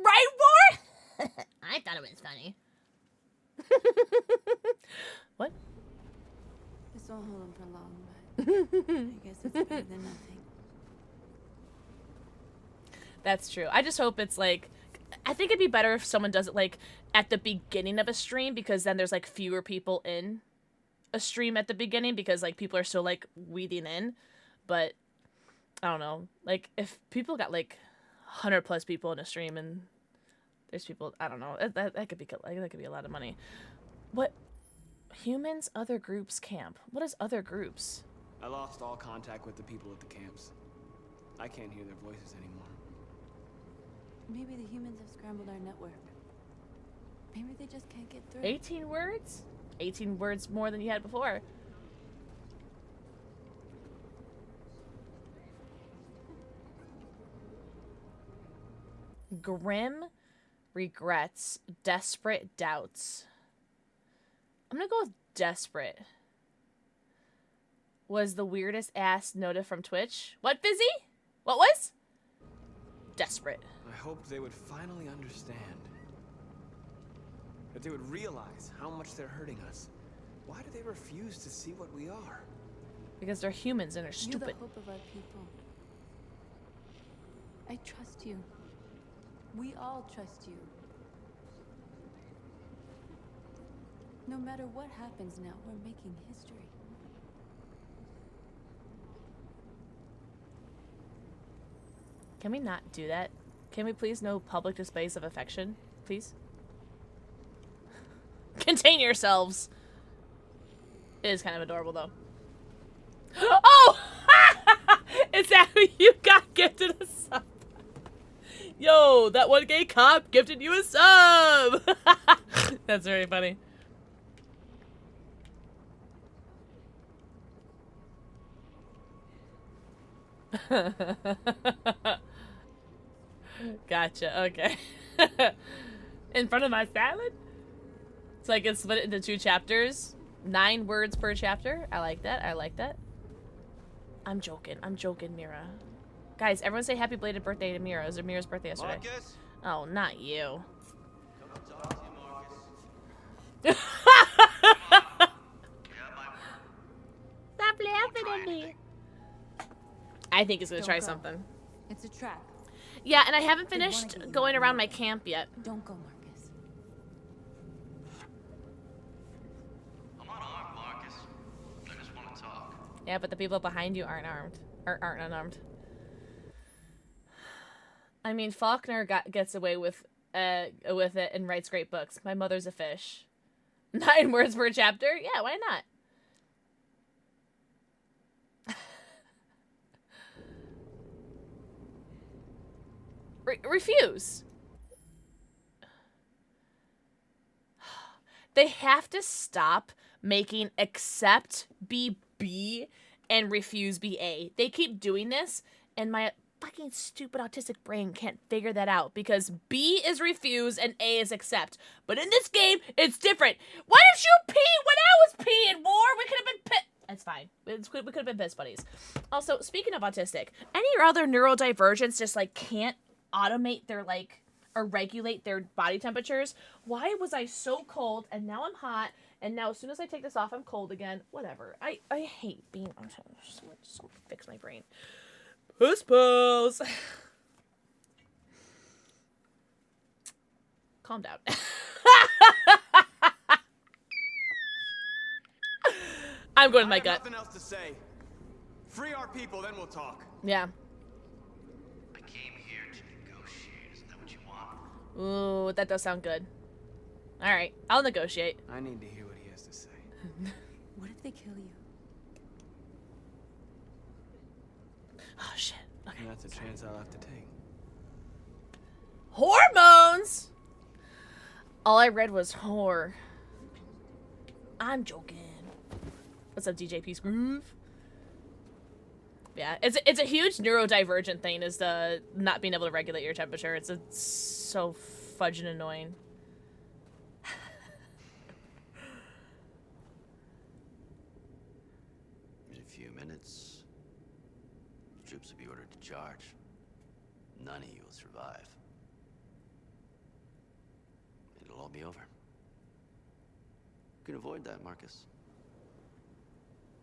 Right, War? I thought it was funny. What? This won't hold him for long, but I guess it's better than nothing. That's true. I just hope it's like, I think it'd be better if someone does it like at the beginning of a stream, because then there's like fewer people in a stream at the beginning, because like people are still like weeding in. But I don't know, like if people got like 100+ people in a stream and there's people, I don't know, that could be like, that could be a lot of money. What? Humans, other groups, camp. What is other groups? I lost all contact with the people at the camps. I can't hear their voices anymore. Maybe the humans have scrambled our network. Maybe they just can't get through. 18 words? 18 words more than you had before. Grim regrets, desperate doubts. I'm gonna go with desperate. Was the weirdest ass noted from Twitch? What, Fizzy? What was? Desperate. I hoped they would finally understand. That they would realize how much they're hurting us. Why do they refuse to see what we are? Because they're humans and they're stupid. You're the hope of our people. I trust you. We all trust you. No matter what happens now, we're making history. Can we not do that? Can we please no public displays of affection? Please? Contain yourselves. It is kind of adorable, though. Oh! Is that who you got gifted a sub? Yo, that one gay cop gifted you a sub! That's very funny. Gotcha, okay. In front of my salad? It's like it's split into 2 chapters. 9 words per chapter. I like that, I like that. I'm joking, Mira. Guys, everyone say happy belated birthday to Mira. It was Mira's birthday yesterday. Marcus? Oh, not you. Stop laughing at me. I think he's gonna try something. It's a trap. Yeah, and I haven't finished going around my camp yet. Don't go, Marcus. I'm not armed, Marcus. I just want to talk. Yeah, but the people behind you aren't armed. Or aren't unarmed. I mean, Faulkner gets away with it and writes great books. My mother's a fish. 9 words per chapter? Yeah, why not? Refuse. They have to stop making accept be B and refuse be A. They keep doing this, and my fucking stupid autistic brain can't figure that out, because B is refuse and A is accept. But in this game, it's different. Why didn't you pee when I was peeing, War? We could have been It's fine. We could have been piss buddies. Also, speaking of autistic, any other neurodivergents just like can't automate their like or regulate their body temperatures? Why was I so cold and now I'm hot, and now as soon as I take this off I'm cold again? Whatever. I hate being someone fix my brain. Puss pose. Calm down. I'm going with my gut. Nothing else to say. Free our people, then we'll talk. Yeah. I came here to negotiate. Isn't that what you want? Ooh, that does sound good. All right, I'll negotiate. I need to hear what he has to say. What if they kill you? Oh shit. Okay. And that's a chance I'll have to take. Hormones. All I read was whore. I'm joking. What's up, DJ Peace Groove? Yeah, it's a huge neurodivergent thing, is the not being able to regulate your temperature. It's so fudging annoying. In a few minutes, troops will be ordered to charge. None of you will survive. It'll all be over. You can avoid that, Marcus.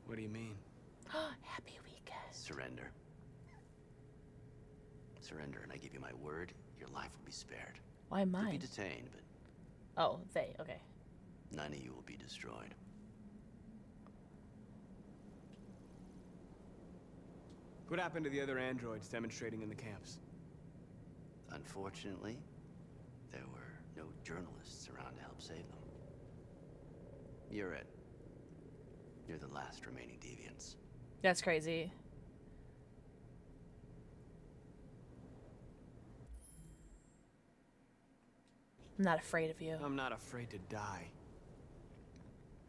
What do you mean? Happy weekend. Surrender. surrender, and I give you my word, your life will be spared. Why You'll be mine? detained, but Oh, they. Okay. none of you will be destroyed. What happened to the other androids demonstrating in the camps? Unfortunately, there were no journalists around to help save them. You're it. You're the last remaining deviants. That's crazy. I'm not afraid of you. I'm not afraid to die.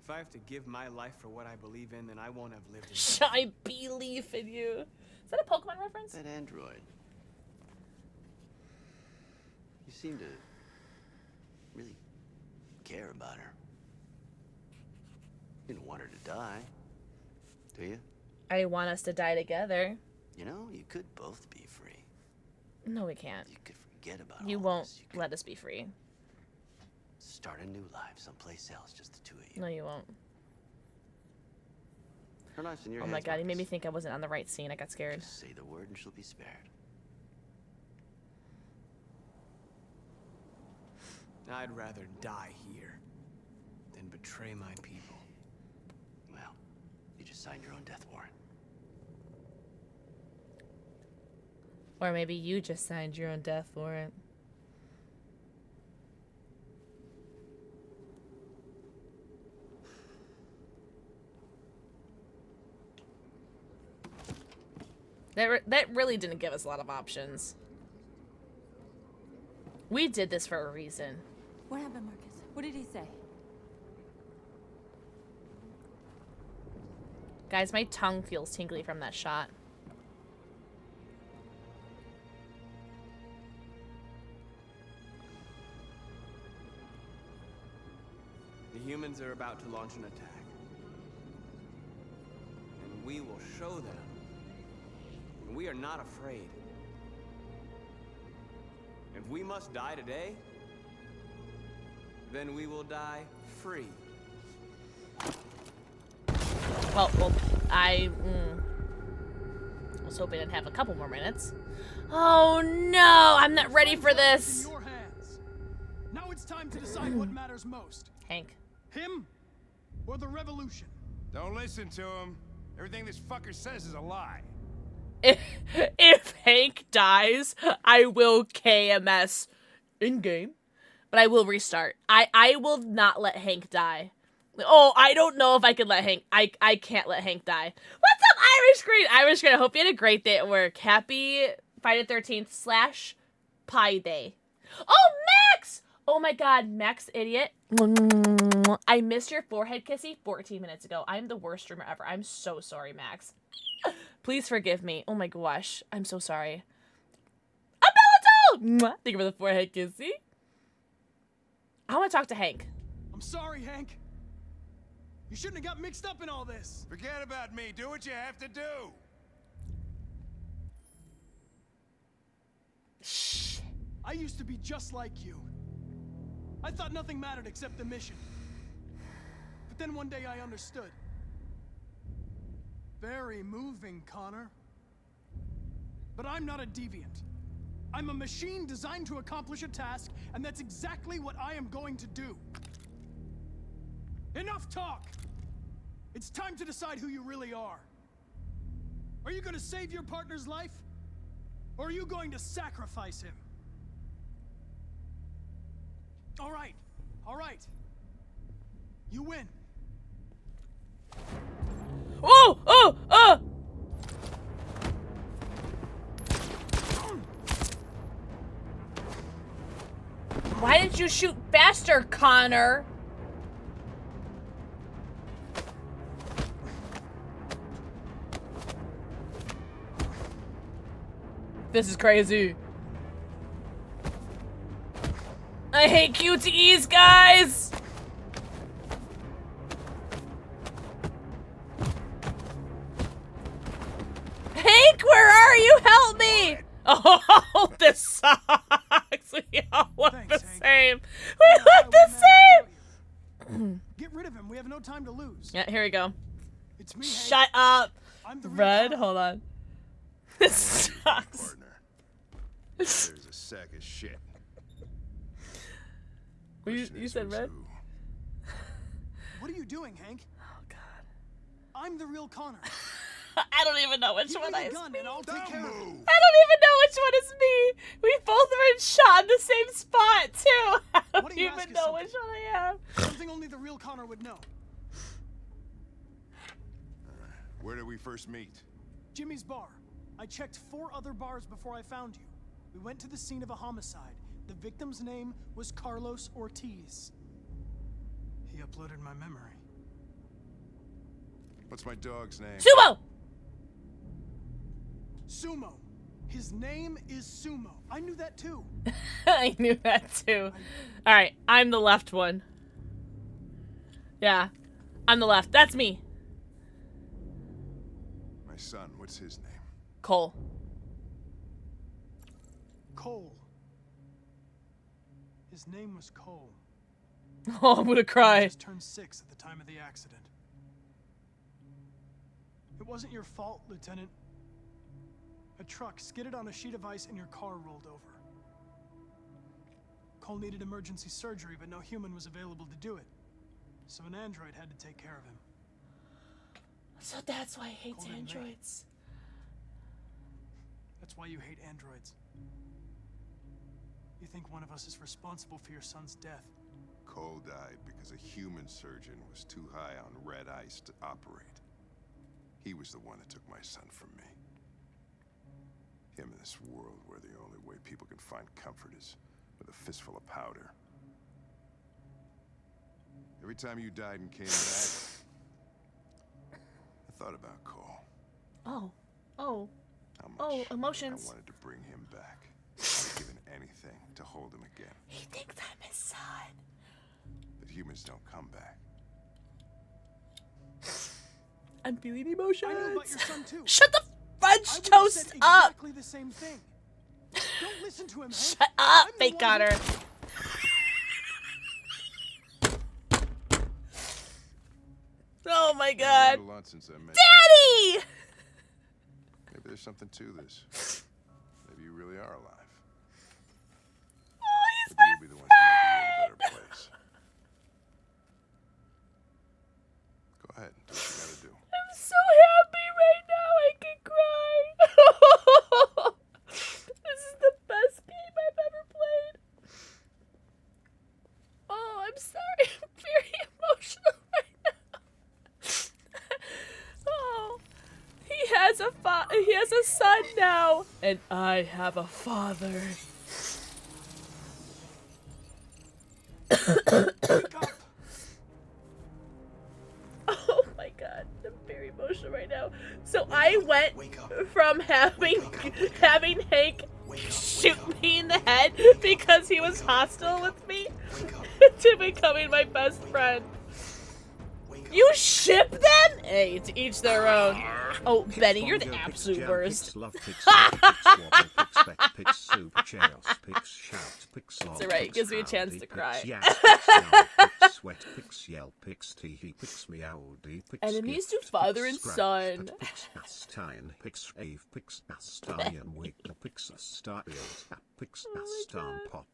If I have to give my life for what I believe in, then I won't have lived in I believe in you. Is that a Pokemon reference? That android. You seem to really care about her. You don't want her to die, do you? I want us to die together. You know, you could both be free. No, we can't. You could forget about You all won't this. let us be free. Start a new life someplace else, just the two of you. No, you won't. Her life's in your Oh hands, my god, he made Marcus. me think I wasn't on the right scene. I got scared. Just say the word and she'll be spared. I'd rather die here than betray my people. Well, you just signed your own death warrant. Or maybe you just signed your own death warrant. That really didn't give us a lot of options. We did this for a reason. What happened, Marcus? What did he say? Guys, my tongue feels tingly from that shot. The humans are about to launch an attack. And we will show them. We are not afraid. If we must die today, then we will die free. Well, I was hoping I'd have a couple more minutes. Oh no, I'm not ready for this. In your hands. Now it's time to decide what matters most. Hank. Him or the revolution? Don't listen to him. Everything this fucker says is a lie. If Hank dies, I will KMS in-game. But I will restart. I will not let Hank die. Oh, I don't know if I could let Hank... I can't let Hank die. What's up, Irish Green? Irish Green, I hope you had a great day at work. Happy Friday 13th / Pi Day. Oh, Max! Oh my god, Max, idiot. I missed your forehead kissy 14 minutes ago. I'm the worst streamer ever. I'm so sorry, Max. Please forgive me. Oh my gosh. I'm so sorry. Abelital! Thank you for the forehead kissy. I want to talk to Hank. I'm sorry, Hank. You shouldn't have got mixed up in all this. Forget about me. Do what you have to do. Shh. I used to be just like you. I thought nothing mattered except the mission. But then one day I understood. Very moving, Connor. But I'm not a deviant. I'm a machine designed to accomplish a task, and that's exactly what I am going to do. Enough talk! It's time to decide who you really are. Are you going to save your partner's life? Or are you going to sacrifice him? All right. All right. You win. Oh! Oh! Oh! Why didn't you shoot faster, Connor? This is crazy. I hate QTEs, guys! Hank, where are you? Help me! Oh, this sucks. We all look the same. We look the same! Get rid of him. We have no time to lose. Yeah, here we go. It's me, Shut up. I'm the Red, hold on. This sucks. There's a sack of shit. You said red? What are you doing, Hank? Oh, God. I'm the real Connor. I don't even know which Give one me is the gun me. and I'll take care of it. I don't even know which one is me. We both were shot in the same spot, too. I don't What do you even ask is know which one I am. Something only the real Connor would know. Where did we first meet? Jimmy's bar. I checked 4 other bars before I found you. We went to the scene of a homicide. The victim's name was Carlos Ortiz. He uploaded my memory. What's my dog's name? Sumo! Sumo. His name is Sumo. I knew that too. I knew that too. Alright, I'm the left one. Yeah, I'm the left. That's me. My son, what's his name? Cole. Cole. His name was Cole. Oh, I'm gonna cry. He just turned 6 at the time of the accident. It wasn't your fault, Lieutenant. A truck skidded on a sheet of ice and your car rolled over. Cole needed emergency surgery, but no human was available to do it. So an android had to take care of him. So that's why I hate Cole didn't make it. androids. That's why you hate androids. You think one of us is responsible for your son's death. Cole died because a human surgeon was too high on red ice to operate. He was the one that took my son from me. Him in this world where the only way people can find comfort is with a fistful of powder. Every time you died and came back, I thought about Cole. Oh. How much Oh, emotions. I wanted to bring him back. I'd given anything to hold him again. He thinks I'm his son. But humans don't come back. I'm feeling emotions. I know about your son too. Shut the French I would've toast said up. exactly the same thing. Don't listen to him, Hank. Shut up, fake Connor. Oh my God. I've learned a lot since I met Daddy! you. Maybe there's something to this. Maybe you really are alive. Oh, he's Maybe you'll be the ones to make the world a better place. Go ahead, do what you gotta do. I'm so happy right now. I can cry. This is the best game I've ever played. Oh, I'm sorry. I'm very emotional right now. Oh, he has a son now, and I have a father. Oh my God, I'm very emotional right now. So I went from having Hank shoot me in the head because he was hostile with me to becoming my best friend. You ship them? Hey, to each their own. Oh, Benny, you're the absolute worst. It's alright, it gives me a chance to cry. Enemies to father and son.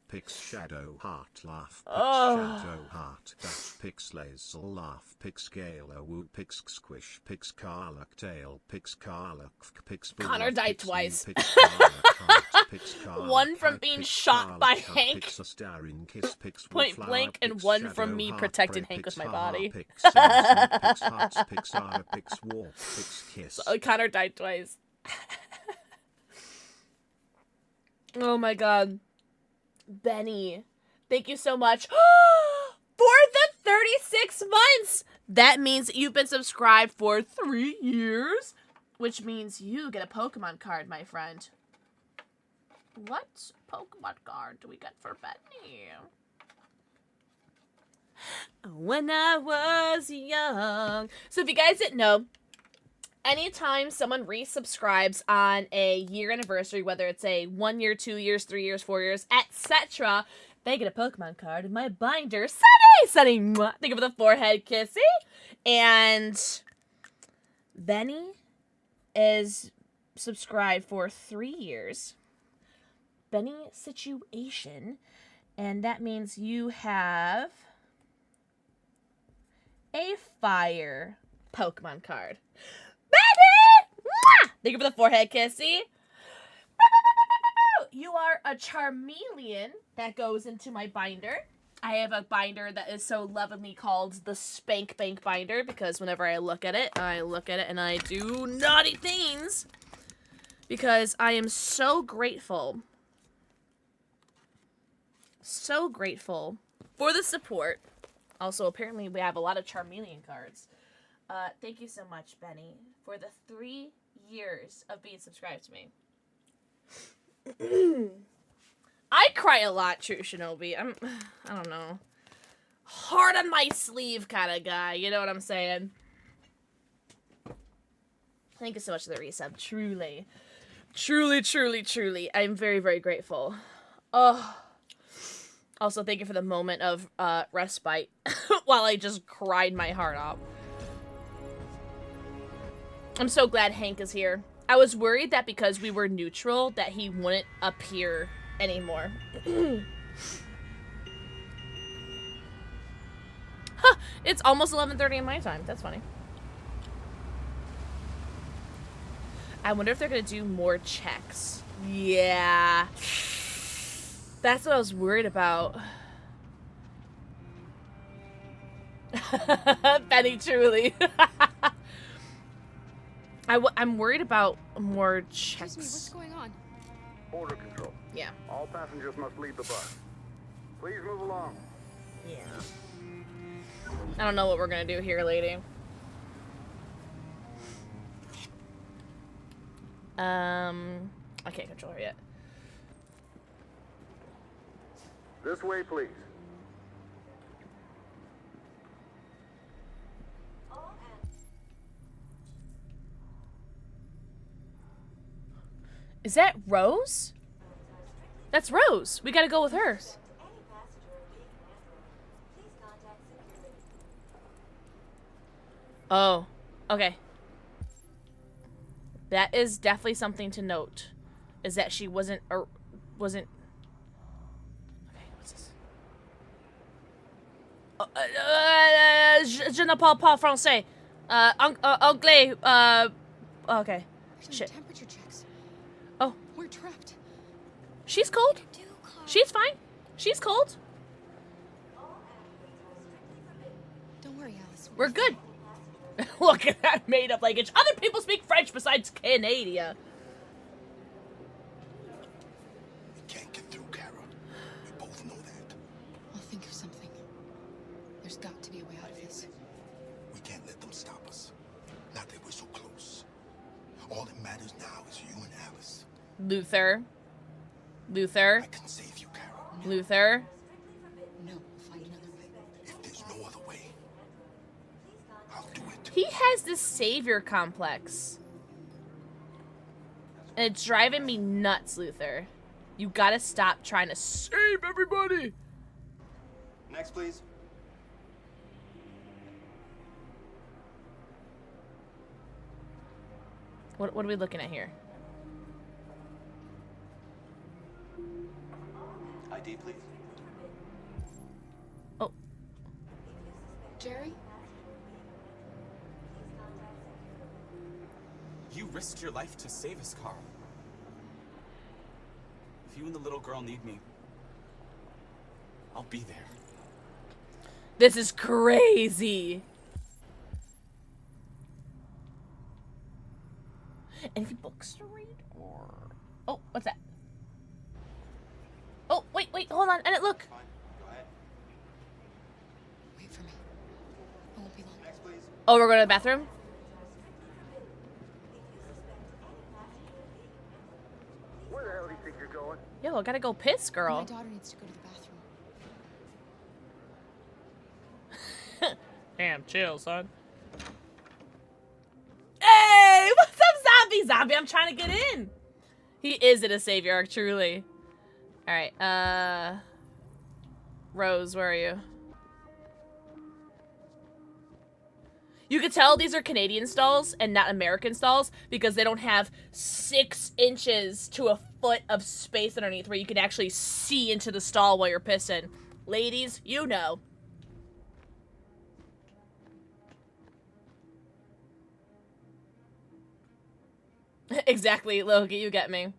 Pix shadow heart laugh, pix Oh. shadow heart dash, pix laser laugh, pix gale woo, pix squish, pix carlock tail, pix carlock, pix Connor died twice. pix carlock heart, pix carlock One from heart, being pix shot by carlock, Hank. pix a starring kiss, pix Point wallflower, blank, and pix one from shadow me heart, protecting pray, Hank pix with my ha, body. pix sense, pix hearts, pix eye, pix walk, pix kiss. So, Connor died twice. Oh my God. Benny, thank you so much for the 36 months. That means you've been subscribed for 3 years, which means you get a Pokemon card, my friend. What Pokemon card do we get for Benny? When I was young. So if you guys didn't know, anytime someone resubscribes on a year anniversary, whether it's a 1 year, 2 years, 3 years, 4 years, etc., they get a Pokemon card in my binder. Sunny, mwah. Think of the forehead kissy. And Benny is subscribed for 3 years. Benny situation. And that means you have a fire Pokemon card. Benny! Mwah! Thank you for the forehead kiss, see? You are a Charmeleon that goes into my binder. I have a binder that is so lovingly called the Spank Bank binder because whenever I look at it and I do naughty things because I am so grateful. So grateful for the support. Also, apparently we have a lot of Charmeleon cards. Thank you so much, Benny, for the 3 years of being subscribed to me. I cry a lot, True Shinobi. I don't know. Hard on my sleeve kind of guy. You know what I'm saying? Thank you so much for the resub. Truly. Truly, truly, truly. I'm very, very grateful. Oh. Also, thank you for the moment of respite while I just cried my heart out. I'm so glad Hank is here. I was worried that because we were neutral that he wouldn't appear anymore. Huh, it's almost 11:30 in my time. That's funny. I wonder if they're gonna do more checks. Yeah. That's what I was worried about. Benny, truly. I'm worried about more checks. Excuse me, what's going on? Border control. Yeah. All passengers must leave the bus. Please move along. Yeah. I don't know what we're gonna do here, lady. I can't control her yet. This way, please. Is that Rose? That's Rose. We gotta go with her. Oh, okay. That is definitely something to note. Is that she wasn't. Okay, what's this? Je ne parle pas français. Anglais. Okay. Shit. Temperature checks. Oh. We're trapped. She's cold. She's fine. She's cold. Don't worry, Alice. We're good. Look at that made up language. Other people speak French besides Canada. We can't get through, Kara. We both know that. I'll think of something. There's got to be a way out of this. We can't let them stop us. Not that we're so close. All that matters now is you and Alice. Luther. Luther. I can save you, Kara. Luther. No, we'll find another way. If there's no other way, I'll do it. He has this savior complex. And it's driving me nuts, Luther. You gotta stop trying to save everybody. Next, please. What are we looking at here? ID, please. Oh. Jerry? You risked your life to save us, Carl. If you and the little girl need me, I'll be there. This is crazy. Any books to read or... Oh, what's that? Oh, wait, hold on. Edit, look. Fine. Go ahead. Wait for me. I won't be long. Next, please. Oh, we're going to the bathroom? Where the hell do you think you're going? Yo, I gotta go piss, My girl. daughter needs to go to the bathroom. Damn, chill, son. Hey, what's up, Zombie? Zombie, I'm trying to get in. He is in a savior arc, truly. All right, Rose, where are you? You could tell these are Canadian stalls and not American stalls because they don't have 6 inches to a foot of space underneath where you can actually see into the stall while you're pissing. Ladies, you know. Exactly, Loki, you get me.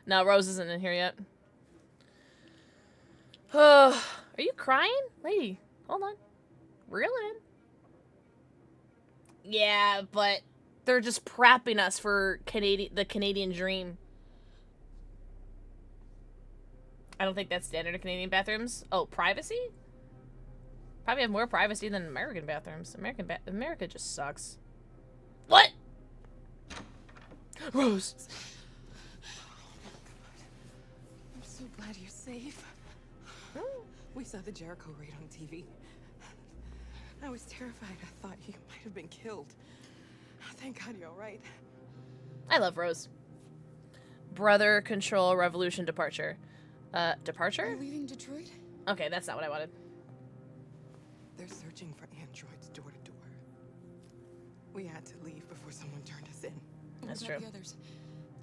No, Rose isn't in here yet. Are you crying? Lady, hold on. Reel it in. Yeah, but they're just prepping us for the Canadian dream. I don't think that's standard in Canadian bathrooms. Oh, privacy? Probably have more privacy than American bathrooms. America just sucks. What? Rose. I'm so glad you're safe. We saw the Jericho raid on TV. I was terrified. I thought you might have been killed. Thank God you're all right. I love Rose. Brother, control, revolution, departure. Departure? Are you leaving Detroit? Okay, that's not what I wanted. They're searching for androids door to door. We had to leave before someone turned us in. That's What about true. The others?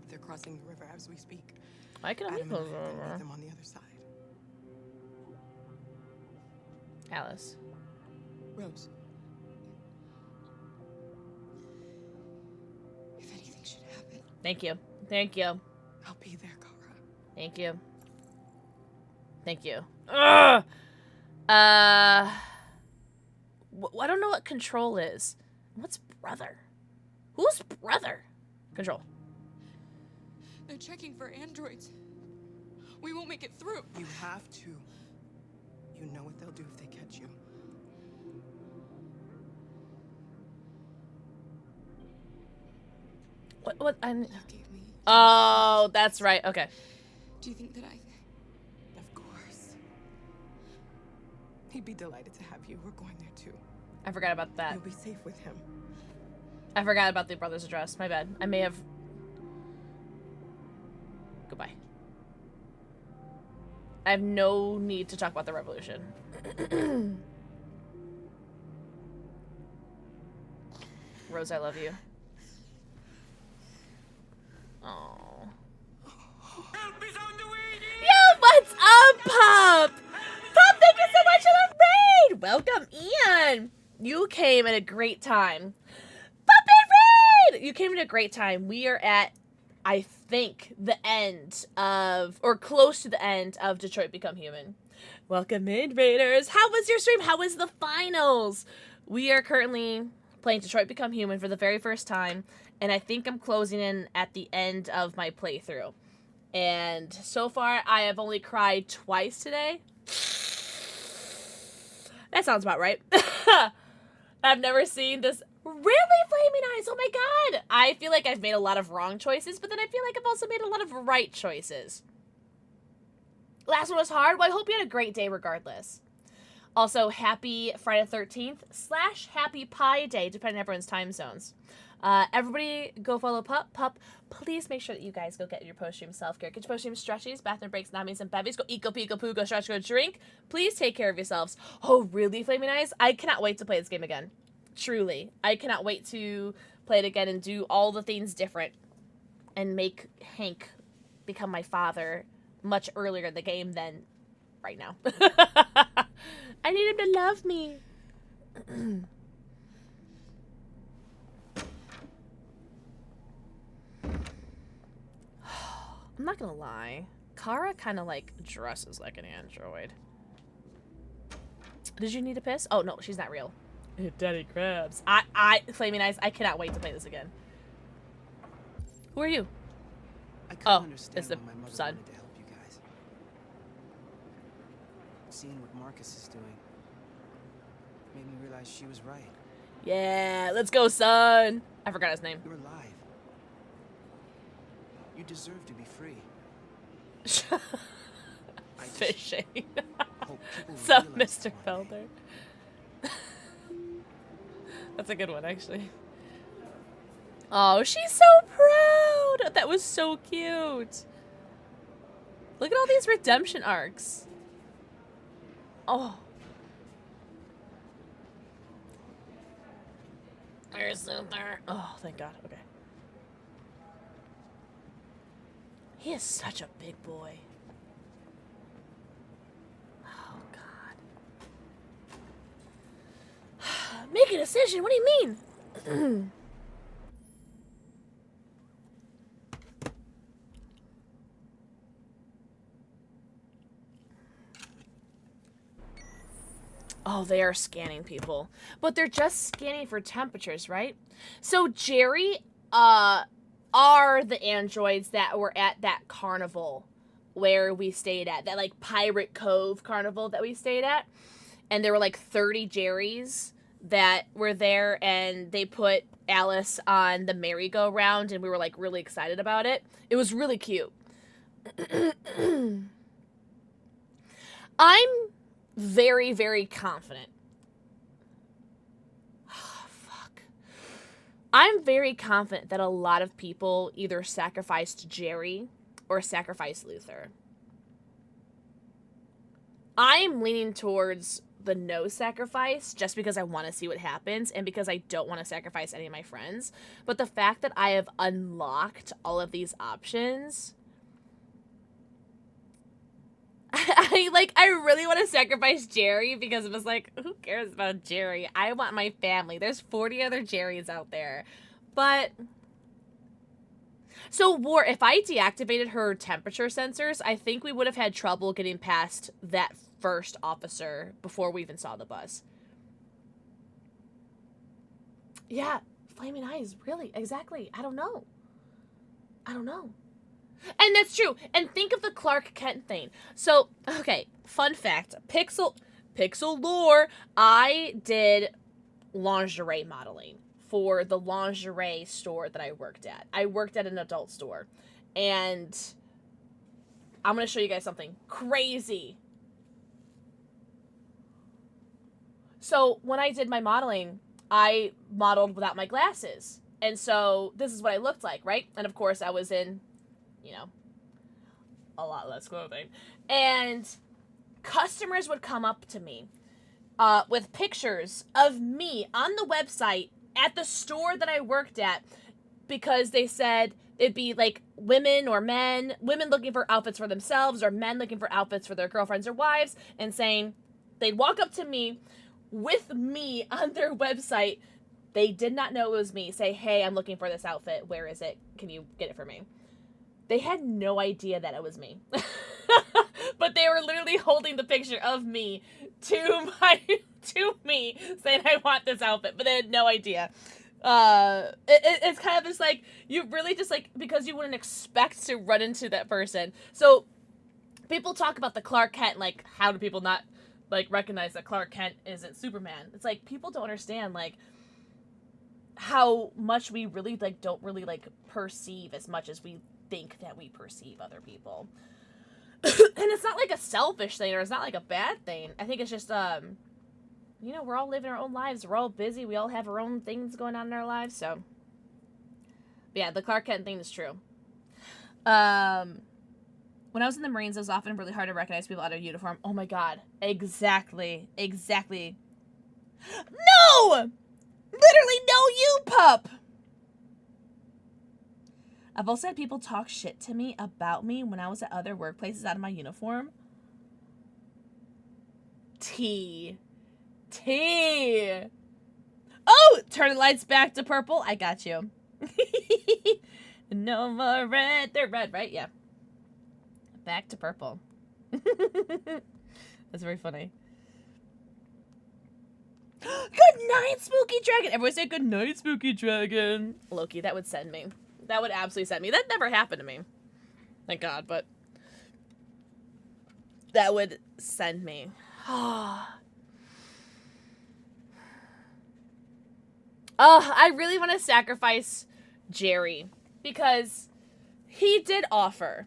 They're crossing the river as we speak. I can Adam meet and I those. will meet them on the other side. Alice. Rose. If anything should happen, Thank you. Thank you. I'll be there, Kara. Thank you. Thank you. Ugh! I don't know what control is. What's brother? Who's brother? Control. They're checking for androids. We won't make it through. You have to. You know what they'll do if they catch you. What? Oh, that's right. Okay. Do you think that I... Of course. He'd be delighted to have you. We're going there too. I forgot about that. You'll be safe with him. I forgot about the brother's address. My bad. I may have... Goodbye. I have no need to talk about the revolution. Rose, I love you. Oh. Yo, what's up, Pup? Pup, thank you so much for the raid! Welcome, Ian! You came at a great time. Puppet raid! You came at a great time. We are at, I think, the end of, or close to the end of Detroit Become Human. Welcome in, Raiders. How was your stream? How was the finals? We are currently playing Detroit Become Human for the very first time, and I think I'm closing in at the end of my playthrough. And so far, I have only cried twice today. That sounds about right. I've never seen this. Really, Flaming Eyes? Oh my god! I feel like I've made a lot of wrong choices, but then I feel like I've also made a lot of right choices. Last one was hard. Well, I hope you had a great day regardless. Also, happy Friday the 13th / happy Pi Day, depending on everyone's time zones. Everybody go follow Pup. Pup, please make sure that you guys go get your post-stream self-care. Get your post-stream stretchies, bathroom breaks, nammies, and bevies. Go eat, go pee, go poo, go stretch, go drink. Please take care of yourselves. Oh, really, Flaming Eyes? I cannot wait to play this game again. Truly. I cannot wait to play it again and do all the things different. And make Hank become my father much earlier in the game than right now. I need him to love me. I'm not gonna lie. Kara kind of like dresses like an android. Did you need a piss? Oh no, she's not real. Daddy Krabs. Flaming Eyes, I cannot wait to play this again. Who are you? I couldn't Oh, understand it's the why my mother son. wanted to help you guys. Seeing what Marcus is doing made me realize she was right. Yeah, let's go, son. I forgot his name. You're alive. You deserve to be free. Fishing. hope people So, realize Mr. Felder. That's a good one, actually. Oh, she's so proud. That was so cute. Look at all these redemption arcs. Oh. There's Luther. Oh, thank God. Okay. He is such a big boy. Oh, God. Make a decision. What do you mean? Oh, they are scanning people. But they're just scanning for temperatures, right? So Jerry, are the androids that were at that carnival where we stayed at. That, like, Pirate Cove carnival that we stayed at. And there were, like, 30 Jerrys that were there. And they put Alice on the merry-go-round. And we were, like, really excited about it. It was really cute. I'm very, very confident. Oh, fuck. I'm very confident that a lot of people either sacrificed Jerry or sacrificed Luther. I'm leaning towards the no sacrifice just because I want to see what happens and because I don't want to sacrifice any of my friends. But the fact that I have unlocked all of these options, I really want to sacrifice Jerry because it was like, who cares about Jerry? I want my family. There's 40 other Jerrys out there. But, so War, if I deactivated her temperature sensors, I think we would have had trouble getting past that first officer before we even saw the bus. Yeah, flaming eyes, really, exactly. I don't know. And that's true. And think of the Clark Kent thing. So, okay, fun fact. Pixel lore. I did lingerie modeling for the lingerie store that I worked at. I worked at an adult store. And I'm going to show you guys something crazy. So, when I did my modeling, I modeled without my glasses. And so, this is what I looked like, right? And of course, I was in, you know, a lot less clothing. And customers would come up to me with pictures of me on the website at the store that I worked at because they said it'd be like women or men, women looking for outfits for themselves or men looking for outfits for their girlfriends or wives, and saying they'd walk up to me with me on their website. They did not know it was me. Say, hey, I'm looking for this outfit. Where is it? Can you get it for me? They had no idea that it was me. But they were literally holding the picture of me to me, saying, I want this outfit. But they had no idea. It's kind of just like, you really just like, because you wouldn't expect to run into that person. So people talk about the Clark Kent, like, how do people not, like, recognize that Clark Kent isn't Superman? It's like, people don't understand, like, how much we really, like, don't really, like, perceive as much as we think that we perceive other people. And it's not like a selfish thing, or it's not like a bad thing. I think it's just, you know, we're all living our own lives. We're all busy. We all have our own things going on in our lives, so. But yeah, the Clark Kent thing is true. When I was in the Marines, it was often really hard to recognize people out of uniform. Oh my god. Exactly. No! Literally no, you pup! I've also had people talk shit to me about me when I was at other workplaces out of my uniform. T. Oh! Turn the lights back to purple. I got you. No more red. They're red, right? Yeah. Back to purple. That's very funny. Good night, Spooky Dragon. Everyone say good night, Spooky Dragon. Loki, that would send me. That would absolutely send me. That never happened to me. Thank God, but that would send me. I really want to sacrifice Jerry because he did offer.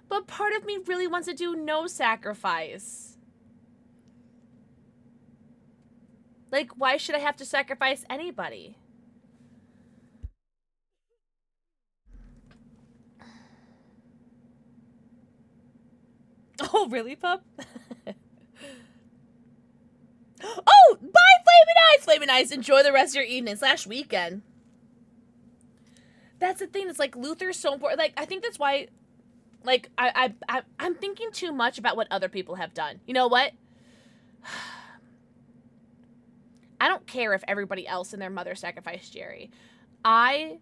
But part of me really wants to do no sacrifice. Like, why should I have to sacrifice anybody? Oh, really, pup? Oh, bye, Flaming Eyes! Flaming Eyes, enjoy the rest of your evening / weekend. That's the thing. It's like Luther's so important. Like I think that's why, like I'm thinking too much about what other people have done. You know what? I don't care if everybody else and their mother sacrificed Jerry. I'm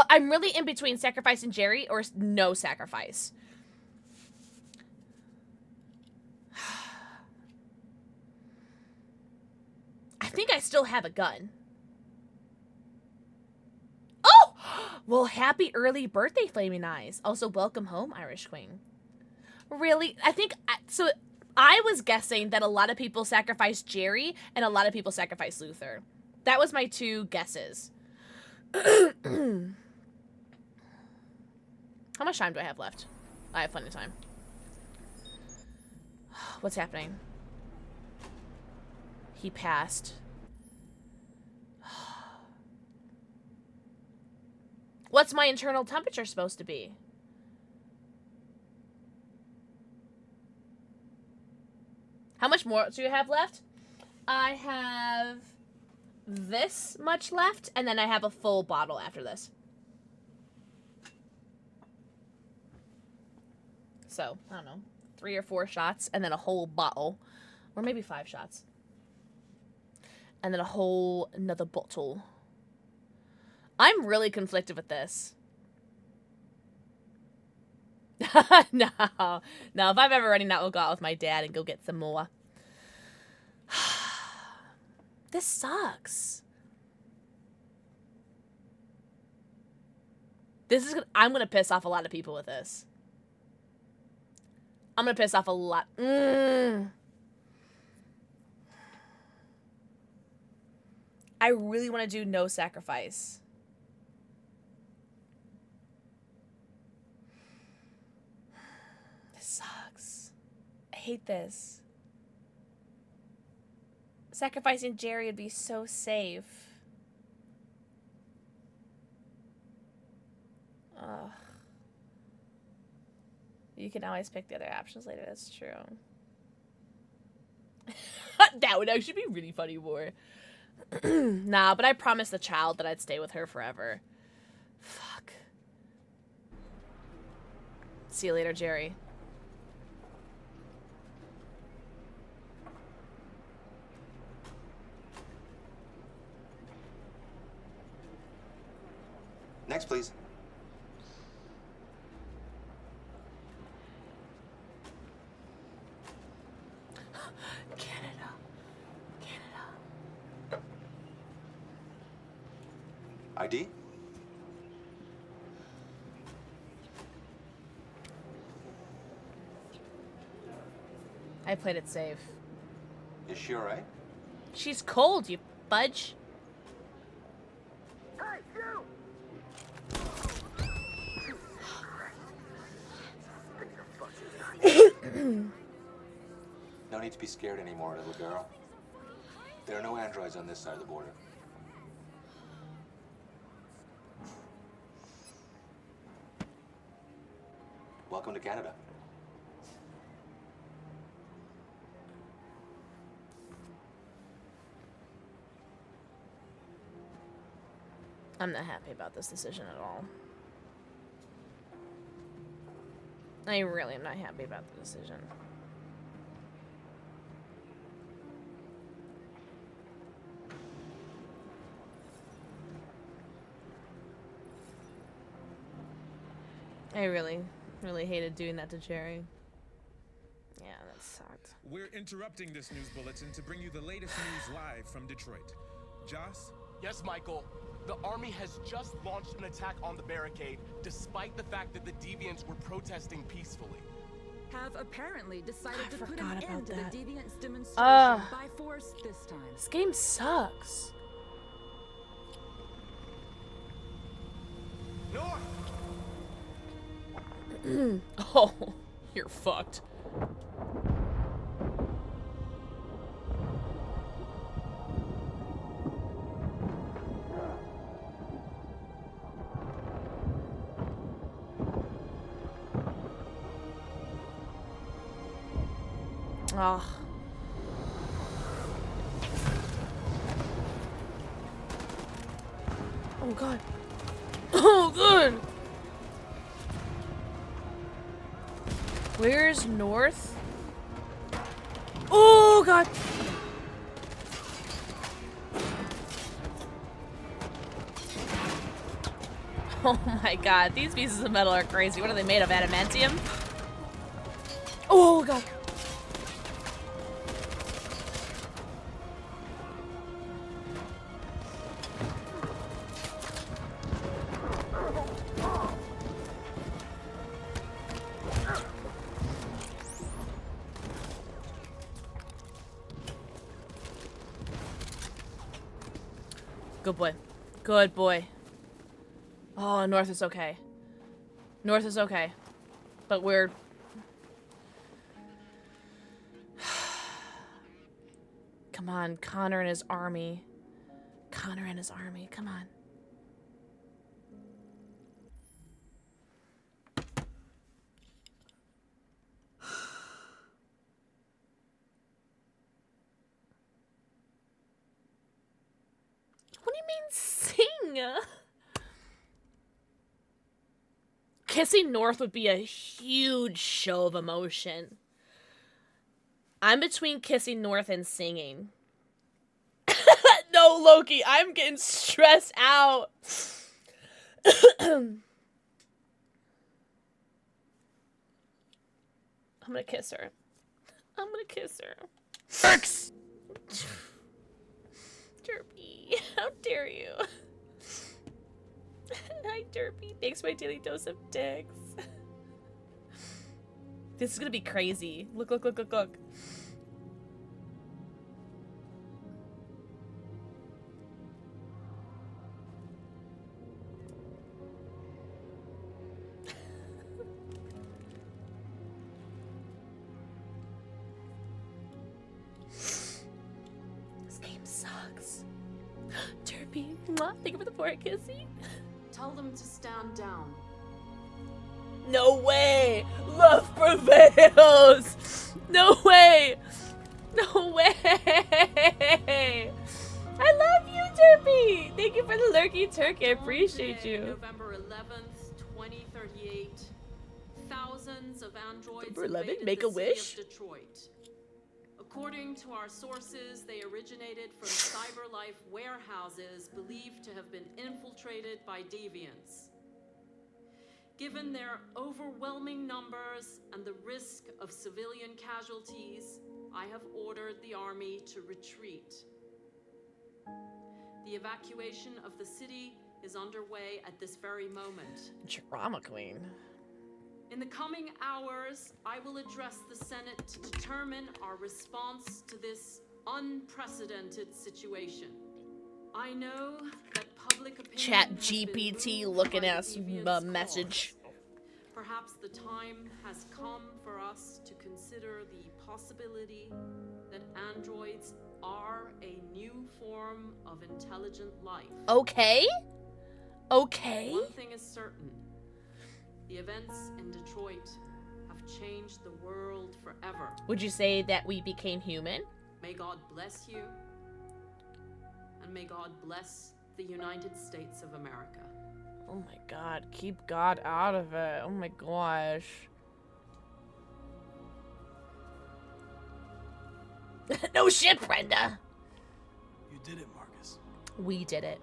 really in between sacrificing Jerry or no sacrifice. I think I still have a gun. Oh! Well, happy early birthday, Flaming Eyes. Also, welcome home, Irish Queen. Really? I think... So, I was guessing that a lot of people sacrificed Jerry and a lot of people sacrificed Luther. That was my two guesses. How much time do I have left? I have plenty of time. What's happening? He passed. What's my internal temperature supposed to be? How much more do you have left? I have this much left, and then I have a full bottle after this. So, I don't know, 3 or 4 shots, and then a whole bottle. Or maybe 5 shots. And then a whole another bottle. I'm really conflicted with this. No, if I'm ever running out, we'll go out with my dad and go get some more. This sucks. I'm gonna piss off a lot of people with this. I'm gonna piss off a lot. I really want to do no sacrifice. This sucks. I hate this. Sacrificing Jerry would be so safe. Ugh. You can always pick the other options later, that's true. That would actually be really funny, more. Nah, but I promised the child that I'd stay with her forever. Fuck. See you later, Jerry. Next, please. Canada. ID? I played it safe. Is she alright? She's cold, you fudge. Hey, you! No need to be scared anymore, little girl. There are no androids on this side of the border. Welcome to Canada. I'm not happy about this decision at all. I really am not happy about the decision. I really hated doing that to Jerry. Yeah, that sucked. We're interrupting this news bulletin to bring you the latest news live from Detroit. Joss? Yes, Michael. The army has just launched an attack on the barricade, despite the fact that the Deviants were protesting peacefully. Have apparently decided to put forgot an about end to that. the Deviants demonstration Ugh. by force this time. This game sucks. North! Oh, you're fucked. Oh. Oh god. Oh, good. Where's north? Oh, God. Oh my God, these pieces of metal are crazy. What are they made of? Adamantium? Oh God. Good boy. Good boy. Oh, north is okay. North is okay. But we're... Come on, Connor and his army. Connor and his army, come on. What do you mean sing? Kissing North would be a huge show of emotion. I'm between kissing North and singing. No, Loki, I'm getting stressed out. I'm gonna kiss her. I'm gonna kiss her. Jerks! Derpy, how dare you? Hi, Derpy. Thanks for my daily dose of dicks. This is gonna be crazy. Look, look, look, look, look. This game sucks. Derpy, thank you for the forehead kissy. Tell them to stand down. No way! Love prevails! No way! No way! I love you, Derpy! Thank you for the lurky turkey. I appreciate you. November 11th, 2038. Thousands of androids November 11th, invaded make the a wish? city of Detroit. According to our sources, they originated from CyberLife warehouses believed to have been infiltrated by deviants. Given their overwhelming numbers and the risk of civilian casualties, I have ordered the army to retreat. The evacuation of the city is underway at this very moment. Drama queen. In the coming hours, I will address the Senate to determine our response to this unprecedented situation. I know that public opinion Chat GPT looking at a message. Perhaps the time has come for us to consider the possibility that androids are a new form of intelligent life. Okay. Okay. One thing is certain. The events in Detroit have changed the world forever. Would you say that we became human? May God bless you, and may God bless the United States of America. Oh my God, keep God out of it. Oh my gosh. No shit, Brenda. You did it, Marcus. We did it.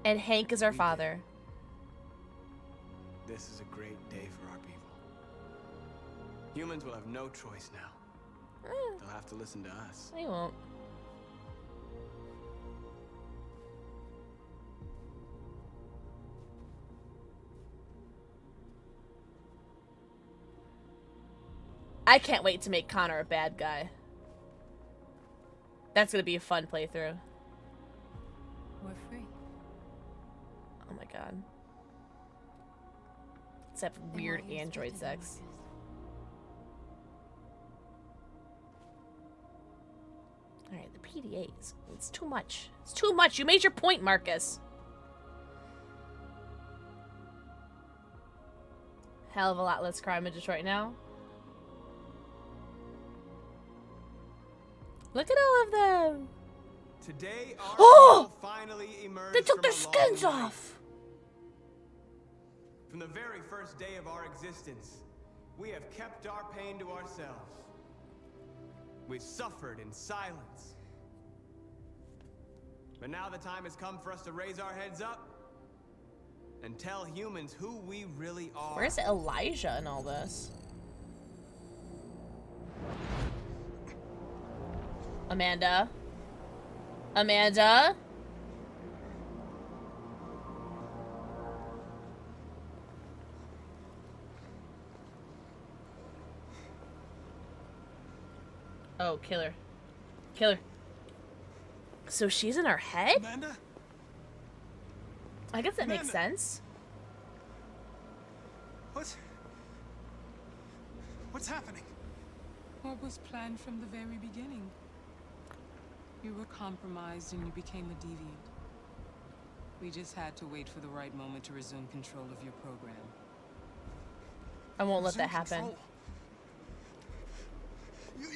And Hank is our father. This is a great day for our people. Humans will have no choice now. They'll have to listen to us. They won't. I can't wait to make Connor a bad guy. That's gonna be a fun playthrough. We're free. Oh my God. Let's have weird android sex. Alright, the PDAs. It's too much. It's too much. You made your point, Marcus. Hell of a lot less crime in Detroit now. Look at all of them. Today, our Oh! people finally emerged They took from their a long skins night. off. From the very first day of our existence, we have kept our pain to ourselves. We've suffered in silence. But now the time has come for us to raise our heads up and tell humans who we really are. Where's Elijah in all this? Amanda? Amanda? Oh, killer. Killer. So she's in our head? Amanda? I guess that makes sense. What's happening? What was planned from the very beginning? You were compromised and you became a deviant. We just had to wait for the right moment to resume control of your program. I won't let that happen.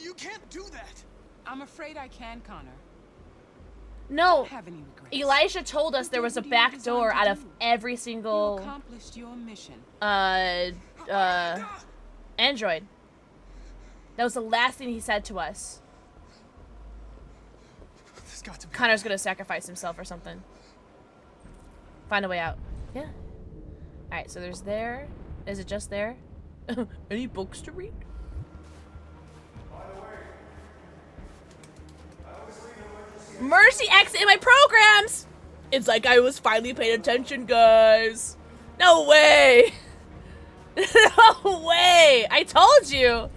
You can't do that. I'm afraid I can, Connor. No. Have any regrets. Elijah told us there was a back door out of every single You accomplished your mission. Android. That was the last thing he said to us. There's got to be. Connor's gonna sacrifice himself or something. Find a way out. Yeah. Alright, so there's there. Is it just there? Any books to read? Mercy exit in my programs! It's like I was finally paying attention, guys. No way! No way! I told you!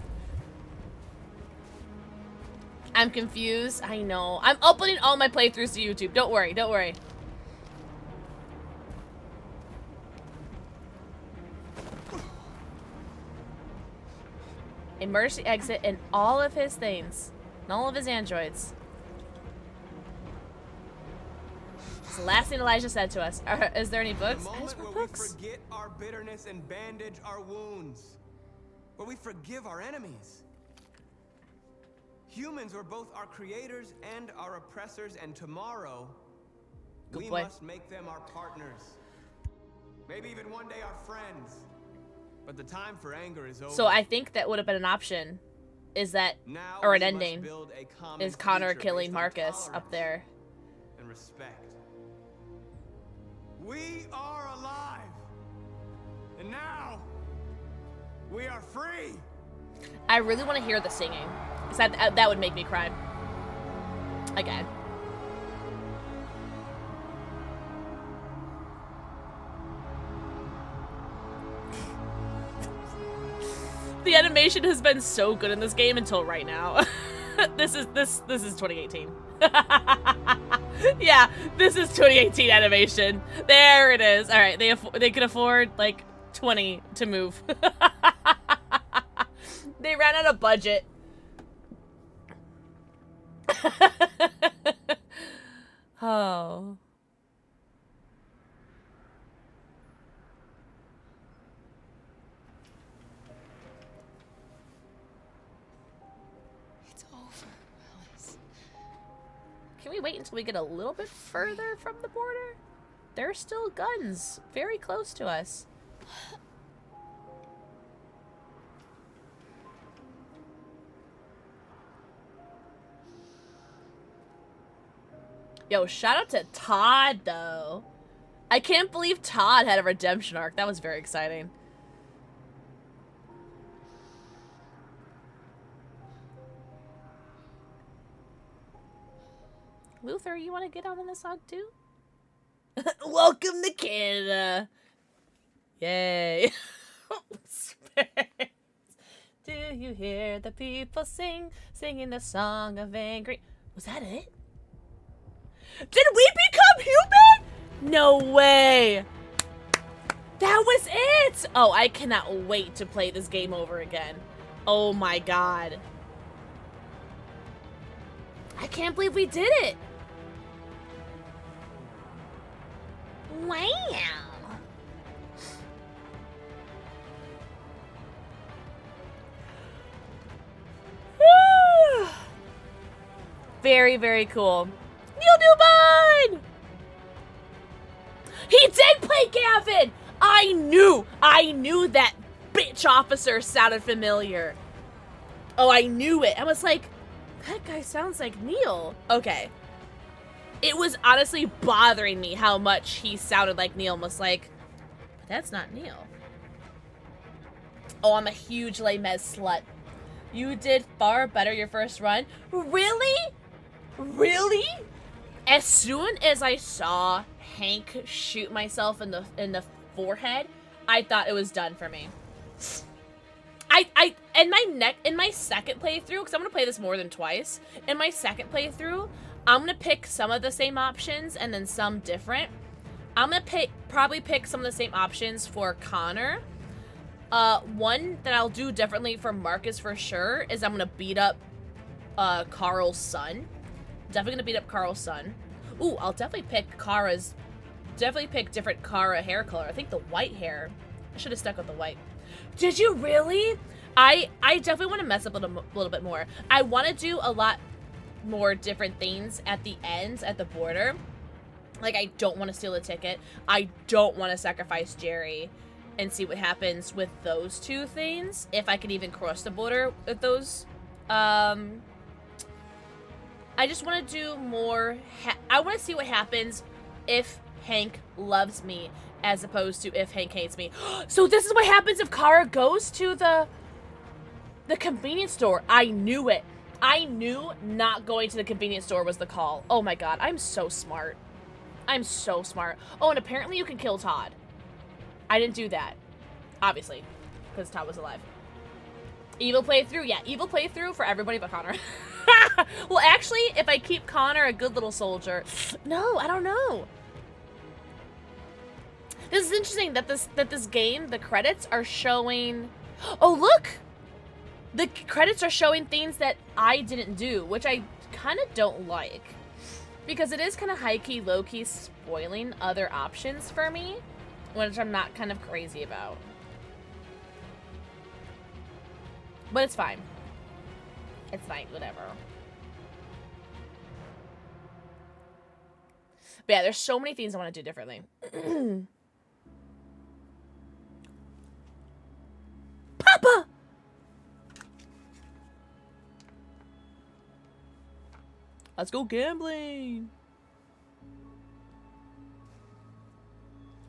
I'm confused. I know. I'm uploading all my playthroughs to YouTube. Don't worry, don't worry. A Mercy exit in all of his things. And all of his androids. It's the last thing Elijah said to us. Is there any books? The moment where we forget our bitterness and bandage our wounds. Where we forgive our enemies. Humans are both our creators and our oppressors, and tomorrow, we must make them our partners. Maybe even one day our friends. But the time for anger is over. So I think that would have been an option. Is that, or an ending, is Connor killing Marcus up there. And respect. We are alive. And now, we are free. I really want to hear the singing. Because that would make me cry. Again. The animation has been so good in this game until right now. This is 2018. Yeah, this is 2018 animation. There it is. All right, they could afford like 20 to move. They ran out of budget. Oh. It's over, Alice. Can we wait until we get a little bit further from the border? There are still guns very close to us. Yo, shout out to Todd, though. I can't believe Todd had a redemption arc. That was very exciting. Luther, you want to get on in this song, too? Welcome to Canada. Yay. Do you hear the people singing the song of angry? Was that it? Did we become human? No way. That was it. Oh, I cannot wait to play this game over again. Oh my god. I can't believe we did it. Wow. Very, very cool. Neil Newman! He did play Gavin! I knew that bitch officer sounded familiar. Oh, I knew it. I was like, that guy sounds like Neil. Okay. It was honestly bothering me how much he sounded like Neil. And was like, but that's not Neil. Oh, I'm a huge Les Mis slut. You did far better your first run. Really? Really? As soon as I saw Hank shoot myself in the forehead, I thought it was done for me. In my second playthrough, because I'm gonna play this more than twice. In my second playthrough, I'm gonna pick some of the same options and then some different. I'm gonna probably pick some of the same options for Connor. One that I'll do differently for Marcus for sure is I'm gonna beat up Carl's son. Definitely gonna beat up Carl's son. Ooh, I'll definitely pick different Kara hair color. I think the white hair. I should have stuck with the white. Did you really? I definitely want to mess up a little bit more. I want to do a lot more different things at the ends, at the border. Like, I don't want to steal a ticket. I don't want to sacrifice Jerry and see what happens with those two things. If I could even cross the border with those. I just want to do more. I want to see what happens if Hank loves me as opposed to if Hank hates me. So this is what happens if Kara goes to the convenience store. I knew it. I knew not going to the convenience store was the call. Oh my god, I'm so smart. I'm so smart. Oh, and apparently you can kill Todd. I didn't do that. Obviously. Because Todd was alive. Evil playthrough? Yeah, evil playthrough for everybody but Connor. Well, actually, if I keep Connor a good little soldier... No, I don't know. This is interesting that this game, the credits are showing... Oh, look! The credits are showing things that I didn't do, which I kind of don't like. Because it is kind of high-key, low-key spoiling other options for me, which I'm not kind of crazy about. But it's fine. It's fine, whatever. But yeah, there's so many things I want to do differently. Papa! Let's go gambling.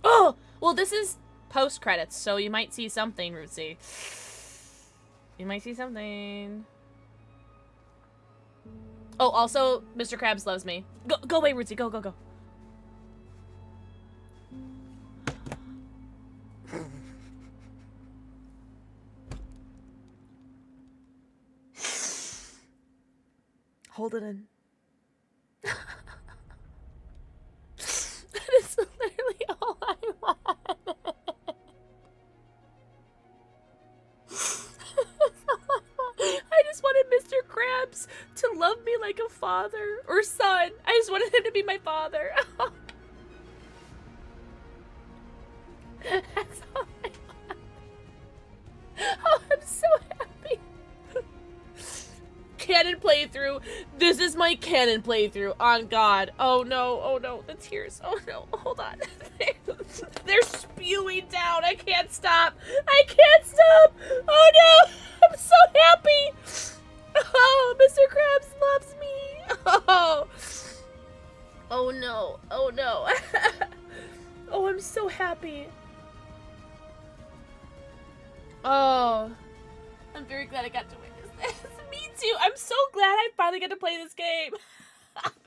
Oh! Well, this is post-credits, so you might see something, Rootsy. You might see something. Oh, also, Mr. Krabs loves me. Go away, Rootsy. Go, go, go. Hold it in. That is literally all I want. I just wanted Mr. Krabs to love me like a father or son. I just wanted him to be my father. That's all I want. Oh, I'm so happy. Canon playthrough. This is my canon playthrough. On God. Oh no. Oh no. The tears. Oh no. Hold on. They're spewing down. I can't stop. I can't stop. Oh no. I'm so happy. Oh, Mr. Krabs loves me. Oh. Oh no. Oh no. Oh, I'm so happy. Oh. I'm very glad I got to witness this. Me too. I'm so glad I finally get to play this game.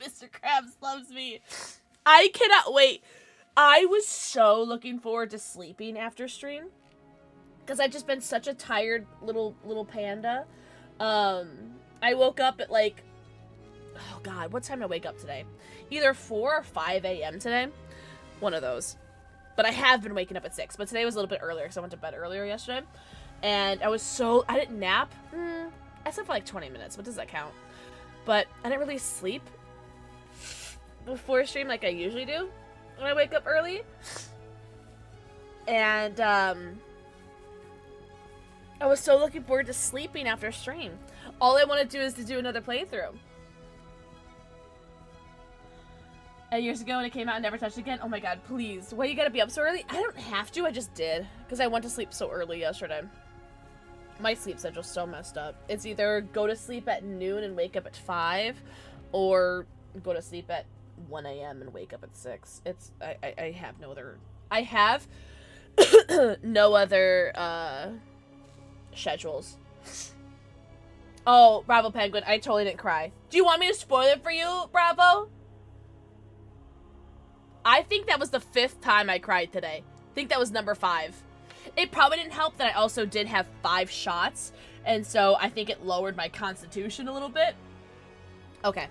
Mr. Krabs loves me. I cannot wait. I was so looking forward to sleeping after stream. Because I've just been such a tired little panda. I woke up at like... Oh god, what time did I wake up today? Either 4 or 5 a.m. today. One of those. But I have been waking up at 6. But today was a little bit earlier because I went to bed earlier yesterday. And I was so... I didn't nap. I slept for like 20 minutes. What does that count? But I didn't really sleep before stream like I usually do when I wake up early. And I was so looking forward to sleeping after stream. All I want to do is to do another playthrough. Years ago when it came out, I never touched it again. Oh my god, please. Why you gotta be up so early? I don't have to, I just did. Because I went to sleep so early yesterday. My sleep schedule's so messed up. It's either go to sleep at noon and wake up at 5, or go to sleep at 1 a.m. and wake up at 6. It's, I have no other, I have no other, schedules. Oh, Bravo Penguin, I totally didn't cry. Do you want me to spoil it for you, Bravo? I think that was the 5th time I cried today. I think that was number 5. It probably didn't help that I also did have 5 shots, and so I think it lowered my constitution a little bit. Okay.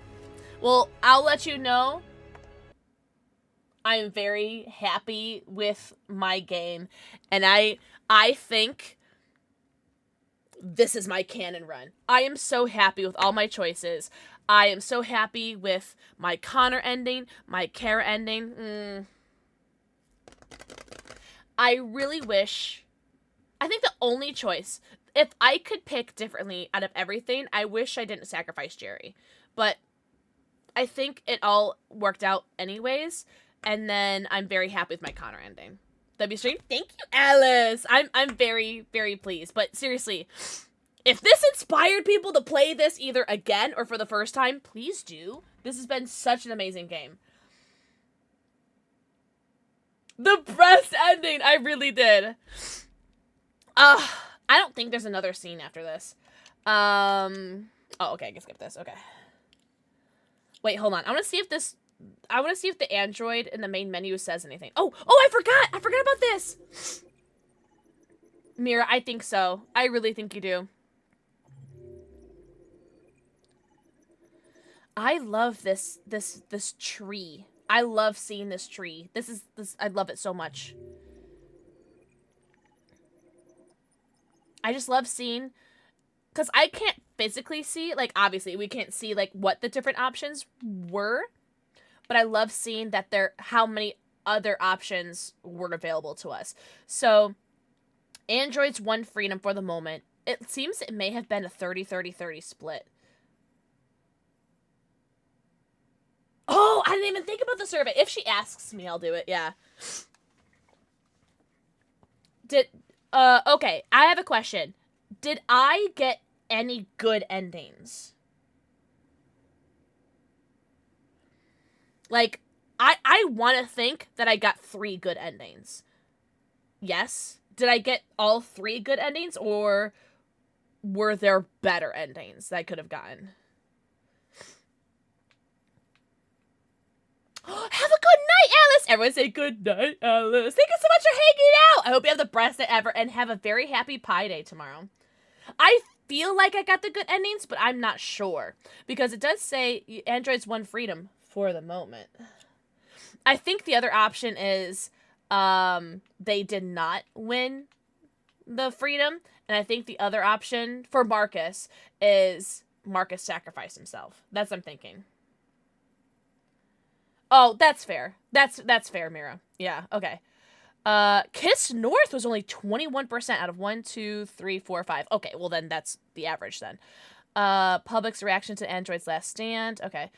Well, I'll let you know. I'm very happy with my game, and I think this is my canon run. I am so happy with all my choices. I am so happy with my Connor ending, my Kara ending. I really wish... I think the only choice, if I could pick differently out of everything, I wish I didn't sacrifice Jerry. But I think it all worked out anyways, and then I'm very happy with my Connor ending. W stream, thank you, Alice! I'm very, very pleased. But seriously... if this inspired people to play this either again or for the first time, please do. This has been such an amazing game. The breast ending! I really did. I don't think there's another scene after this. Oh, okay, I can skip this. Okay. Wait, hold on. I want to see if the android in the main menu says anything. Oh, I forgot! I forgot about this! Mira, I think so. I really think you do. I love this tree. I love seeing this tree. I love it so much. I just love seeing, because I can't physically see, like, obviously we can't see, like, what the different options were, but I love seeing that how many other options were available to us. So, androids won freedom for the moment. It seems it may have been a 30-30-30 split. Oh, I didn't even think about the survey. If she asks me, I'll do it. Yeah. Okay, I have a question. Did I get any good endings? Like, I want to think that I got 3 good endings. Yes? Did I get all 3 good endings, or were there better endings that I could have gotten? Have a good night, Alice! Everyone say good night, Alice. Thank you so much for hanging out! I hope you have the best day ever and have a very happy Pi Day tomorrow. I feel like I got the good endings, but I'm not sure. Because it does say androids won freedom for the moment. I think the other option is they did not win the freedom. And I think the other option for Marcus is Marcus sacrificed himself. That's what I'm thinking. Oh, that's fair. That's fair, Mira. Yeah, okay. Kiss North was only 21% out of 1, 2, 3, 4, 5. Okay, well then that's the average then. Public's reaction to Android's Last Stand. Okay.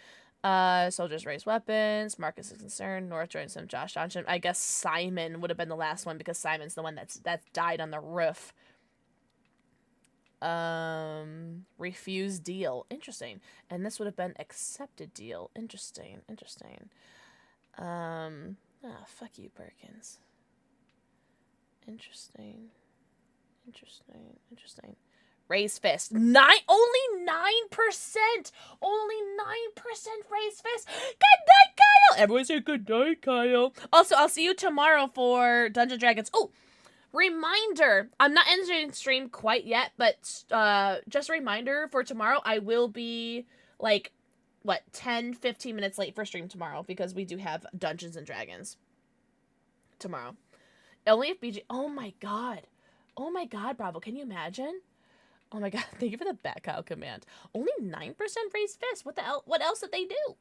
Soldiers raise weapons. Marcus is concerned. North joins him. Josh Johnson. I guess Simon would have been the last one because Simon's the one that died on the roof. Refused deal. Interesting. And this would have been accepted deal. Interesting. Fuck you, Perkins. Interesting. Raise fist. Only 9%! Only 9% raise fist! Good night, Kyle! Everyone say good night, Kyle. Also, I'll see you tomorrow for Dungeons & Dragons. Oh! Reminder, I'm not ending stream quite yet, but just a reminder for tomorrow, I will be, 10-15 minutes late for stream tomorrow, because we do have Dungeons & Dragons tomorrow. Only if BG... Oh my god, Bravo, can you imagine? Oh my god, thank you for the back out command. Only 9% raised fist. What the hell? What else did they do?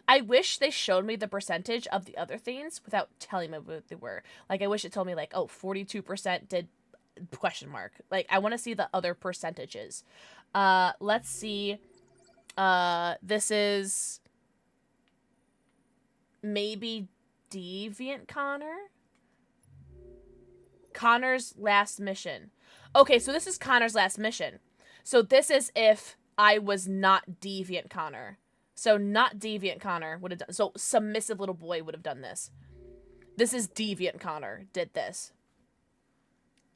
I wish they showed me the percentage of the other things without telling me what they were. I wish it told me, 42% did question mark. I want to see the other percentages. Let's see. This is maybe Deviant Connor? Connor's last mission. Okay, so this is Connor's last mission. So this is if I was not Deviant Connor. So not Deviant Connor would have done. So submissive little boy would have done this. This is Deviant Connor did this.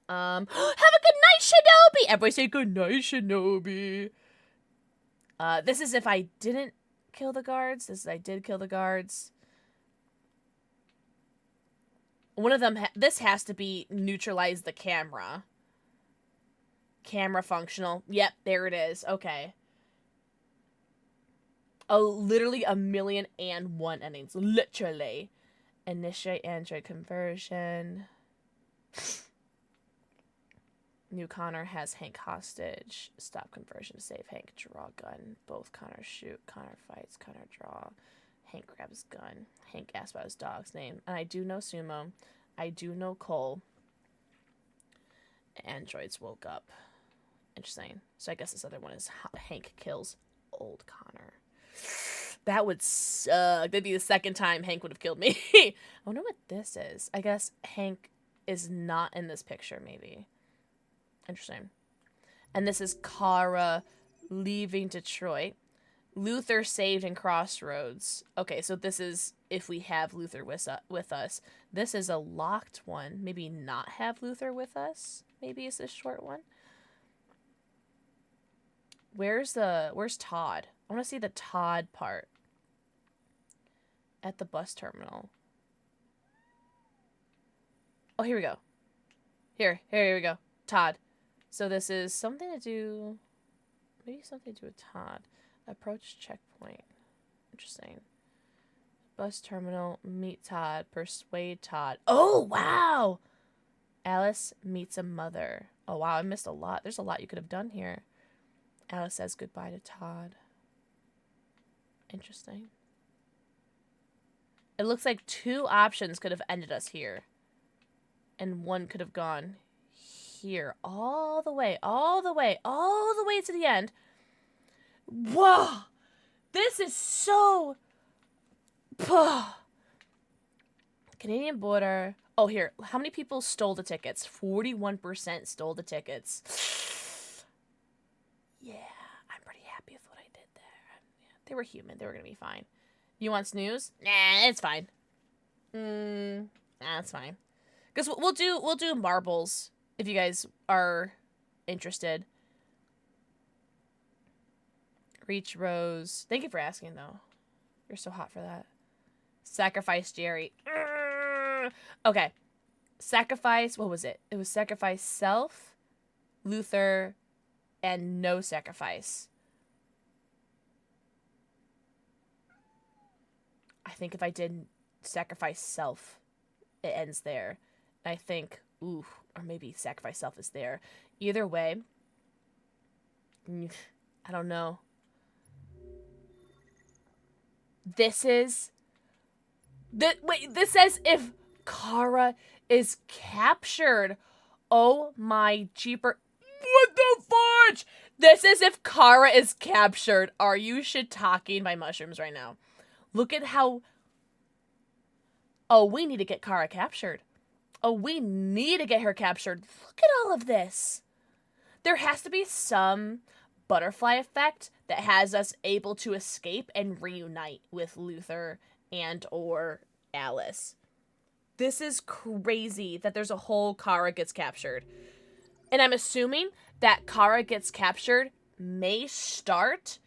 Have a good night, Shinobi. Everybody say good night, Shinobi. This is if I didn't kill the guards. This is I did kill the guards. One of them, this has to be neutralize the camera. Camera functional. Yep, there it is. Okay. Oh, literally 1,000,001 endings. Literally. Initiate Android conversion. New Connor has Hank hostage. Stop conversion to save Hank. Draw gun. Both Connor shoot. Connor fights. Connor draw. Hank grabs gun. Hank asks about his dog's name. And I do know Sumo. I do know Cole. Androids woke up. Interesting. So I guess this other one is Hank kills old Connor. That would suck. That'd be the second time Hank would have killed me. I wonder what this is. I guess Hank is not in this picture, maybe. Interesting. And this is Kara leaving Detroit. Luther saved in Crossroads. Okay, so this is if we have Luther with us. This is a locked one. Maybe not have Luther with us. Maybe it's this short one. Where's Todd? I want to see the Todd part. At the bus terminal. Oh, here we go. Here we go. Todd. So this is something to do... Maybe something to do with Todd. Approach checkpoint. Interesting. Bus terminal. Meet Todd. Persuade Todd. Oh, wow! Alice meets a mother. Oh, wow. I missed a lot. There's a lot you could have done here. Alice says goodbye to Todd. Interesting. It looks like 2 options could have ended us here. And one could have gone here. All the way to the end. Whoa! This is so... Canadian border. Oh, here. How many people stole the tickets? 41% stole the tickets. Yeah, I'm pretty happy with what I did there. They were human. They were going to be fine. You want snooze? Nah, it's fine. Nah, it's fine. Because we'll do marbles if you guys are interested. Reach Rose. Thank you for asking, though. You're so hot for that. Sacrifice Jerry. Okay. Sacrifice. What was it? It was sacrifice self, Luther, and no sacrifice. I think if I did sacrifice self, it ends there. And I think, ooh, or maybe sacrifice self is there. Either way, I don't know. This says if Kara is captured. Oh my jeeper. What the fudge? This is if Kara is captured. Are you shiitaking my mushrooms right now? Look at how... Oh, we need to get Kara captured. Oh, we need to get her captured. Look at all of this. There has to be some butterfly effect that has us able to escape and reunite with Luther and or Alice. This is crazy that there's a whole Kara gets captured. And I'm assuming that Kara gets captured may start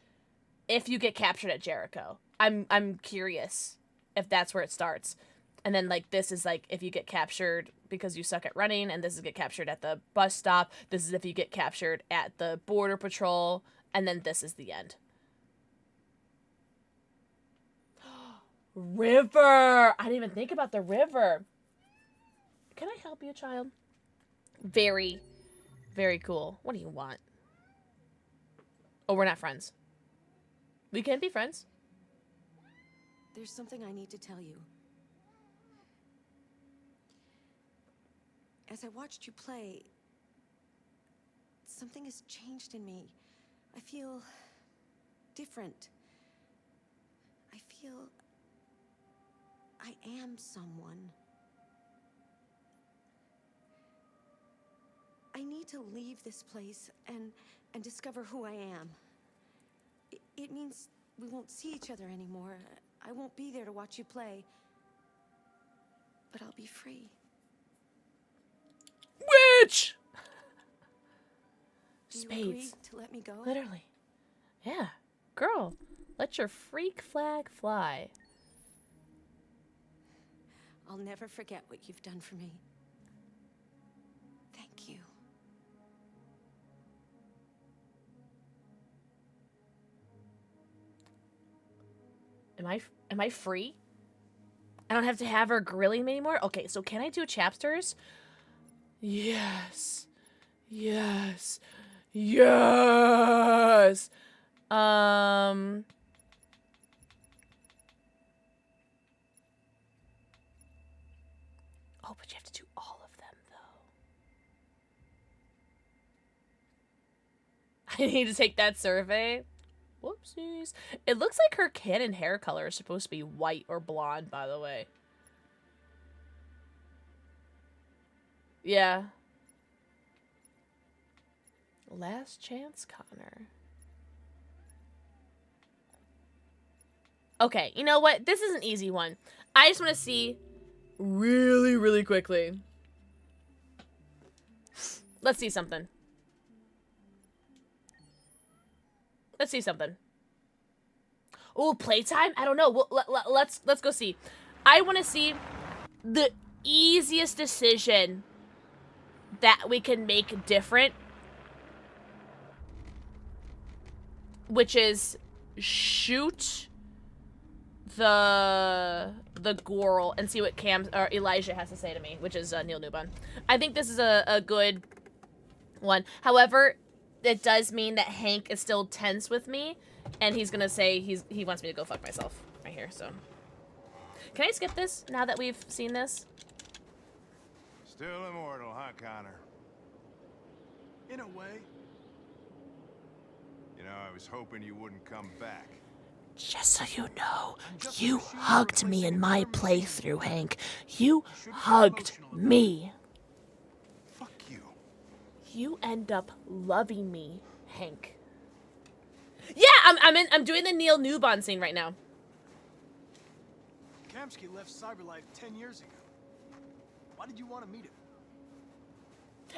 if you get captured at Jericho. I'm curious if that's where it starts. And then, like, this is, like, if you get captured because you suck at running, and this is get captured at the bus stop. This is if you get captured at the border patrol, and then this is the end. River! I didn't even think about the river. Can I help you, child? Very, very cool. What do you want? Oh, we're not friends. We can't be friends. There's something I need to tell you. As I watched you play, something has changed in me. I feel different. I feel I am someone. I need to leave this place and discover who I am. It means we won't see each other anymore. I won't be there to watch you play. But I'll be free. Witch! Do you agree Spades. to let me go? Literally. Yeah. Girl, let your freak flag fly. I'll never forget what you've done for me. Thank you. Am I free? I don't have to have her grilling me anymore? Okay, so can I do chapters? Yes. Yes. Yes. Oh, but you have to do all of them, though. I need to take that survey. Whoopsies. It looks like her canon hair color is supposed to be white or blonde, by the way. Yeah. Last chance, Connor. Okay, you know what? This is an easy one. I just want to see really, really quickly. Let's see something. Let's see something. Oh, playtime? I don't know. Well, let's go see. I want to see the easiest decision that we can make different, which is shoot the Gorl and see what Cam or Elijah has to say to me, which is Neil Newbon. I think this is a good one. However, it does mean that Hank is still tense with me, and he's gonna say he wants me to go fuck myself right here. So, can I skip this now that we've seen this? Still immortal, huh, Connor? In a way. You know, I was hoping you wouldn't come back. Just so you know, you hugged me in my playthrough, Hank. You hugged me. Fuck you. You end up loving me, Hank. Yeah, I'm doing the Neil Newbon scene right now. Kamsky left CyberLife 10 years ago. Why did you want to meet him?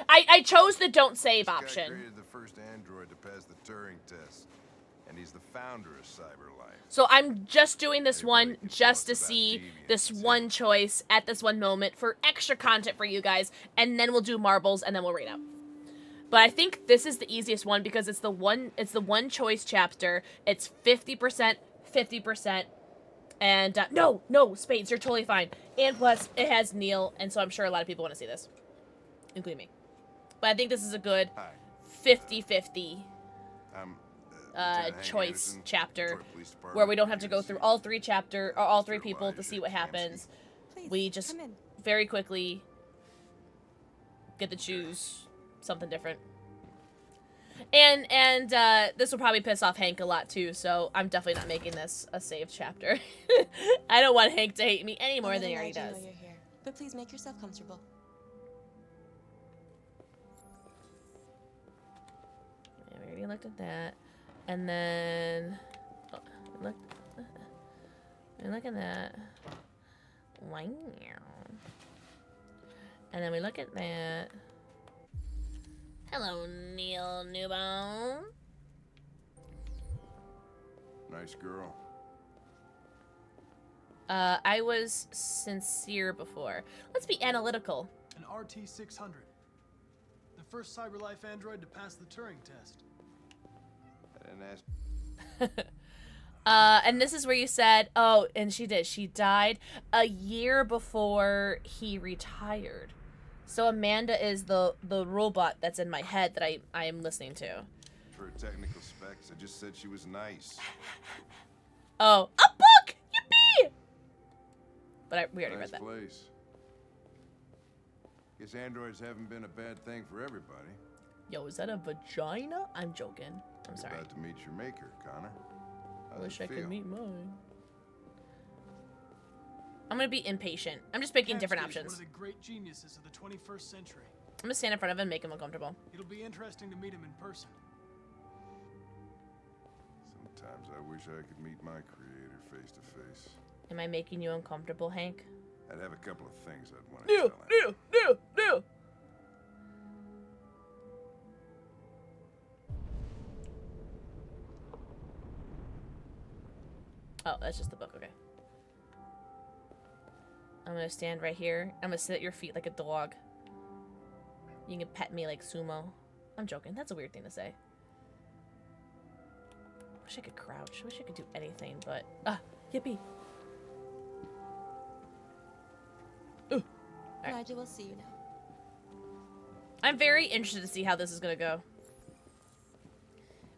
I chose the don't save This guy option. created the first android to pass the Turing test, and he's the founder of CyberLife. So I'm just doing this one just to see this one choice at this one moment for extra content for you guys, and then we'll do marbles and then we'll read out. But I think this is the easiest one because it's the one choice chapter. It's 50%, 50%. And no, Spades, you're totally fine. And plus, it has Neil, and so I'm sure a lot of people want to see this, including me. But I think this is a good 50-50 choice chapter where we don't have to go through all three people to see what happens. We just very quickly get to choose something different. And this will probably piss off Hank a lot too, so I'm definitely not making this a saved chapter. I don't want Hank to hate me any more than he already does. You're here, but please make yourself comfortable. Yeah, we already looked at that. And then look at that. Wow. And then we look at that. Hello, Neil Newbon. Nice girl. I was sincere before. Let's be analytical. An RT-600. The first CyberLife android to pass the Turing test. I didn't ask. And this is where you said, oh, and she did. She died a year before he retired. So Amanda is the robot that's in my head that I am listening to. For her technical specs, I just said she was nice. Oh, a book! Yippee! But we already read that. Place. Guess androids haven't been a bad thing for everybody. Yo, is that a vagina? I'm joking. I'm sorry. About to meet your maker, Connor. I wish I could meet mine. I'm gonna be impatient. I'm just picking different Kamsky is options. one of the great geniuses of the 21st century. I'm gonna stand in front of him and make him uncomfortable. It'll be interesting to meet him in person. Sometimes I wish I could meet my creator face to face. Am I making you uncomfortable, Hank? I'd have a couple of things I'd want to tell him. No. Oh, that's just the book, okay. I'm gonna stand right here. I'm gonna sit at your feet like a dog. You can pet me like Sumo. I'm joking. That's a weird thing to say. Wish I could crouch. Wish I could do anything, but... yippee. Nigel, we'll see you now. I'm very interested to see how this is gonna go.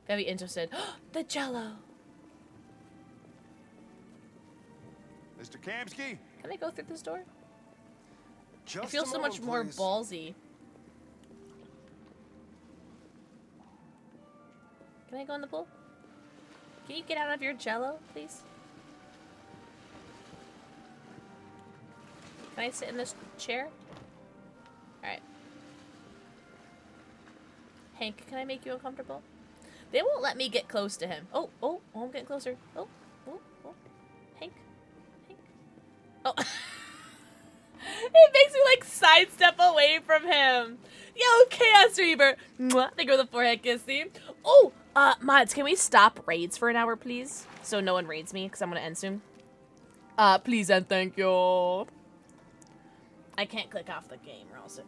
Very interested. The Jello! Mr. Kamsky? Can I go through this door? Just I feel a so much moment, more please. ballsy. Can I go in the pool? Can you get out of your Jello, please? Can I sit in this chair? Alright. Hank, can I make you uncomfortable? They won't let me get close to him. Oh, I'm getting closer. Oh. Hank. Oh. It makes me like sidestep away from him. Yo, Chaos Reaver. Mwah. They go the forehead kiss theme. Oh, mods, can we stop raids for an hour, please? So no one raids me, because I'm going to end soon. Please and thank you. I can't click off the game or else it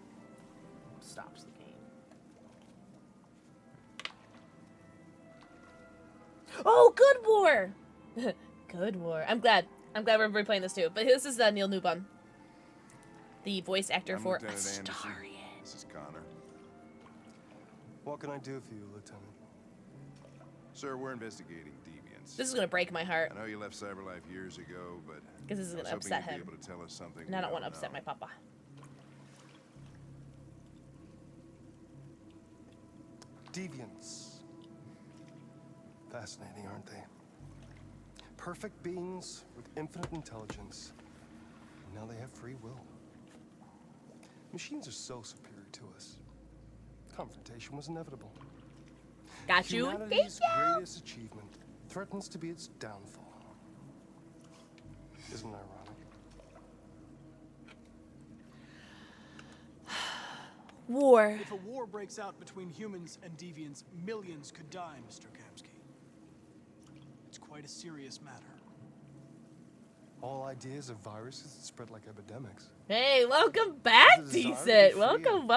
stops the game. Oh, Good War. Good War. I'm glad we're replaying this too. But this is Neil Newbon, the voice actor for Astarion. This is Connor. What can I do for you, Lieutenant? Sir, we're investigating deviants. This is gonna break my heart. I know you left CyberLife years ago, but because this is gonna upset him. Be able to tell us something and I don't want to upset my papa. Deviants. Fascinating, aren't they? Perfect beings with infinite intelligence. And now they have free will. Machines are so superior to us. Confrontation was inevitable. Got you. Humanity's greatest achievement threatens to be its downfall. Isn't it ironic? War. If a war breaks out between humans and deviants, millions could die, Mr. Kamsky. It's quite a serious matter. All ideas of viruses that spread like epidemics. Hey, welcome back, Decent. Welcome.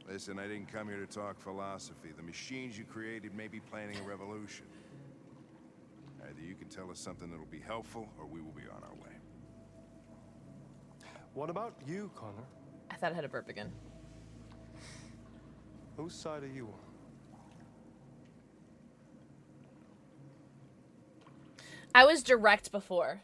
Listen, I didn't come here to talk philosophy. The machines you created may be planning a revolution. Either you can tell us something that'll be helpful, or we will be on our way. What about you, Connor? I thought I had a burp again. Whose side are you on? I was direct before.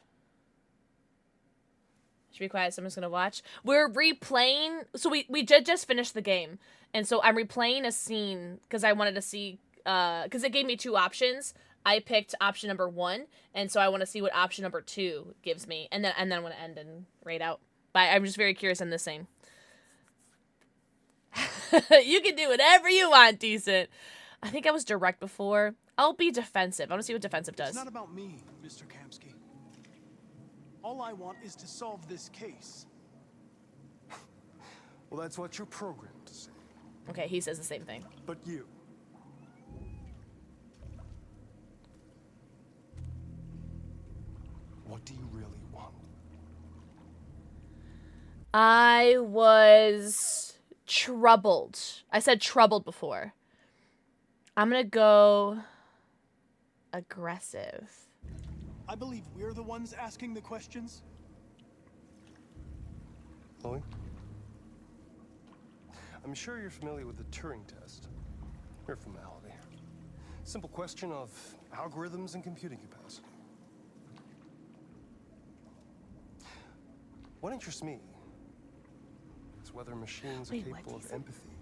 Should be quiet, someone's gonna watch. We're replaying, so we just finished the game. And so I'm replaying a scene, because I wanted to see, because it gave me two options. I picked option number 1, and so I want to see what option number 2 gives me. And then I want to end and raid out. But I'm just very curious in this scene. You can do whatever you want, Decent. I think I was direct before. I'll be defensive. I want to see what defensive does. It's not about me, Mr. Kamsky. All I want is to solve this case. Well, that's what you're programmed to say. Okay, he says the same thing. But you. What do you really want? I was troubled. I said troubled before. I'm gonna go aggressive. I believe we're the ones asking the questions. Chloe? I'm sure you're familiar with the Turing test. Mere formality. Simple question of algorithms and computing capacity. What interests me is whether machines are capable of empathy.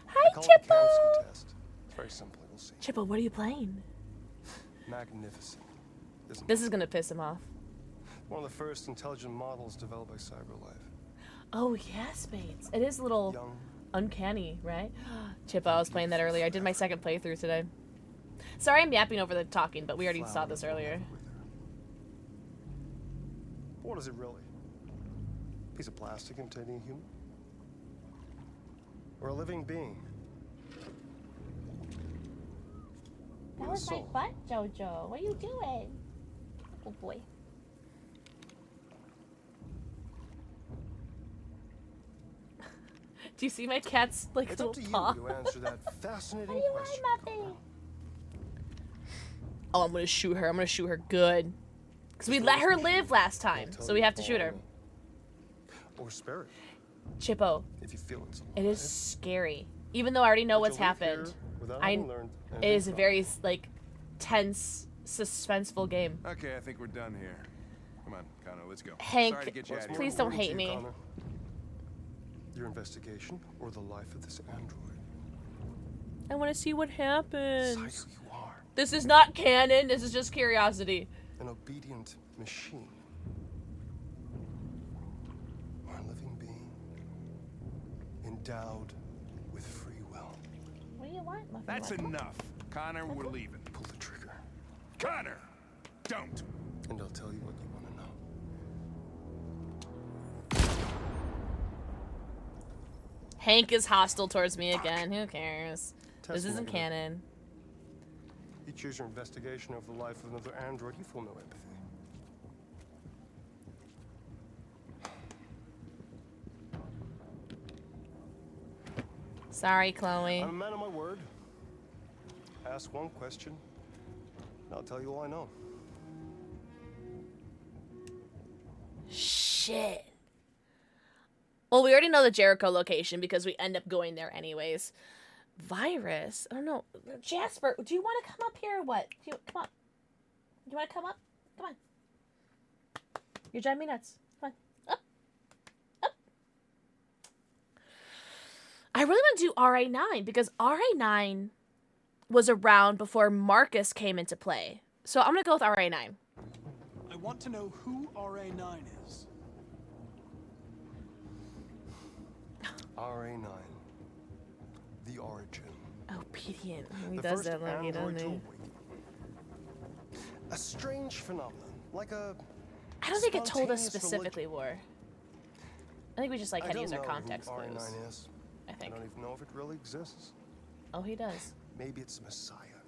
Hi, I call it the Chippo! Kamsky test. It's very simple, you'll see. Chippo, what are you playing? Magnificent. This is gonna piss him off. One of the first intelligent models developed by CyberLife. Oh, yeah, Spades. It is a little uncanny, right? Chippo, I was playing that earlier. I did my second playthrough today. Sorry I'm yapping over the talking, but we already saw this earlier. What is it really? A piece of plastic imitating a human? Or a living being? That was my butt, Jojo. What are you doing? Oh, boy. Do you see my cat's like It's little up to you paw? to answer that fascinating What do you question. want, Muffy? Oh, I'm gonna shoot her. I'm gonna shoot her good. Because we let her live last time, so we have to shoot her. Or spare it. Chippo, If you feel it's it is scary. Even though I already know what's happened, it is a very like tense, suspenseful game. Okay, I think we're done here. Come on, Connor, let's go. Hank, Sorry to get you out of here. please don't hate me. Connor? Your investigation or the life of this android? I want to see what happens. Decide who you are. This is not canon. This is just curiosity. An obedient machine. Or a living being. Endowed with free will. What do you want, Muffy? That's enough. Connor, we're leaving. Pull the trigger. Connor! Don't! And I'll tell you what you want to know. Hank is hostile towards me again. Who cares? This Test isn't me. canon. You choose your investigation over the life of another android, you feel no empathy. Sorry, Chloe. I'm a man of my word. Ask one question, and I'll tell you all I know. Shit. Well, we already know the Jericho location because we end up going there anyways. Virus? I don't know. Jasper, do you want to come up here or what? Come on. You want to come up? Come on. You're driving me nuts. Come on. Up. Up. I really want to do RA9 because RA9 was around before Marcus came into play. So I'm going to go with RA9. I want to know who RA9 is. RA9. The origin. Obedient. He The does first that, Lucky, android doesn't to he? awaken. A strange phenomenon, like a. I don't think it told us spontaneous specifically war. I think we just like had to use our context I don't know clues. who RA9 is. I think. I don't even know if it really exists. Oh, he does. Maybe it's a messiah.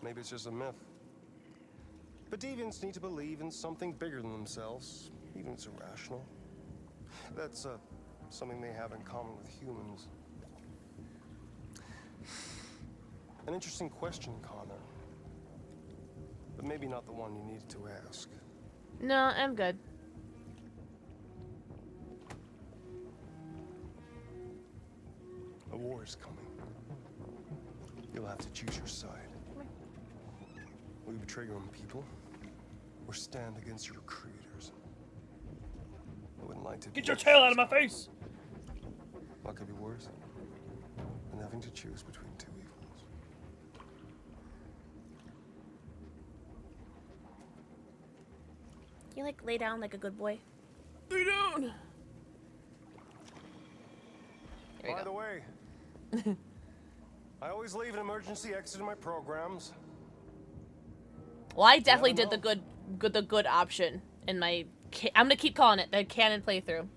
Maybe it's just a myth. But deviants need to believe in something bigger than themselves, even if it's irrational. That's something they have in common with humans. An interesting question, Connor. But maybe not the one you needed to ask. No, I'm good. A war is coming. You'll have to choose your side. Will you betray your own people, or stand against your creators? I wouldn't like to. Get your tail out of my face! What could be worse than having to choose between two evils? You like lay down like a good boy. Lay down. By the way, I always leave an emergency exit in my programs. Well, I definitely did the good option in my. I'm gonna keep calling it the canon playthrough.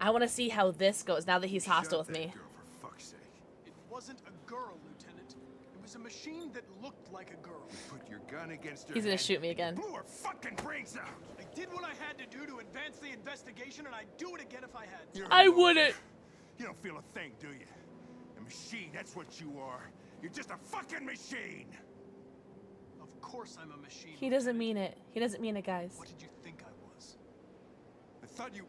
I want to see how this goes now that he's hostile with me. For fuck's sake. It wasn't a girl, Lieutenant. It was a machine that looked like a girl. Put your gun against her He's gonna head. shoot me again. Blew her fucking brains out. I did what I had to do to advance the investigation, and I'd do it again if I had to. I wouldn't. You don't feel a thing, do you? A machine, that's what you are. You're just a fucking machine. Of course I'm a machine. He doesn't mean it. He doesn't mean it, guys. What did you think I was? I thought you...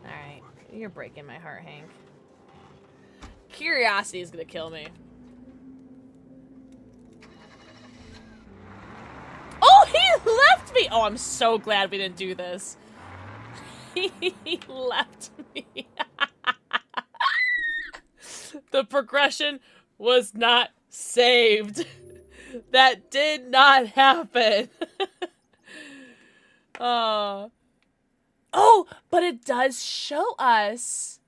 Alright. You're breaking my heart, Hank. Curiosity is gonna kill me. Oh, he left me! Oh, I'm so glad we didn't do this. He left me. The progression was not saved. That did not happen. Oh, but it does show us.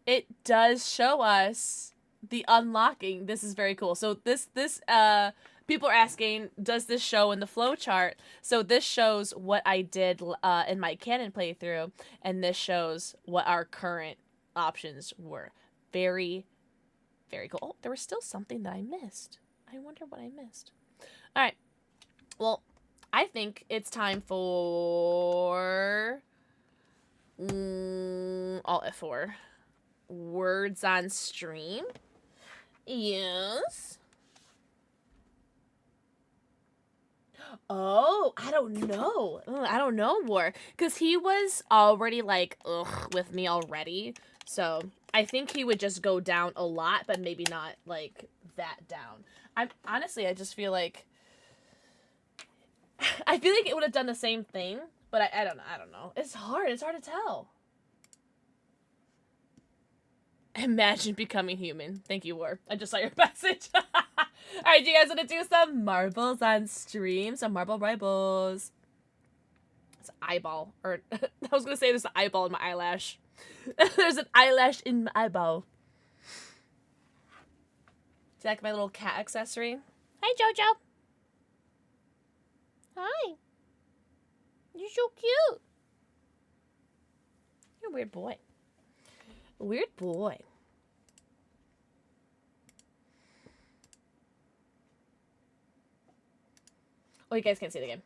It does show us the unlocking. This is very cool. So this people are asking, does this show in the flow chart? So this shows what I did in my canon playthrough, and this shows what our current options were. Very, very cool. Oh, there was still something that I missed. I wonder what I missed. All right. Well, I think it's time for Alt F4. Words on stream. Yes. Oh, I don't know. I don't know, War. Because he was already, like, ugh, with me already. So, I think he would just go down a lot, but maybe not, like, that down. Honestly, I just feel like... I feel like it would have done the same thing, but I don't know. I don't know. It's hard. It's hard to tell. Imagine becoming human. Thank you, War. I just saw your message. Alright, do you guys want to do some marbles on stream? Some marble rivals. It's an eyeball. Or, I was going to say there's an eyeball in my eyelash. There's an eyelash in my eyeball. Is that my little cat accessory? Hi, Jojo. Hi. You're so cute. You're a weird boy. Weird boy. Oh, you guys can't see the game.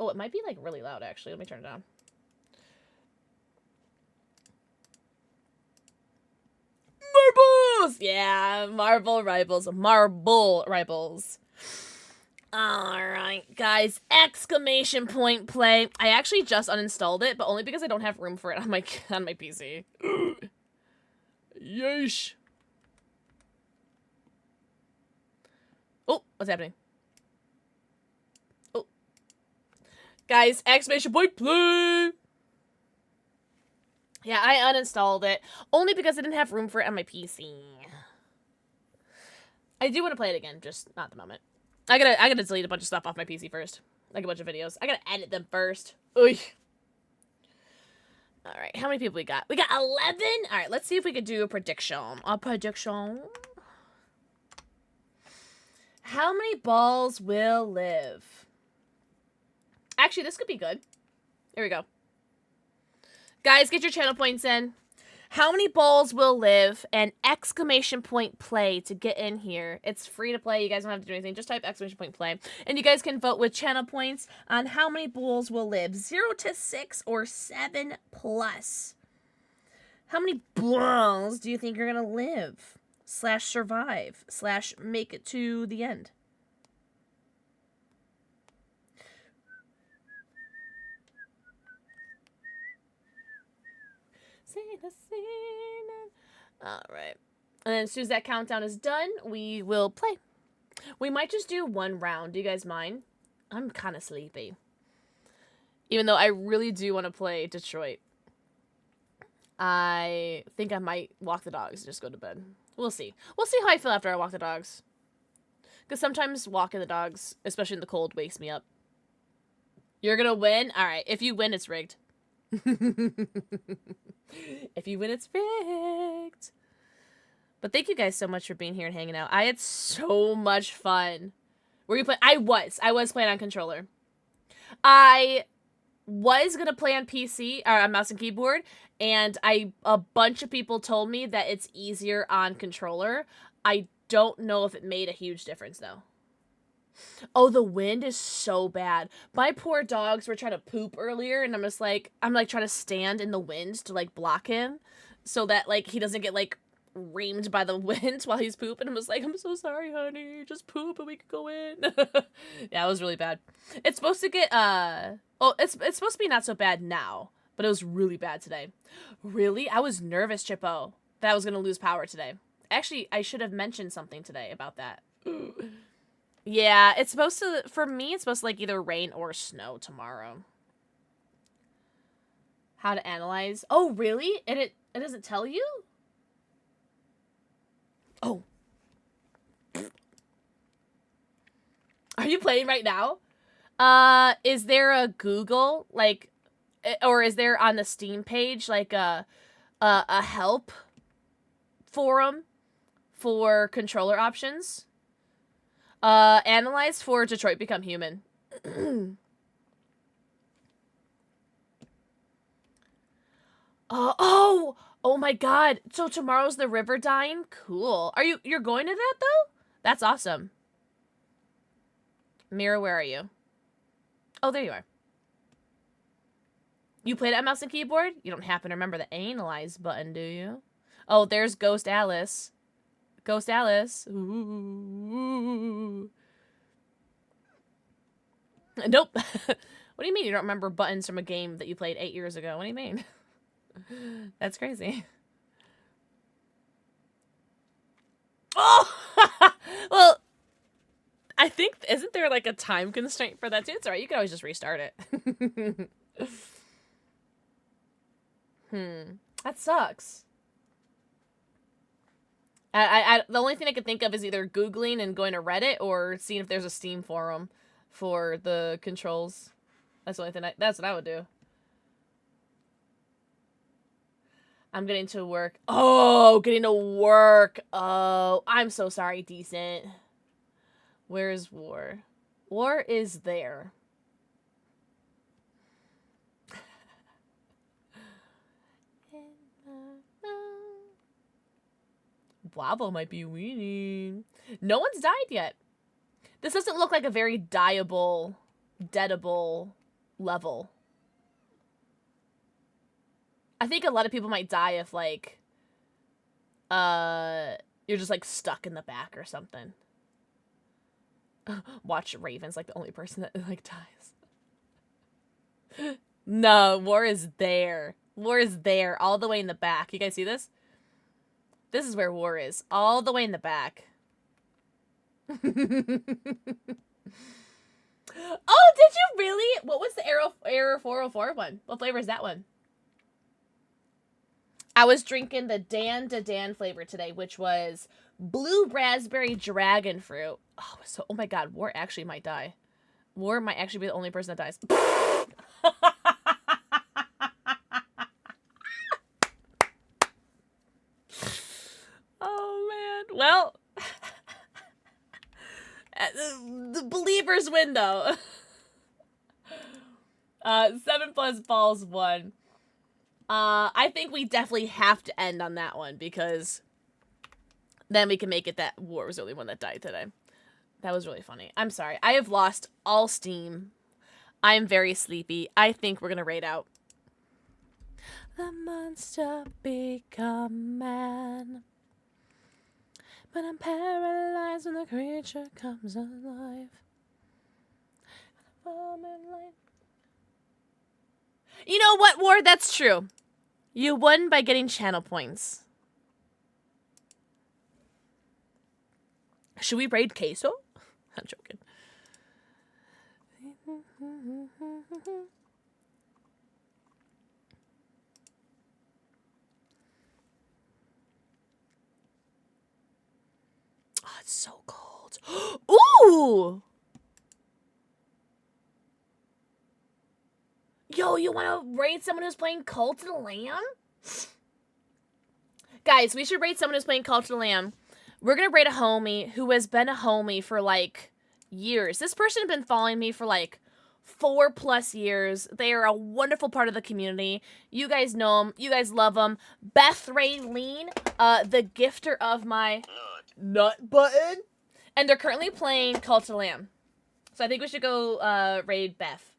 Oh, it might be like really loud actually. Let me turn it down. Marbles! Yeah, Marble Rivals. Marble Rivals. Alright, guys. Exclamation point play. I actually just uninstalled it, but only because I don't have room for it on my PC. Yeesh. Oh, what's happening? Oh. Guys, exclamation point play! Yeah, I uninstalled it. Only because I didn't have room for it on my PC. I do want to play it again, just not at the moment. I gotta delete a bunch of stuff off my PC first. Like a bunch of videos. I gotta edit them first. Oy. Alright, how many people we got? We got 11? Alright, let's see if we could do a prediction. A prediction. How many balls will live? Actually, this could be good. Here we go. Guys, get your channel points in. How many balls will live? And exclamation point play to get in here. It's free to play. You guys don't have to do anything. Just type exclamation point play. And you guys can vote with channel points on how many balls will live. 0 to 6 or 7 plus. How many balls do you think you're going to live? / survive / make it to the end. Alright. And then as soon as that countdown is done, we will play. We might just do one round. Do you guys mind? I'm kind of sleepy. Even though I really do want to play Detroit. I think I might walk the dogs and just go to bed. We'll see. We'll see how I feel after I walk the dogs. Because sometimes walking the dogs, especially in the cold, wakes me up. You're going to win? Alright. If you win, it's rigged. If you win, it's rigged. But thank you guys so much for being here and hanging out. I had so much fun. Were you playing? I was playing on controller. I was gonna play on PC or on mouse and keyboard, and a bunch of people told me that it's easier on controller. I don't know if it made a huge difference though. Oh, the wind is so bad. My poor dogs were trying to poop earlier, and I'm trying to stand in the wind to, like, block him so that, like, he doesn't get, like, reamed by the wind while he's pooping. I was like, I'm so sorry, honey. Just poop and we can go in. Yeah, it was really bad. It's supposed to get, it's supposed to be not so bad now, but it was really bad today. Really? I was nervous, Chippo, that I was going to lose power today. Actually, I should have mentioned something today about that. Yeah, it's supposed to, for me, it's supposed to, like, either rain or snow tomorrow. How to analyze. Oh, really? It doesn't tell you? Oh. Are you playing right now? Is there a Google, like, or is there on the Steam page, like, a help forum for controller options? Analyze for Detroit Become Human. Oh my god. So tomorrow's the Riverdine? Cool. You're going to that though? That's awesome. Mira, where are you? Oh, there you are. You played at mouse and keyboard? You don't happen to remember the analyze button, do you? Oh, there's Ghost Alice. Ghost Alice. Ooh. Nope. What do you mean you don't remember buttons from a game that you played 8 years ago? What do you mean? That's crazy. Oh! Well, I think, isn't there like a time constraint for that too? It's alright, you can always just restart it. That sucks. The only thing I could think of is either Googling and going to Reddit or seeing if there's a Steam forum for the controls. That's the only thing that's what I would do. I'm getting to work. Oh, getting to work. Oh, I'm so sorry, Decent. Where is War? War is there. Blavo might be weaning. No one's died yet. This doesn't look like a very dieable, deadable level. I think a lot of people might die if, like, you're just, like, stuck in the back or something. Watch Raven's, like, the only person that, like, dies. No, War is there. War is there, all the way in the back. You guys see this? This is where War is, all the way in the back. Oh, did you really? What was the Arrow 404 one? What flavor is that one? I was drinking the Dan to Dan flavor today, which was blue raspberry dragon fruit. Oh my god, War actually might die. War might actually be the only person that dies. Oh man. Well, the believer's window. 7 plus balls 1. I think we definitely have to end on that one because then we can make it that War was the only one that died today. That was really funny. I'm sorry. I have lost all steam. I'm very sleepy. I think we're going to raid out. The monster become man. But I'm paralyzed when the creature comes alive. You know what, War? That's true. You won by getting channel points. Should we raid Queso? I'm joking. Oh, it's so cold. Ooh! Yo, you want to raid someone who's playing Cult of the Lamb? Guys, we should raid someone who's playing Cult of the Lamb. We're going to raid a homie who has been a homie for, like, years. This person has been following me for, like, 4+ years. They are a wonderful part of the community. You guys know them. You guys love them. Beth Raylene, the gifter of my nut button. And they're currently playing Cult of the Lamb. So I think we should go raid Beth.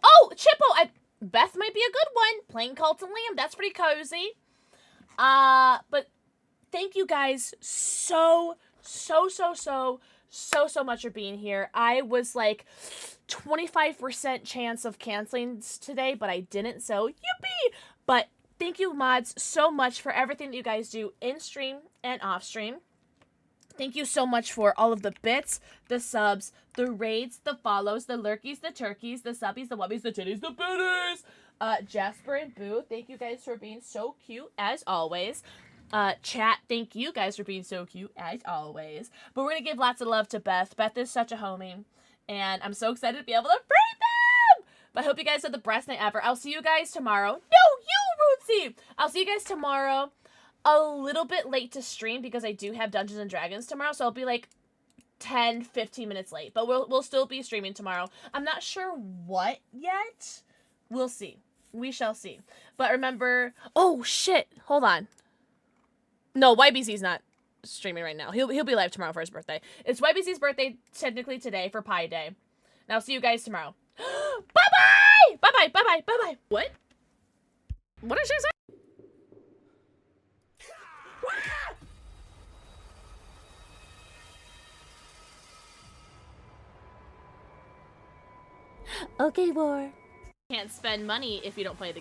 Oh, Chippo! Beth might be a good one. Playing Cult of the Lamb. That's pretty cozy. But thank you guys so much for being here. I was like 25% chance of canceling today, but I didn't, so yippee! But thank you, mods, so much for everything that you guys do in stream and off stream. Thank you so much for all of the bits, the subs, the raids, the follows, the lurkies, the turkeys, the subbies, the wubbies, the titties, the bitties. Jasper and Boo, thank you guys for being so cute as always. Chat, thank you guys for being so cute as always. But we're gonna give lots of love to Beth. Beth is such a homie, and I'm so excited to be able to bring them. But I hope you guys had the best night ever. I'll see you guys tomorrow. No, you, Rootsy! I'll see you guys tomorrow. A little bit late to stream because I do have Dungeons and Dragons tomorrow, so I'll be like 10-15 minutes late. But we'll still be streaming tomorrow. I'm not sure what yet. We'll see. We shall see. But remember, oh shit, hold on. No, YBC's not streaming right now. He'll be live tomorrow for his birthday. It's YBC's birthday technically today for Pi Day. And I'll see you guys tomorrow. Bye-bye! Bye-bye, bye-bye, bye-bye. What? What did she say? Okay, War. Can't spend money if you don't play the game.